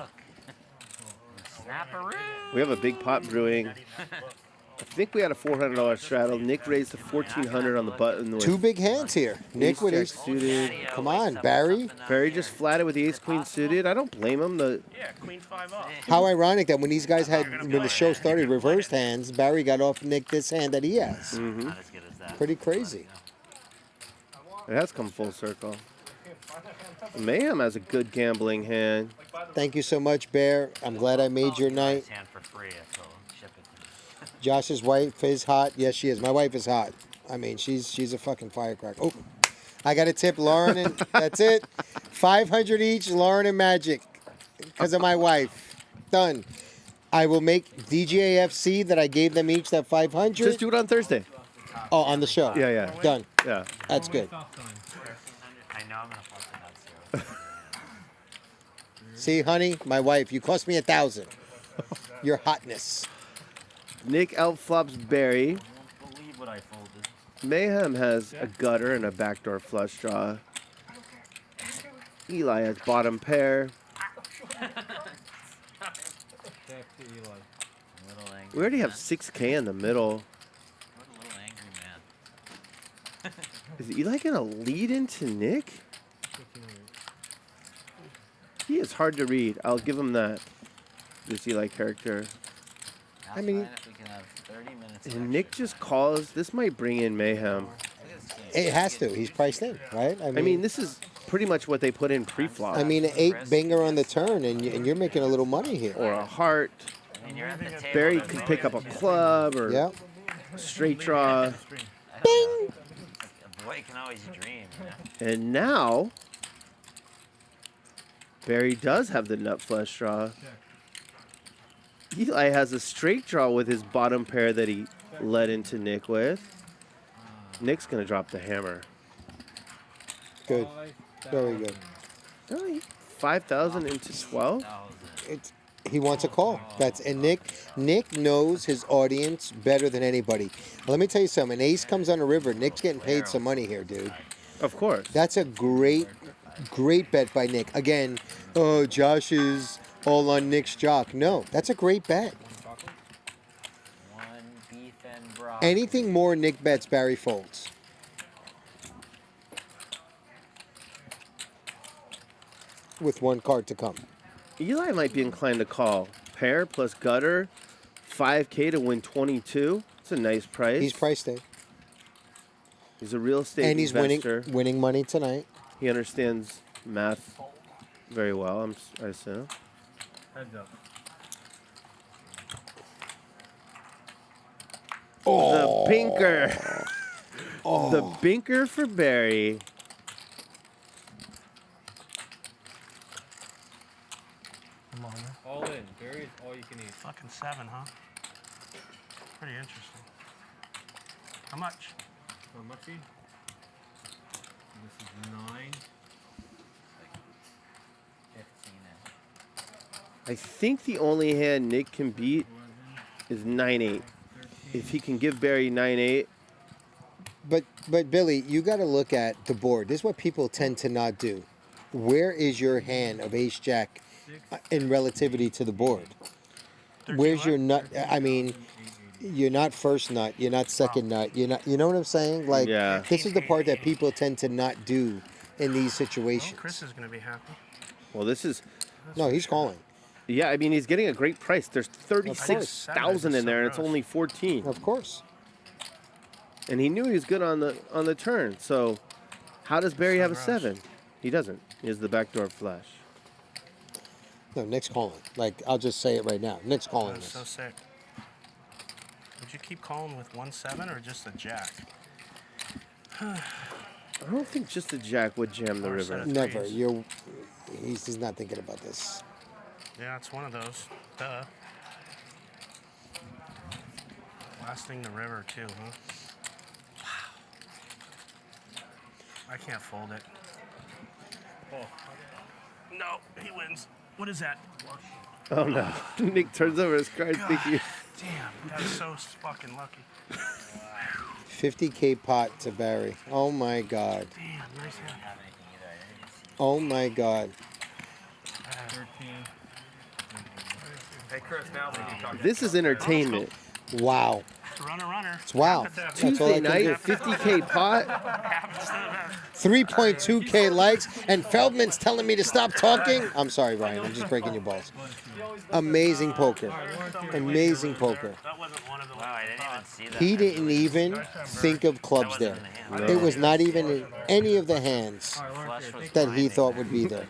We have a big pot brewing. I think we had a $400 straddle. Nick raised to $1,400 on the button. With Two big hands here. Nick with his suited. Come on, Barry. Barry just flatted with the ace queen suited. I don't blame him. Queen 5 off. How ironic that when these guys had, when the show started, reversed hands, Barry got off Nick this hand that he has. Pretty crazy. It has come full circle. Mayhem has a good gambling hand. Thank you so much, Bear. I'm glad I made your night. Hand for free, so ship it to me. Josh's wife is hot. Yes, she is. My wife is hot. I mean, she's a fucking firecracker. Oh, I got to tip Lauren, and that's it. 500 each, Lauren and Magic, because of my wife. Done. I will make DGAFC that I gave them each that 500. Just do it on Thursday. Oh, on the show. Yeah, yeah. Done. Yeah. That's good. I know I'm gonna fuck the nuts. See, honey, my wife, you cost me 1,000. Your hotness. Nick outflops Barry. I won't believe what I folded. Mayhem has a gutter and a backdoor flush draw. Eli has bottom pair. We already have 6K in the middle. Is Eli gonna lead into Nick? He is hard to read. I'll give him that. This Eli character. I mean, If we can have 30 minutes. And Nick just calls. This might bring in Mayhem. it has to. He's priced in, right? I mean, this is pretty much what they put in pre-flop. I mean, an 8 banger on the turn, and you're making a little money here. Or a heart. And you're at the table. Barry can pick up a club or Yeah. straight draw. Bing! A boy can always dream. You know? And now, Barry does have the nut flush draw. Eli has a straight draw with his bottom pair that he led into Nick with. Nick's going to drop the hammer. Good. Very good. Really? 5,000 into 12? He wants a call. And Nick knows his audience better than anybody. Let me tell you something. An ace comes on the river. Nick's getting paid some money here, dude. Of course. That's a great bet by Nick. Again, oh, Josh is all on Nick's jock. No, that's a great bet. One beef and broccoli. Anything more Nick bets, Barry folds. With one card to come. Eli might be inclined to call. Pair plus gutter, 5K to win 22. It's a nice price. He's priced in. He's a real estate And he's investor. winning money tonight. He understands math very well, I assume. Heads up. The binker. Oh. The binker for Barry. All in. Barry is all you can eat. Fucking 7, huh? Pretty interesting. How much? How much? This is 9. I think the only hand Nick can beat is 9-8. If he can give Barry 9-8. But Billy, you got to look at the board. This is what people tend to not do. Where is your hand of Ace Jack in relativity to the board? Where's your nut? I mean, you're not first nut. You're not second nut. You're not. You know what I'm saying? Like, this is the part that people tend to not do in these situations. Well, Chris is going to be happy. Well, this is. No, he's calling. Yeah, I mean, he's getting a great price. There's 36,000 in there, and it's only 14. Of course. And he knew he was good on the turn. So, how does Barry have a 7? He doesn't. He has the backdoor flush. No, Nick's calling. Like, I'll just say it right now. Nick's calling That's this. so sick. Would you keep calling with 1-7 or just a jack? I don't think just a jack would jam the river. Never. He's not thinking about this. Yeah, it's one of those. Duh. Blasting the river, too, huh? Wow. I can't fold it. Oh. No, he wins. What is that? Oh, no. Nick turns over his card thinking. Damn, that's so fucking lucky. 50K pot to Barry. Oh, my God. Damn, nice hand. Oh, my God. 13. Hey, Chris, now we can talk. This is entertainment. Wow. Runner. It's wow. That's all I Tuesday can night, do. 50K pot. 3.2K likes, and Feldman's telling me to stop talking. I'm sorry, Ryan. I'm just breaking your balls. Amazing poker. Amazing poker. Wow, I didn't even see that. He didn't even think of clubs there. It was not even in any of the hands that he thought would be there.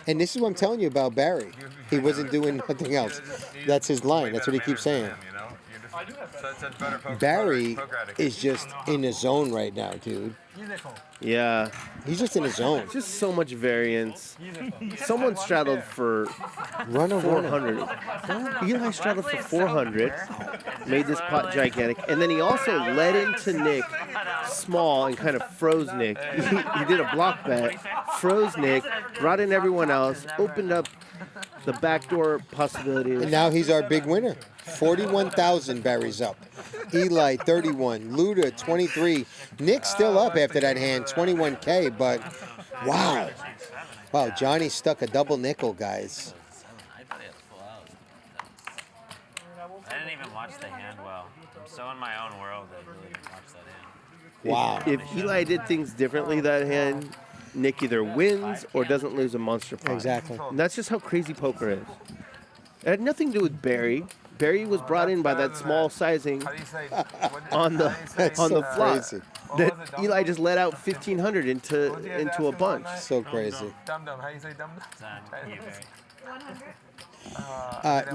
And this is what I'm telling you about Barry. He wasn't doing nothing else. That's his line. That's what he keeps saying. Barry is just in his zone right now, dude. Yeah. He's just in his zone. Just so much variance. Someone straddled for 400. Eli straddled for 400. Made this pot gigantic. And then he also led into Nick small and kind of froze Nick. He did a block bet, froze Nick, brought in everyone else, opened up the backdoor possibilities. And now he's our big winner. 41,000 Barry's up. Eli 31, Luda 23. Nick's still up after that hand, 21K, but wow. Wow, Johnny stuck a double nickel, guys. I didn't even watch the hand well. I'm so in my own world that I really didn't watch that hand. Wow. If Eli did things differently that hand, Nick either wins or doesn't lose a monster pot. Exactly. And that's just how crazy poker is. It had nothing to do with Barry. Barry was brought in by that small sizing on the flop. That Eli just let out 1,500 into a bunch. So crazy. How you say dum?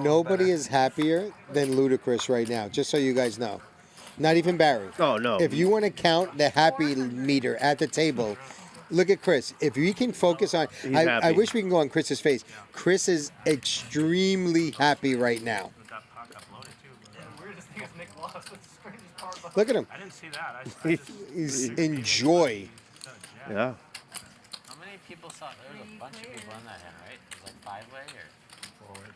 Nobody is happier than Ludacris right now, just so you guys know. Not even Barry. Oh, no. If you want to count the happy meter at the table, look at Chris. If we can focus on... I wish we can go on Chris's face. Chris is extremely happy right now. Look at him. I didn't see that. He's in joy. Yeah. How many people saw? There was a bunch of people in that hand, right? It was like 5-way or 4-way?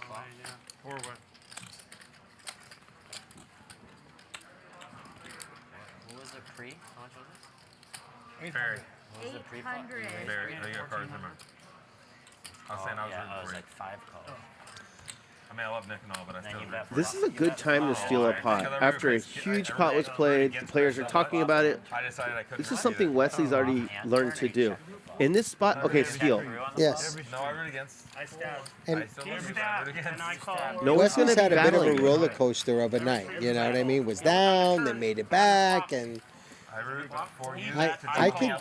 4-way? Yeah. 4-way. What was the pre? How much was it? Barry. What was the pre? 800. Barry, you got cards in there. I was saying I was yeah, it was rooting like 5 calls. I mean, I love Nick and all, but I still. This is a good time to steal a pot. After a huge pot was played, the players are talking about it. This is something Wesley's already learned to do. In this spot, okay, steal. Yes. No, I root against. I stabbed. And I called. No one's Wesley's gonna had be a bit of a battling. roller coaster of a night. You know what I mean? Was down, then made it back, and I root for you. I think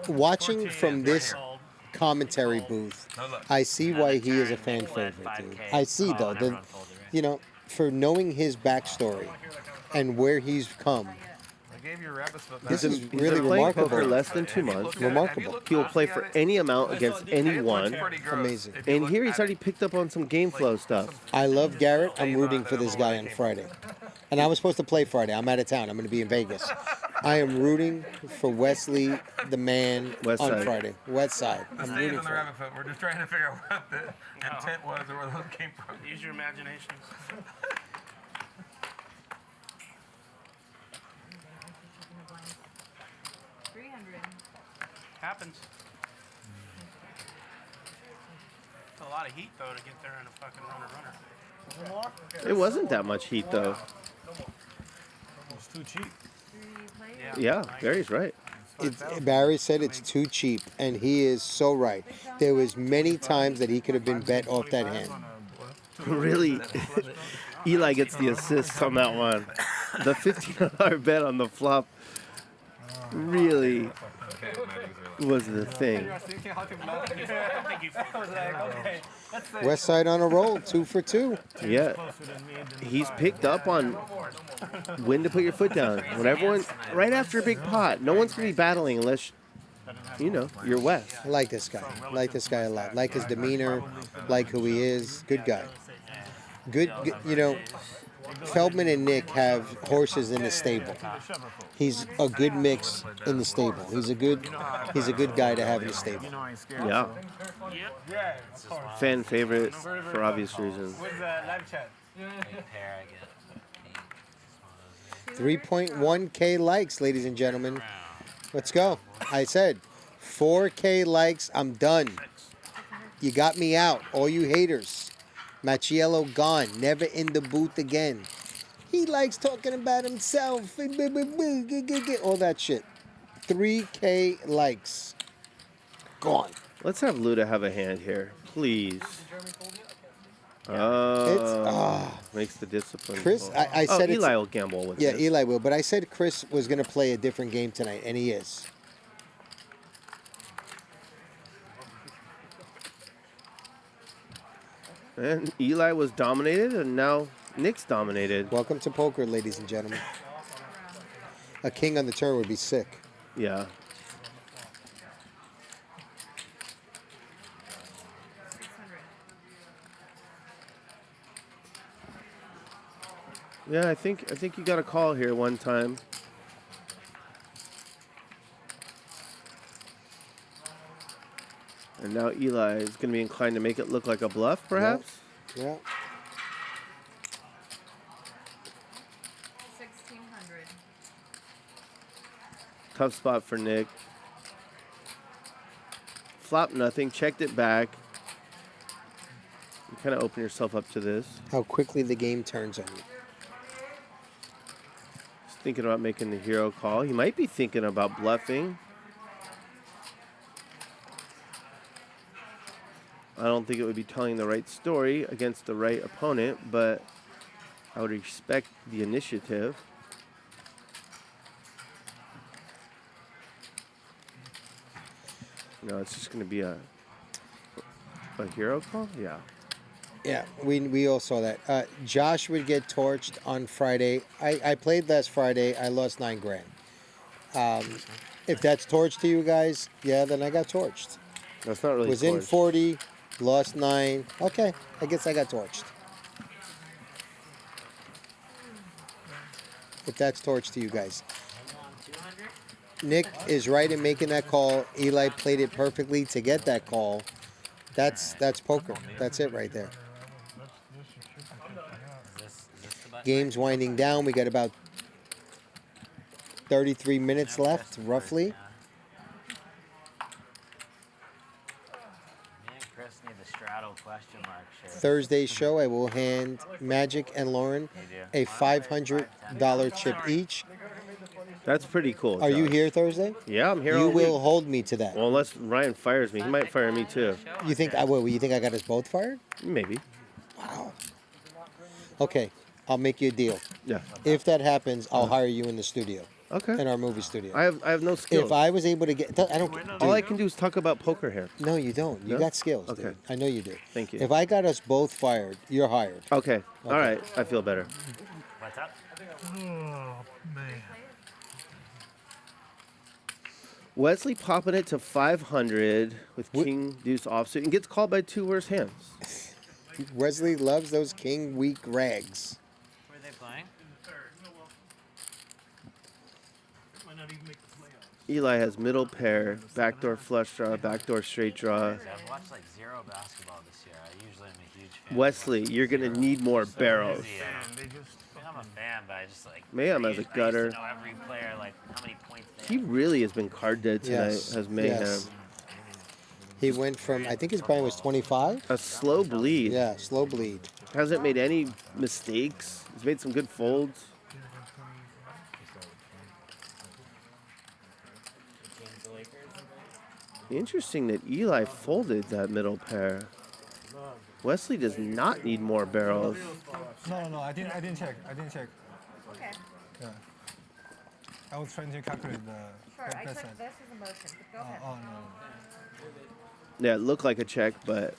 watching from this commentary booth, I see why he is a fan favorite, dude. I see though, you know, for knowing his backstory and where he's come. This is really playing remarkable. poker less than 2 months. Remarkable. He will play for any amount against anyone. Amazing. And here he's already picked up on some game flow stuff. I love Garrett. I'm rooting for this guy on Friday. And I was supposed to play Friday. I'm out of town. I'm going to be in Vegas. I am rooting for Wesley, the man, West on side. Friday. West side. The I'm stays rooting on the for him. rabbit foot. We're just trying to figure out what the intent was or where those came from. Use your imaginations. 300. Happens. It's a lot of heat, though, to get there in a fucking runner. It wasn't that much heat, though. It's too cheap. Yeah, Gary's right. Barry said it's too cheap, and he is so right. There was many times that he could have been bet off that hand. Really, Eli gets the assist on that one. The $15 bet on the flop really was the thing. West side on a roll, 2 for 2. Yeah, he's picked up on when to put your foot down. When everyone, right after a big pot, no one's gonna be battling unless, you know, you're West. I like this guy. I like this guy a lot. Like his demeanor, like who he is. Good guy. Good, you know, Feldman and Nick have horses in the stable. He's a good mix in the stable. He's a good guy to have in the stable. Yeah. Fan favorite for obvious reasons. 3.1K likes, ladies and gentlemen. Let's go. I said 4K likes. I'm done. You got me out. All you haters. Machiello gone. Never in the booth again. He likes talking about himself. All that shit. 3K likes. Gone. Let's have Luda have a hand here, please. Makes the discipline. Chris, I said Eli will gamble with Yeah, this. Eli will. But I said Chris was going to play a different game tonight, and he is. And Eli was dominated, and now Nick's dominated. Welcome to poker, ladies and gentlemen. A king on the turn would be sick. Yeah. Yeah, I think you got a call here one time. And now Eli is going to be inclined to make it look like a bluff, perhaps? Yeah. 1,600. Tough spot for Nick. Flop nothing, checked it back. You kind of open yourself up to this. How quickly the game turns on you. He's thinking about making the hero call. He might be thinking about bluffing. I don't think it would be telling the right story against the right opponent, but I would respect the initiative. No, it's just going to be a hero call? Yeah. Yeah, we all saw that. Josh would get torched on Friday. I played last Friday. I lost $9,000. If that's torched to you guys, yeah, then I got torched. That's not really Was in torched. 40, lost 9. Okay, I guess I got torched. If that's torched to you guys. Nick is right in making that call. Eli played it perfectly to get that call. That's poker. That's it right there. Game's winding down. We got about 33 minutes left, roughly. Me and Chris need the straddle question mark shirt. Thursday's show, I will hand Magic and Lauren a $500 chip each. That's pretty cool. Are you Josh. here Thursday? Yeah, I'm here You all will week. hold me to that. Well, unless Ryan fires me. He might fire me too. You think I will? You think I got us both fired? Maybe. Wow. Okay, I'll make you a deal. Yeah. If that happens, I'll hire you in the studio. Okay. In our movie studio. I have no skills. If I was able to get, I don't. All I dude, can do is talk about poker here. No, you don't. You No? got skills, Okay. dude. I know you do. Thank you. If I got us both fired, you're hired. Okay. All right. I feel better. What's up? Oh, man. Wesley popping it to 500 with King Deuce offsuit and gets called by two worse hands. Wesley loves those king weak rags. Where are they playing? Eli has middle pair, backdoor flush draw, backdoor straight draw. I've watched like zero basketball this year. I usually am a huge fan. Wesley, you're gonna need more barrels. I'm a fan, but I just like. Mayhem has a gutter. I used to know every player, like how many points they He really has been card dead tonight. Yes, Has Mayhem. yes. He went from, I think his Bryan was 25. A slow bleed. Yeah, slow bleed. Hasn't made any mistakes. He's made some good folds. Interesting that Eli folded that middle pair. Wesley does not need more barrels. No, I didn't check. Okay. Yeah. I was trying to calculate the Sure, I bet took size. this as a motion, but go ahead. Oh no. Yeah, it looked like a check, but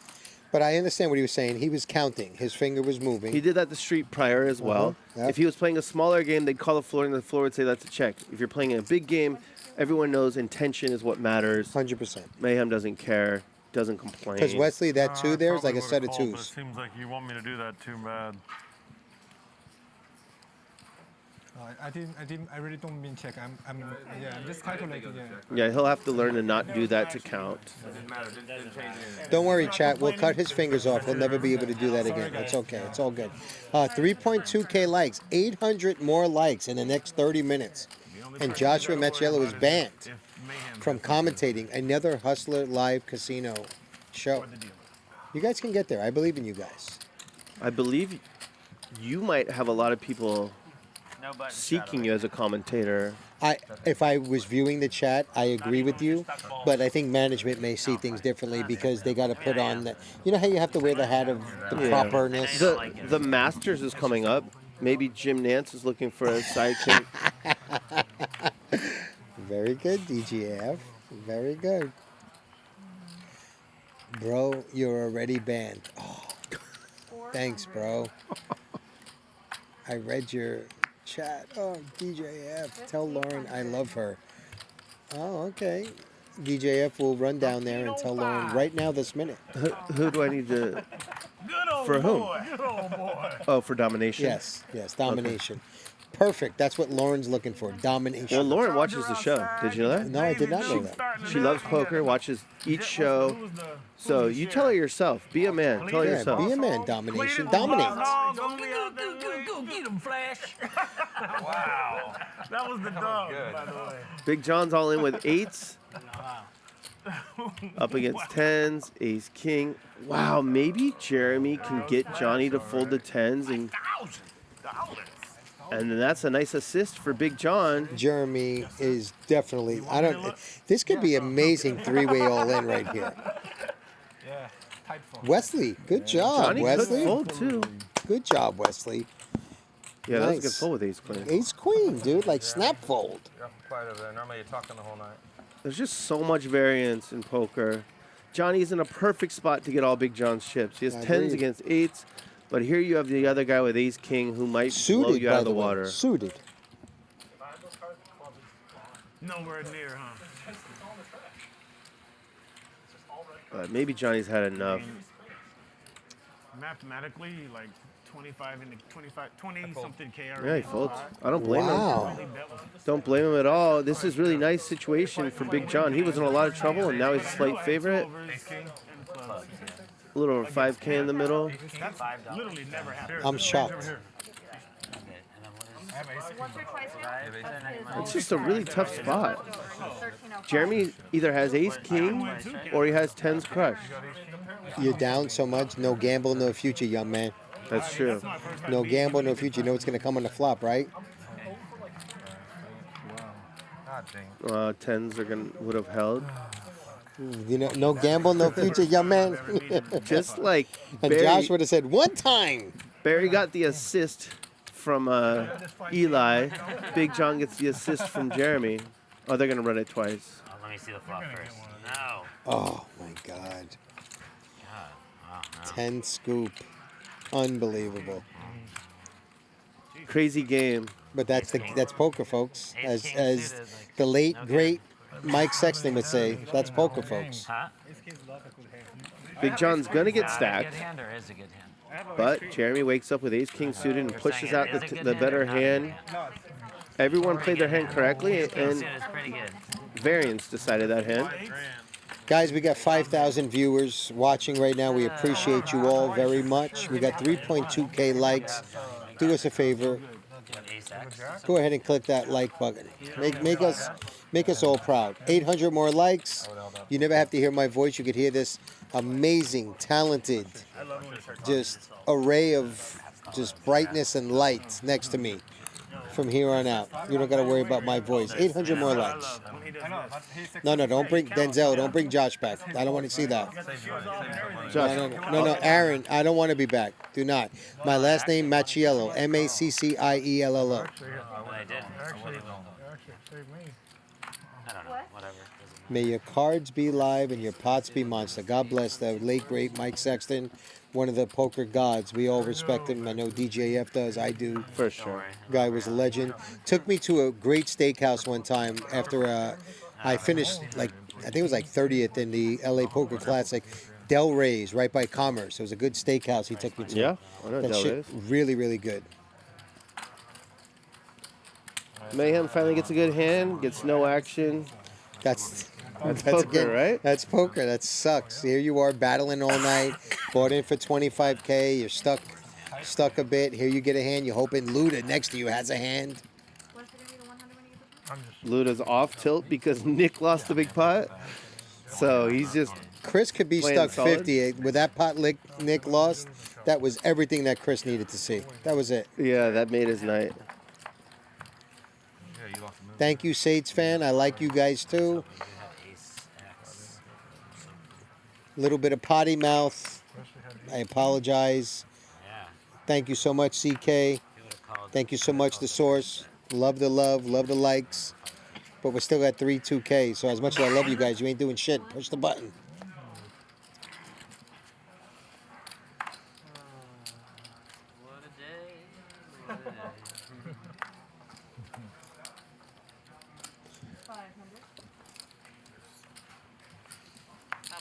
But I understand what he was saying. He was counting. His finger was moving. he did that the street prior as well. Yep. If he was playing a smaller game, they'd call the floor, and the floor would say that's a check. If you're playing a big game, everyone knows intention is what matters. 100%. Mayhem doesn't care, doesn't complain. Because Wesley, that two there is like a set of But it twos. seems like you want me to do that too bad. I really don't mean check. I'm just calculating. Yeah. Yeah, he'll have to learn to not do that to count. Don't worry, chat. We'll cut his fingers off. He'll never be able to do that again. It's okay. It's all good. 3.2K likes. 800 more likes in the next 30 minutes. And Joshua Macchiello is banned from commentating another Hustler Live Casino show. You guys can get there. I believe in you guys. I believe you might have a lot of people seeking you as a commentator. If I was viewing the chat, I agree with you, but I think management may see things differently because they got to put on the. You know how you have to wear the hat of the properness. The Masters is coming up. Maybe Jim Nance is looking for a sidekick. Very good, DGAF. Very good. Bro, you're already banned. Oh, thanks, bro. I read your chat. Oh, DJF. Tell Lauren I love her. Oh, okay. DJF will run down there and tell Lauren right now this minute. Who do I need to... For whom? Good old boy. Oh, for domination? Yes, domination. Perfect. That's what Lauren's looking for. Domination. Well, Lauren watches the show. Did you know that? No, I did not know that. She loves poker, watches each show. So you tell her yourself. Be a man. Tell her Yeah, yourself. be a man. Domination. Dominate. Go get him, Flash. Wow. That was the dog, by the way. Big John's all in with eights. Up against tens, ace, king. Wow, maybe Jeremy can get Johnny to fold the tens, and then that's a nice assist for Big John. Jeremy is definitely. I don't. This could be amazing three-way all-in right here. Yeah, tight fold. Wesley, good job, Johnny Wesley. could fold too. Good job, Wesley. Yeah, that was a Nice. good fold with ace queen. Ace queen, dude, like snap fold. You're up quiet over there. Normally you're talking the whole night. There's just so much variance in poker. Johnny's in a perfect spot to get all Big John's chips. He has tens Agreed. against eights, but here you have the other guy with ace king who might blow Suited, you by out of the the way. water. Suited. Nowhere near, huh? Maybe Johnny's had enough. Mathematically, like 25 into 20 something K already. Yeah, he folds. I don't blame Wow. him. Don't blame him at all. This is really nice situation for Big John. He was in a lot of trouble, and now he's a slight favorite. A little over 5K in the middle. That's literally never happened. I'm shocked. Once or twice now? It's just a really tough spot. Jeremy either has ace king or he has tens crush. You're down so much. No gamble, no future, young man. That's true. No gamble, no future. You know it's going to come on the flop, right? Tens would have held. You know, no gamble, no future, young man. Just like And Barry, Josh would have said, one time. Barry got the assist from Eli. Big John gets the assist from Jeremy. Oh, they're going to run it twice. Oh, let me see the flop first. No. Oh, my God. Oh, no. 10 scoop. Unbelievable. Crazy game. But that's poker, folks. As the late, great Mike Sexton would say, that's poker, folks. Huh? Big John's going to get stacked. Good hand or is a good hand? But Jeremy wakes up with ace king suited and pushes out the better hand. Everyone played their hand correctly, and It's pretty good. variance decided that hand. Guys, we got 5,000 viewers watching right now. We appreciate you all very much. We got 3.2K likes. Do us a favor. Go ahead and click that like button. Make us all proud. 800 more likes. You never have to hear my voice. You could hear this amazing, talented, just array of just brightness and light next to me from here on out. You don't got to worry about my voice. 800 more likes. No, don't bring Denzel. Don't bring Josh back. I don't want to see that. No, Aaron. I don't want to be back. Do not. My last name Macciello. Macciello. May your cards be live and your pots be monster. God bless the late great Mike Sexton, one of the poker gods. We all respect him. I know DGAF does. I do. For sure. Guy was a legend. Took me to a great steakhouse one time after I finished, like, I think it was like 30th in the LA Poker Classic. Del Rey's, right by Commerce. It was a good steakhouse he took me to. Yeah, I know that Del shit Rey's. really, really good. Mayhem finally gets a good hand, gets no action. That's poker, again, right? That's poker. That sucks. Here you are battling all night, bought in for 25K. You're stuck a bit. Here you get a hand. You're hoping Luda next to you has a hand. Luda's off tilt because Nick lost the big pot. So he's just Chris could be playing stuck solid. 50 with that pot Nick lost. That was everything that Chris needed to see. That was it. Yeah, that made his night. Thank you, Sates fan. I like you guys too. Little bit of potty mouth. I apologize. Thank you so much, CK. Thank you so much, The Source. Love the love, love the likes. But we're still at 2K. So as much as I love you guys, you ain't doing shit. Push the button.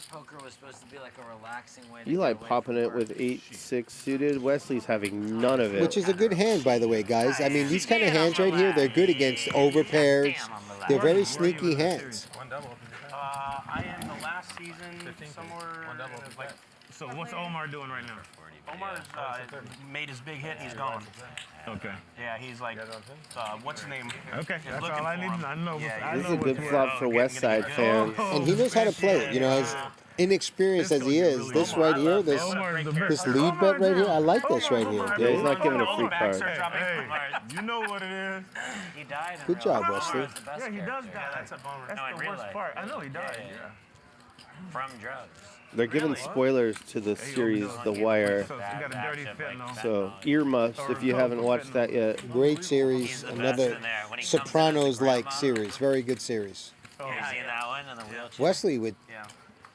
Poker was supposed to be like a relaxing way to Eli get away popping from it work. with 8-6 suited. Wesley's having none of it. Which is a good hand, by the way, guys. I mean, these kind of hands right here, they're good against overpairs. They're very sneaky hands. I am the last season somewhere. Like, So what's Omar doing right now? Omar's made his big hit. He's gone. Okay. Yeah, he's like, what's his name? Okay, Is that's looking all I for need. him. I know. Yeah, This is a good flop for West Side fans. And he knows how to play it. You know, as inexperienced as he is, this right here, this lead bet right here, I like this right here. Yeah, he's not giving a free card. Hey, you know what it is. He died. Good job, Wesley. Yeah, he does die. That's a bummer. That's the worst part. I know he died. Yeah. From drugs. They're giving spoilers to the series The Wire. So you got a dirty fentanyl. So earmuffs if you haven't watched that yet. Great series. Another Sopranos-like series. Very good series. You seen that one in the wheelchair? Wesley with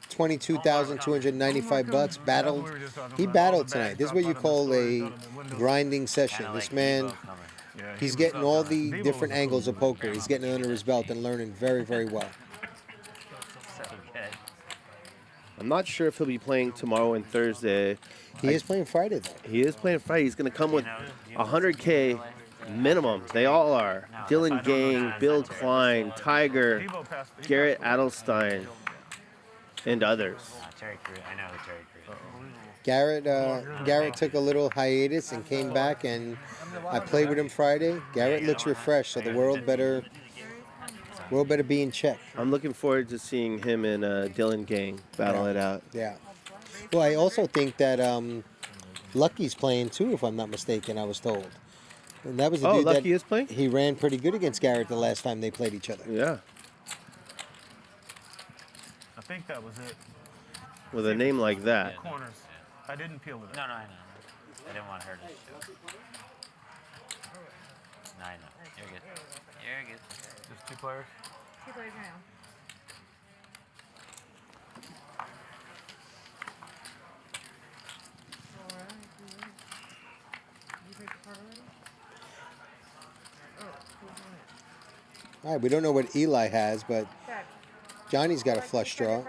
22,295 bucks battled. He battled tonight. This is what you call a grinding session. This man, he's getting all the different angles of poker. He's getting it under his belt and learning very, very well. I'm not sure if he'll be playing tomorrow and Thursday. He is playing Friday, though. He is playing Friday. He's going to come with 100K minimum. They all are. Dylan Gang, Bill Klein, Tiger, Garrett Adelstein, and others. Terry Crews. I know Terry Crews. Garrett took a little hiatus and came back, and I played with him Friday. Garrett looks refreshed, so the world better be in check. I'm looking forward to seeing him and Dylan Gang battle it out. Yeah. Well, I also think that Lucky's playing too, if I'm not mistaken, I was told. And that was the dude Lucky that is playing? He ran pretty good against Garrett the last time they played each other. Yeah. I think that was it. With a name like that. Corners. I didn't peel it. No, I know. I didn't want to hurt his show. No, I know. You're good. You're good. Just two players? Two players right now. All right, we don't know what Eli has, but Johnny's got a flush draw.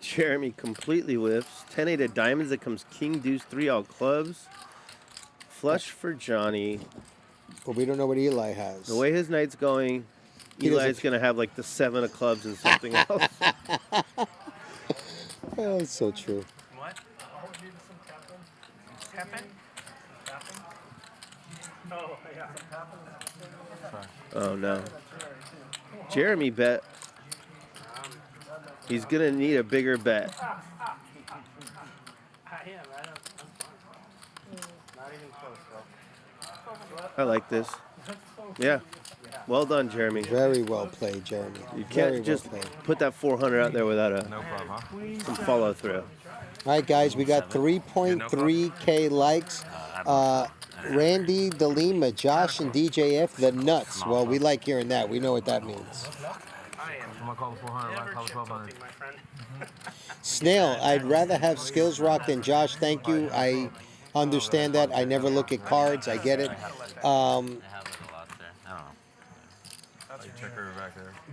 Jeremy completely whiffs. 10-8 of diamonds. That comes king, deuce, 3 all clubs. Flush for Johnny. But we don't know what Eli has. The way his night's going, He Eli's doesn't- going to have like the 7 of clubs and something else. Oh, it's so true. What? Tapping? Oh, yeah. Oh, no. Jeremy bet. He's going to need a bigger bet. I am. Not even close, bro. I like this. Yeah. Well done, Jeremy. Very well played, Jeremy. You Very can't just well played. put that 400 out there without a No problem, huh? some follow through. All right, guys, we got 3.3K likes. Randy, DeLima, Josh, and DJF, the nuts. Well, we like hearing that. We know what that means. I'm gonna call the 400. I'm gonna call the 1200. Snail, I'd rather have Skills Rock than Josh. Thank you. I understand that. I never look at cards. I get it.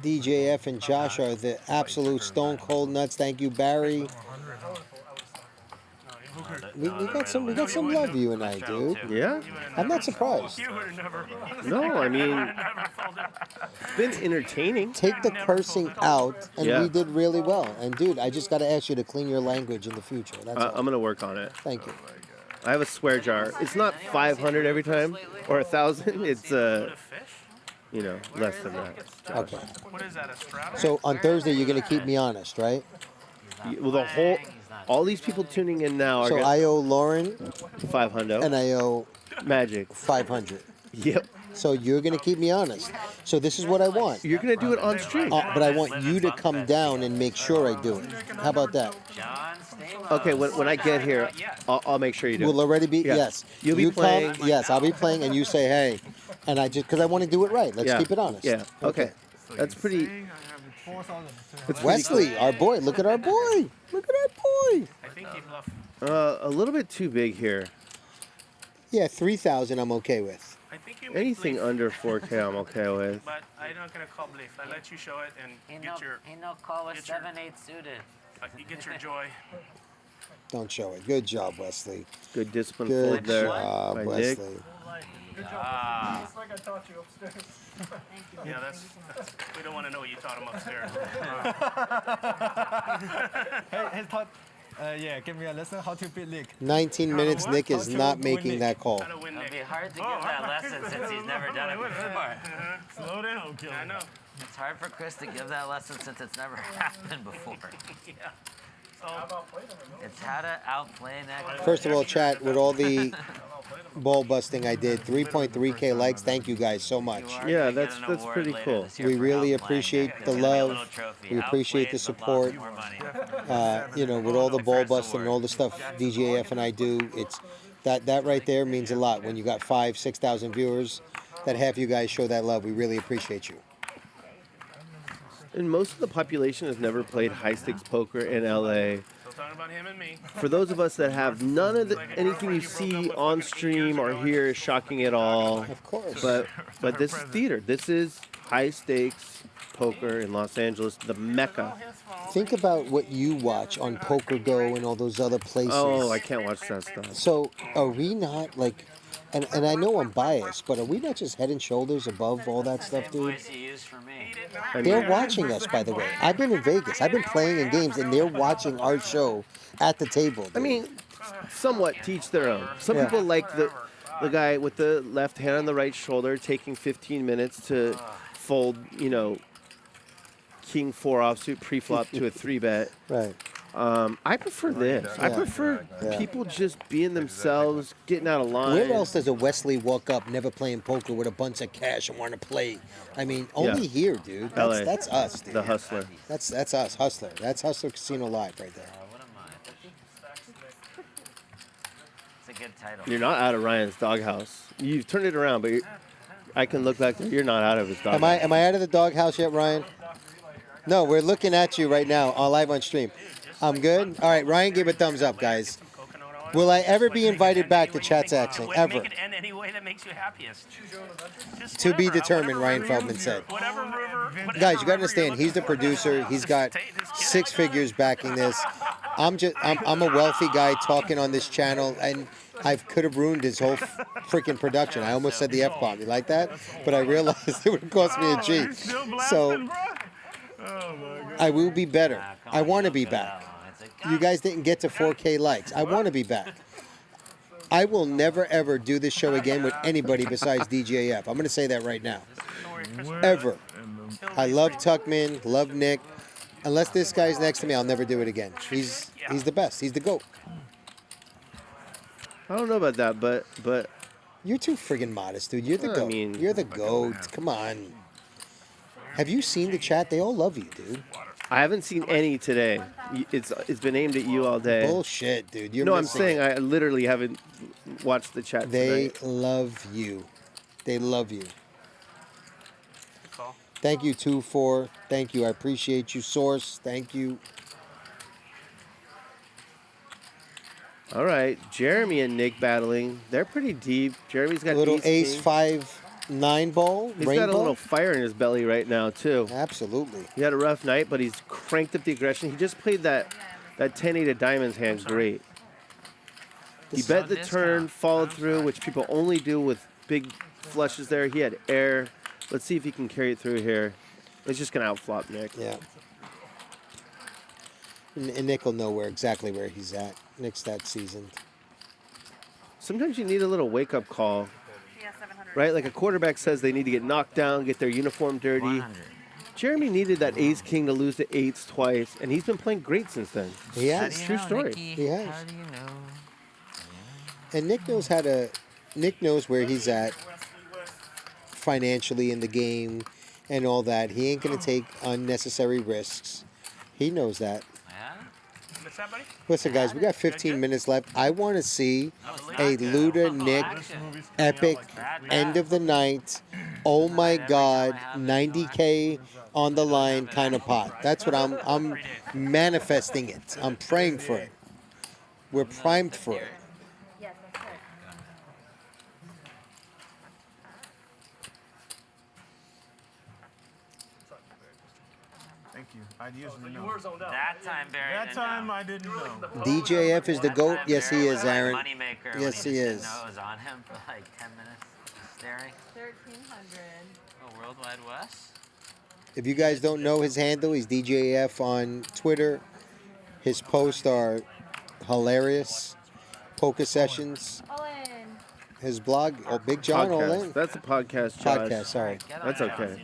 DJF and Josh are the absolute stone cold nuts. Thank you, Barry. We got some love you and I, dude. Yeah? I'm not surprised. No, I mean, it's been entertaining. Take the cursing out, and Yeah. we did really well. And dude, I just got to ask you to clean your language in the future. That's all. I'm going to work on it. Thank you. I have a swear jar. It's not 500 every time or 1,000. It's you know, less than that. Okay. What is that, a straddle? So on Thursday, you're gonna keep me honest, right? Well, all these people tuning in now are So I owe Lauren 500, and I owe Magic 500. Yep. So you're gonna keep me honest. So this is what I want. You're gonna do it on stream. But I want you to come down and make sure I do it. How about that? Okay, when I get here, I'll make sure you do it. We'll already be Yeah. yes. You'll be you playing. Come, yes, I'll be playing, and you say hey, and I just because I want to do it right. Let's Yeah. keep it honest. Yeah. Okay. That's pretty. That's Wesley, pretty our boy. Look at our boy. Look at our boy. I think he bluffed. A little bit too big here. Yeah, 3,000. I'm okay with. I think you make Anything belief, under 4K, I'm okay with. but I'm not gonna call belief. I let you show it and get your. He no call with get your- 7-8 suited. You get your joy. Don't show it. Good job, Wesley. Good discipline Good fold there job, by Wesley. Nick. Good job. Just like I taught you upstairs. Yeah, that's we don't want to know what you taught him upstairs. Hey, Todd. Yeah, give me a lesson how to beat league. 19 minutes. Nick is not making that call. It'll be hard to give that lesson since he's never done it before. Slow down, kid. I know. It's hard for Chris to give that lesson since it's never happened before. Yeah. It's how to outplay next. First of all, chat, with all the ball busting I did, 3.3K likes. Thank you guys so much. Yeah, that's pretty cool. We really appreciate the love. We appreciate the support. You know, with all the ball busting and all the stuff DGAF and I do, it's that right there means a lot. When you got 5,000, 6,000 viewers, that half you guys show that love. We really appreciate you. And most of the population has never played high-stakes poker in LA. Still talking about him and me. For those of us that have none of anything you see on stream or here is shocking at all. Of course. But this is theater. This is high-stakes poker in Los Angeles, the mecca. Think about what you watch on Poker Go and all those other places. Oh, I can't watch that stuff. So are we not like, and I know I'm biased, but are we not just head and shoulders above all that stuff, dude? They're watching us, by the way. I've been in Vegas. I've been playing in games, and they're watching our show at the table. Dude. I mean, somewhat teach their own. Some Yeah. people like the guy with the left hand on the right shoulder taking 15 minutes to fold, you know, King 4 offsuit pre-flop to a 3-bet. Right. I prefer this. I Yeah. prefer Yeah. people just being themselves, getting out of line. Where else does a Wesley walk up, never playing poker, with a bunch of cash and want to play? I mean, only Yeah. here, dude. LA. That's us, dude. The Hustler. That's us, Hustler. That's Hustler Casino Live right there. It's a good title. You're not out of Ryan's doghouse. You've turned it around, but I can look back there. You're not out of his doghouse. Am I out of the doghouse yet, Ryan? No, we're looking at you right now on live on stream. I'm good. All right, Ryan gave a thumbs up, guys. Will I ever be invited back to Chat's Action? Ever? Make it end any way that makes you happiest. Just To be whatever, determined, whatever Ryan river- Feldman said. Whatever river. Guys, you got to understand, he's the producer. He's got 6 figures backing this. I'm a wealthy guy talking on this channel, and could have ruined his whole freaking production. I almost said the F-bomb. You like that? But I realized it would have cost me a G. So I will be better. I want to be back. You guys didn't get to 4K likes. I want to be back. I will never, ever do this show again with anybody besides DGAF. I'm going to say that right now. Ever. I love Tuckman, love Nick. Unless this guy's next to me, I'll never do it again. He's the best. He's the GOAT. I don't know about that, but you're too friggin' modest, dude. You're the GOAT. You're the GOAT. Come on. Have you seen the chat? They all love you, dude. I haven't seen any today. It's been aimed at you all day. Bullshit, dude. You're no, I'm missing saying it. I literally haven't watched the chat They tonight. love you. They love you. Thank you, 2-4. Thank you. I appreciate you, Source. Thank you. All right, Jeremy and Nick battling. They're pretty deep. Jeremy's got A little ace ace 5-9 ball. He's rainbow. got a little fire in his belly right now too. Absolutely. He had a rough night, but he's cranked up the aggression. He just played that 10-8 of diamonds hand great. He bet the turn, followed through, which people only do with big flushes there. He had air. Let's see if he can carry it through here. He's just gonna outflop Nick. Yeah. And Nick will know exactly where he's at. Nick's that seasoned. Sometimes you need a little wake-up call. Right? Like a quarterback says they need to get knocked down, get their uniform dirty. Jeremy needed that ace-king to lose to eights twice, and he's been playing great since then. He has. It's a true story. He has. And Nick knows Nick knows where he's at financially in the game and all that. He ain't going to take unnecessary risks. He knows that. Listen, guys, we got 15 minutes left. I want to see a Luda Nick epic end of the night. Oh my God, 90K on the line kind of pot. That's what I'm manifesting it. I'm praying for it. We're primed for it. Thank you. I'd usually know. That time, Barry. That time I didn't know. DJF is the GOAT. Yes, he is, Aaron. Moneymaker. Yes, he is. Know it was on him for like 10 minutes, staring. 1,300. Oh, Worldwide West. If you guys don't know his handle, he's DJF on Twitter. His posts are hilarious. Poker sessions. His blog, Big John, all in. That's a podcast, Josh. Podcast, sorry. That's okay.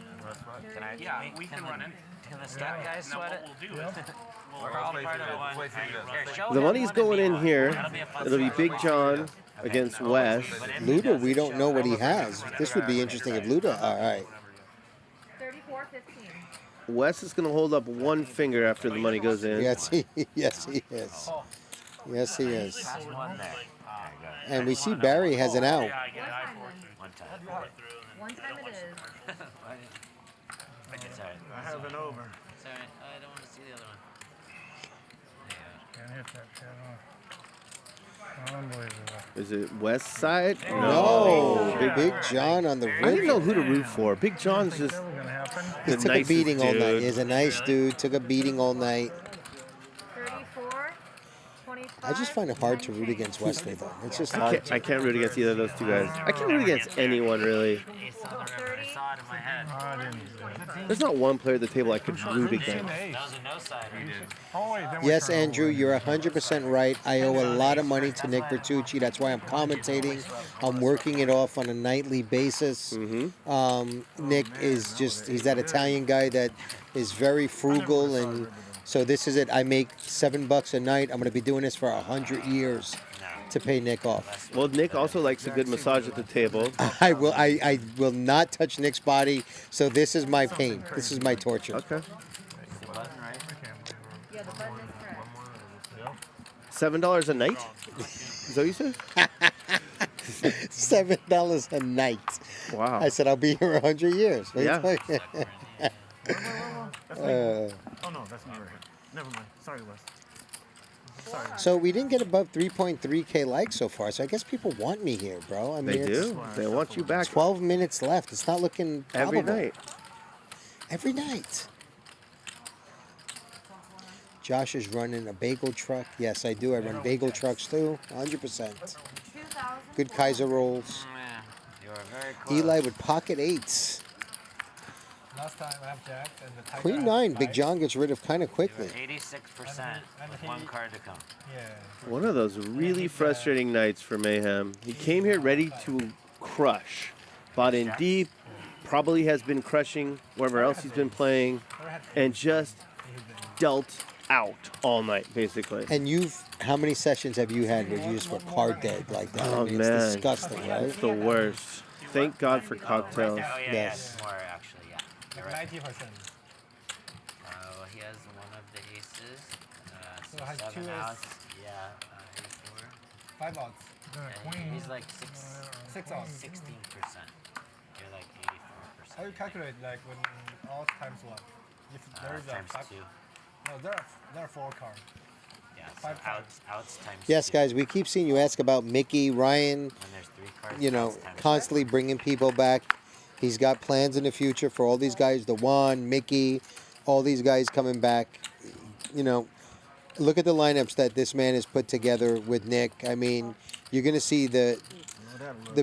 Yeah, we can run in. Can the scout guys sweat it? We're all part of one. Here, show The him money's what going it in means. here. That'll be a fun It'll be spot. Big John against Wes. Luda, we don't know what he has. This would be interesting if Luda. All right. 34.15. Wes is going to hold up one finger after the money goes in. Yes, he is. Yes, he is. And we see Barry has an out. One time it is. I have an over. Sorry, I don't want to see the other one. Can't hit that shit. Unbelievable. Is it West Side? No. Big John on the I didn't rim. know who to root for. Big John's just He the took a nicest beating all night. dude. He's a nice dude. Took a beating all night. 34, 25. I just find it hard to root against Wesley, though. It's just hard. I can't root against either of those two guys. I can't root against anyone, really. I saw it in my head. There's not one player at the table I could root against. That was a no-sider. Oh, wait, then Yes, Andrew, you're 100% right. I owe a lot of money to Nick Vertucci. That's why I'm commentating. I'm working it off on a nightly basis. Nick is he's that Italian guy that is very frugal. And so this is it. I make $7 a night. I'm going to be doing this for 100 years to pay Nick off. Well, Nick also likes a good massage at the table. I will not touch Nick's body. So this is my pain. This is my torture. Okay. Yeah, the button is correct. $7 a night? Is that what you said? $7 a night. Wow. I said I'll be here 100 years. What are you Yeah. talking- That's me. Oh no, that's me right here. Never mind. Sorry, Wes. Sorry. So we didn't get above 3.3K likes so far. So I guess people want me here, bro. I mean, They do. They want you back. 12 minutes left. It's not looking Every probable. night. Every night. Josh is running a bagel truck. Yes, I do. I run bagel trucks too. 100%. Good Kaiser rolls. You're very close. Eli with pocket 8s. Last time I have Jack and the Tiger Queen has 9, Big five. John gets rid of kind of quickly. 86% with one card to come. One of those really frustrating nights for Mayhem. He came here ready to crush. Bought in deep, probably has been crushing wherever else he's been playing, and just dealt out all night, basically. And how many sessions have you had where you just were card dead like that? Oh, I mean, man. It's disgusting, right? It's the worst. Thank God for cocktails. Yes. More actually, yeah. You're right. 90%. He has one of the aces. So it has 7 two outs. aces. Yeah, A4. 5 odds. Yeah, he's like 6 odds. 16%. You're like 84%. How do you calculate like when all times what? If there is a times 5. 2. No, there are 4 cards. Yeah, so 5 outs times Yes, 2. guys, we keep seeing you ask about Mickey, Ryan, there's 3 cards, you know, outs times constantly bringing people back. He's got plans in the future for all these guys, the Juan, Mickey, all these guys coming back. You know, look at the lineups that this man has put together with Nick. I mean, you're going to see the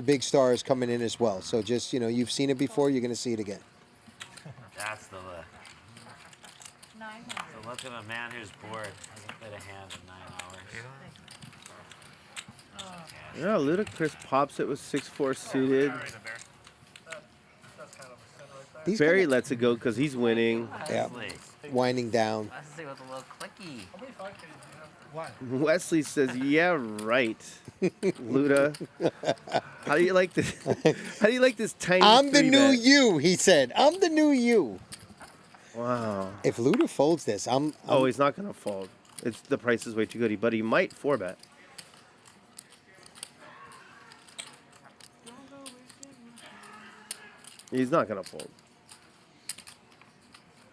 big stars coming in as well. So just, you know, you've seen it before, you're going to see it again. That's the look. The look of a man who's bored. Hasn't played a hand in 9 hours. Yeah, Ludacris pops it with 6-4 suited. Barry lets it go because he's winning. Yeah, winding down. Wesley with a little clicky. Wesley says, "Yeah, right." Luda, how do you like this? How do you like this tiny? I'm the new 3-bet? you, he said. I'm the new you. Wow. If Luda folds this, I'm Oh, he's not gonna fold. It's the price is way too good. But he might 4-bet. He's not gonna fold.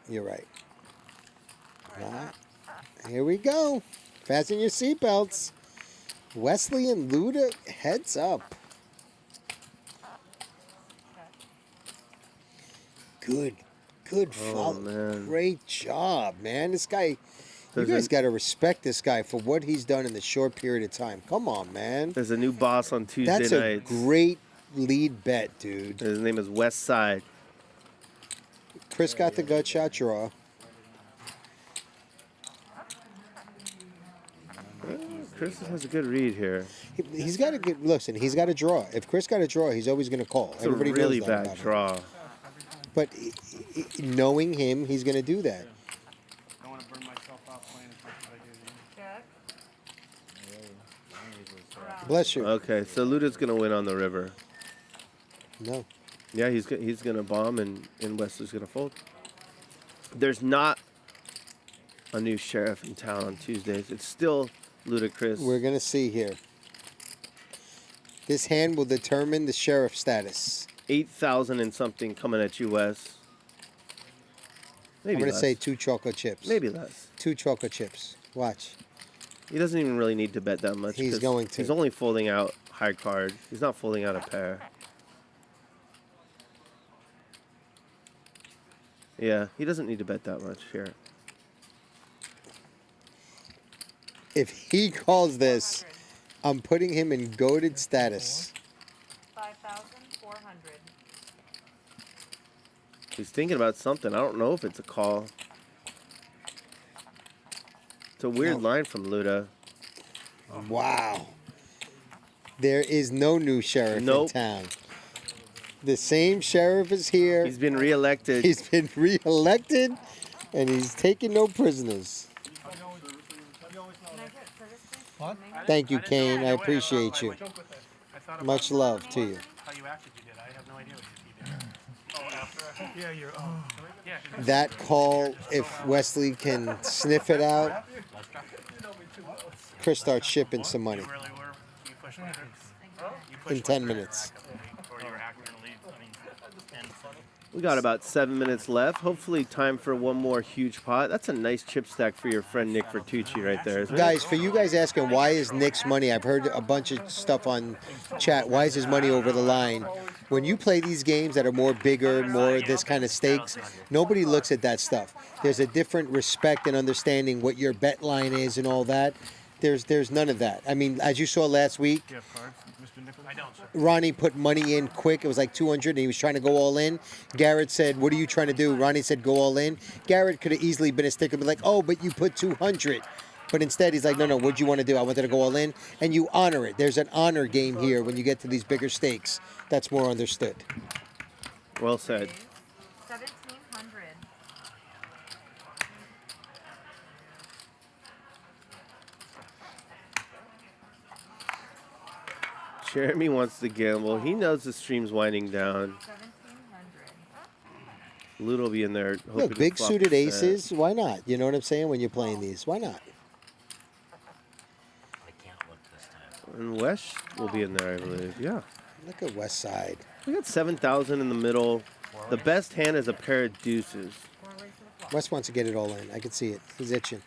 You're right. Right. Here we go. Fasten your seatbelts. Wesley and Luda, heads up. Good follow. Man. Great job, man. This guy, you There's guys a- got to respect this guy for what he's done in the short period of time. Come on, man. There's a new boss on Tuesday That's a nights. great lead bet, dude. His name is West Side. Chris got the gut shot draw. Chris has a good read here. He's got a good listen. He's got a draw. If Chris got a draw, he's always going to call. It's Everybody a really knows that bad about him. draw. But knowing him, he's going to do that. I want to burn myself out playing as much as I do. Bless you. Okay, so Luda's gonna win on the river. No. Yeah, he's gonna bomb and Wesley's gonna fold. There's not a new sheriff in town on Tuesdays. It's still Ludacris. We're going to see here. This hand will determine the sheriff status. 8,000 and something coming at you, Wes. Maybe I'm going to less. say 2 chocolate chips. Maybe less. 2 chocolate chips. Watch. He doesn't even really need to bet that much. He's 'cause going to. He's only folding out high card. He's not folding out a pair. Yeah, he doesn't need to bet that much here. If he calls this, I'm putting him in goated status. 5,400. He's thinking about something. I don't know if it's a call. It's a weird line from Luda. Wow. There is no new sheriff in town. The same sheriff is here. He's been reelected. He's been reelected, and he's taking no prisoners. Thank you, Kane. I appreciate you. Much love to you. How you acted, you did. I have no idea what you did. Oh, after? Yeah, you're. Oh. Yeah. That call, if Wesley can sniff it out, Chris starts shipping some money in 10 minutes. We got about 7 minutes left. Hopefully time for one more huge pot. That's a nice chip stack for your friend Nick Vertucci right there, isn't Guys, for you guys asking why is Nick's money, I've heard a bunch of stuff on chat, why is his money over the line? When you play these games that are more bigger, more this kind of stakes, nobody looks at that stuff. There's a different respect and understanding what your bet line is and all that. There's none of that. I mean, as you saw last week, I don't, sir. Ronnie put money in quick. It was like 200, and he was trying to go all in. Garrett said, "What are you trying to do?" Ronnie said, "Go all in." Garrett could have easily been a sticker, and be like, "Oh, but you put 200." But instead, he's like, "No, no. What'd you want to do? I wanted to go all in," and you honor it. There's an honor game here when you get to these bigger stakes. That's more understood. Well said. 1,700. Jeremy wants to gamble. He knows the stream's winding down. 1,700. Luda will be in there. hoping Look, to big flop suited the set. aces. Why not? You know what I'm saying? When you're playing these, why not? And West will be in there, I believe. Yeah. Look at West Side. We got 7,000 in the middle. The best hand is a pair of deuces. West wants to get it all in. I can see it. He's itching.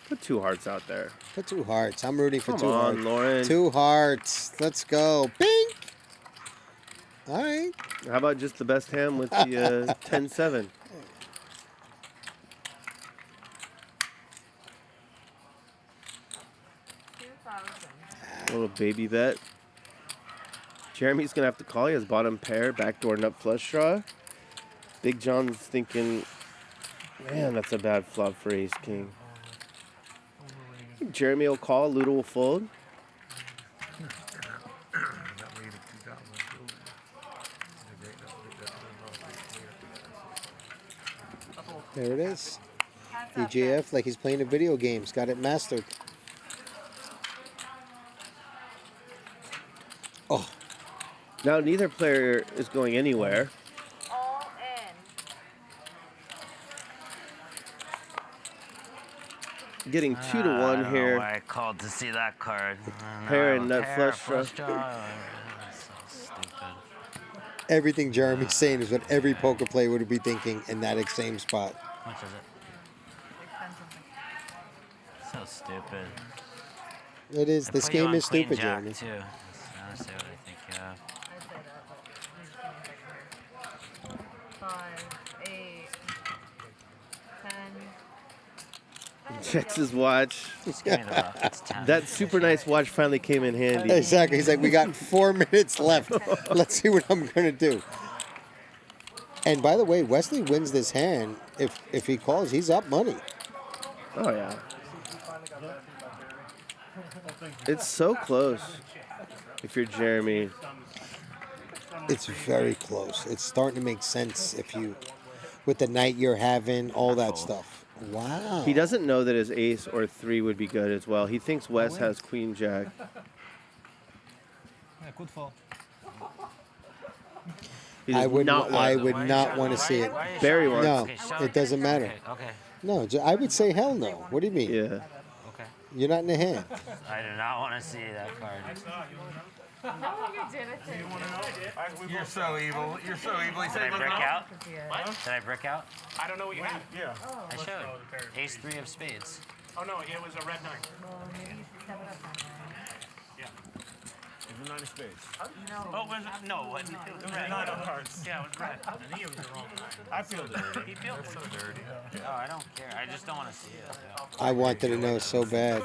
Put 2 hearts out there. Put 2 hearts. I'm rooting for Come 2 on, hearts. Lauren. 2 hearts. Let's go. Bink. All right. How about just the best hand with the 10-7? Little baby bet. Jeremy's going to have to call. He has bottom pair, backdoor nut flush draw. Big John's thinking, man, that's a bad flop for ace king. Jeremy will call. Luda will fold. There it is. DGAF, like he's playing a video games. Got it mastered. Oh. Now neither player is going anywhere. All in. Getting 2 to 1 here. I called to see that card. Pair and nut flush draw. So stupid. Everything Jeremy's saying is what every poker player would be thinking in that same spot. How much is it? So stupid. It is. I This put you game on is Queen stupid, Jack, Jeremy. Too. That's honestly what I think, yeah. 5, 8, 10. Checks his watch. Just give me the rough. It's 10. That super nice watch finally came in handy. Exactly. He's like, we got 4 minutes left. Let's see what I'm going to do. And by the way, Wesley wins this hand. If he calls, he's up money. Oh, yeah. It's so close. If you're Jeremy. It's very close. It's starting to make sense if you, with the night you're having, all that stuff. Wow. He doesn't know that his ace or 3 would be good as well. He thinks Wes has queen jack. Yeah, good fall. I would not want to see it. Barry wants. No, it doesn't matter. Okay. No, I would say hell no. What do you mean? Yeah. Okay. You're not in the hand. I do not want to see that card. No, you didn't. You're so evil. You're so evil. He Did said I he brick wasn't out? What? Did I brick out? I don't know what you had. Yeah. I showed. Ace 3 of spades. Oh, no, it was a red 9. Well, maybe you should step it up. Yeah. It's a 9 of spades. No. Oh, was it? No, it wasn't. It was red. 9 of hearts. Yeah, it was red. I knew it was the wrong 9. I feel dirty. He feels so dirty. Oh, I don't care. I just don't want to see it. I wanted to know so bad.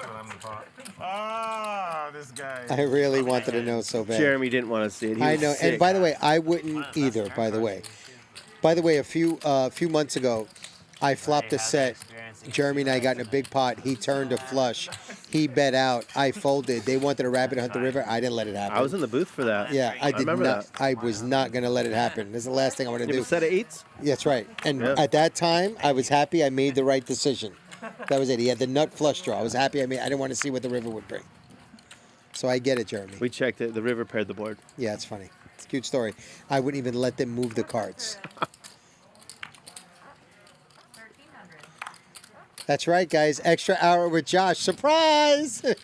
Ah, this guy. I really wanted to know so bad. Jeremy didn't want to see it. He I was know. sick. And by the way, I wouldn't either, by the way. By the way, a few months ago, I flopped a set. Jeremy and I got in a big pot. He turned a flush. He bet out. I folded. They wanted a rabbit hunt the river. I didn't let it happen. I was in the booth for that. Yeah, I did remember not. that. I was not going to let it happen. This is the last thing I want to You do. have a set of 8s? That's right. And Yeah. at that time, I was happy I made the right decision. That was it. He had the nut flush draw. I was happy I didn't want to see what the river would bring. So I get it, Jeremy. We checked it. The river paired the board. Yeah, it's funny. It's a cute story. I wouldn't even let them move the cards. That's right, guys. Extra hour with Josh. Surprise! All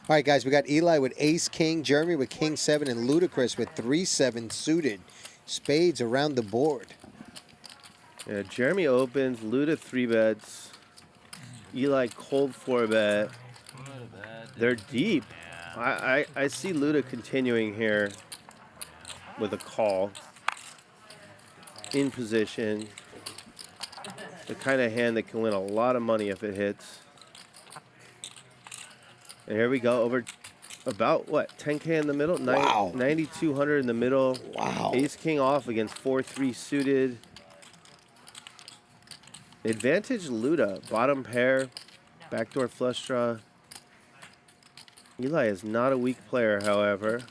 right, guys. We got Eli with ace, king, Jeremy with king 7, and Ludacris with 3-7 suited. Spades around the board. Yeah, Jeremy opens. Luda 3 bets. Eli cold 4 bet. They're deep. I see Luda continuing here with a call. In position. The kind of hand that can win a lot of money if it hits. And here we go, over about, what, 10K in the middle? Wow. 9,200 in the middle. Wow. Ace King off against 4-3 suited. Advantage Luda, bottom pair, backdoor flush draw. Eli is not a weak player, however.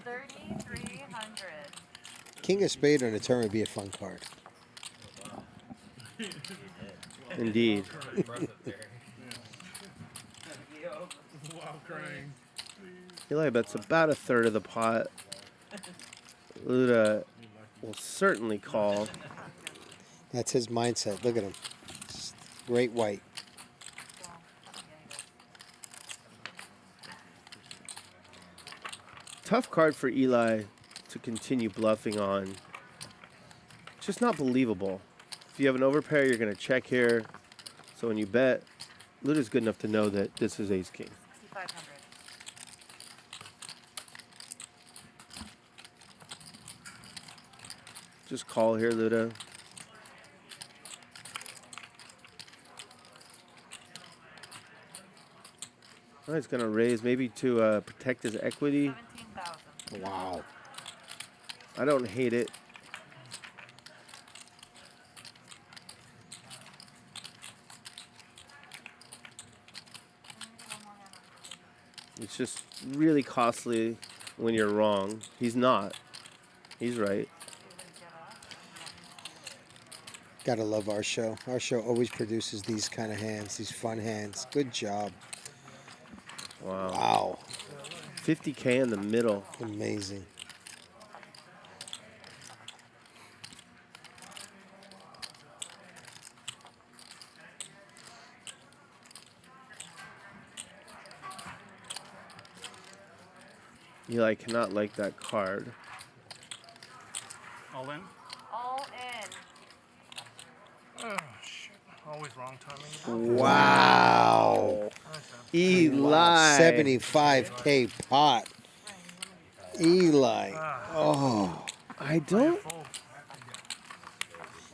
3,300. King of Spade on a turn would be a fun card. Indeed. Eli bets about a third of the pot. Luda will certainly call. That's his mindset. Look at him. Great white. Tough card for Eli to continue bluffing on. Just not believable. If you have an overpair, you're going to check here. So when you bet, Luda's good enough to know that this is Ace King. 6,500. Just call here, Luda. Oh, he's going to raise maybe to protect his equity. 17,000. Wow. I don't hate it. It's just really costly when you're wrong. He's not. He's right. Gotta love our show. Our show always produces these kind of hands, these fun hands. Good job. Wow. Wow. 50K in the middle. Amazing. Eli cannot like that card. All in? All in. Oh, shit. Always wrong timing. Wow. Eli. 75K pot. Eli. Oh. I don't.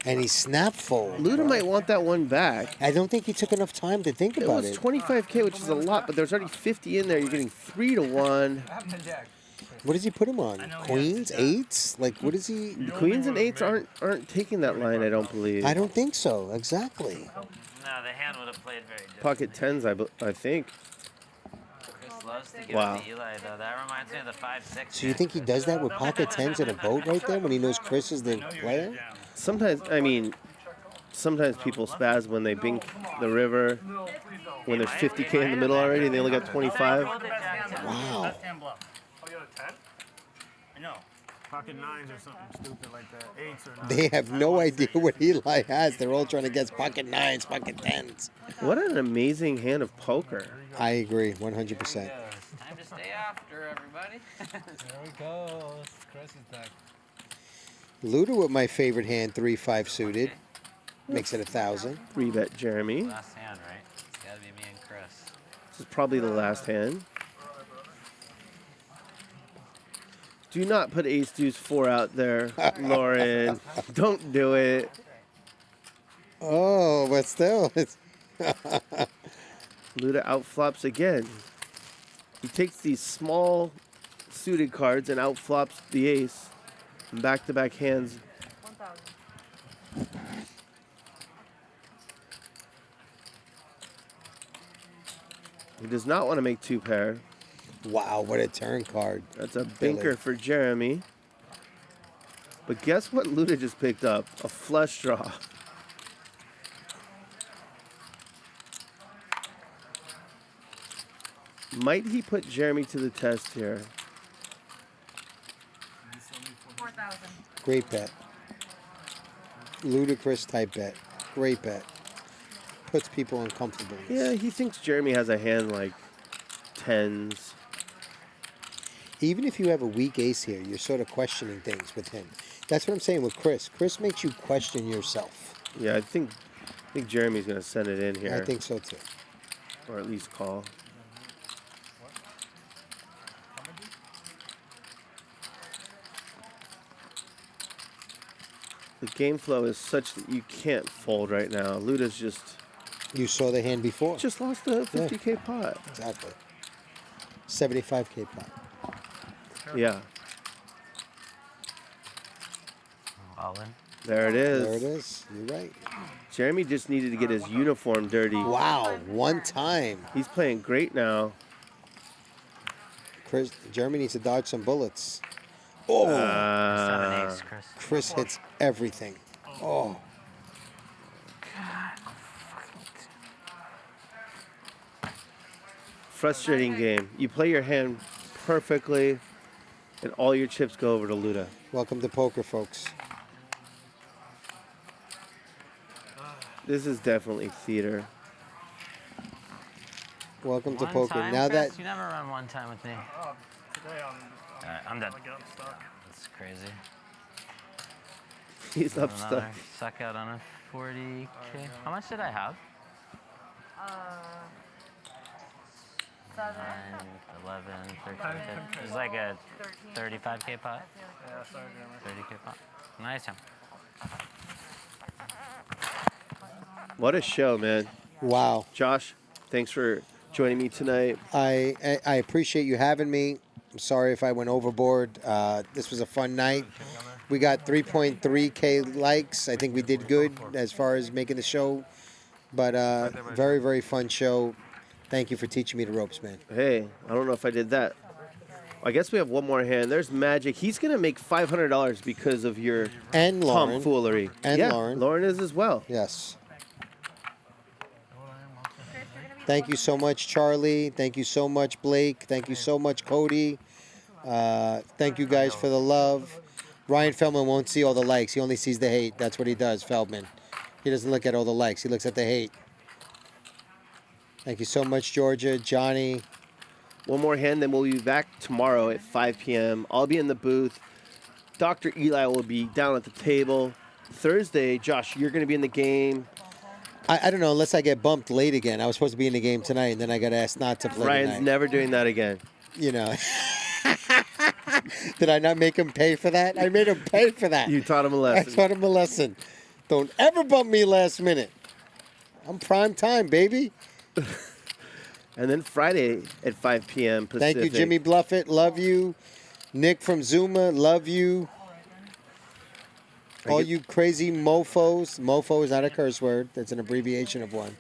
And he snap fold. Luda might want that one back. I don't think he took enough time to think about It it. was 25K, which is a lot, but there's already 50 in there. You're getting 3 to 1. What does he put him on? Queens, eights? Like, what is he? The queens and eights aren't taking that line, I don't believe. I don't think so. Exactly. No, the hand would have played very different. Pocket tens, I think. Chris loves to give Wow. it to Eli, though. That reminds me of the 5-6. So you think he does that with pocket tens in a boat right there when he knows Chris is the player? Sometimes, I mean, sometimes people spaz when they bink the river, when there's 50K in the middle already and they only got 25. Wow. Oh, you got a 10? No. Pocket nines or something stupid like that. Eights or nines. They have no idea what Eli has. They're all trying to guess pocket nines, pocket tens. What an amazing hand of poker. I agree, 100%. Time to stay after, everybody. There we go. Chris is back. Luda with my favorite hand, 3-5 suited. Makes it 1,000. 3-bet Jeremy. Last hand, right? It's got to be me and Chris. This is probably the last hand. Do not put ace deuce 4 out there, Lauren. Don't do it. Oh, but still, it's Luda outflops again. He takes these small suited cards and outflops the ace. And back-to-back hands. 1,000. He does not want to make 2 pair. Wow, what a turn card. That's a binker for Jeremy. But guess what Luda just picked up? A flush draw. Might he put Jeremy to the test here? 4,000. Great bet. Ludicrous type bet. Great bet. Puts people uncomfortable. Yeah, he thinks Jeremy has a hand like tens. Even if you have a weak ace here, you're sort of questioning things with him. That's what I'm saying with Chris. Chris makes you question yourself. Yeah, I think Jeremy's going to send it in here. I think so too. Or at least call. The game flow is such that you can't fold right now. Luda's just You saw the hand before. Just lost the 50K pot. Exactly. 75K pot. Yeah. All in. There it is. There it is. You're right. Jeremy just needed to get his uniform dirty. Wow, one time. He's playing great now. Jeremy needs to dodge some bullets. Oh. 7 ace, Chris. Chris hits everything. Oh. Frustrating game. You play your hand perfectly, and all your chips go over to Luda. Welcome to poker, folks. This is definitely theater. Welcome to One poker. time, Now Chris? that You never run one time with me. Today I'm done. stuck. That's crazy. He's up Another stuck. Suck out on a 40K. How much did I have? 7. 9, 11, 13, 15. It was like a 35K pot. Yeah, sorry, Jeremy. 30K pot. Nice one. What a show, man. Wow. Josh, thanks for joining me tonight. I appreciate you having me. I'm sorry if I went overboard. This was a fun night. We got 3.3K likes. I think we did good as far as making the show. But very, very fun show. Thank you for teaching me the ropes, man. Hey, I don't know if I did that. I guess we have one more hand. There's Magic. He's going to make $500 because of your and Lauren. tomfoolery. And yeah, Lauren. Lauren is as well. Yes. Thank you so much, Charlie. Thank you so much, Blake. Thank you so much, Cody. Thank you guys for the love. Ryan Feldman won't see all the likes. He only sees the hate. That's what he does, Feldman. He doesn't look at all the likes. He looks at the hate. Thank you so much, Georgia, Johnny. One more hand, then we'll be back tomorrow at 5 p.m. I'll be in the booth. Dr. Eli will be down at the table. Thursday, Josh, you're going to be in the game. I don't know, unless I get bumped late again. I was supposed to be in the game tonight, and then I got asked not to play Ryan's tonight. never doing that again. You know. Did I not make him pay for that? I made him pay for that. You taught him a lesson. I taught him a lesson. Don't ever bump me last minute. I'm prime time, baby. And then Friday at 5 p.m. Pacific. Thank you, Jimmy Bluffett. Love you. Nick from Zuma. Love you. All you crazy mofos. Mofo is not a curse word. That's an abbreviation of one.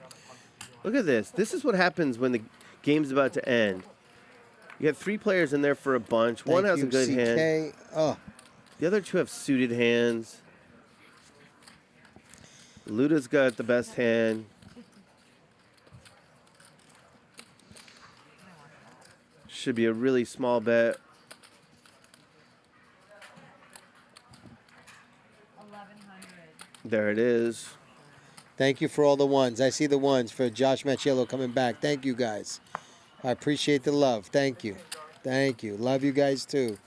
Look at this. This is what happens when the game's about to end. You have 3 players in there for a bunch. One has a good hand. Oh. The other 2 have suited hands. Luda's got the best hand. Should be a really small bet. 1100. There it is. Thank you for all the ones. I see the ones for Josh Machiello coming back. Thank you, guys. I appreciate the love. Thank you. Thank you. Love you guys, too.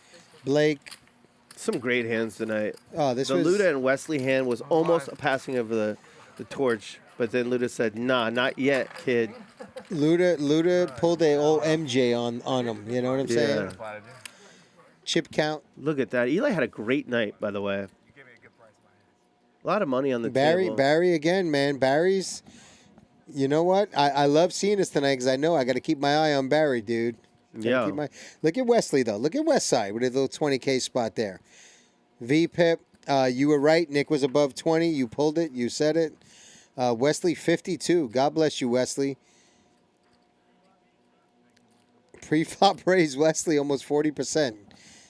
Blake. Some great hands tonight. Oh, this the was... Luda and Wesley hand was almost a passing of the torch, but then Luda said, nah, not yet, kid. Luda pulled a old MJ on him. You know what I'm saying? Chip count. Look at that. Eli had a great night, by the way. A lot of money on the table. Barry again, man. Barry's, you know what? I love seeing this tonight because I know I got to keep my eye on Barry, dude. Yeah. Look at Wesley, though. Look at Westside with a little 20K spot there. V-Pip, you were right. Nick was above 20. You pulled it. You said it. Wesley, 52. God bless you, Wesley. Pre-flop raise Wesley almost 40%.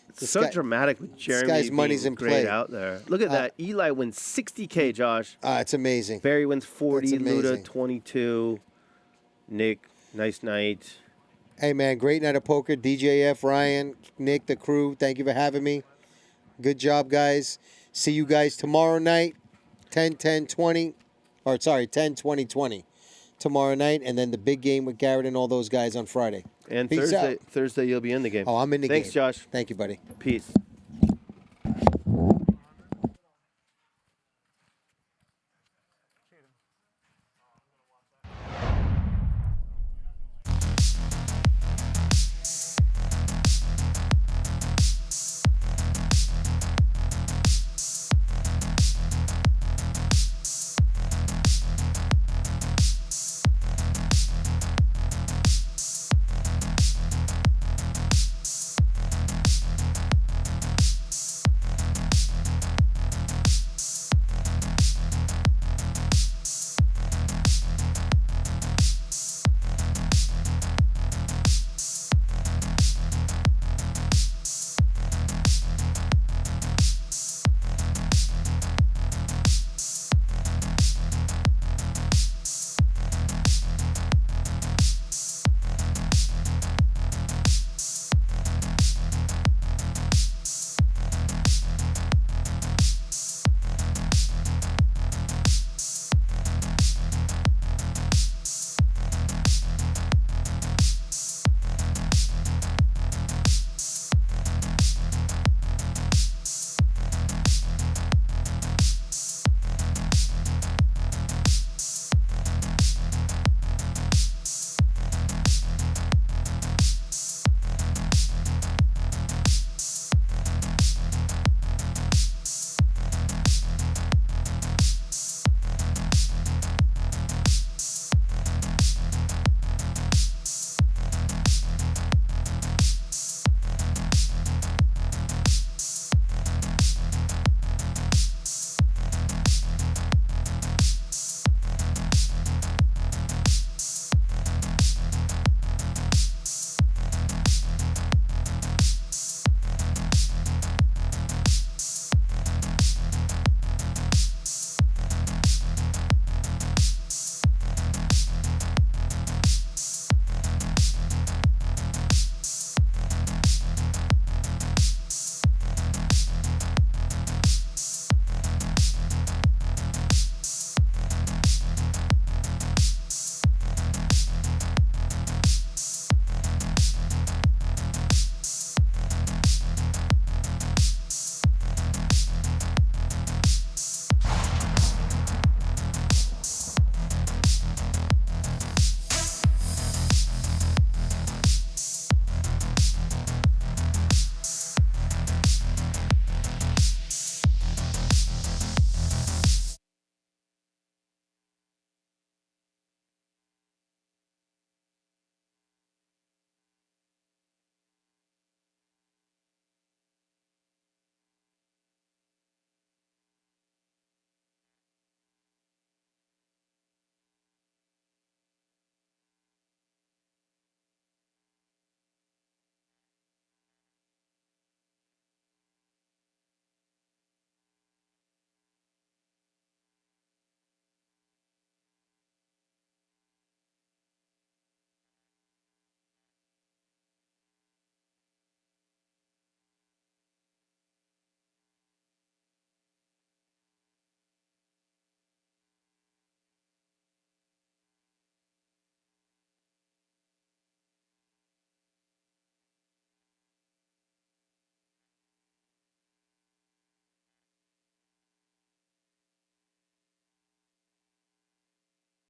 It's so dramatic with Jeremy. This guy's money's in great play out there. Look at that. Eli wins 60K, Josh. It's amazing. Barry wins 40. That's amazing. Luda 22. Nick, nice night. Hey, man, great night of poker. DGAF, Ryan, Nick, the crew, thank you for having me. Good job, guys. See you guys tomorrow night, 10-10-20. Or, sorry, 10-20-20 tomorrow night. And then the big game with Garrett and all those guys on Friday. And Peace out. Thursday you'll be in the game. Oh, I'm in the game. Thanks, Josh. Thank you, buddy. Peace.